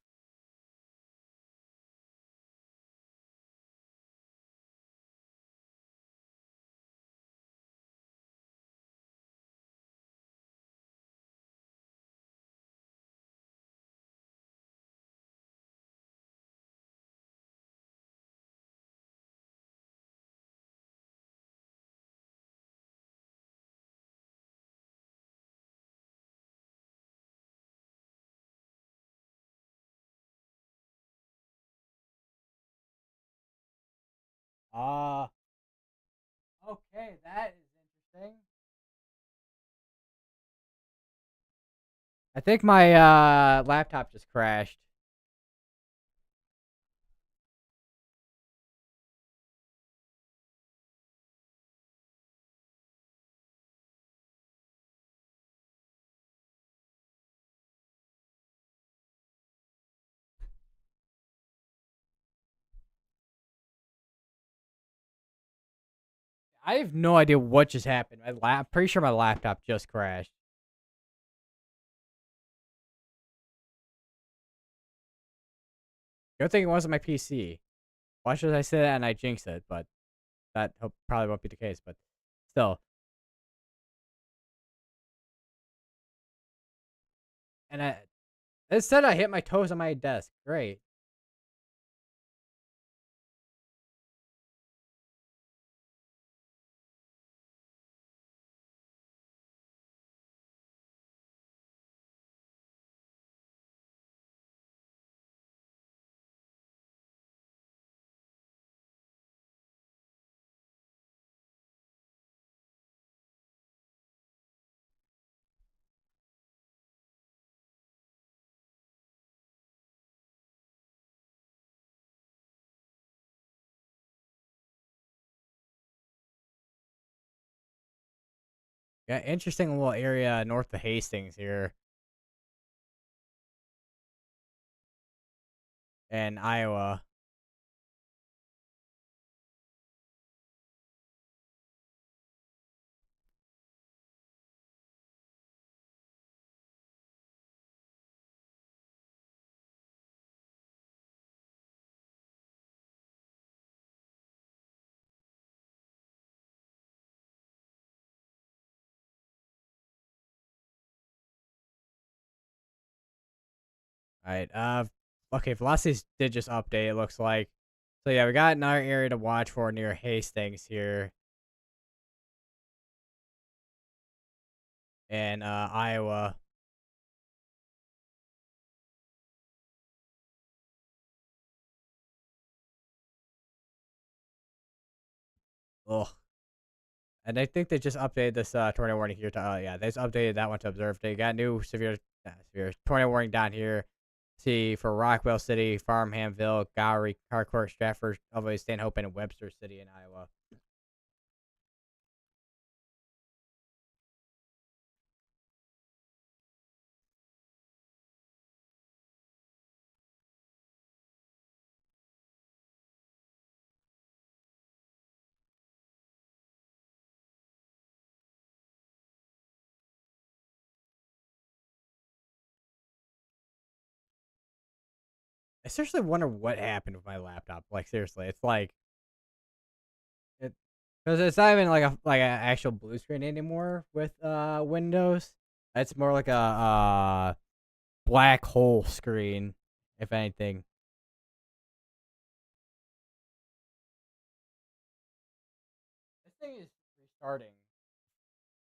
Uh okay, that is interesting. I think my laptop just crashed. I have no idea what just happened. I'm pretty sure my laptop just crashed. Good thing it wasn't my PC. Why should I say that and I jinx it? But that probably won't be the case. But still, and instead I hit my toes on my desk. Great. Yeah, interesting little area north of Hastings here in Iowa. All right. Okay. Velocities did just update. It looks like. So yeah, we got another area to watch for near Hastings here in Iowa. Ugh. And I think they just updated this tornado warning here to yeah, they just updated that one to observe. They got new severe tornado warning down here. See for Rockwell City, Farmhamville, Gowrie, Harcourt, Stratford, Elway, Stanhope, and Webster City in Iowa. I seriously wonder what happened with my laptop. Like seriously, it's like it because it's not even like an actual blue screen anymore with Windows. It's more like a black hole screen, if anything. This thing is restarting.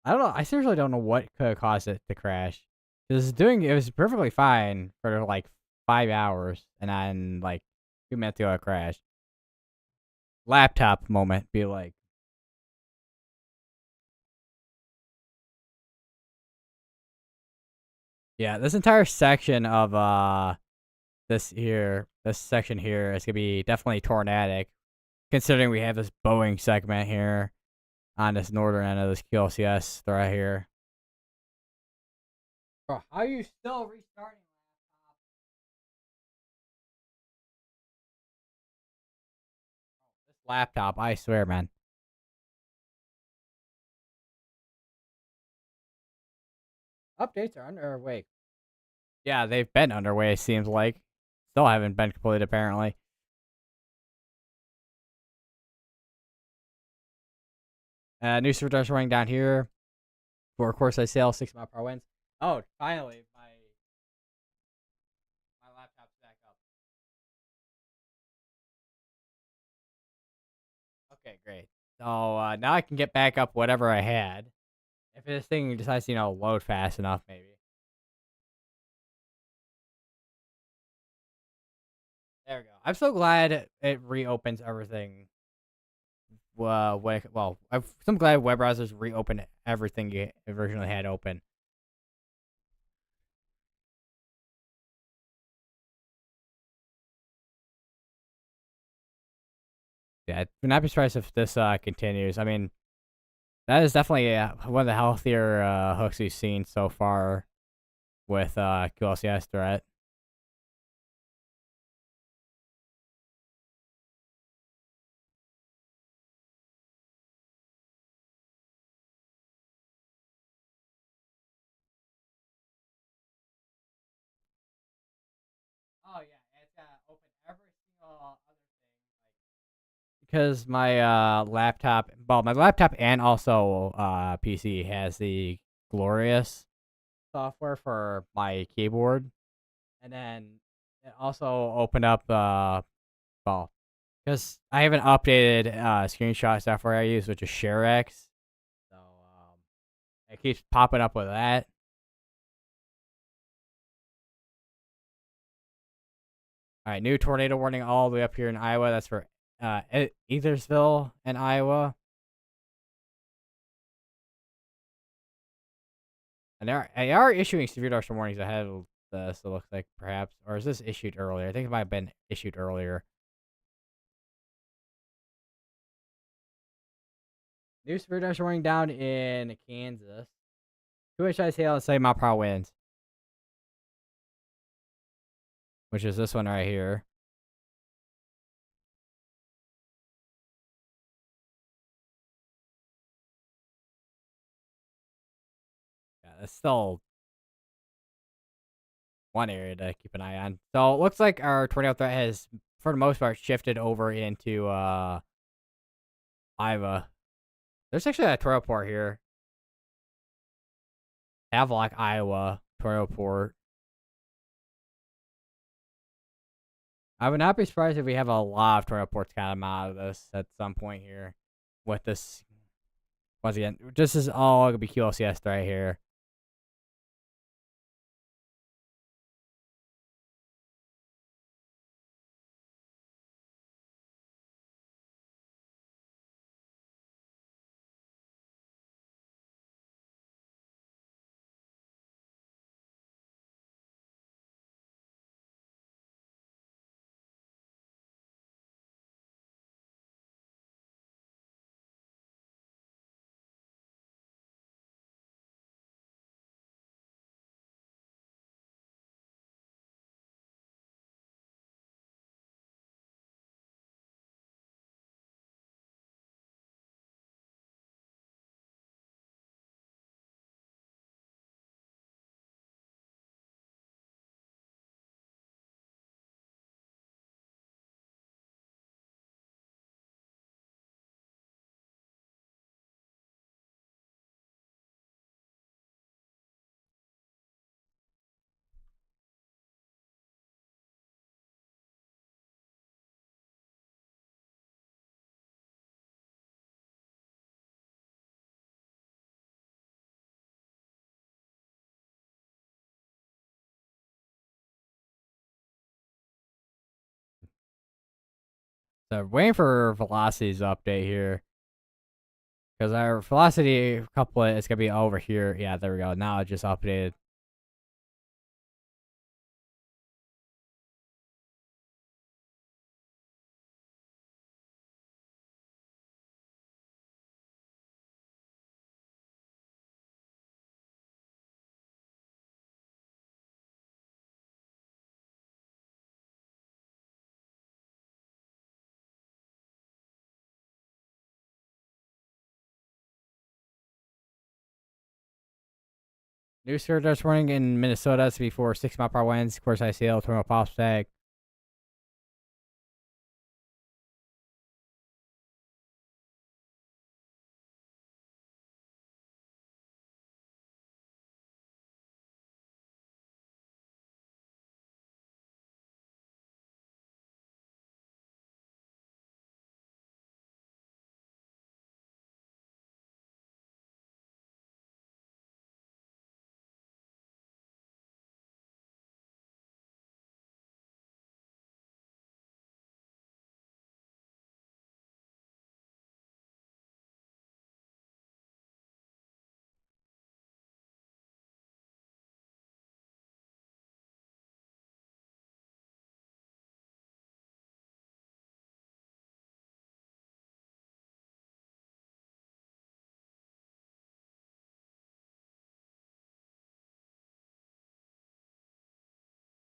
I don't know. I seriously don't know what could have caused it to crash. It was perfectly fine for like 5 hours, and then like 2 minutes ago it crashed. Laptop moment, be like, yeah, this entire section of this section here is gonna be definitely tornadic, considering we have this Boeing segment here on this northern end of this QLCS right here. Bro, how are you still restarting this laptop? I swear, man. Updates are underway. Yeah, they've been underway. It seems like still haven't been completed apparently. New superchargers running down here for course I sail 6 mile per hour winds. Oh, finally, my laptop's back up. Okay, great. So now I can get back up whatever I had. If this thing decides to, load fast enough, maybe. There we go. I'm so glad it reopens everything. I'm glad web browsers reopen everything you originally had open. Yeah, I would not be surprised if this continues. I mean, that is definitely one of the healthier hooks we've seen so far with QLCS threat. Oh yeah, it's open every single other thing. Because my my laptop and also PC has the Glorious software for my keyboard, and then it also opened up well, because I haven't updated screenshot software I use, which is ShareX. So it keeps popping up with that. All right, new tornado warning all the way up here in Iowa. That's for Ethersville in Iowa. And they are issuing severe thunderstorm warnings ahead of this, it looks like, perhaps. Or is this issued earlier? I think it might have been issued earlier. New severe thunderstorm warning down in Kansas. 2 inch hail and 7 mile per hour winds. Which is this one right here. Yeah, that's still one area to keep an eye on. So it looks like our tornado threat has, for the most part, shifted over into Iowa. There's actually a tornado port here. Havelock, Iowa, tornado port. I would not be surprised if we have a lot of tornado ports come out of this at some point here. With this, once again, this is all gonna be QLCS right here. So waiting for velocities update here. Because our velocity couplet is gonna be over here. Yeah, there we go. Now it just updated. New surge warning in Minnesota to before 6 mile per hour winds. Course ICL, tornado prospect.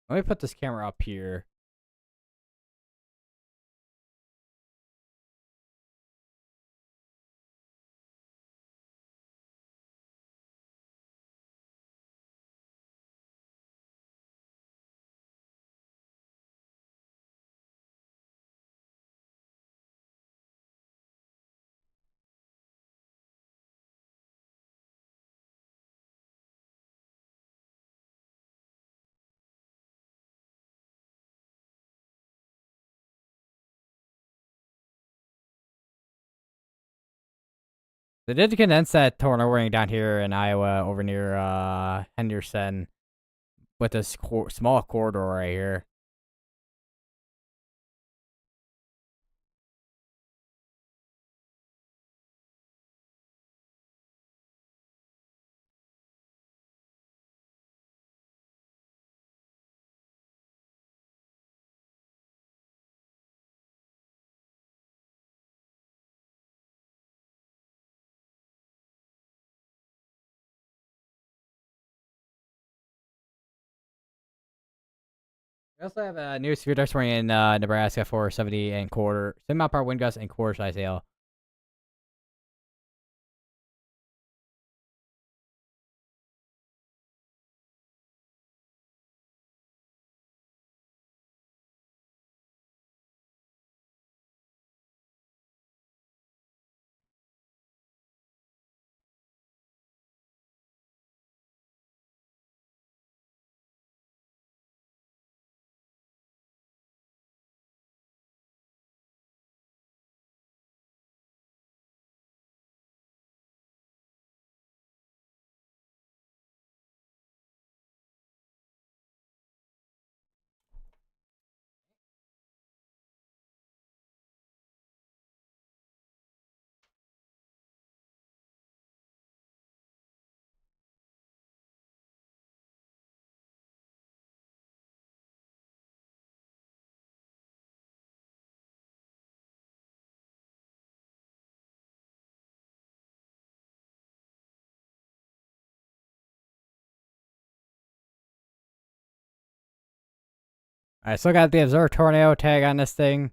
Let me put this camera up here. They did condense that tornado warning down here in Iowa over near Henderson with this small corridor right here. We also have a new severe dust warning in Nebraska for 70 and quarter 7 mile per hour wind gusts and quarter size hail. I still got the observed tornado tag on this thing.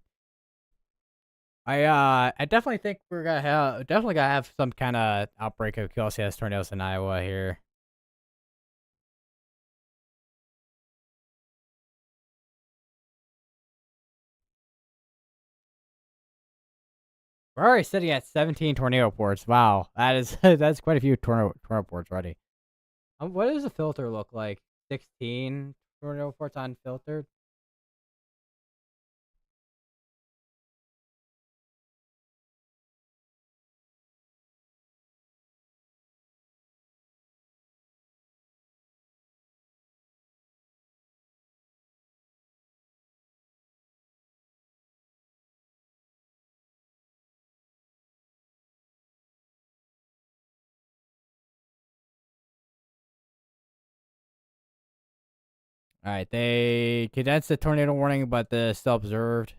I definitely think we're gonna have some kind of outbreak of QLCS tornadoes in Iowa here. We're already sitting at 17 tornado ports. Wow, that is that's quite a few tornado ports already. What does the filter look like? 16 tornado ports unfiltered. All right, they condensed the tornado warning, but the still observed.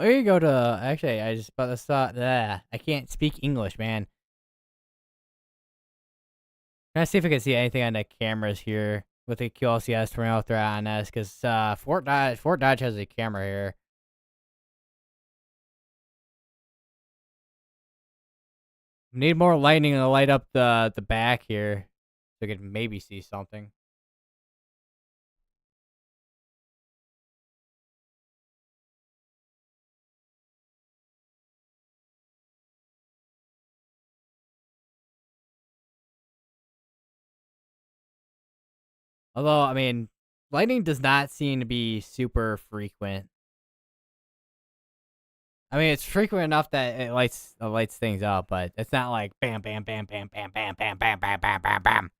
Let me go to. Actually, I just about to start. I can't speak English, man. Trying to see if I can see anything on the cameras here with the QLCS 2003 on us, because Fort Dodge has a camera here. Need more lighting to light up the back here, so we could maybe see something. Although, I mean, lightning does not seem to be super frequent. I mean, it's frequent enough that it lights things up, but it's not like bam, bam, bam, bam, bam, bam, bam, bam, bam, bam, bam, bam.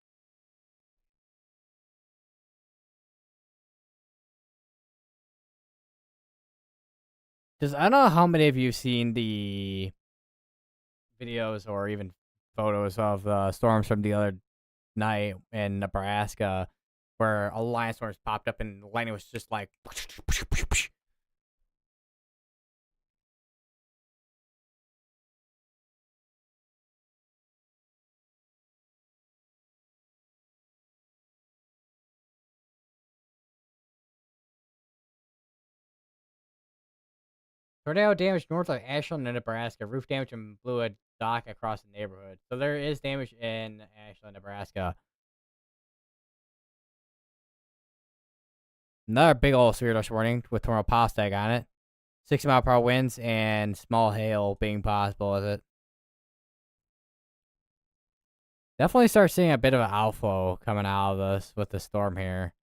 Just I don't know how many of you seen the videos or even photos of storms from the other night in Nebraska, where a lion storm popped up and the lightning was just like. Tornado damage north of Ashland, Nebraska. Roof damage and blew a dock across the neighborhood. So there is damage in Ashland, Nebraska. Another big old severe dust warning with tornado postag on it. 60-mile-per-hour winds and small hail being possible with it. Definitely start seeing a bit of an outflow coming out of this with the storm here.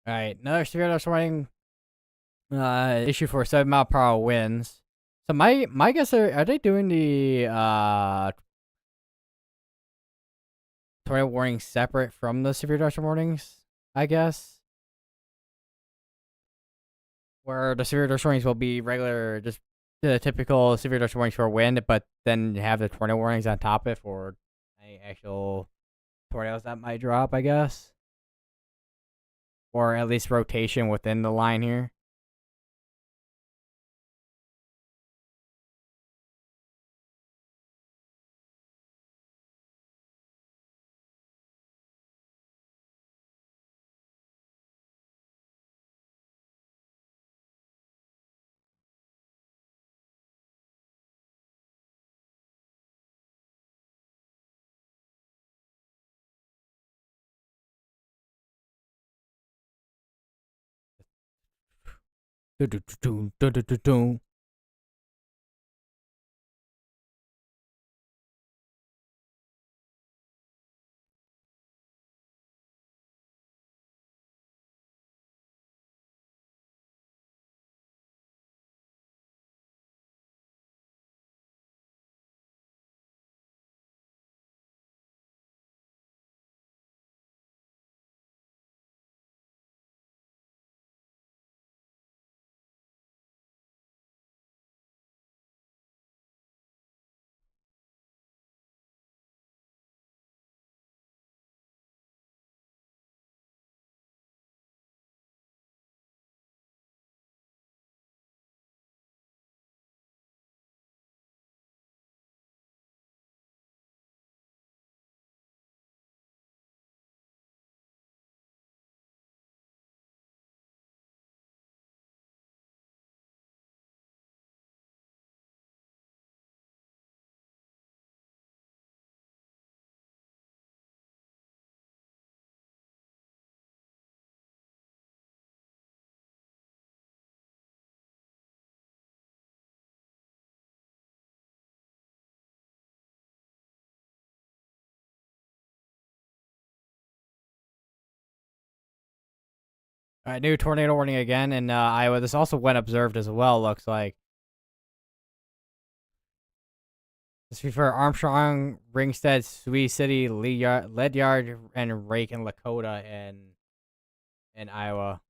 All right, another severe dust warning. Issue for 7-mile-per-hour winds. So my guess are they doing the tornado warnings separate from the severe dust warnings? I guess where the severe dust warnings will be regular, just the typical severe dust warnings for wind, but then have the tornado warnings on top of it for any actual tornadoes that might drop. I guess, or at least rotation within the line here. All right, new tornado warning again in Iowa. This also went observed as well. Looks like this is for Armstrong, Ringstead, Sioux City, Ledyard, and Rake and Lakota in Iowa.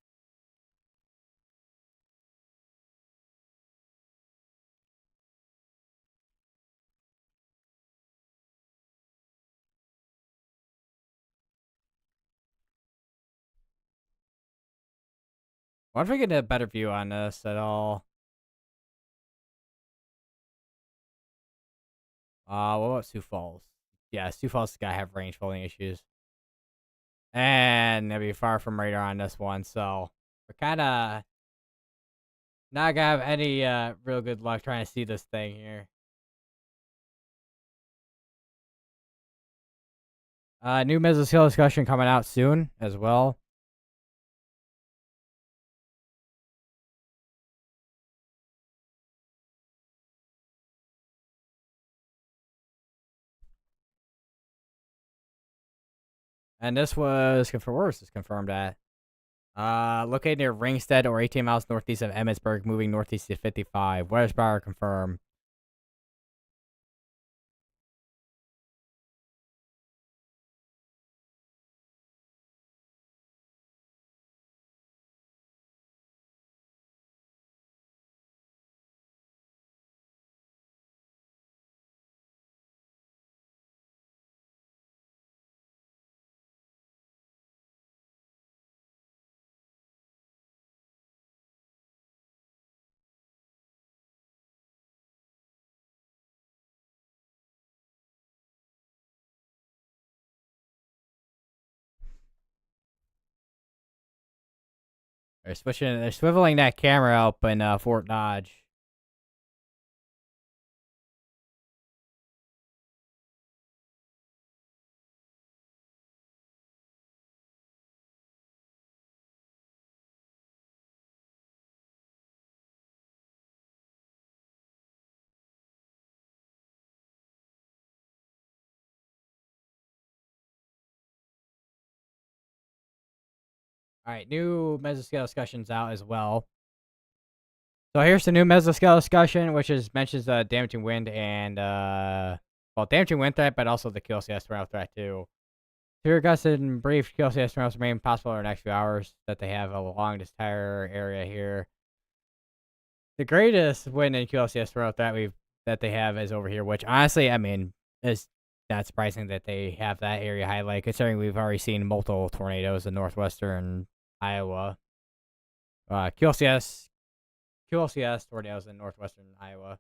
What if we get a better view on this at all? What about Sioux Falls? Yeah, Sioux Falls is gonna have range folding issues, and they'll be far from radar on this one. So we're kind of not gonna have any real good luck trying to see this thing here. New mesoscale discussion coming out soon as well. And this was confirmed. Where was this confirmed at? Located near Ringstead or 18 miles northeast of Emmitsburg, moving northeast to 55. Weather power confirmed. They're swiveling that camera up in Fort Dodge. All right, new mesoscale discussions out as well. So here's the new mesoscale discussion, which is mentions damaging wind and damaging wind threat, but also the QLCS tornado threat too. Severe gusts and brief QLCS tornadoes remain possible in the next few hours that they have along this entire area here. The greatest wind and QLCS tornado threat that they have is over here, which honestly, I mean, is not surprising that they have that area highlighted, considering we've already seen multiple tornadoes in northwestern Iowa. QLCS tornadoes in northwestern Iowa.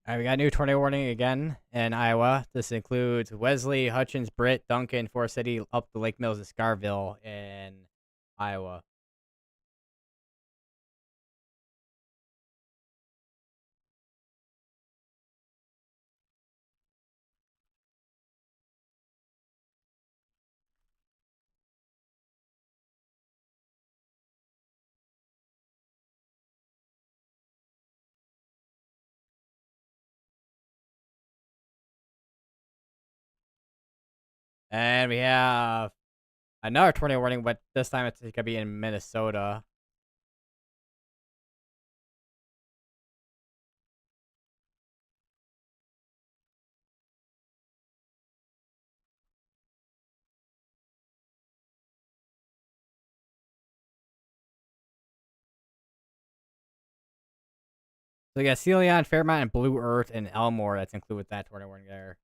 All right, we got a new tornado warning again in Iowa. This includes Wesley, Hutchins, Britt, Duncan, Forest City, up to Lake Mills, and Scarville in Iowa. And we have another tornado warning, but this time it's gonna be in Minnesota. So we got Celion, Fairmont, and Blue Earth, and Elmore that's included with that tornado warning there.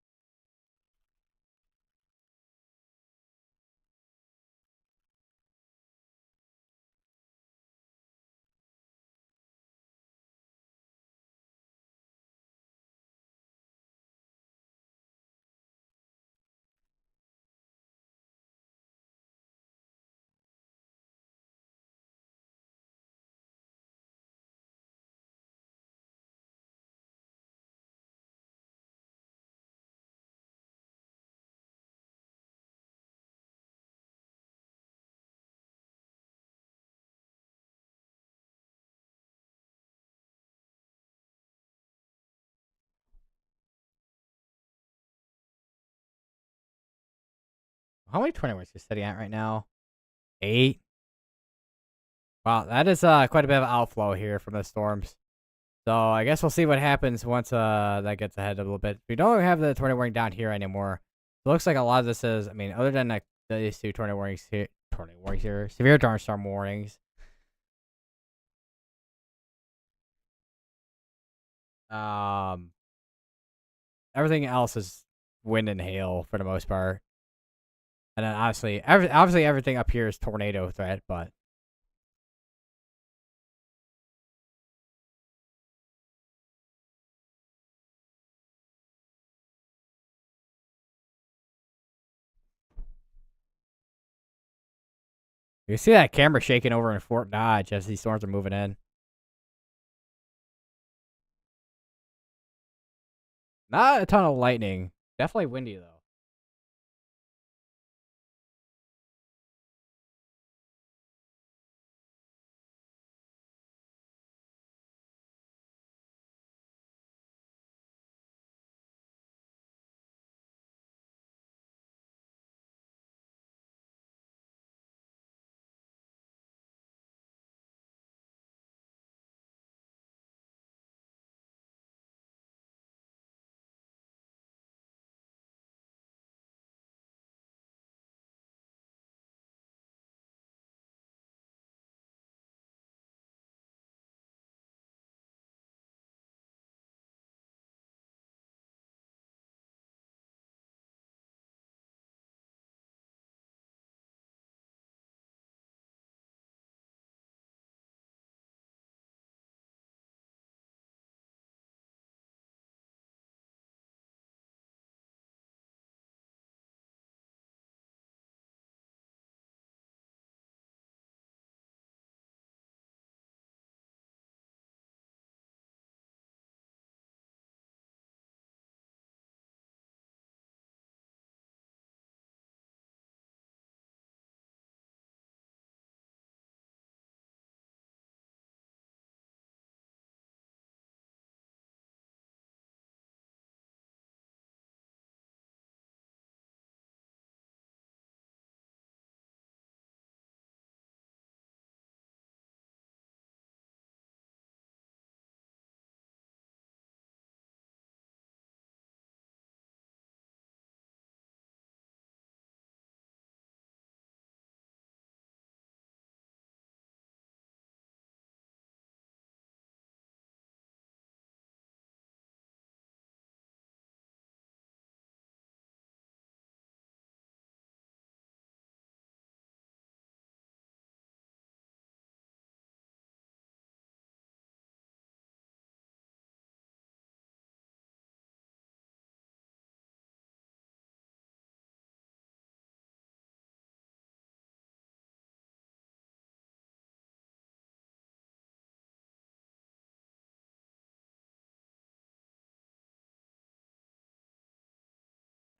How many tornado warnings are you sitting at right now? 8. Wow, that is quite a bit of outflow here from the storms. So I guess we'll see what happens once that gets ahead a little bit. We don't have the tornado warning down here anymore. It looks like a lot of this is, I mean, other than like these two tornado warnings here, severe storm warnings. Um, Everything else is wind and hail for the most part, and then obviously everything up here is tornado threat, but. You see that camera shaking over in Fort Dodge as these storms are moving in. Not a ton of lightning. Definitely windy though.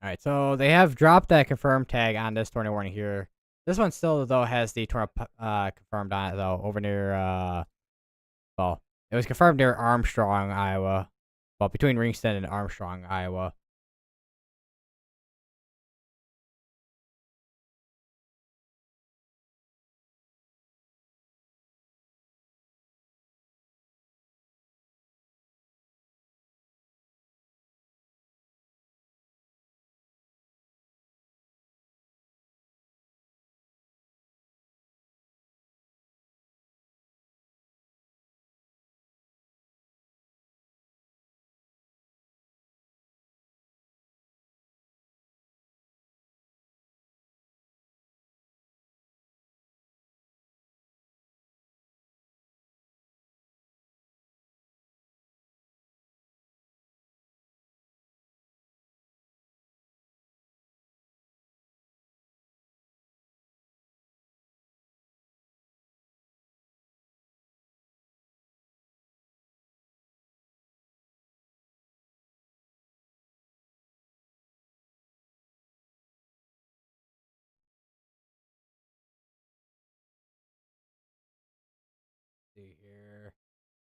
All right, so they have dropped that confirmed tag on this tornado warning here. This one still though has the tornado confirmed on it though over near well, it was confirmed near Armstrong, Iowa. Well, between Ringston and Armstrong, Iowa.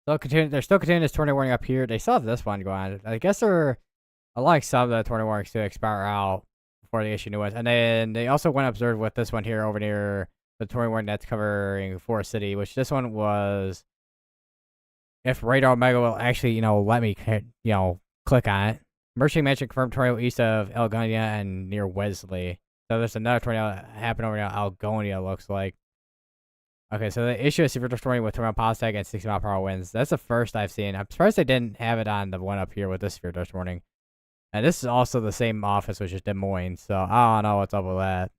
They're still continuing this tornado warning up here. They still have this one going on. I guess they're allowing some of the tornado warnings to expire out before they issue new ones. And then they also went observed with this one here over near the tornado warning that's covering Forest City, which this one was, if Radar Omega will actually, let me, click on it. Emergency Mansion confirmed tornado east of Algonia and near Wesley. So there's another tornado happening over near Algonia, looks like. Okay, so they issue a severe tornado with tornado positag and 60-mile-per-hour winds. That's the first I've seen. I'm surprised they didn't have it on the one up here with this severe dust warning. And this is also the same office, which is Des Moines. So I don't know what's up with that.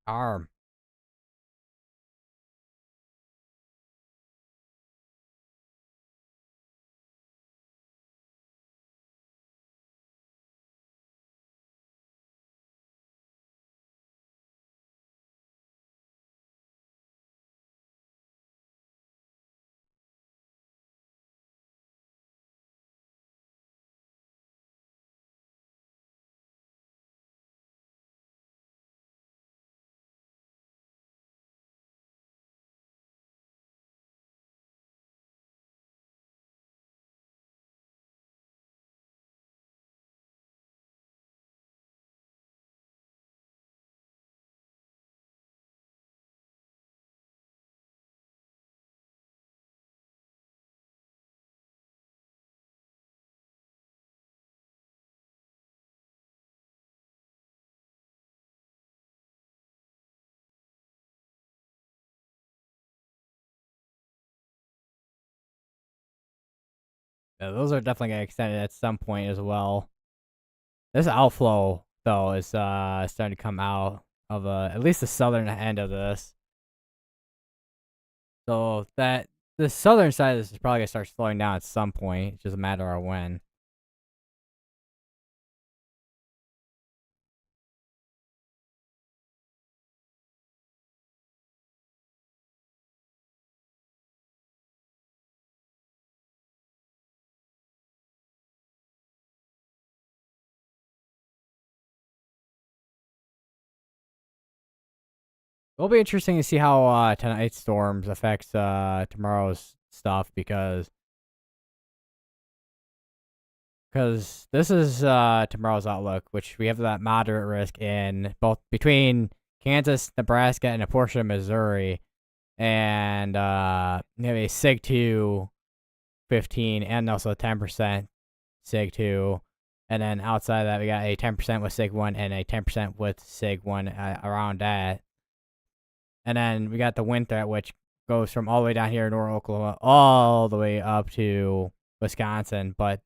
Arm. Yeah, those are definitely getting extended at some point as well. This outflow, though, is starting to come out of at least the southern end of this. So that the southern side of this is probably going to start slowing down at some point. It's just a matter of when. It'll be interesting to see how tonight's storms affects tomorrow's stuff because this is tomorrow's outlook, which we have that moderate risk in both between Kansas, Nebraska, and a portion of Missouri, and we have a Sig 2 15 and also 10% Sig 2. And then outside of that, we got a 10% with Sig 1 and a 10% with Sig 1 around that. And then we got the wind threat, which goes from all the way down here in northern Oklahoma all the way up to Wisconsin. But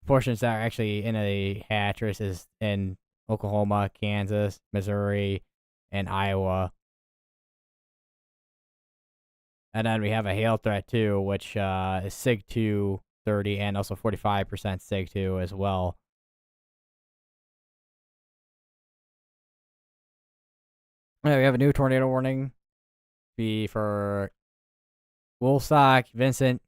portions that are actually in a hatch is in Oklahoma, Kansas, Missouri, and Iowa. And then we have a hail threat too, which is Sig 2 30 and also 45% Sig 2 as well. Yeah, we have a new tornado warning. Be for Woolstock, Vincent,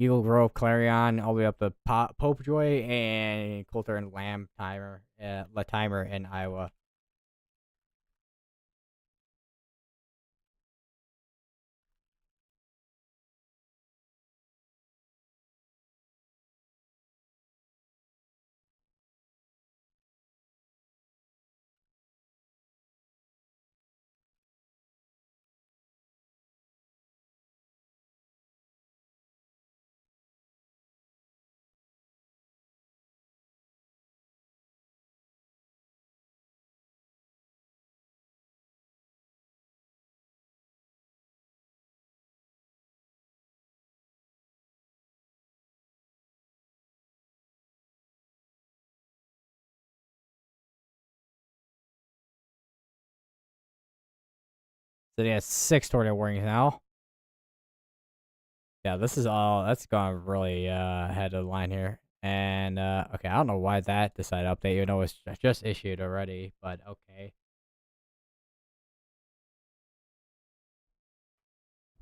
Eagle Grove, Clarion, all the way up to Popejoy, and Coulter and Latimer in Iowa. So they have 6 tornado warnings now. Yeah, that's gone really ahead of the line here. And okay, I don't know why that decided to update, even though it's just issued already, but okay.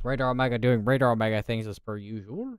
Radar Omega doing Radar Omega things as per usual.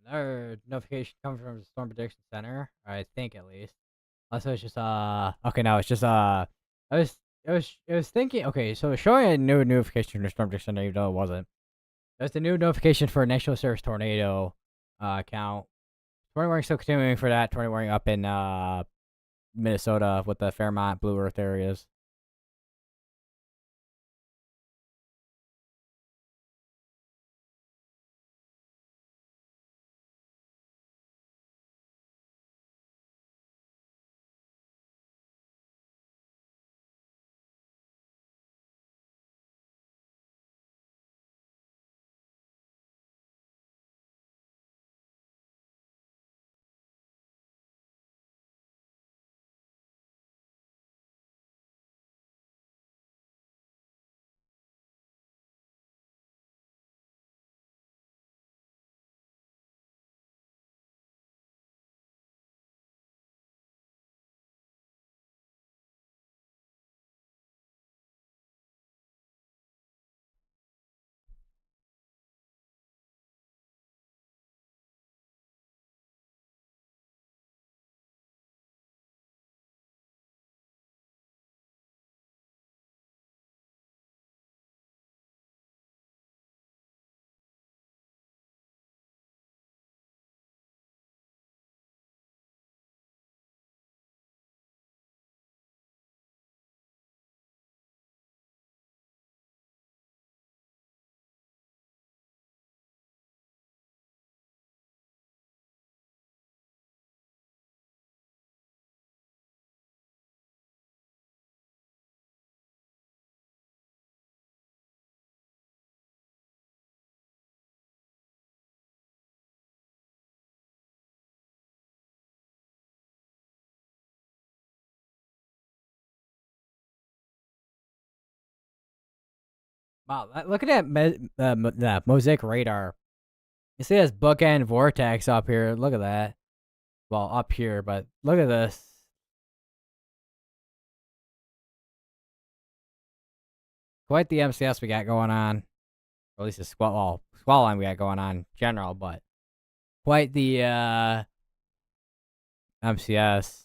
Another notification coming from the Storm Prediction Center. I think at least. Also, it's just okay, no, it's just I was it was thinking okay, so it's showing a new notification from the Storm Prediction Center, even though it wasn't. There's the new notification for National Service Tornado account. Tornado warning still continuing for that. Tornado warning up in Minnesota with the Fairmont Blue Earth areas. Wow, look at that the mosaic radar. You see this bookend vortex up here. Look at that. Well, up here, but look at this. Quite the MCS we got going on. Or at least the squall line we got going on in general, but quite the MCS.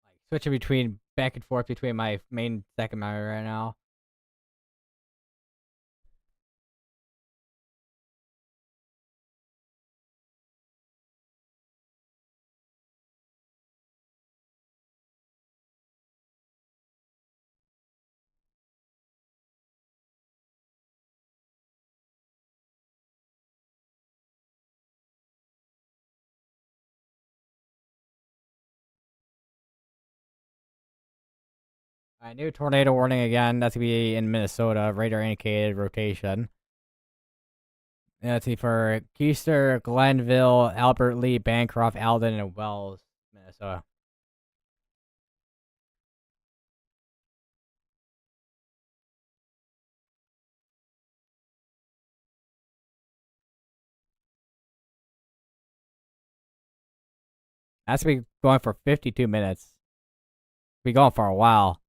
Like switching between back and forth between my main second memory right now. Alright, new tornado warning again. That's gonna be in Minnesota. Radar indicated rotation. And let's see for Keister, Glenville, Albert Lee, Bancroft, Alden, and Wells, Minnesota. That's been going for 52 minutes. Been going for a while.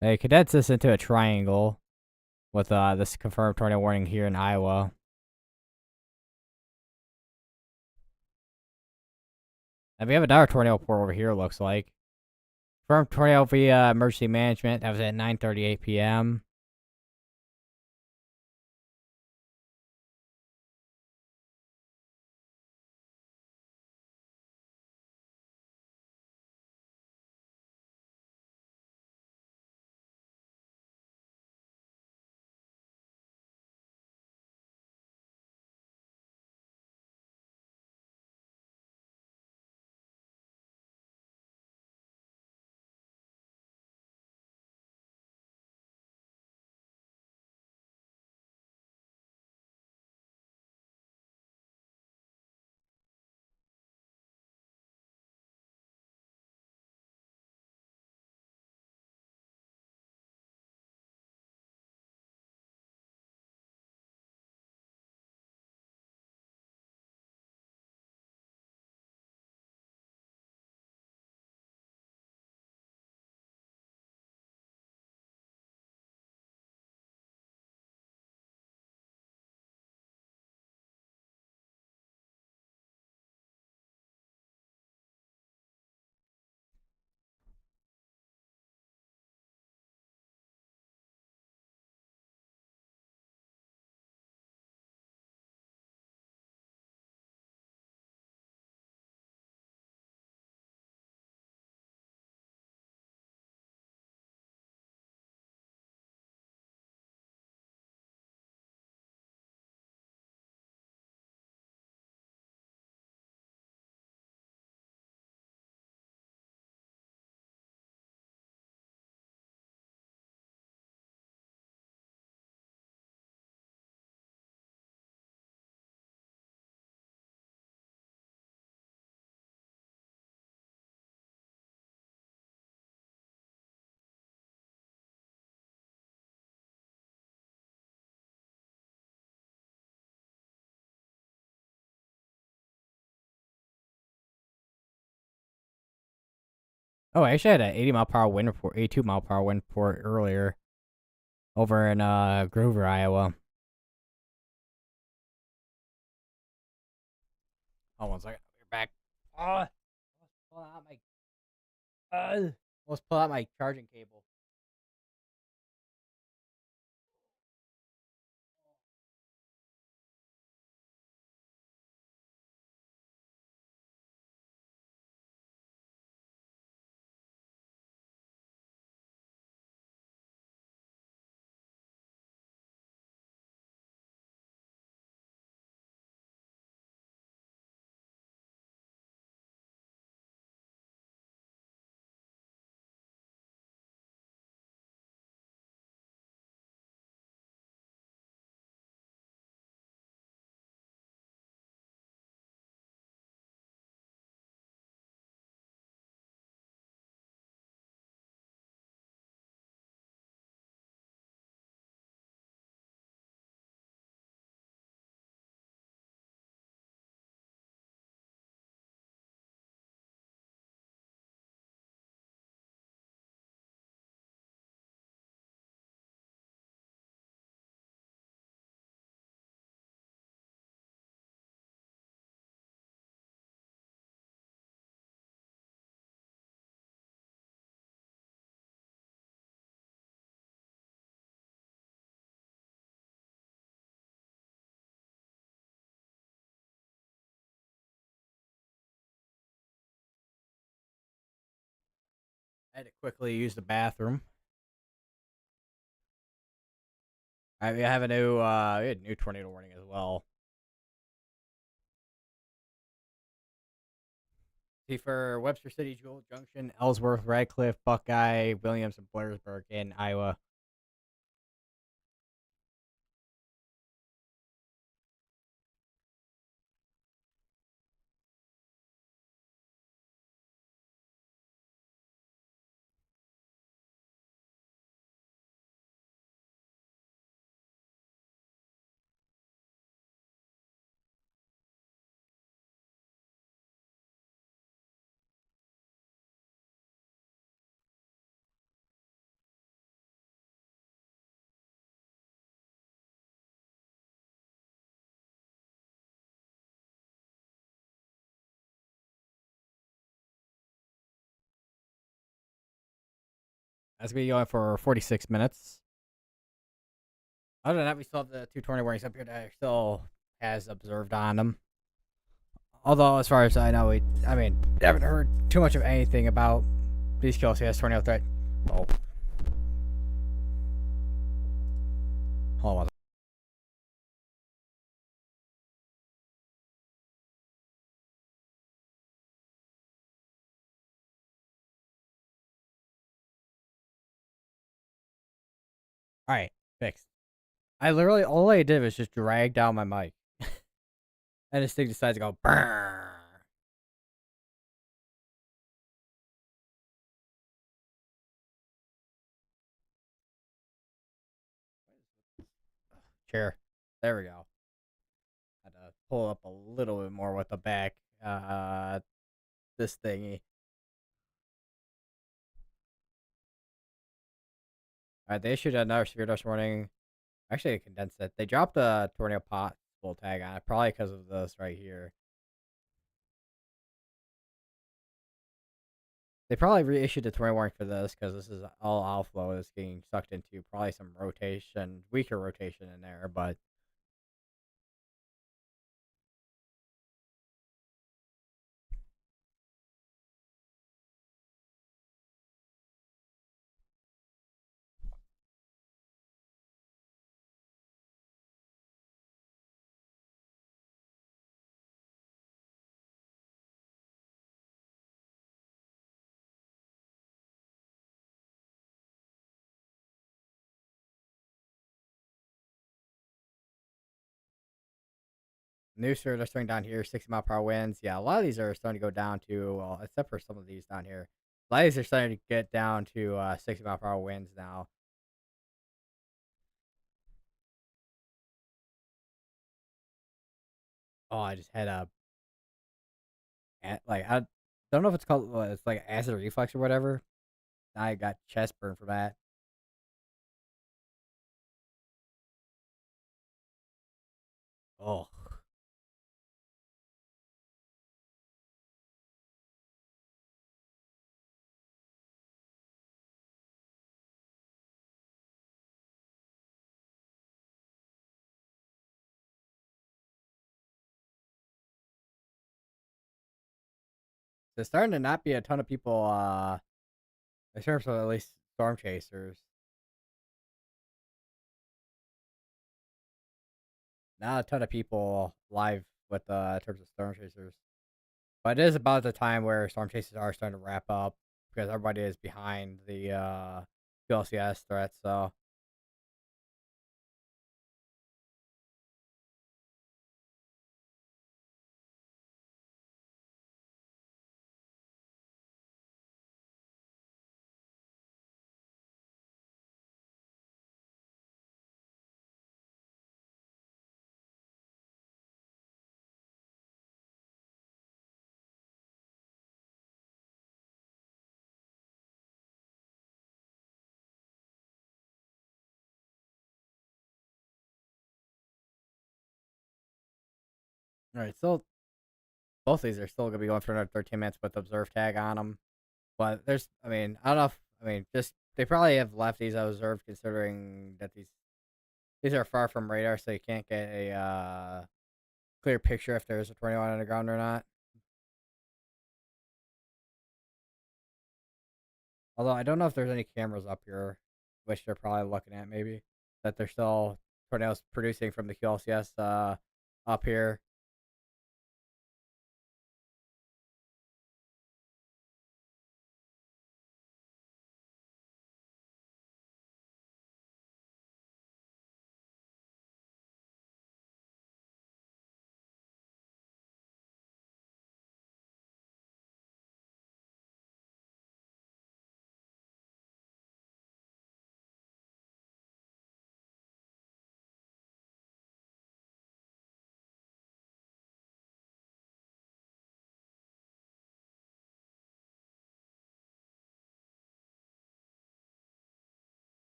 They condensed this into a triangle with this confirmed tornado warning here in Iowa. And we have another tornado report over here, looks like. Confirmed tornado via emergency management. That was at 9:38 p.m. Oh, I actually had an 80-mile-per-hour wind report, 82-mile-per-hour wind report earlier over in Grover, Iowa. Hold on one second. We're back. Oh, let's pull out let's pull out my charging cable. I had to quickly use the bathroom. All right, we have a new we had a new tornado warning as well. See for Webster City, Jewel Junction, Ellsworth, Radcliffe, Buckeye, Williams, and Blairsburg in Iowa. That's gonna be going for 46 minutes. Other than that, we still have the two tornado warnings up here that still has observed on them. Although, as far as I know, I mean, haven't heard too much of anything about these QLCS tornado threat. Oh, hold on. All right, fixed. I literally all I did was just drag down my mic, and this thing decides to go. Brrr. Chair. There we go. Had to pull up a little bit more with the back. This thingy. All right, they issued another severe dust warning. Actually, it condensed it. They dropped a tornado pot full tag on it, probably because of this right here. They probably reissued the tornado warning for this because this is all outflow is getting sucked into probably some rotation, weaker rotation in there. But Nooser, they're starting down here, 60-mile-per-hour winds. Yeah, a lot of these are starting to go down to, well, except for some of these down here. A lot of these are starting to get down to 60-mile-per-hour winds now. Oh, I just had like, I don't know if it's called, it's like acid reflux or whatever. I got chest burn from that. Oh, there's starting to not be a ton of people, in terms of at least storm chasers. Not a ton of people live with in terms of storm chasers. But it is about the time where storm chasers are starting to wrap up because everybody is behind the QLCS threat. So all right, so both of these are still gonna be going for another 13 minutes with observe tag on them. But there's, I mean, I don't know if, I mean, just they probably have left these observed considering that these are far from radar, so you can't get a clear picture if there's a tornado on the ground or not. Although I don't know if there's any cameras up here, which they're probably looking at maybe that they're still tornadoes producing from the QLCS up here.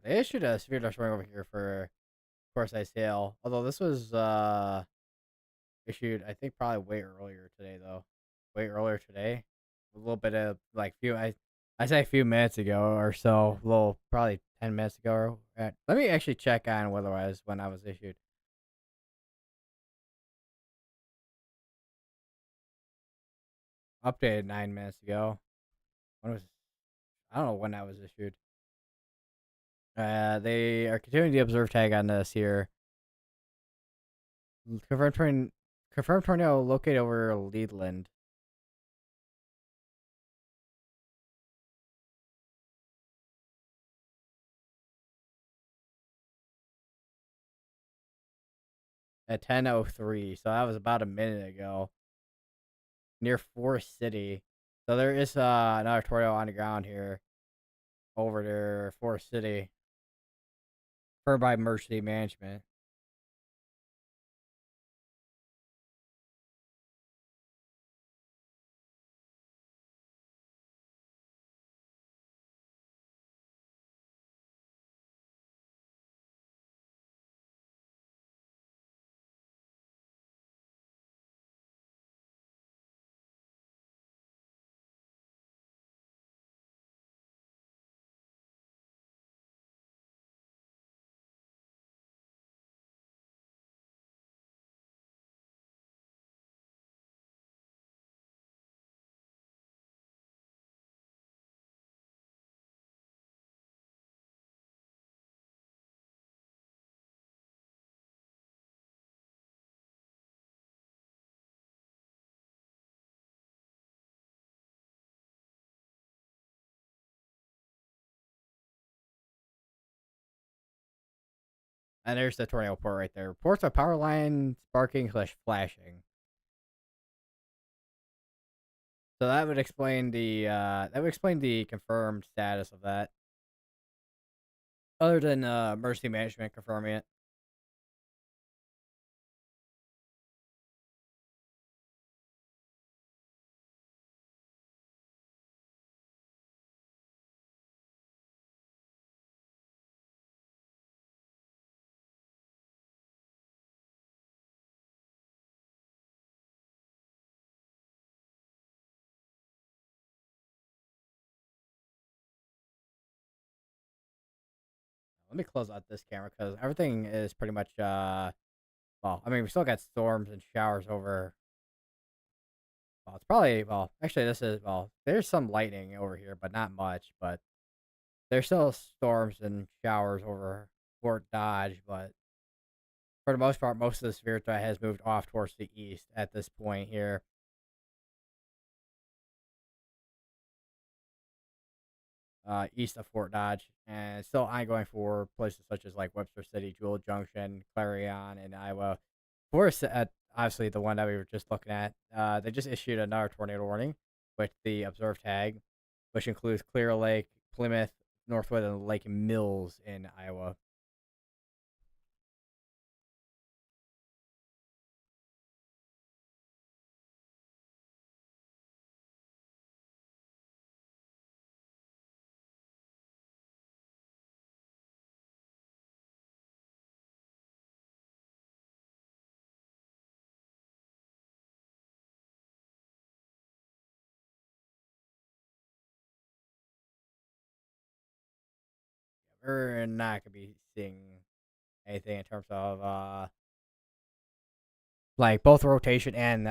They issued a severe dust warning over here for course ice hail. Although this was issued, I think probably way earlier today though. Way earlier today. A little bit of like few. I say a few minutes ago or so, well, probably 10 minutes ago. Let me actually check on whether it was when I was issued. Updated 9 minutes ago. When was I don't know when that was issued. They are continuing the observe tag on this here. Confirmed tornado, confirmed tornado located over Leadland. At 10:03, so that was about a minute ago, near Forest City. So there is another tornado on the ground here over there, Forest City, per by emergency management. And there's the tornado report right there. Reports of power line sparking slash flashing. So that would explain the confirmed status of that. Other than emergency management confirming it. Let me close out this camera because everything is pretty much well, I mean we still got storms and showers over. Well, it's probably well actually this is well there's some lightning over here, but not much, but there's still storms and showers over Fort Dodge, but for the most part most of the severe threat has moved off towards the east at this point here. East of Fort Dodge, and it's still ongoing for places such as like Webster City, Jewel Junction, Clarion, and Iowa. Forest, obviously the one that we were just looking at, they just issued another tornado warning with the observe tag, which includes Clear Lake, Plymouth, Northwood, and Lake Mills in Iowa. We're not gonna be seeing anything in terms of like both rotation and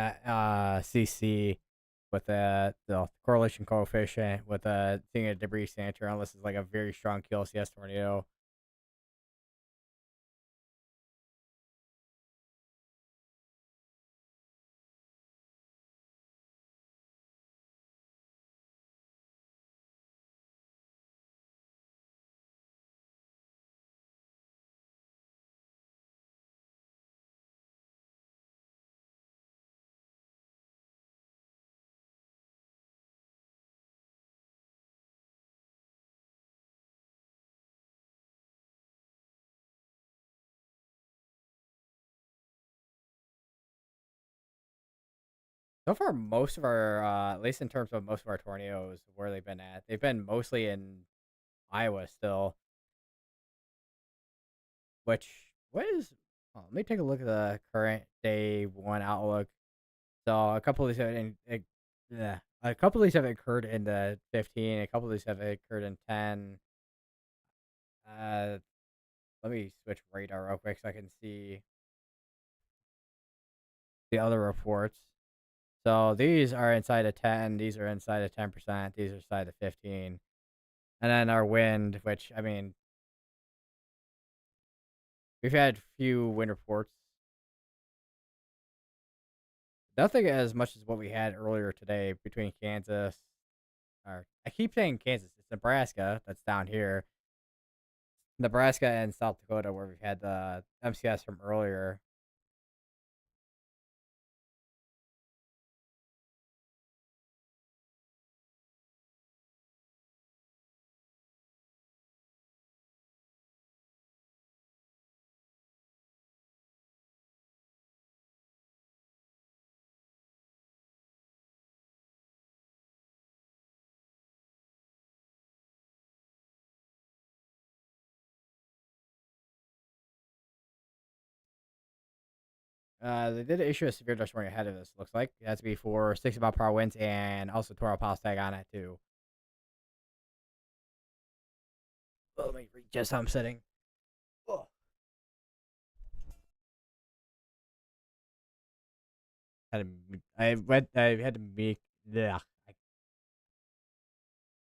CC with the correlation coefficient with seeing a debris center unless it's like a very strong QLCS tornado. So far, most of our, at least in terms of most of our tornadoes, where they've been at, they've been mostly in Iowa still. Which what is? Oh, let me take a look at the current day one outlook. So a couple of these, yeah, A couple of these have occurred in the 15. A couple of these have occurred in 10. Uh, Let me switch radar real quick so I can see the other reports. So these are inside of 10. These are inside of 10%. These are inside of 15. And then our wind, which, I mean, we've had few wind reports. Nothing as much as what we had earlier today between Kansas, or I keep saying Kansas, it's Nebraska that's down here. Nebraska and South Dakota, where we've had the MCS from earlier. They did issue a severe dust warning ahead of this. Looks like it has to be for 60 mile per hour winds and also Toro Pulse tag on it too. Oh, let me readjust how I'm sitting. Oh. I had to make. Yeah,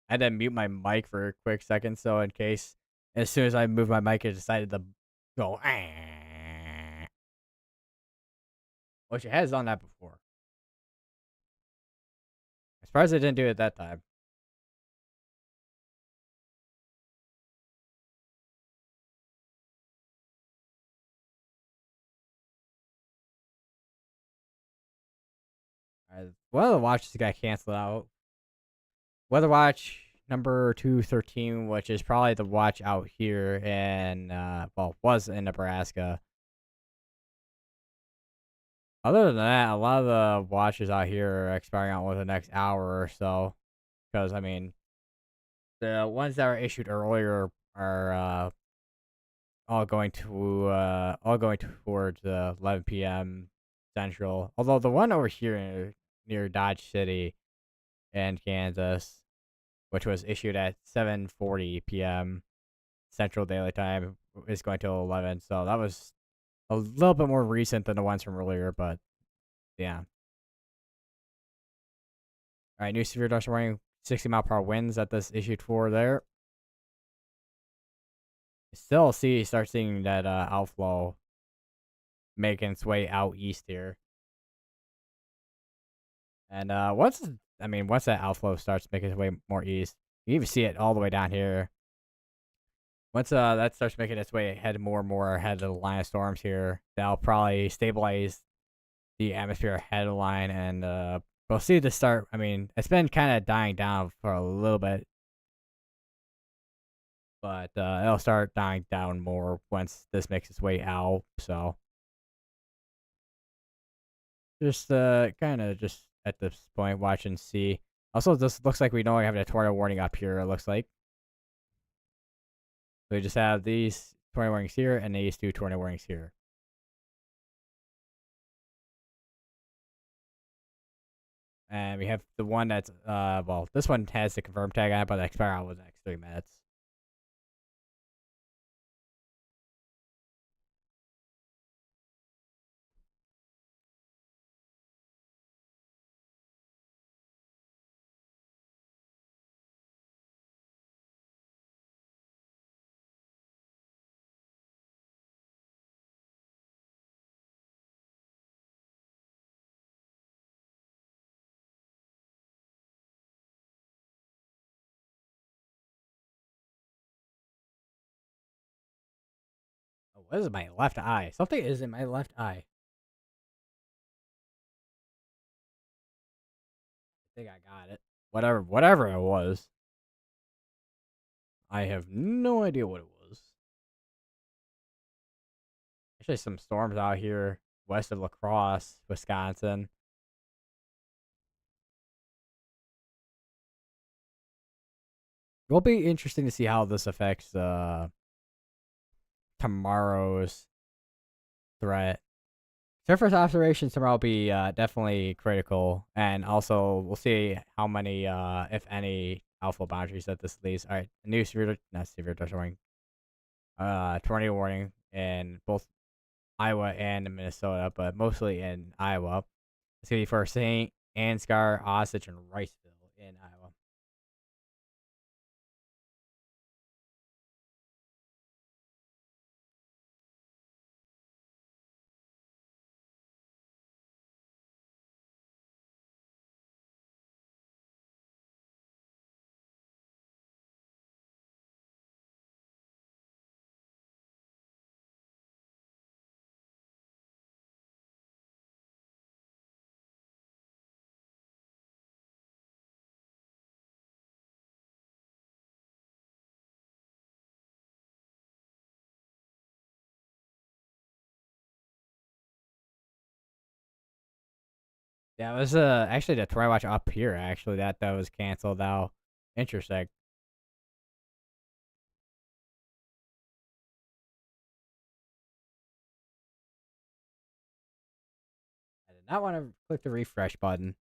I had to mute my mic for a quick second, so in case, as soon as I moved my mic, it decided to go. "Ah," which it has done that before. I'm surprised it didn't do it that time. One of the watches got canceled out. Weather Watch number 213, which is probably the watch out here in, well, was in Nebraska. Other than that, a lot of the watches out here are expiring out within the next hour or so. Because, I mean, the ones that were issued earlier are all going towards 11 p.m. Central. Although the one over here near Dodge City in Kansas, which was issued at 7:40 p.m. Central Daylight Time, is going till 11. So that was a little bit more recent than the ones from earlier, but yeah. All right, new severe dust warning, 60 mile per hour winds that this issued for there. Still start seeing that outflow making its way out east here. And once that outflow starts making its way more east, you even see it all the way down here. Once that starts making its way ahead more and more ahead of the line of storms here, that'll probably stabilize the atmosphere ahead of the line, and we'll see the start. I mean, it's been kind of dying down for a little bit, but it'll start dying down more once this makes its way out. So just kind of just at this point, watch and see. Also, this looks like we no longer have a tornado warning up here. It looks like we just have these tornado warnings here and these two tornado warnings here. And we have the one that's well, this one has the confirm tag on it, but the expire out was the next 3 minutes. Oh, what is my left eye? Something is in my left eye. I think I got it. Whatever it was. I have no idea what it was. Actually, some storms out here west of La Crosse, Wisconsin. It will be interesting to see how this affects tomorrow's threat. Surface observations tomorrow will be definitely critical, and also we'll see how many, if any, alpha boundaries that this leaves. All right, a new severe, not severe tornado warning, tornado warning in both Iowa and Minnesota, but mostly in Iowa. It's gonna be for St. Ansgar, Osage, and Riceville in Iowa. Yeah, it was actually the Toy Watch up here. Actually, that was canceled out. Interesting. I did not want to click the refresh button.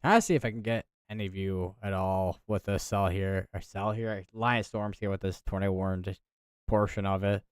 I'll see if I can get any view at all with this cell here. Or cell here. Lion Storms here with this tornado warned portion of it.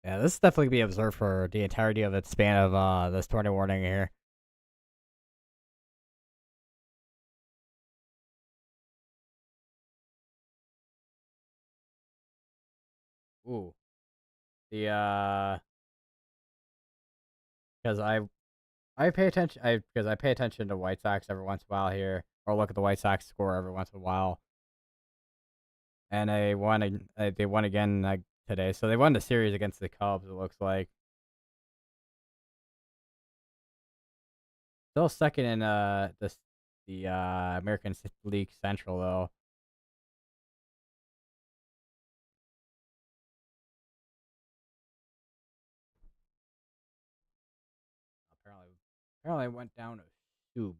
Yeah, this is definitely be observed for the entirety of its span of this tornado warning here. Ooh. The because I pay attention I pay attention to White Sox every once in a while here, or look at the White Sox score every once in a while. And they won again today. So they won the series against the Cubs, it looks like. Still second in the American League Central though. Apparently went down a tube.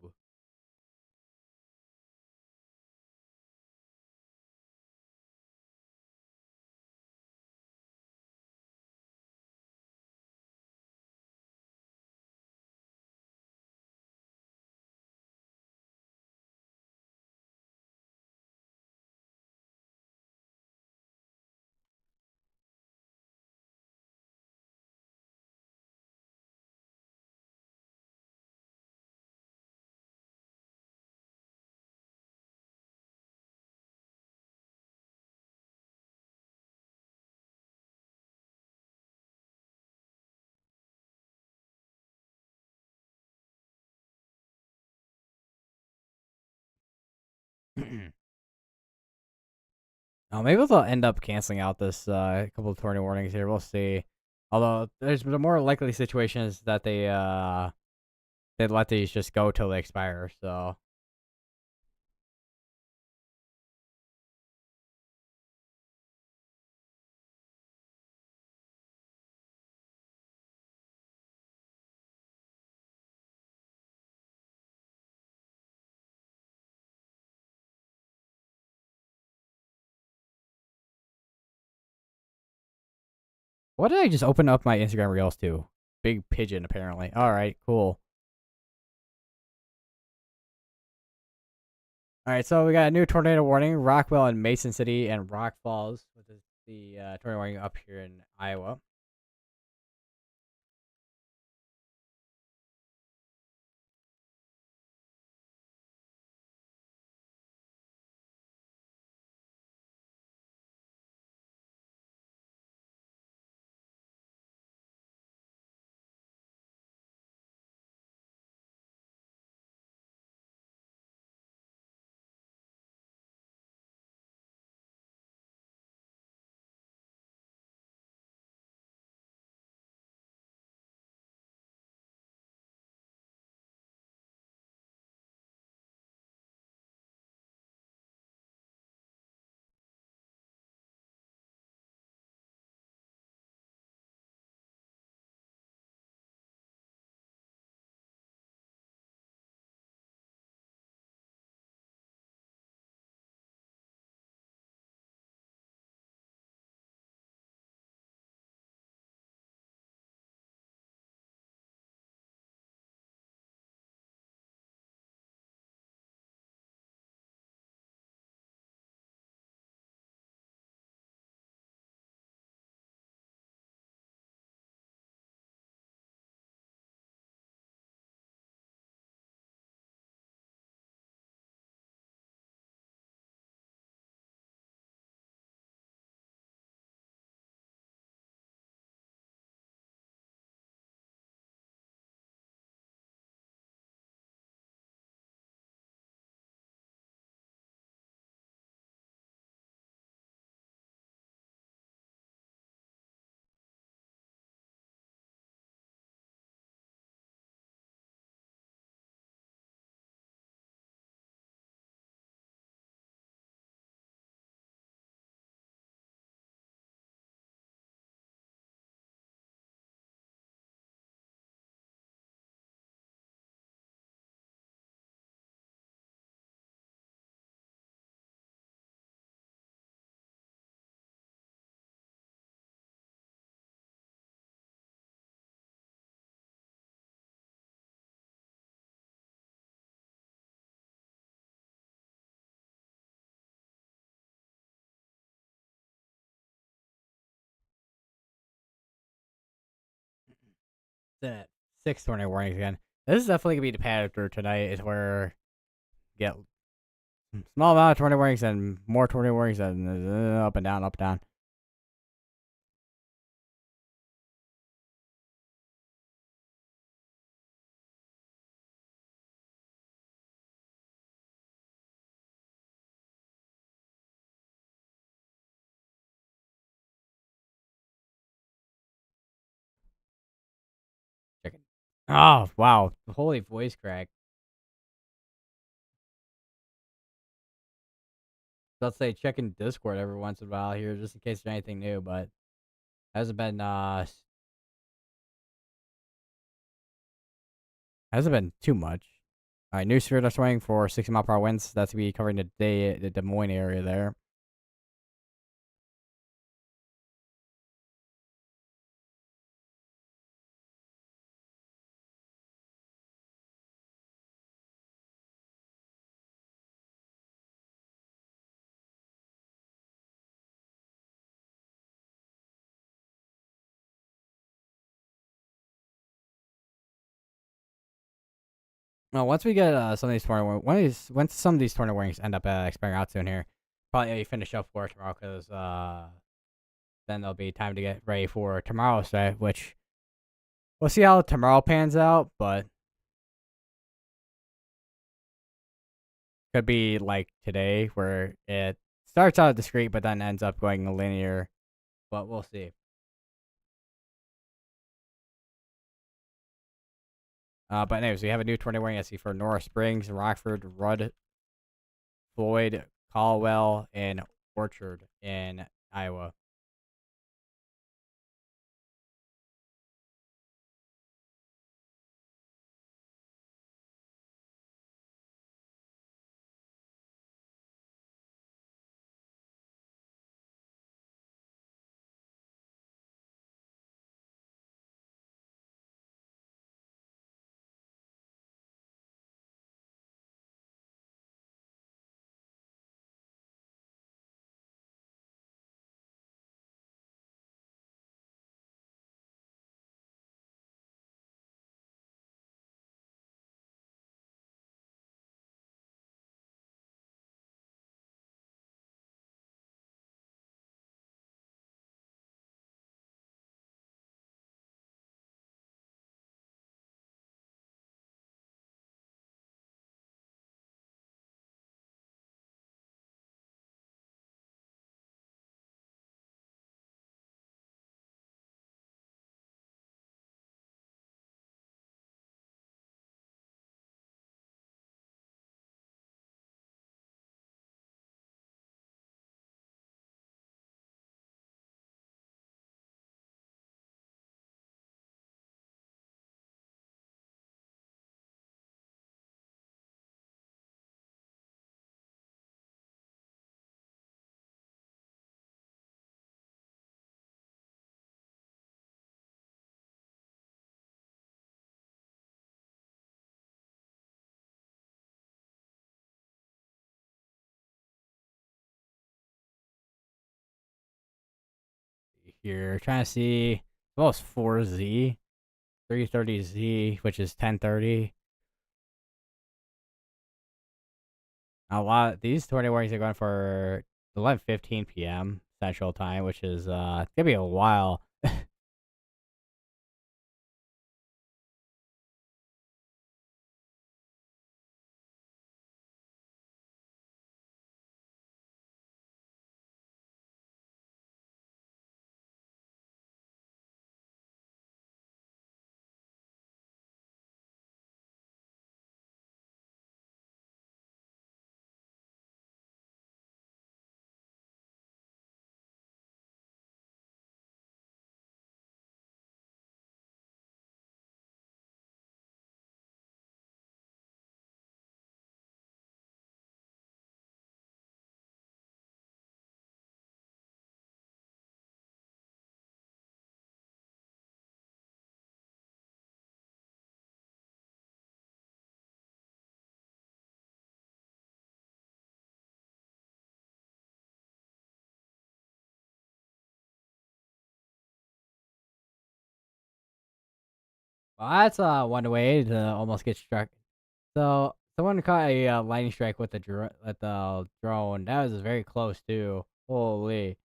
Oh, maybe they'll end up canceling out this couple of tornado warnings here. We'll see. Although there's the more likely situations that they let these just go till they expire. So what did I just open up my Instagram Reels to? Big pigeon, apparently. All right, cool. All right, so we got a new tornado warning: Rockwell and Mason City and Rock Falls, which is the tornado warning up here in Iowa. Then at 6 tornado warnings again. This is definitely gonna be the pattern for tonight. Is where you get small amount of tornado warnings and more tornado warnings and up and down, up and down. Chicken. Oh wow! Holy voice crack. Let's say checking Discord every once in a while here, just in case there's anything new, but hasn't been too much. All right, new sphere are swing for 60-mile-per-hour winds. That's gonna be covering the Des Moines area there. Well, once we get some of these once some of these tornado warnings end up expiring out soon here, probably finish up for tomorrow because then there'll be time to get ready for tomorrow's day, which we'll see how tomorrow pans out, but could be like today, where it starts out discrete, but then ends up going linear. But we'll see. But anyways, we have a new tornado warning I see for Nora Springs, Rockford, Rudd, Floyd, Caldwell, and Orchard in Iowa. Here, trying to see well, it's 4Z, 330Z, which is 1030. A lot. These tornado warnings are going for 11:15 p.m. Central Time, which is it's gonna be a while. Well, that's one way to almost get struck. So someone caught a lightning strike with the drone. That was very close too. Holy!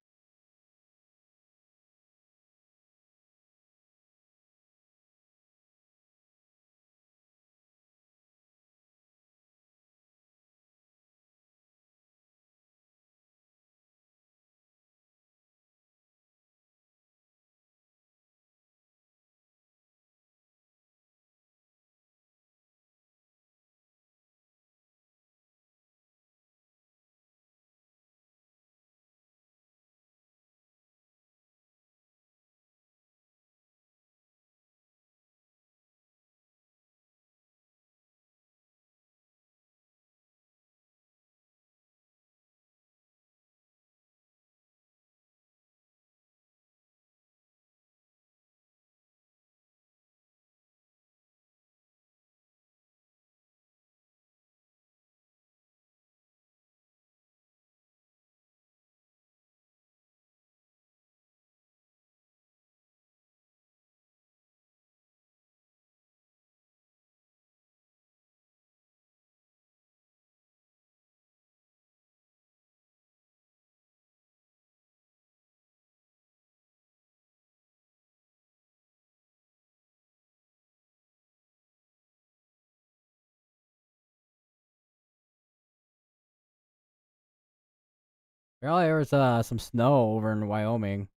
Apparently, there was some snow over in Wyoming.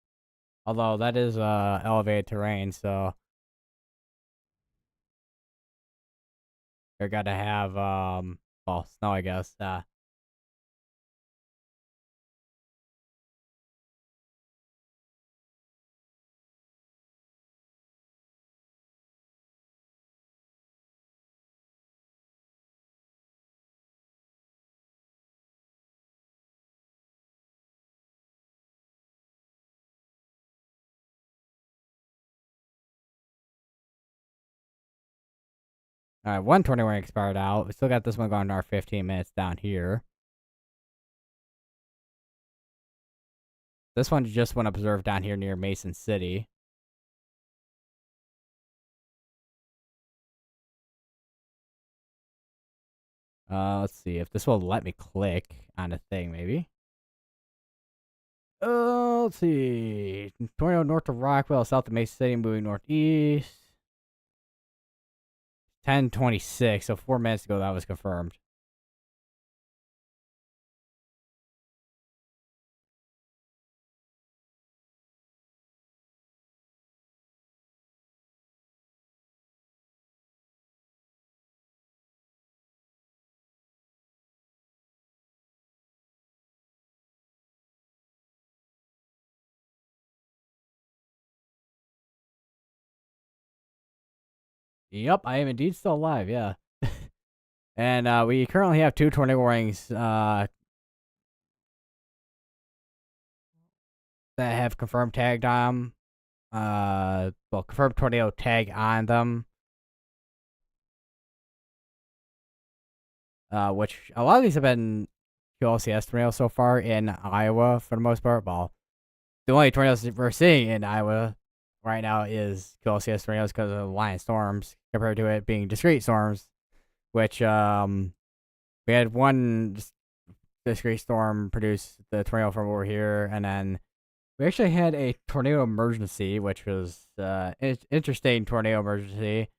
Although that is elevated terrain, so you're gonna have well, snow, I guess. All right, one 21 expired out. We still got this one going our 15 minutes down here. This one just went observed down here near Mason City. Let's see if this will let me click on a thing, maybe. Let's see. Tornado north of Rockwell, south of Mason City, moving northeast. 10:26, so 4 minutes ago that was confirmed. Yep, I am indeed still alive, yeah. And we currently have two tornado warnings that have confirmed tagged on them. Well, confirmed tornado tag on them. Which a lot of these have been QLCS tornadoes so far in Iowa for the most part. Well, the only tornadoes we're seeing in Iowa right now is QLCS tornadoes because of the line storms compared to it being discrete storms, which we had one discrete storm produce the tornado from over here, and then we actually had a tornado emergency, which was interesting tornado emergency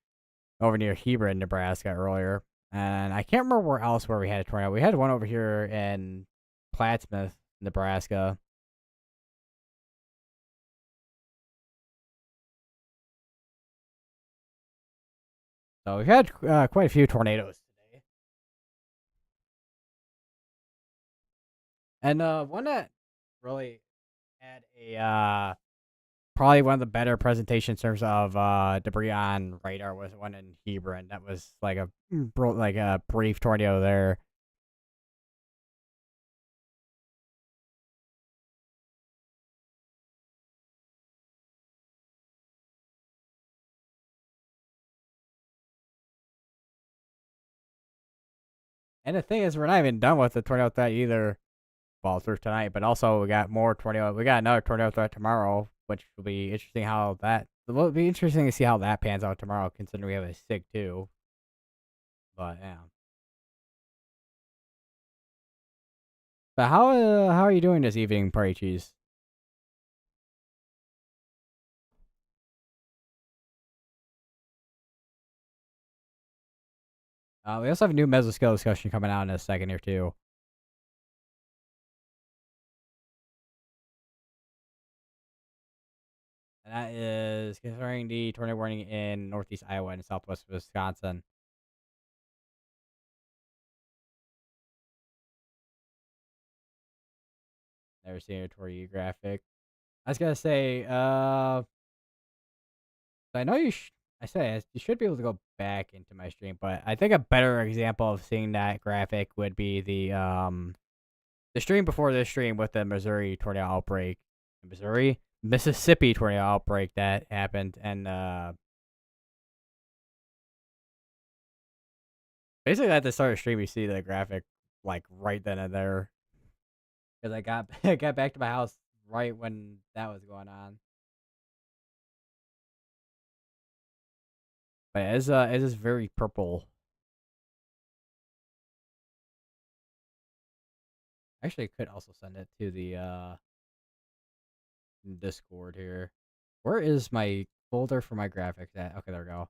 over near Hebron, Nebraska earlier. And I can't remember where we had a tornado. We had one over here in Plattsmouth, Nebraska. So we've had quite a few tornadoes today. And one that really had a probably one of the better presentations in terms of debris on radar was one in Hebron. That was like a brief tornado there. And the thing is, we're not even done with the tornado threat either. Well, through tonight, but also we got more tornado. We got another tornado threat tomorrow, which will be interesting. How that will be interesting to see how that pans out tomorrow, considering we have a SIG too. But yeah. But how are you doing this evening, Party Cheese? We also have a new mesoskill discussion coming out in a second here too. And that is concerning the tornado warning in northeast Iowa and southwest Wisconsin. Never seen a tornado graphic. I was gonna say, I know I say you should be able to go back into my stream, but I think a better example of seeing that graphic would be the stream before this stream with the Missouri tornado outbreak, Mississippi tornado outbreak that happened, and basically at the start of the stream you see the graphic like right then and there because I got I got back to my house right when that was going on. But it is very purple. Actually, I could also send it to the Discord here. Where is my folder for my graphics at? Okay, there we go.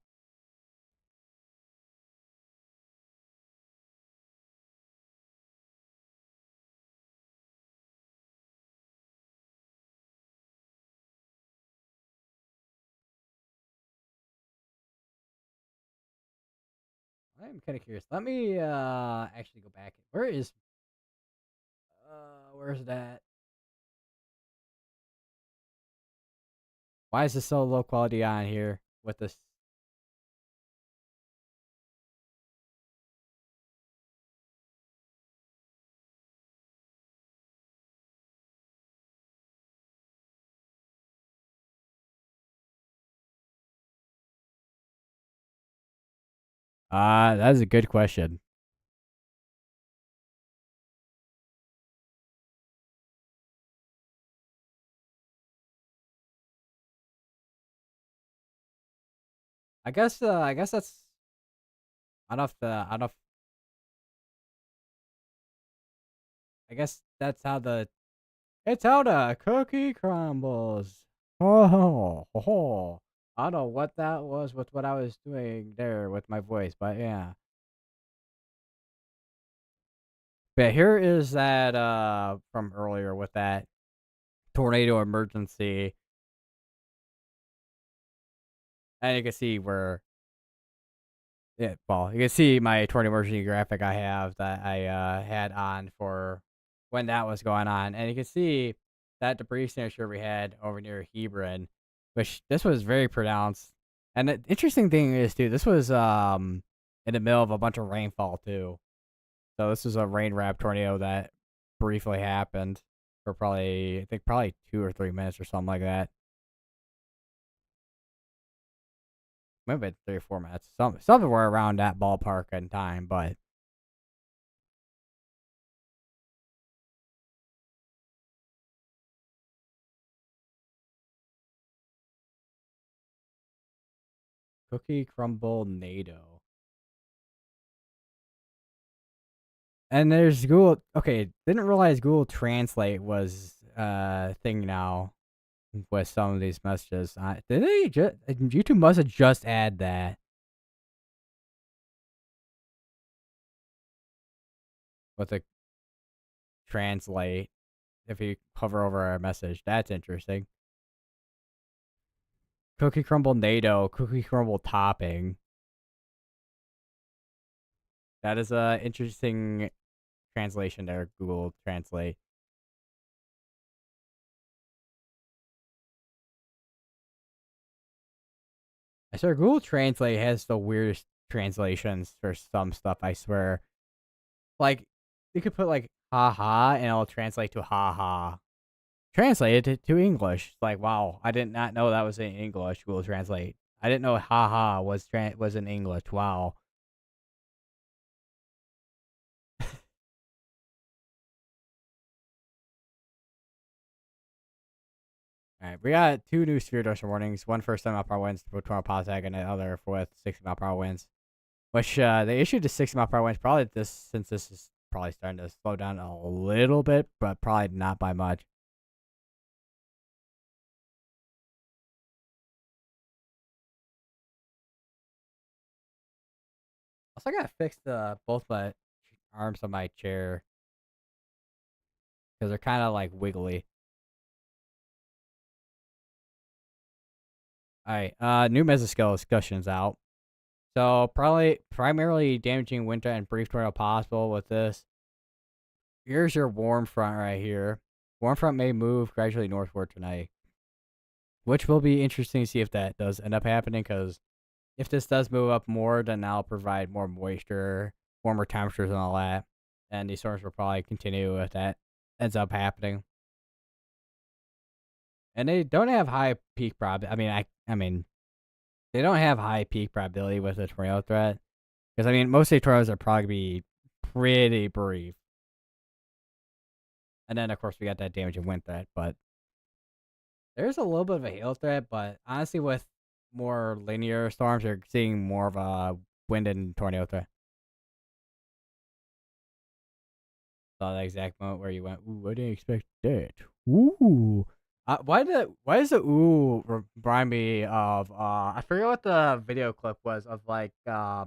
I'm kind of curious. Let me actually go back. Where's that? Why is this so low quality on here with this? That is a good question. I guess that's enough. Enough. I guess that's how the it's how the cookie crumbles. Oh, ho, ho. I don't know what that was with what I was doing there with my voice, but yeah. But here is that from earlier with that tornado emergency, and you can see where yeah, well, you can see my tornado emergency graphic I have that I had on for when that was going on, and you can see that debris signature we had over near Hebron, which this was very pronounced. And the interesting thing is too, this was in the middle of a bunch of rainfall too. So this is a rain wrap tornado that briefly happened for probably I think probably 2 or 3 minutes or something like that. Maybe 3 or 4 minutes. Somewhere around that ballpark in time, but cookie crumble NATO. And there's Google. Okay, didn't realize Google Translate was thing now with some of these messages. Did they just YouTube must have just add that with the translate if you hover over a message. That's interesting. Cookie crumble NATO, cookie crumble topping. That is a interesting translation there. Google Translate. I swear Google Translate has the weirdest translations for some stuff. I swear. Like you could put like ha ha and it'll translate to ha ha. Translate it to English. It's like wow, I did not know that was in English. Google Translate. I didn't know ha ha was in English. Wow. All right, we got two new Sphere Dosher warnings. One for 7 mile per hour winds with 12 and the other for with 60 mile per hour winds. Which they issued the 60 mile per hour winds probably this since this is probably starting to slow down a little bit, but probably not by much. Also, I gotta fix the both my arms of my chair because they're kind of like wiggly. All right, new mesoskeletal discussions out. So probably primarily damaging winter and brief tornado possible with this. Here's your warm front right here. Warm front may move gradually northward tonight, which will be interesting to see if that does end up happening. Because if this does move up more, then that'll provide more moisture, warmer temperatures, and all that. And these storms will probably continue if that ends up happening. And they don't have high peak prob. I mean, they don't have high peak probability with the tornado threat. Because I mean, most of the tornadoes are probably be pretty brief. And then of course we got that damage and wind threat, but there's a little bit of a hail threat. But honestly, with more linear storms, you're seeing more of a wind and tornado threat. Saw that exact moment where you went, "Ooh, I didn't expect that." Ooh, why does the ooh remind me of I forget what the video clip was of like I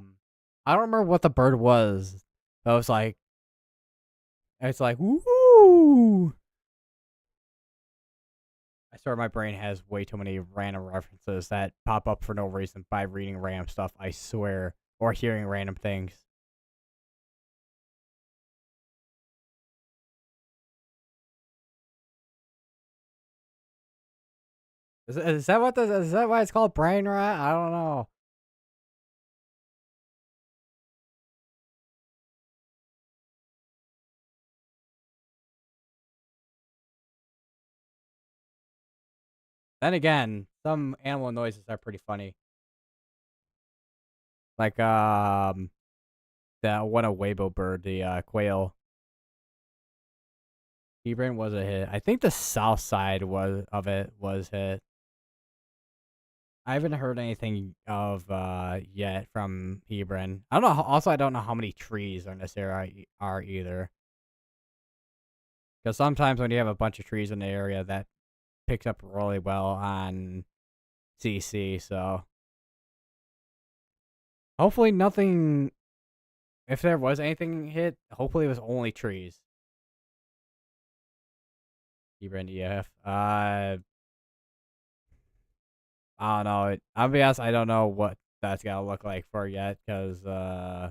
don't remember what the bird was. But it was like it's like ooh. I swear my brain has way too many random references that pop up for no reason by reading random stuff. I swear. or hearing random things. Is that why it's called brain rot? I don't know. Then again, some animal noises are pretty funny. Like that one a Weibo bird, the quail. Hebron was a hit. I think the south side was of it was hit. I haven't heard anything of yet from Hebron. I don't know. Also, I don't know how many trees in this area are either. Because sometimes when you have a bunch of trees in the area, that picks up really well on CC. So hopefully nothing. If there was anything hit, hopefully it was only trees. Hebron EF. I don't know. I'll be honest. I don't know what that's gonna look like for yet. Because I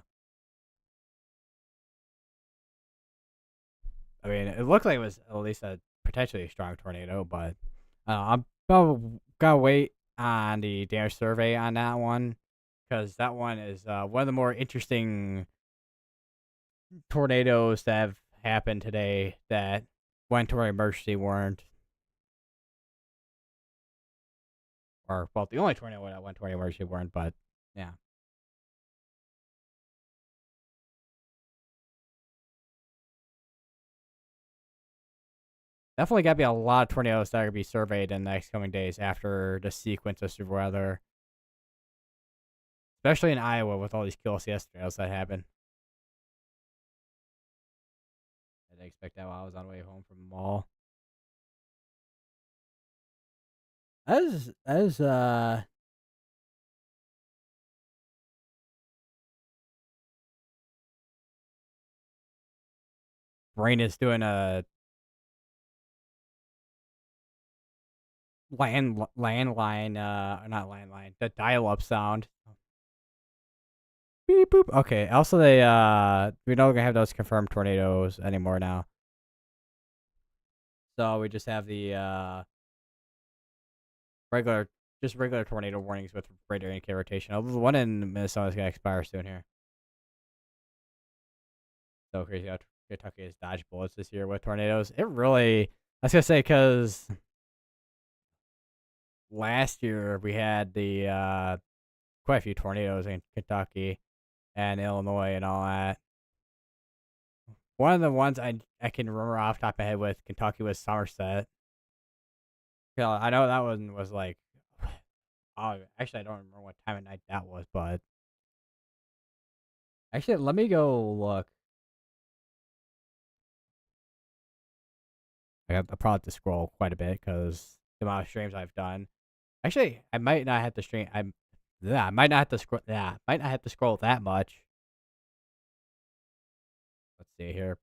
mean, it looked like it was at least a potentially strong tornado, but I'm probably gonna wait on the damage survey on that one because that one is one of the more interesting tornadoes that have happened today that went to an emergency warrant, or well, the only tornado that went to an emergency warrant, but yeah. Definitely got to be a lot of tornadoes that are going to be surveyed in the next coming days after the sequence of severe weather, especially in Iowa with all these QLCS tornadoes that happen. I didn't expect that while I was on the way home from the mall. As brain is doing a landline, not landline, the dial up sound. Beep boop. Okay. Also, they we don't have those confirmed tornadoes anymore now. So we just have the regular, just regular tornado warnings with radar indicator rotation. Although the one in Minnesota is gonna expire soon here. So crazy how Kentucky has dodged bullets this year with tornadoes. It really, I was gonna say, because last year we had the quite a few tornadoes in Kentucky and Illinois and all that. One of the ones I can remember off the top of my head with Kentucky was Somerset. Yeah, I know that one was like, oh, actually I don't remember what time of night that was, but actually let me go look. I got the probably have to scroll quite a bit because the amount of streams I've done. Actually, I might not have to stream. I might not have to scroll. Yeah, might not have to scroll that much. Let's see here.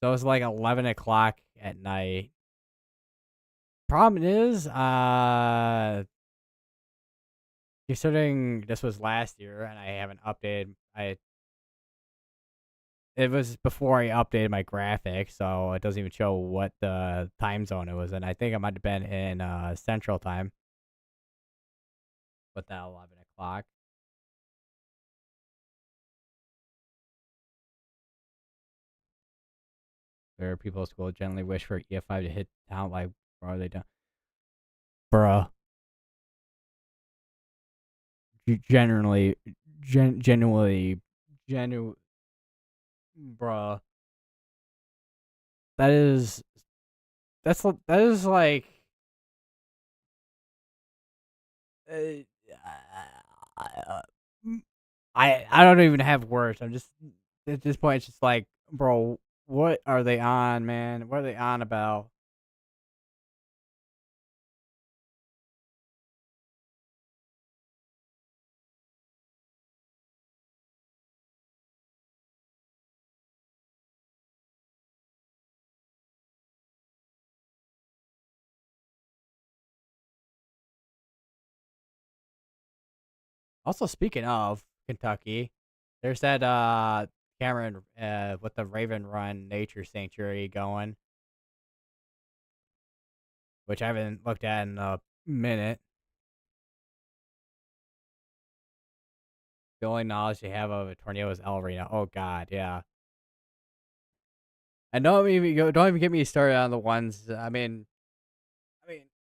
So it's like 11 o'clock at night. Problem is, considering this was last year and I haven't updated, it was before I updated my graphics, so it doesn't even show what the time zone it was in. I think it might have been in Central Time with that 11 o'clock. Where people at school generally wish for EF5 to hit town like, bro, they don't. Bruh. Generally, genuinely, bruh. That is, that is like, uh, I don't even have words. I'm just at this point. It's just like, bro, what are they on, man? What are they on about? Also, speaking of Kentucky, there's that Cameron with the Raven Run Nature Sanctuary going, which I haven't looked at in a minute. The only knowledge they have of a tornado is El Reno. Oh God, yeah. And don't even get me started on the ones. I mean,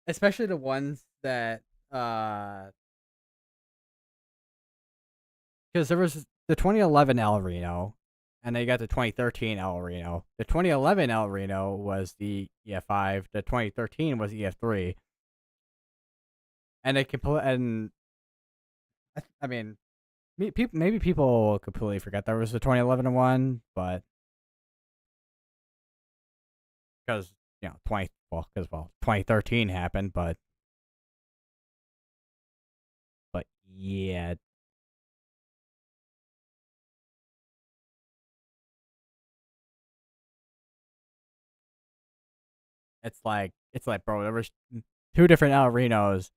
especially the ones that because there was the 2011 El Reno, and then you got the 2013 El Reno. The 2011 El Reno was the EF5. The 2013 was EF3, and they completely and I mean, maybe people completely forget there was the 2011 one, but because 2013 happened, but yeah, it's like bro, there was two different El Renos.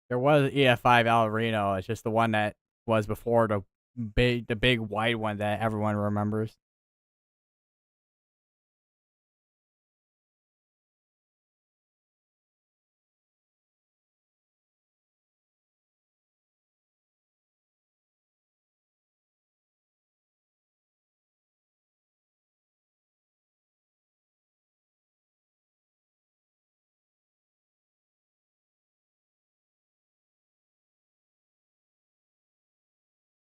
There was EF5 El Reno. It's just the one that was before the big white one that everyone remembers.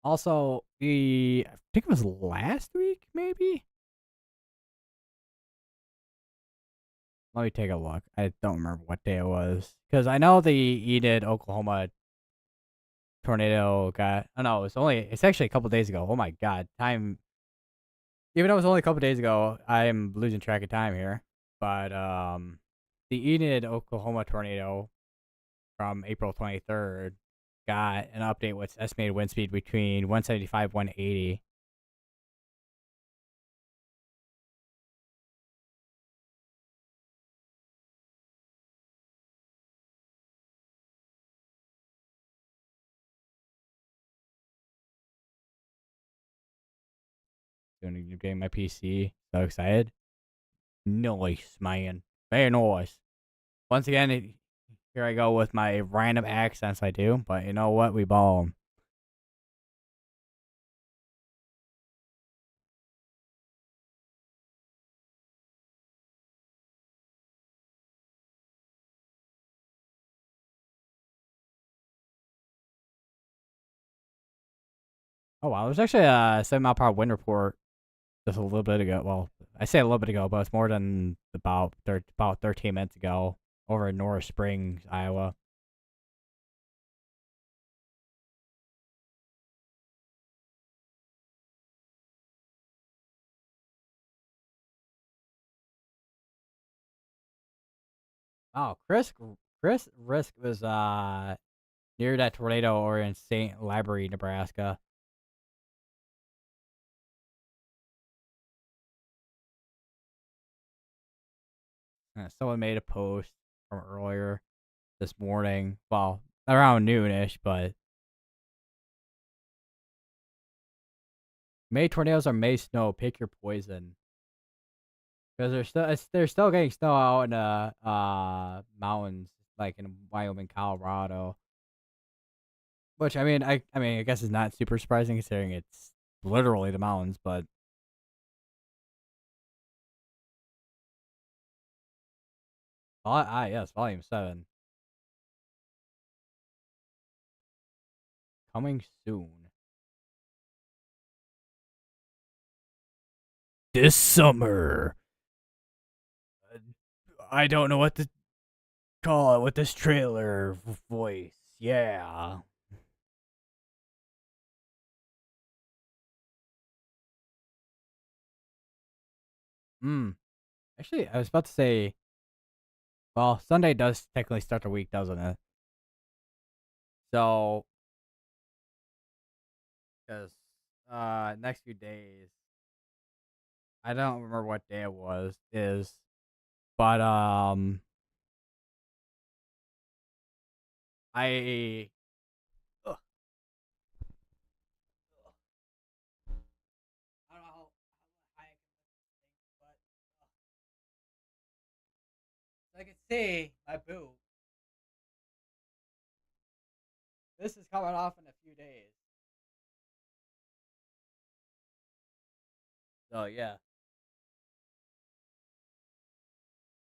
Also, I think it was last week, maybe. Let me take a look. I don't remember what day it was because I know the Enid, Oklahoma tornado got. Oh no, it's actually a couple days ago. Oh my god, time. Even though it was only a couple days ago, I am losing track of time here. But the Enid, Oklahoma tornado from April 23rd got an update with estimated wind speed between 175 180. Doing getting my PC. So excited. Nice, man. Very nice. Once again, here I go with my random accents I do, but you know what? We ball 'em. Oh wow, there's actually a 7 mile per hour wind report just a little bit ago. Well, I say a little bit ago, but it's more than about 13 minutes ago over in Norris Springs, Iowa. Oh, Chris Risk was near that tornado or in St. Library, Nebraska. Someone made a post from earlier this morning. Well, around noonish, but May tornadoes are May snow. Pick your poison. Because they're still getting snow out in the mountains, like in Wyoming, Colorado. Which I guess is not super surprising considering it's literally the mountains. But yes, Volume 7 coming soon this summer. I don't know what to call it with this trailer voice. Yeah. Hmm. Actually, I was about to say, well, Sunday does technically start the week, doesn't it? So, because next few days, I don't remember what day it is, but I see my boot. This is coming off in a few days. So yeah.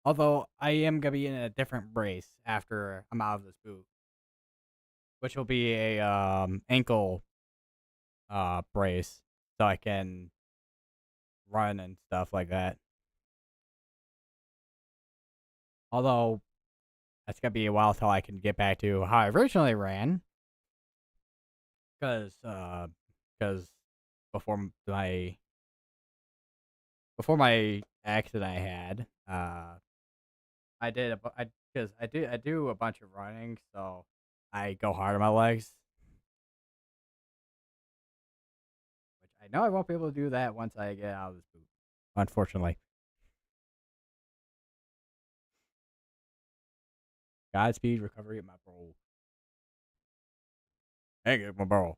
Although I am gonna be in a different brace after I'm out of this boot, which will be a ankle brace, so I can run and stuff like that. Although that's gonna be a while till I can get back to how I originally ran, because before my before my accident I had, I did because I do a bunch of running, so I go hard on my legs, which I know I won't be able to do that once I get out of this boot. Unfortunately, Godspeed recovery, my bro. Thank you, my bro.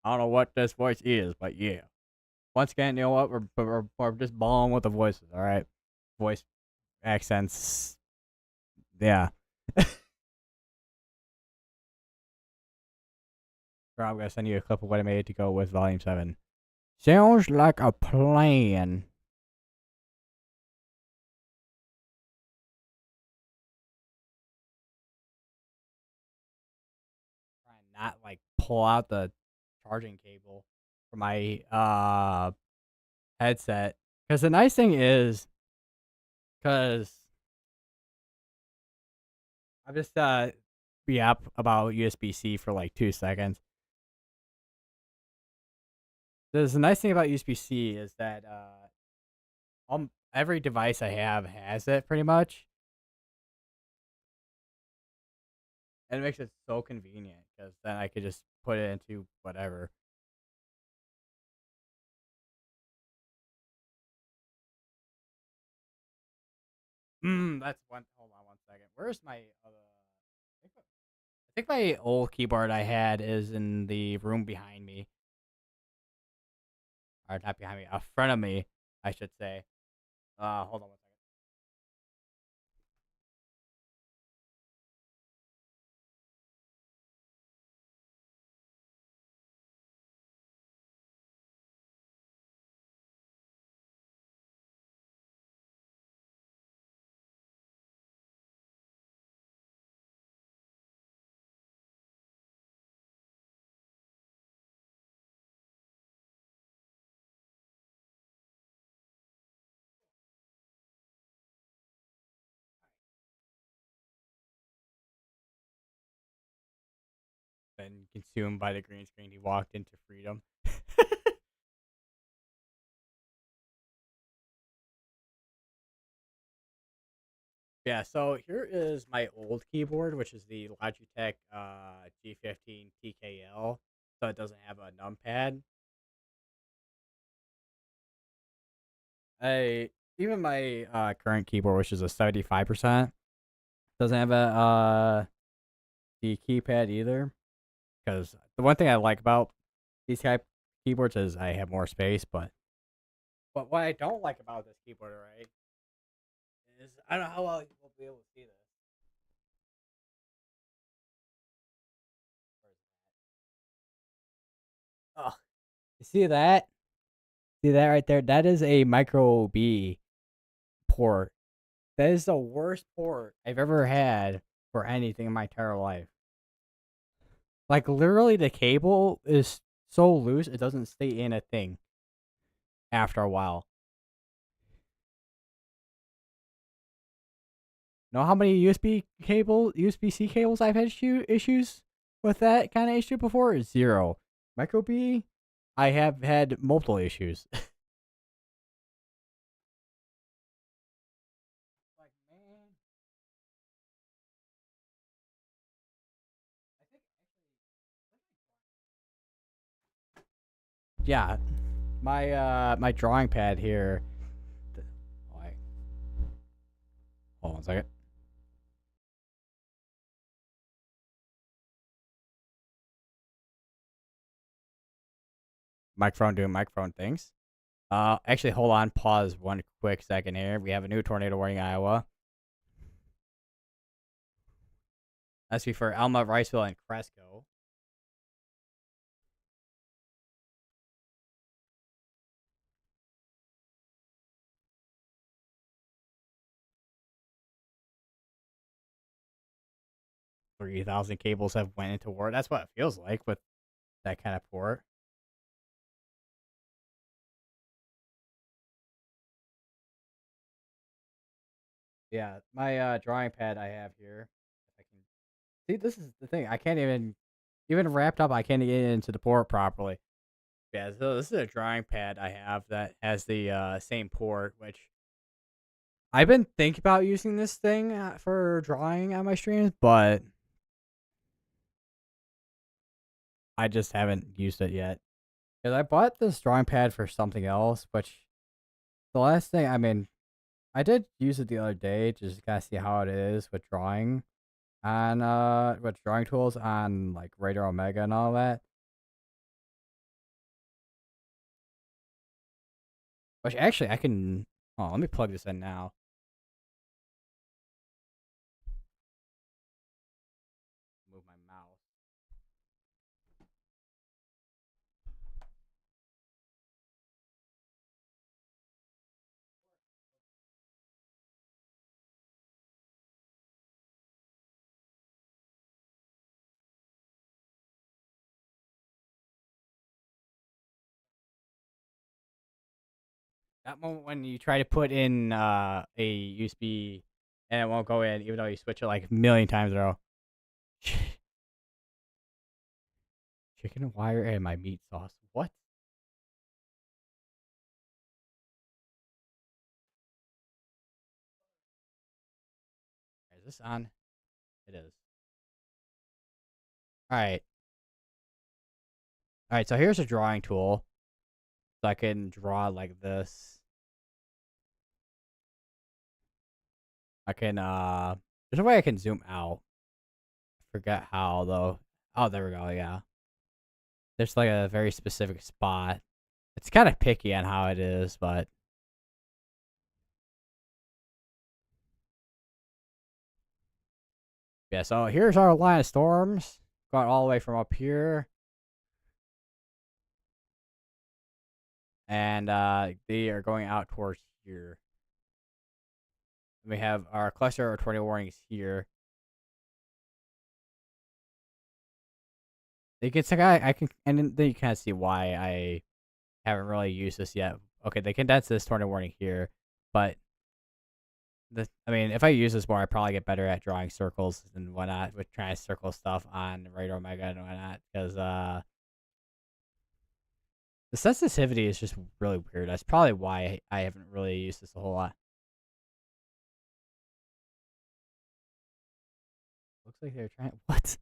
I don't know what this voice is, but yeah. Once again, you know what? We're just balling with the voices, all right? Voice accents, yeah. Bro, I'm gonna send you a clip of what I made to go with Volume 7. Sounds like a plan. Try and not like pull out the charging cable for my headset. Because the nice thing is, because I'm just be up about USB C for like 2 seconds. The nice thing about USB C is that every device I have has it pretty much, and it makes it so convenient because then I could just put it into whatever. That's one. Hold on 1 second. Where's my other? I think my old keyboard I had is in the room behind me, or not behind me, in front of me, I should say. Hold on 1 second. Been consumed by the green screen. He walked into freedom. Yeah, so here is my old keyboard, which is the Logitech G15 TKL. So it doesn't have a numpad. I even my current keyboard, which is a 75%, doesn't have a the keypad either. Because the one thing I like about these type keyboards is I have more space, but what I don't like about this keyboard, right, is I don't know how well you'll be able to see this. Oh, you see that? See that right there? That is a micro B port. That is the worst port I've ever had for anything in my entire life. Like literally, the cable is so loose it doesn't stay in a thing after a while. Know how many USB C cables I've had issues with that kind of issue before? Zero. Micro B, I have had multiple issues. Like man, I think yeah, my drawing pad here. Like, hold on a second. Microphone doing microphone things. Actually, hold on. Pause one quick second here. We have a new tornado warning in Iowa. That's for Alma, Riceville, and Cresco. 3,000 cables have went into war. That's what it feels like with that kind of port. Yeah, my drawing pad I have here. I can see. This is the thing. I can't even wrapped up. I can't get into the port properly. Yeah, so this is a drawing pad I have that has the same port, which I've been thinking about using this thing for drawing on my streams, but I just haven't used it yet. Because I bought this drawing pad for something else, which the last thing, I mean, I did use it the other day just to kind of see how it is with drawing on with drawing tools on like Radar Omega and all that. Which actually I can. Oh, let me plug this in now. Move my mouse. That moment when you try to put in a USB and it won't go in, even though you switch it like a million times in a row. Chicken wire and my meat sauce. What? Is this on? It is. All right. All right. So here's a drawing tool. So I can draw like this. I can there's a way I can zoom out. Forget how though. Oh, there we go. Yeah. There's like a very specific spot. It's kind of picky on how it is, but yeah. So here's our line of storms. Going all the way from up here. And they are going out towards here. We have our cluster or tornado warnings here. You can see, I can, and then you kind of see why I haven't really used this yet. Okay, they condensed this tornado warning here, but I mean, if I use this more, I probably get better at drawing circles and whatnot with trying to circle stuff on Radar Omega and whatnot. Because the sensitivity is just really weird. That's probably why I haven't really used this a whole lot. Looks like they're trying. What?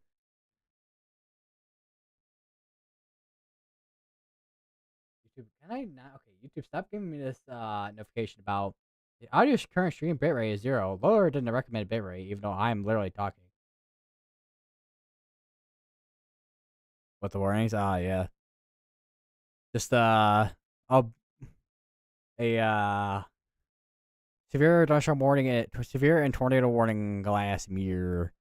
YouTube, can I not? Okay, YouTube, stop giving me this notification about the audio's current stream bitrate is 0, lower than the recommended bitrate, even though I'm literally talking. What the warnings? Ah, yeah. Just a severe industrial warning, severe and tornado warning glass mirror.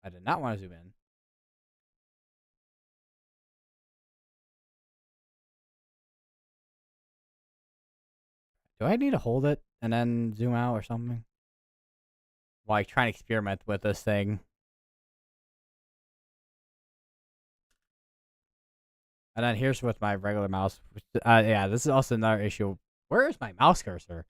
I did not want to zoom in. Do I need to hold it and then zoom out or something? Like trying to experiment with this thing. And then here's with my regular mouse. Yeah, this is also another issue. Where is my mouse cursor?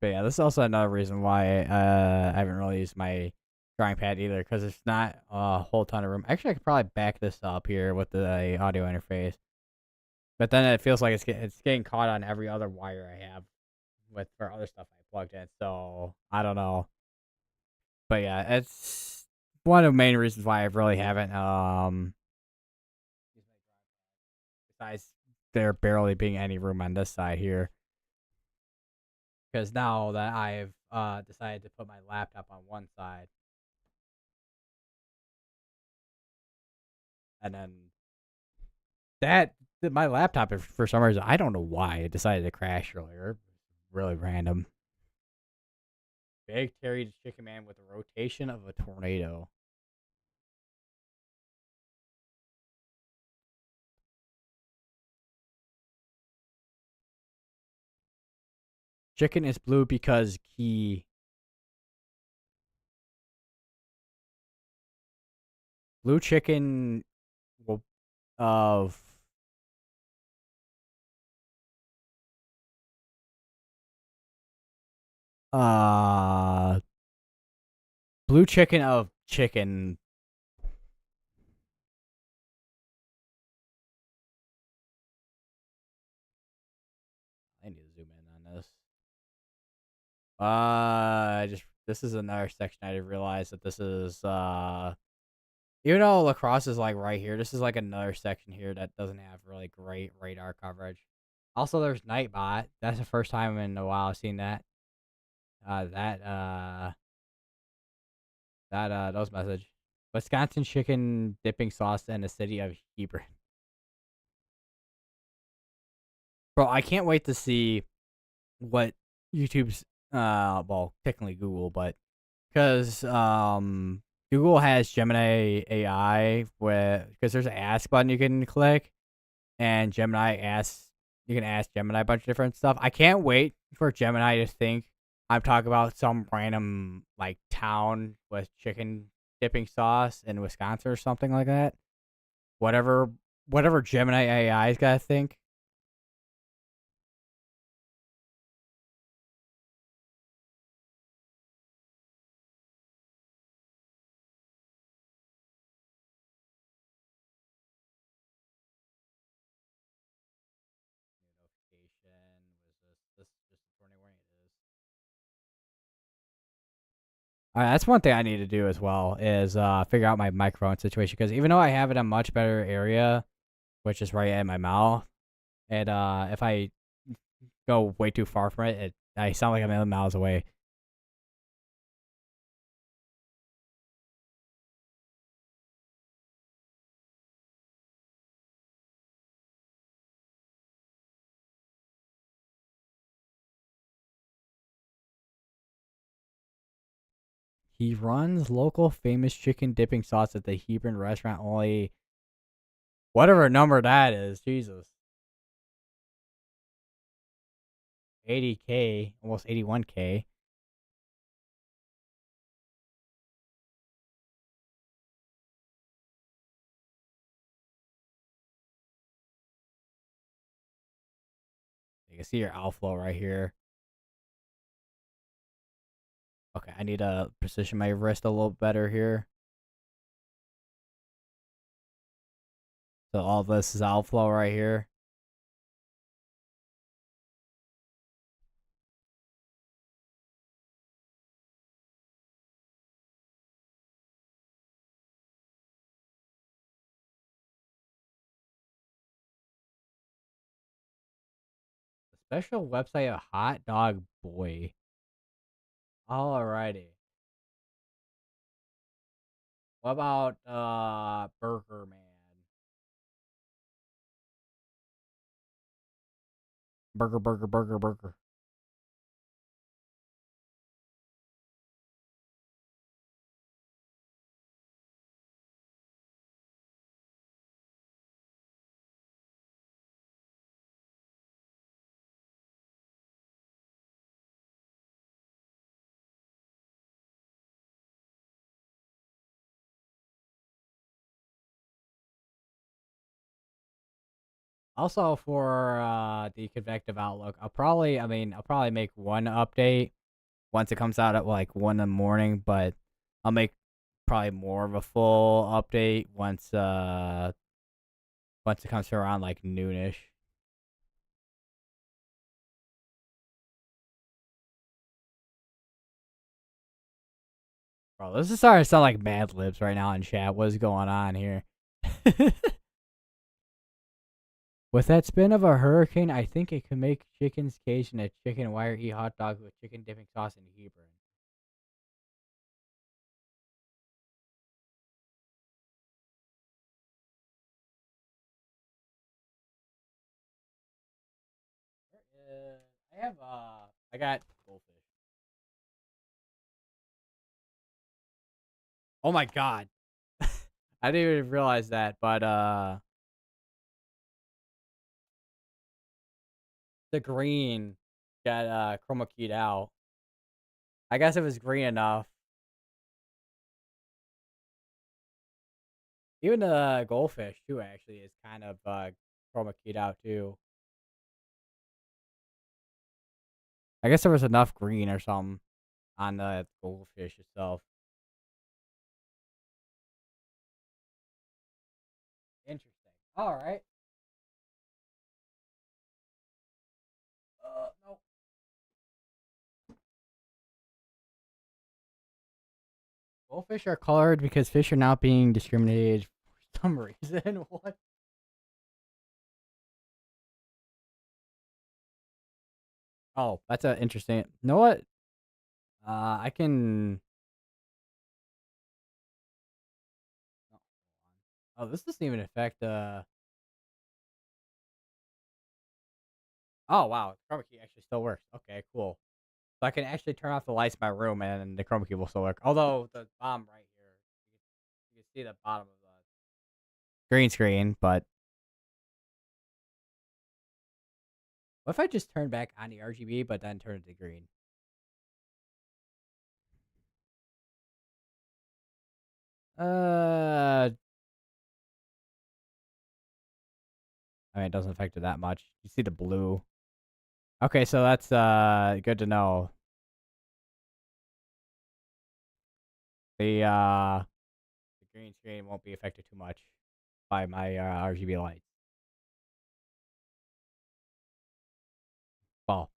But yeah, this is also another reason why I haven't really used my drawing pad either, because there's not a whole ton of room. Actually, I could probably back this up here with the audio interface. But then it feels like it's getting caught on every other wire I have with for other stuff I plugged in. So I don't know. But yeah, it's one of the main reasons why I really haven't besides there barely being any room on this side here. because now that I've decided to put my laptop on one side, and then that my laptop, for some reason, I don't know why it decided to crash earlier. Really random. Big Terry the Chicken Man with a rotation of a tornado. Chicken is blue because he blue chicken of uh blue chicken of chicken. I need to zoom in on this. Just this is another section I didn't realize that this is even though lacrosse is like right here, this is like another section here that doesn't have really great radar coverage. Also, there's Nightbot. That's the first time in a while I've seen that. Those message. Wisconsin chicken dipping sauce in the city of Hebron. Bro, I can't wait to see what YouTube's well, technically Google, but because Google has Gemini AI with because there's an ask button you can click, and Gemini asks you can ask Gemini a bunch of different stuff. I can't wait for Gemini to think I'm talking about some random like town with chicken dipping sauce in Wisconsin or something like that. Whatever Gemini AI's gotta think. Notification was this just a 20 warning? It is. That's one thing I need to do as well is figure out my microphone situation because even though I have it in a much better area, which is right at my mouth, and if I go way too far from it, I sound like I'm a million miles away. He runs local famous chicken dipping sauce at the Hebron restaurant. Only whatever number that is, Jesus, 80K, almost 81K. You can see your outflow right here. Okay, I need to position my wrist a little better here. So all this is outflow right here. The special website of Hot Dog Boy. Alrighty. What about Burger Man? Burger. Also for the convective outlook, I'll probably make one update once it comes out at like 1 in the morning, but I'll make probably more of a full update once it comes to around like noonish. Bro, this is starting to sound like Mad Libs right now in chat. What's going on here? With that spin of a hurricane, I think it could make chicken's cage and a chicken wire eat hot dogs with chicken dipping sauce in Hebron. I have I got goldfish. Oh my god. I didn't even realize that, but the green got chroma keyed out. I guess it was green enough. Even the goldfish too actually is kind of chroma keyed out too. I guess there was enough green or something on the goldfish itself. Interesting. All right. No. Goldfish are colored because fish are not being discriminated for some reason. What? Oh, that's a interesting. You know what? I can. Oh, this doesn't even affect. Oh wow, the chroma key actually still works. Okay, cool. So I can actually turn off the lights in my room, and the chroma key will still work. Although the bottom right here, you can see the bottom of the green screen. But what if I just turn back on the RGB, but then turn it to green? Uh, I mean, it doesn't affect it that much. You see the blue. Okay, so that's good to know. The green screen won't be affected too much by my RGB lights.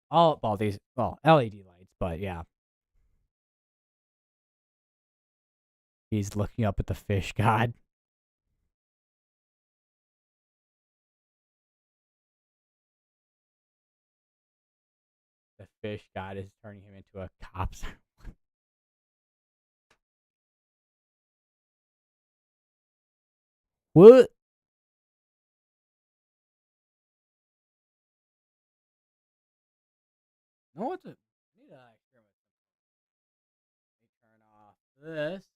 All these LED lights, but yeah, he's looking up at the fish god. The fish god is turning him into a cop. What? No, what's it? I need to experiment. Let me turn off this.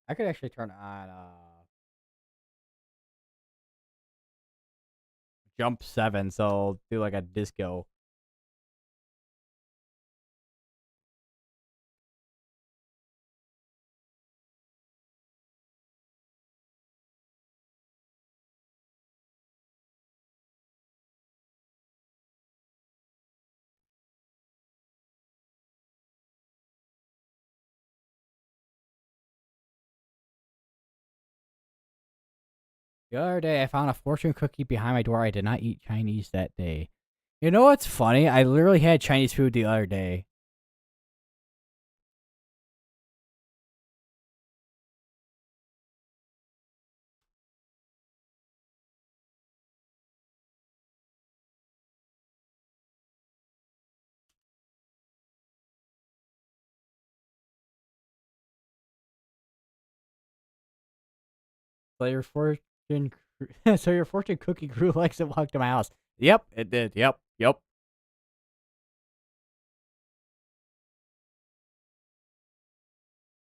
I could actually turn on jump 7, so do like a disco. The other day, I found a fortune cookie behind my door. I did not eat Chinese that day. You know what's funny? I literally had Chinese food the other day. So your fortune, so your fortune cookie grew legs and walked to my house. Yep, it did. Yep, yep.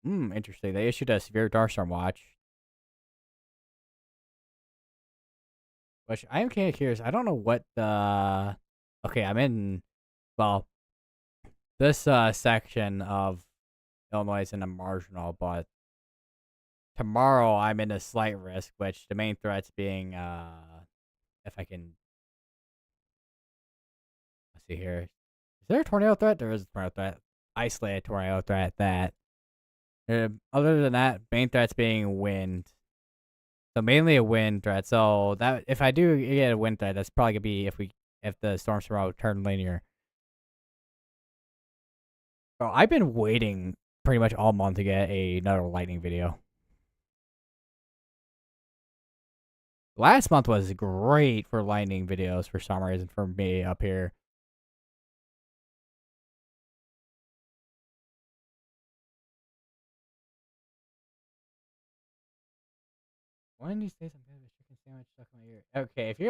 Interesting. They issued a severe Darstorm watch, which I am kind of curious. I don't know what the. Okay, I'm in. Well, this section of Illinois is in a marginal, but tomorrow I'm in a slight risk, which the main threats being if I can. Let's see here. Is there a tornado threat? There is a tornado threat. Isolated tornado threat. That. Other than that, main threats being wind. So mainly a wind threat. So that if I do get a wind threat, that's probably gonna be if the storm tomorrow turn linear. Bro, I've been waiting pretty much all month to get another lightning video. Last month was great for lightning videos for some reason for me up here. One of these days I'm gonna have a chicken sandwich stuck in my ear. Okay, if you're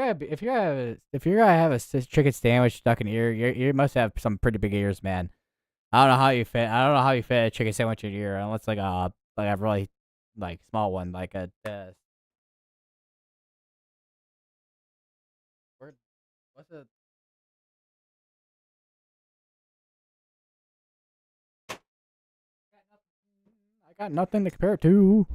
gonna have a chicken sandwich stuck in your ear, you must have some pretty big ears, man. I don't know how you fit. I don't know how you fit a chicken sandwich in your ear unless like a really like small one like a where what's a I got nothing to compare it to.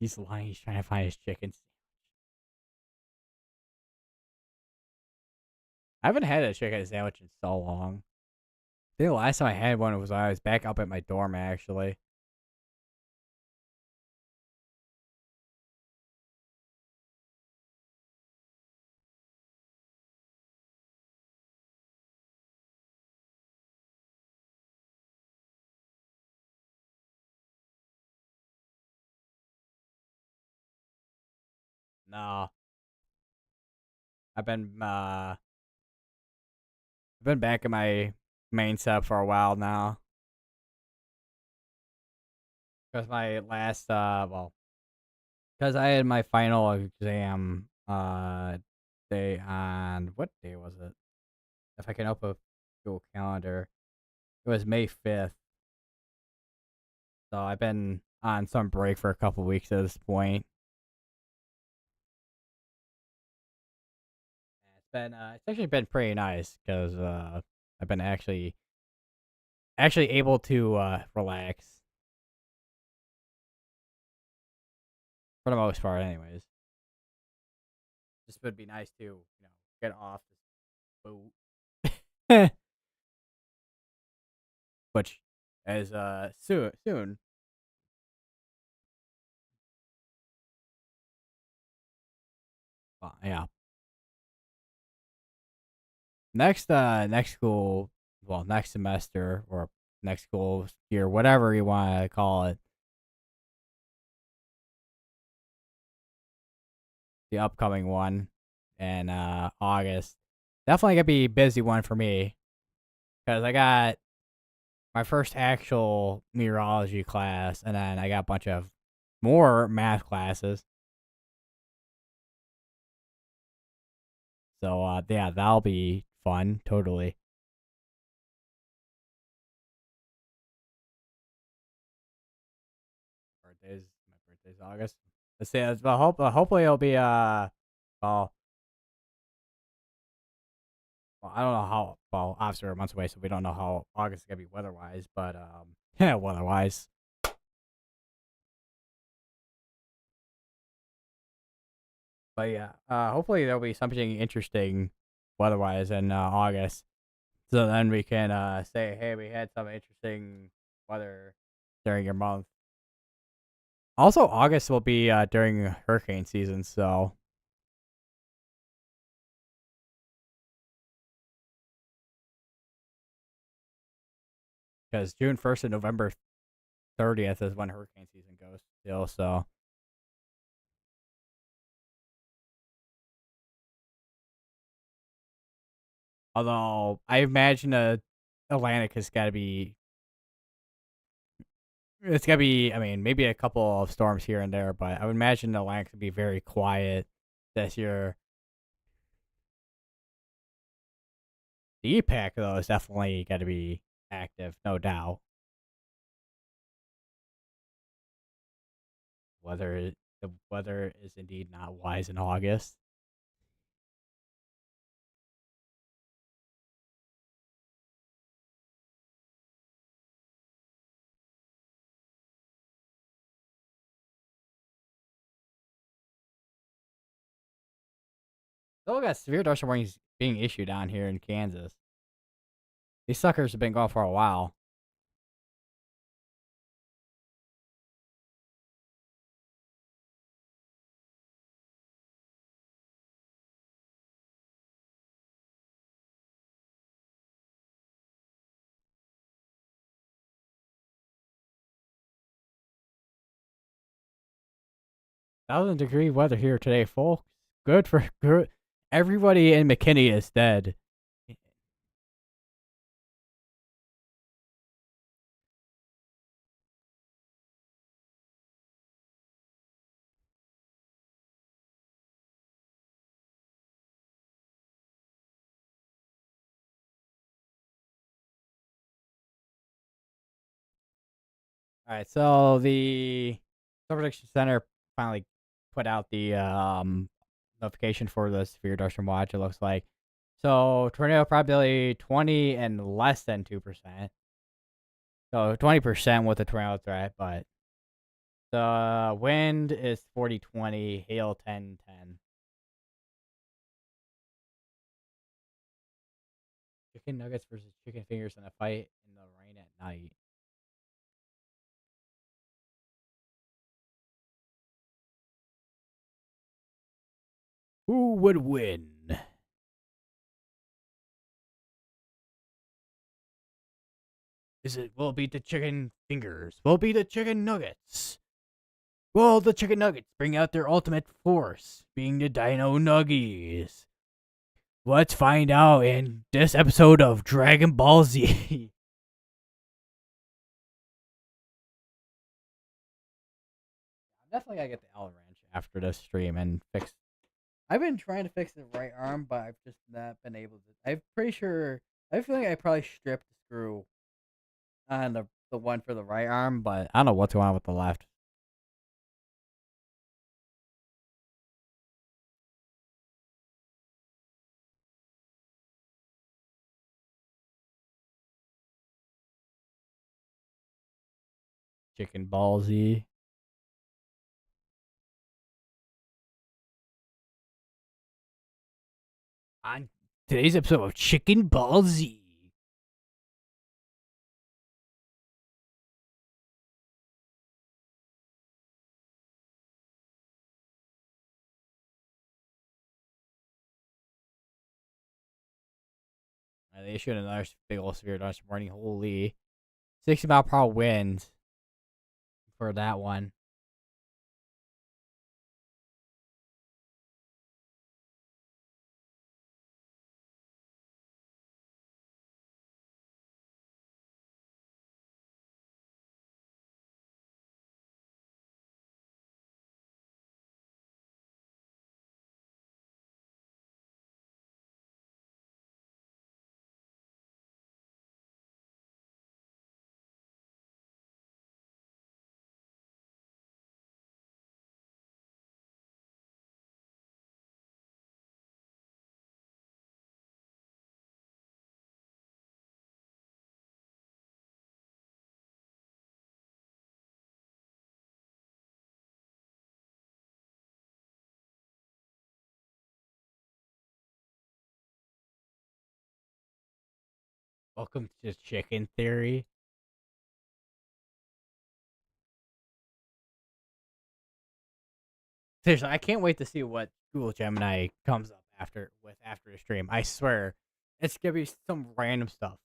He's lying. He's trying to find his chickens. I haven't had a chicken sandwich in so long. I think the last time I had one was when I was back up at my dorm, actually. No, I've been uh, I've been back in my main setup for a while now. Because my last because I had my final exam day on what day was it? If I can open up Google Calendar, it was May 5th. So I've been on some break for a couple weeks at this point. It's actually been pretty nice because I've been actually able to relax for the most part, anyways. Just would be nice to get off this boat, which is soon. Well, yeah, next school, well, next semester or next school year, whatever you want to call it, the upcoming one in August. Definitely gonna be a busy one for me because I got my first actual meteorology class, and then I got a bunch of more math classes. So yeah, that'll be fun. Totally. My birthday's August. Let's see. Well, hopefully it'll be well, I don't know how. Well, obviously we're months away, so we don't know how August is gonna be weather-wise. But yeah, weather-wise. But yeah, hopefully there'll be something interesting weather-wise in August. So then we can say, hey, we had some interesting weather during your month. Also, August will be during hurricane season, so because June 1st and November 30th is when hurricane season goes still. So although I imagine Atlantic has got to be, it's got to be. I mean, maybe a couple of storms here and there, but I would imagine Atlantic to be very quiet this year. The EPAC though is definitely got to be active, no doubt. The weather is indeed not wise in August. Still got severe dust warnings being issued down here in Kansas. These suckers have been going for a while. 1,000-degree weather here today, folks. Good for good. Everybody in McKinney is dead. All right, so the Storm Prediction Center finally put out the notification for the severe Darstrom watch. It looks like so tornado probability 20 and less than 2%. So 20% with the tornado threat, but the wind is 40-20, hail 10-10. Chicken nuggets versus chicken fingers in a fight in the rain at night. Who would win? Will it be the chicken fingers? Will it be the chicken nuggets? Will the chicken nuggets bring out their ultimate force, being the Dino Nuggies? Let's find out in this episode of Dragon Ball Z. I'm definitely gonna get the L wrench after this stream and fix. I've been trying to fix the right arm, but I've just not been able to. I'm pretty sure. I feel like I probably stripped the screw on the one for the right arm, but I don't know what's going on with the left. Chicken ballsy. On today's episode of Chicken Ballsy. They issued another big old severe dust warning. Holy. 60-mile-per-hour winds for that one. Welcome to Chicken Theory. Seriously, I can't wait to see what Google Gemini comes up after the stream. I swear, it's gonna be some random stuff.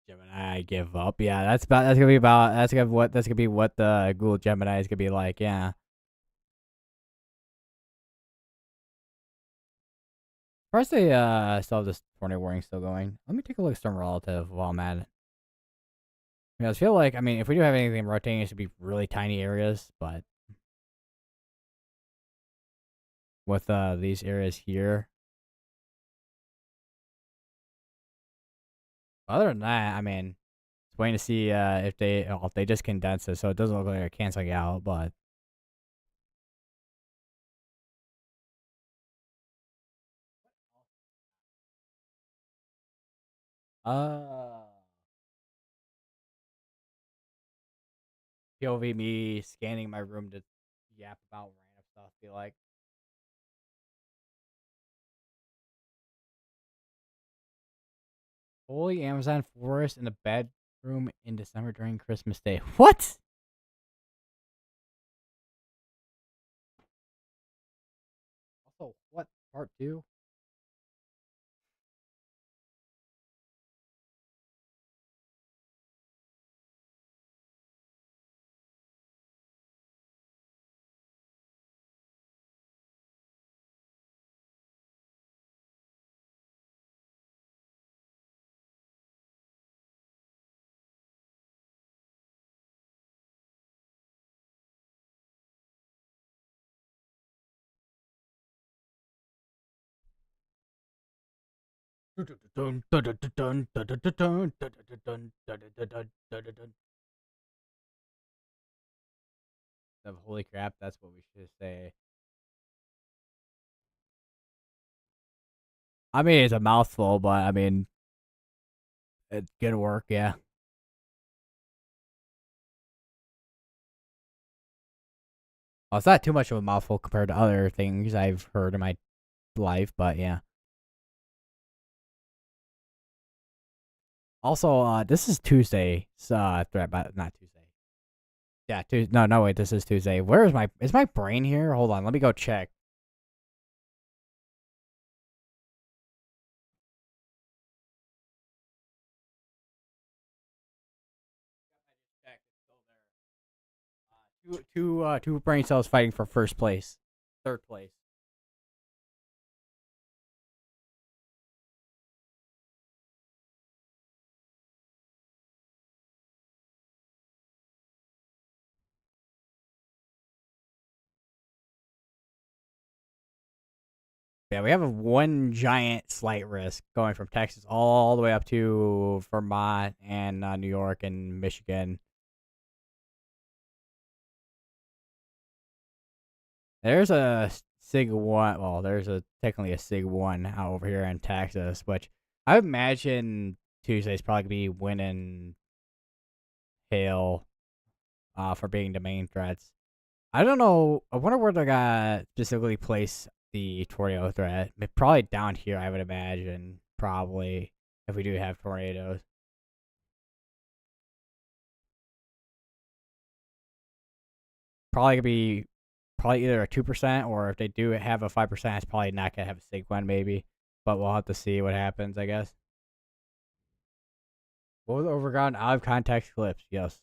Gemini, I give up. Yeah, that's gonna be what the Google Gemini is gonna be like. Yeah. First, they still have this tornado warning still going. Let me take a look at Storm Relative while I'm at it. I feel like, I mean, if we do have anything rotating, it should be really tiny areas, but with these areas here. Other than that, I mean, it's waiting to see if they just condense it, so it doesn't look like they're canceling out. But uh, POV me scanning my room to yap about random stuff. I feel like Holy Amazon forest in the bedroom in December during Christmas Day. What? Also, what? Part two? Holy crap, that's what we should say. I mean, it's a mouthful, but I mean, it's good work, yeah. Well, it's not too much of a mouthful compared to other things I've heard in my life, but yeah. Also, this is Tuesday, threat, but not Tuesday. Yeah, Tuesday. No, no, wait, this is Tuesday. Where is my brain here? Hold on, let me go check. Two brain cells fighting for first place, third place. Yeah, we have a one giant slight risk going from Texas all the way up to Vermont and New York and Michigan. There's a Sig one. Well, there's a technically a Sig one out over here in Texas, which I would imagine Tuesday's probably gonna be winning hail, for being the main threats. I don't know. I wonder where they're gonna specifically place the tornado threat. Probably down here, I would imagine. Probably if we do have tornadoes. Probably gonna be probably either a 2%, or if they do have a 5%, it's probably not gonna have a sig one maybe. But we'll have to see what happens, I guess. What was overgone out of context clips? Yes.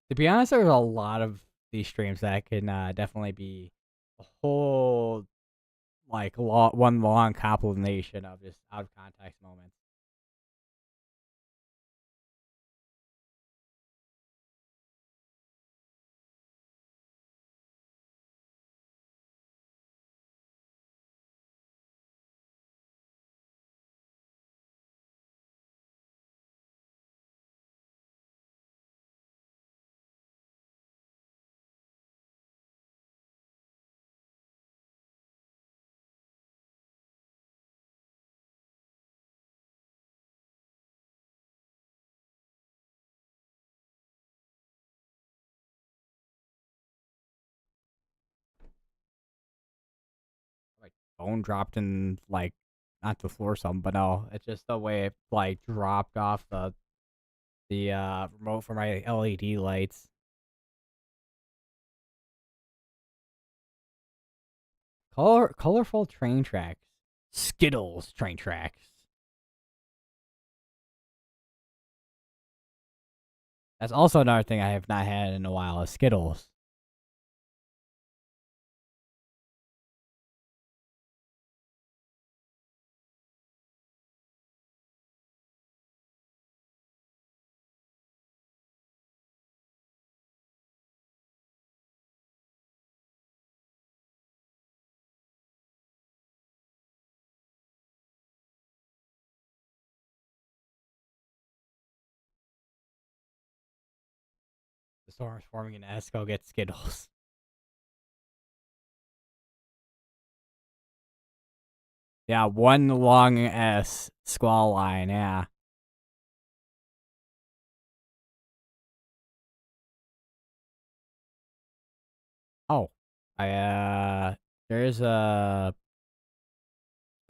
To be honest, there's a lot of these streams that can definitely be a whole like one long compilation of just out of context moments. Like bone dropped in like not the floor or something, but no, it's just the way it like dropped off the remote for my LED lights. Colorful train tracks. Skittles train tracks. That's also another thing I have not had in a while is Skittles. The storm's forming an S. Go get Skittles. Yeah, one long S squall line. Yeah. Oh, I there's some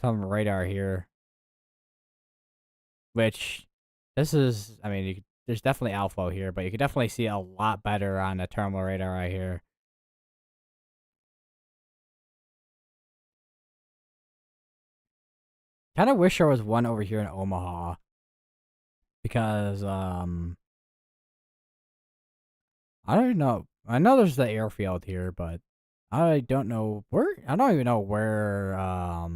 radar here. which this is, I mean, there's definitely outflow here, but you can definitely see a lot better on the terminal radar right here. Kind of wish there was one over here in Omaha because I don't know. I know there's the airfield here, but I don't know where. I don't even know where. I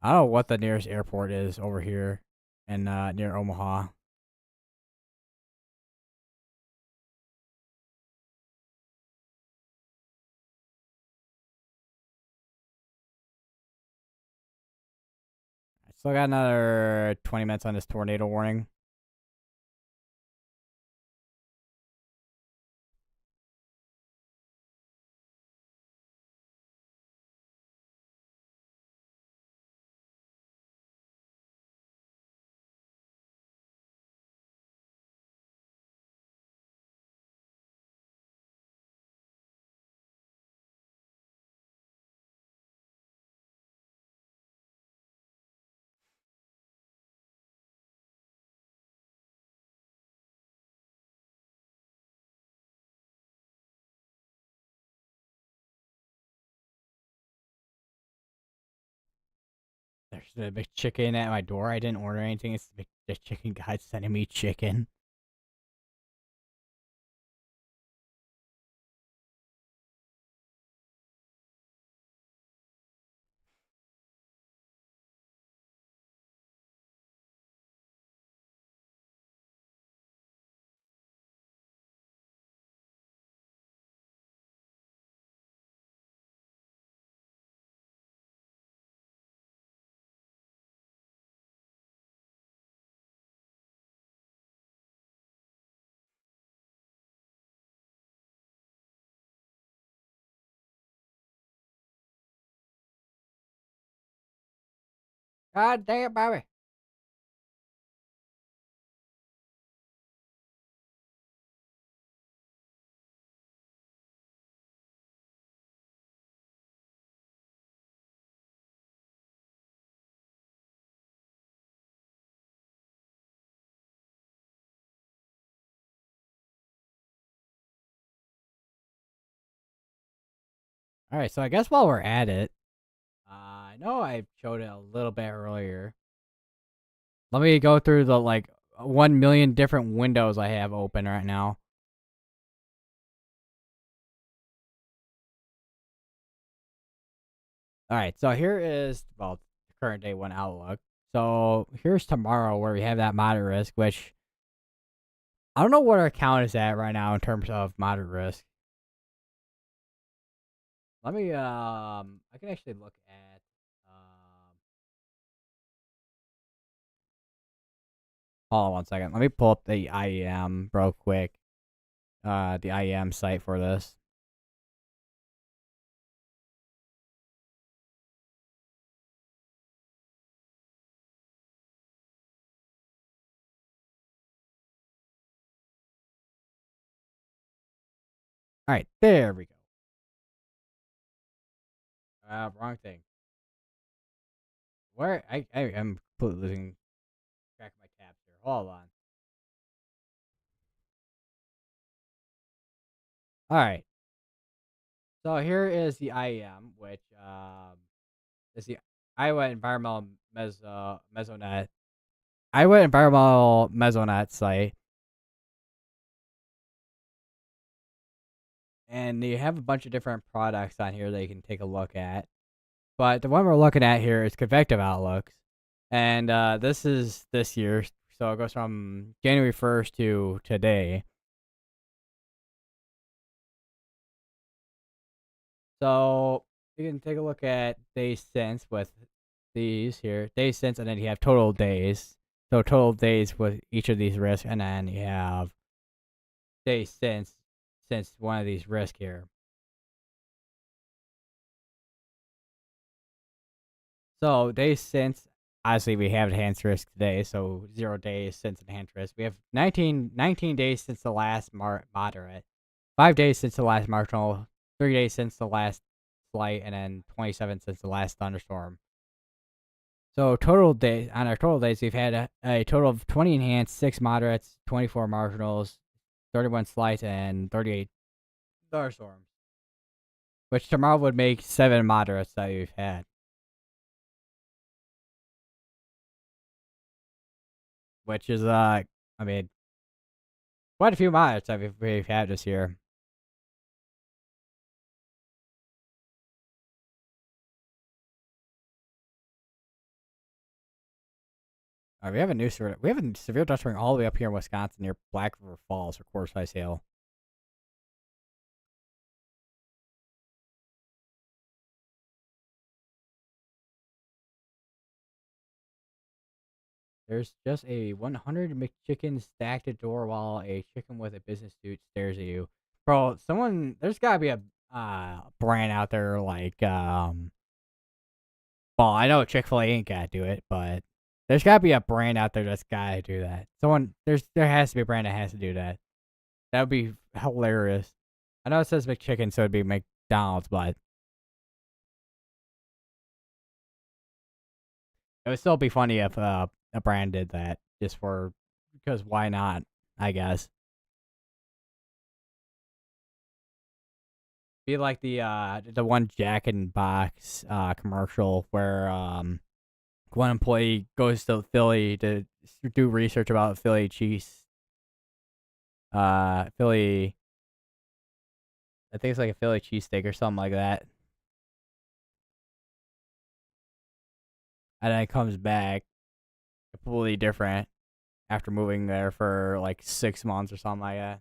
don't know what the nearest airport is over here, in near Omaha. I still got another 20 minutes on this tornado warning. There's the big chicken at my door. I didn't order anything. It's the chicken guy sending me chicken. God damn, Bobby. All right, so I guess while we're at it, I know I showed it a little bit earlier. Let me go through the like 1 million different windows I have open right now. All right, so here is well the current day one outlook. So here's tomorrow where we have that moderate risk, which I don't know what our count is at right now in terms of moderate risk. Let me I can actually look at hold on one second. Let me pull up the IEM real quick. The IEM site for this. All right, there we go. Wrong thing. Where I am completely losing track of my tabs here. Hold on. All right. So here is the IEM, which is the Iowa Environmental Mesonet. Iowa Environmental Mesonet site, and you have a bunch of different products on here that you can take a look at. But the one we're looking at here is convective outlooks, and this is this year, so it goes from January 1st to today. So you can take a look at days since with these here, days since, and then you have total days. So total days with each of these risks, and then you have days since one of these risks here. So days since, obviously we have enhanced risk today, so 0 days since enhanced risk. We have 19 days since the last moderate, 5 days since the last marginal, 3 days since the last slight, and then 27 since the last thunderstorm. So total day on our total days, we've had a total of 20 enhanced, 6 moderates, 24 marginals, 31 slights, and 38 thunderstorms. Which tomorrow would make 7 moderates that we've had. Which is I mean, quite a few moderates that we've had this year. We have a severe dust storm all the way up here in Wisconsin near Black River Falls or Course Ice Hail. There's just a 100 McChicken stacked at door while a chicken with a business suit stares at you. Bro, there's gotta be a brand out there like well, I know Chick-fil-A ain't gotta do it, but there's gotta be a brand out there that's gotta do that. There has to be a brand that has to do that. That would be hilarious. I know it says McChicken, so it'd be McDonald's, but it would still be funny if a brand did that because why not? I guess be like the one Jack in Box commercial where one employee goes to Philly to do research about Philly. I think it's like a Philly cheesesteak or something like that, and then it comes back completely different after moving there for like 6 months or something like that.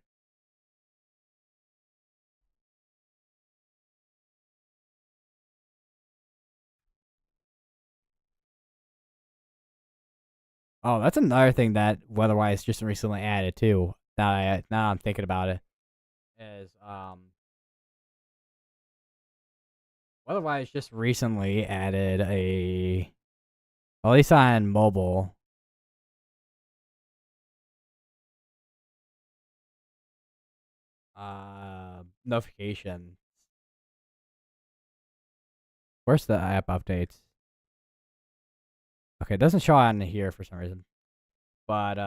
Oh, that's another thing that weather-wise just recently added too. Now I'm thinking about it, is weather-wise just recently added at least on mobile, notification. Where's the app updates? Okay, it doesn't show on here for some reason. But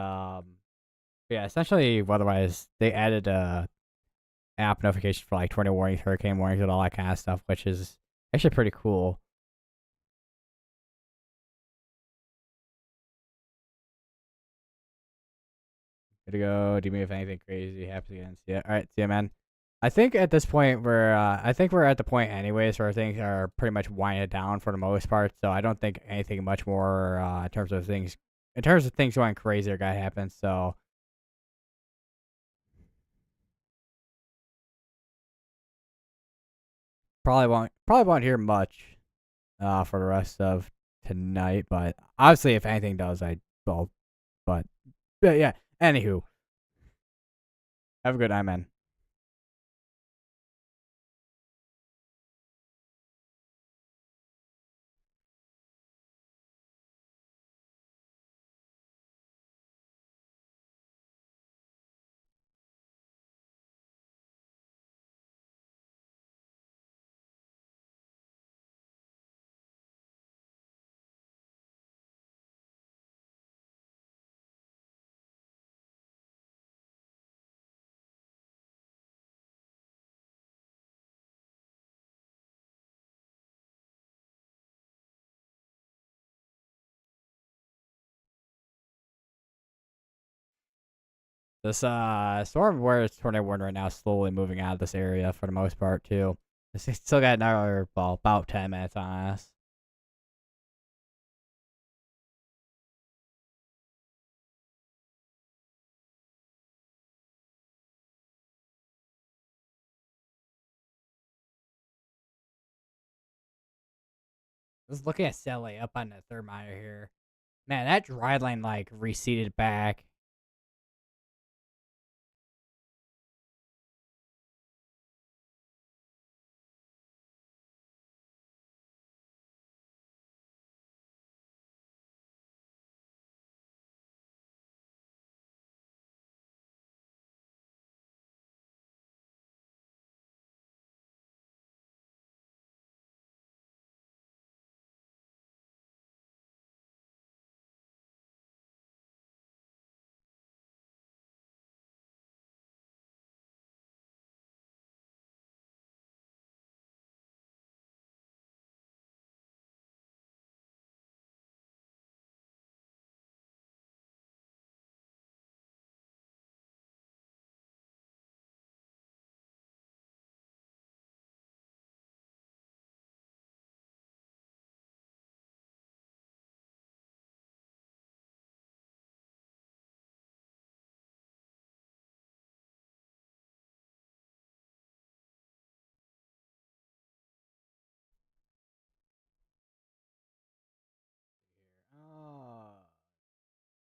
yeah, essentially weather-wise, they added app notifications for like tornado warnings, hurricane warnings, and all that kind of stuff, which is actually pretty cool. Good to go. Do me if anything crazy happens again. See ya. All right, see ya, man. I think at this point I think we're at the point anyways where things are pretty much winding down for the most part. So I don't think anything much more in terms of things going crazy are gonna happen. So probably won't hear much for the rest of tonight. But obviously, if anything does, I will. But yeah. Anywho, have a good night, man. This storm where it's tornado warning right now is slowly moving out of this area for the most part too. It's still got another about 10 minutes on us. Just looking at satellite up on the thermometer here. Man, that dry line like receded back.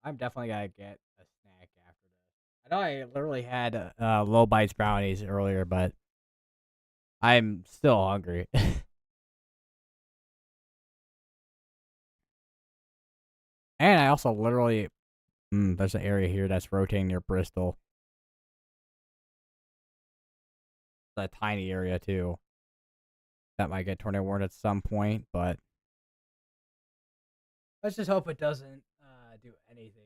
I'm definitely gonna get a snack after this. I know I literally had low bites brownies earlier, but I'm still hungry. And I also literally there's an area here that's rotating near Bristol. It's a tiny area too. That might get tornado warned at some point, but let's just hope it doesn't do anything.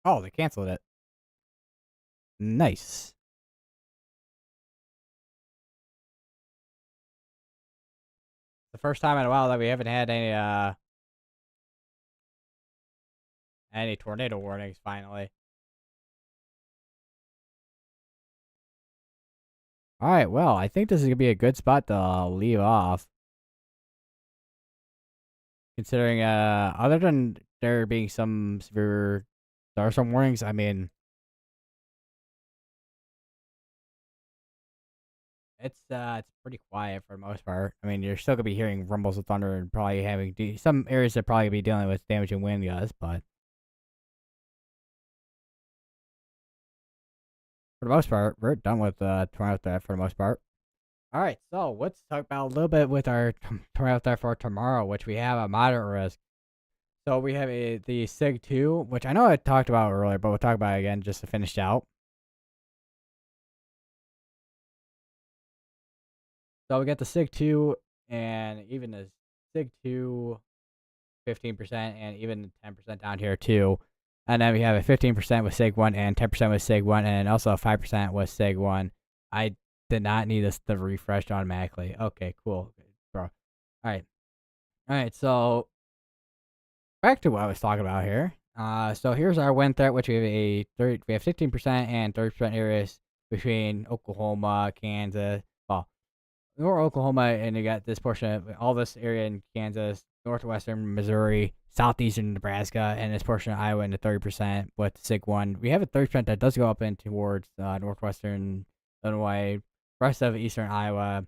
Oh, they canceled it. Nice. The first time in a while that we haven't had any tornado warnings finally. All right, well, I think this is gonna be a good spot to leave off, considering other than there being some severe thunderstorm warnings. I mean, it's pretty quiet for the most part. I mean, you're still gonna be hearing rumbles of thunder and probably having some areas that probably be dealing with damaging wind gusts, but for the most part, we're done with tornado threat for the most part. All right, so let's talk about a little bit with our tornado threat for tomorrow, which we have a moderate risk. So we have the Sig 2, which I know I talked about earlier, but we'll talk about it again just to finish out. So we got the Sig 2 and even the Sig 2 15% and even 10% down here too. And then we have a 15% with Sig 1 and 10% with Sig 1 and also 5% with Sig 1. I did not need this to refresh automatically. Okay, cool. Bro. All right. All right, so back to what I was talking about here. So here's our wind threat, which we have 15% and 30% areas between Oklahoma, Kansas, well, North Oklahoma, and you got this portion of all this area in Kansas, northwestern Missouri, southeastern Nebraska, and this portion of Iowa into 30% with Sig 1. We have a 30% that does go up in towards northwestern Illinois, rest of eastern Iowa,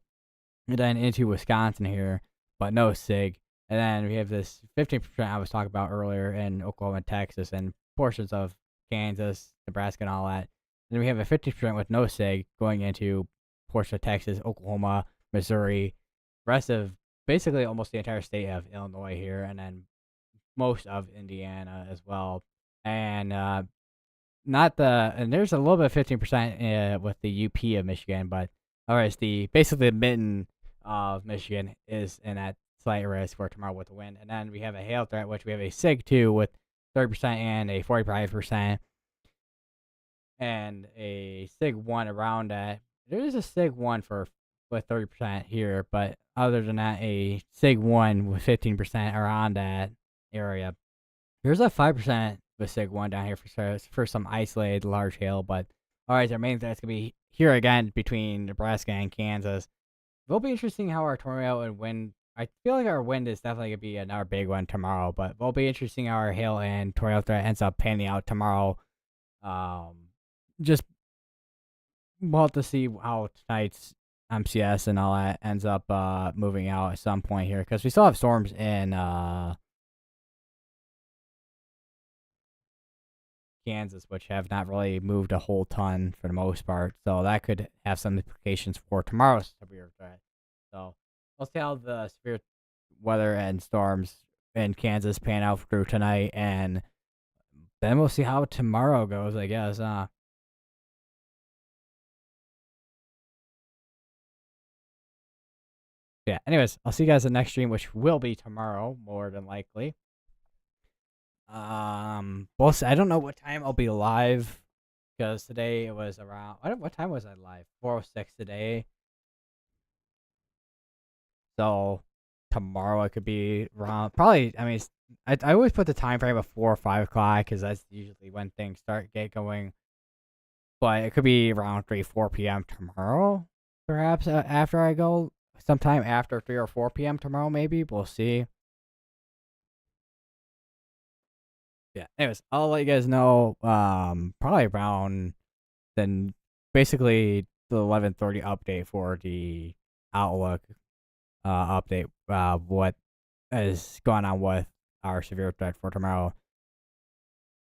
and then into Wisconsin here, but no Sig. And then we have this 15% I was talking about earlier in Oklahoma and Texas and portions of Kansas, Nebraska, and all that. And then we have a 50% with no Sig going into portions of Texas, Oklahoma, Missouri, rest of basically almost the entire state of Illinois here, and then most of Indiana as well. And not the and there's a little bit of 15% with the UP of Michigan, but alright, the basically the mitten of Michigan is in that slight risk for tomorrow with the wind. And then we have a hail threat, which we have a Sig 2 with 30% and a 45% and a Sig 1 around that. There is a Sig 1 for with 30% here, but other than that, a Sig 1 with 15% around that area. There's a 5% with Sig 1 down here for some isolated large hail, but alright, our main threat's going to be here again between Nebraska and Kansas. It'll be interesting how our tornado and wind. I feel like our wind is definitely going to be another big one tomorrow, but it'll be interesting how our hail and tornado threat ends up panning out tomorrow. Just we'll have to see how tonight's MCS and all that ends up moving out at some point here, because we still have storms in Kansas, which have not really moved a whole ton for the most part. So that could have some implications for tomorrow's severe threat. So we'll see how the severe weather and storms in Kansas pan out through tonight, and then we'll see how tomorrow goes, I guess. Yeah. Anyways, I'll see you guys in the next stream, which will be tomorrow, more than likely. We'll see. I don't know what time I'll be live because today it was around. What time was I live? 4:06 today. So tomorrow it could be around. Probably. I mean, I always put the time frame of 4 or 5 o'clock because that's usually when things get going. but it could be around 3, 4 p.m. tomorrow. Perhaps after I go, sometime after 3 or 4 p.m. tomorrow, maybe we'll see. Yeah. Anyways, I'll let you guys know. Probably around then, basically the 11:30 update for the Outlook update. What is going on with our severe threat for tomorrow?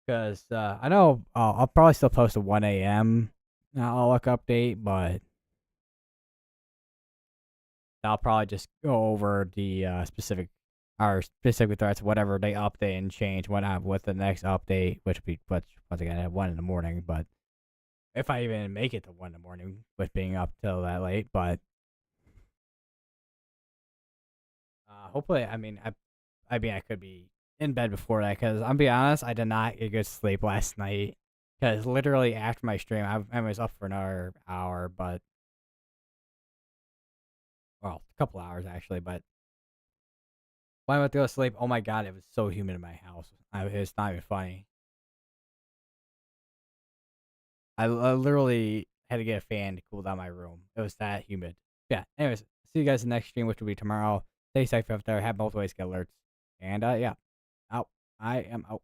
Because I know I'll probably still post a 1 a.m. Outlook update, but I'll probably just go over the specific threats, whatever they update and change with the next update, which will be once again at 1 in the morning. But if I even make it to 1 in the morning with being up till that late, but hopefully, I could be in bed before that because I'm be honest, I did not get good sleep last night because literally after my stream, I was up for another hour, but well, a couple hours actually, but when I went to go to sleep, oh my god, it was so humid in my house. It's not even funny. I literally had to get a fan to cool down my room. It was that humid. Yeah. Anyways, see you guys in the next stream, which will be tomorrow. Stay safe out there. Have multiple ways to get alerts. And yeah, out. I am out.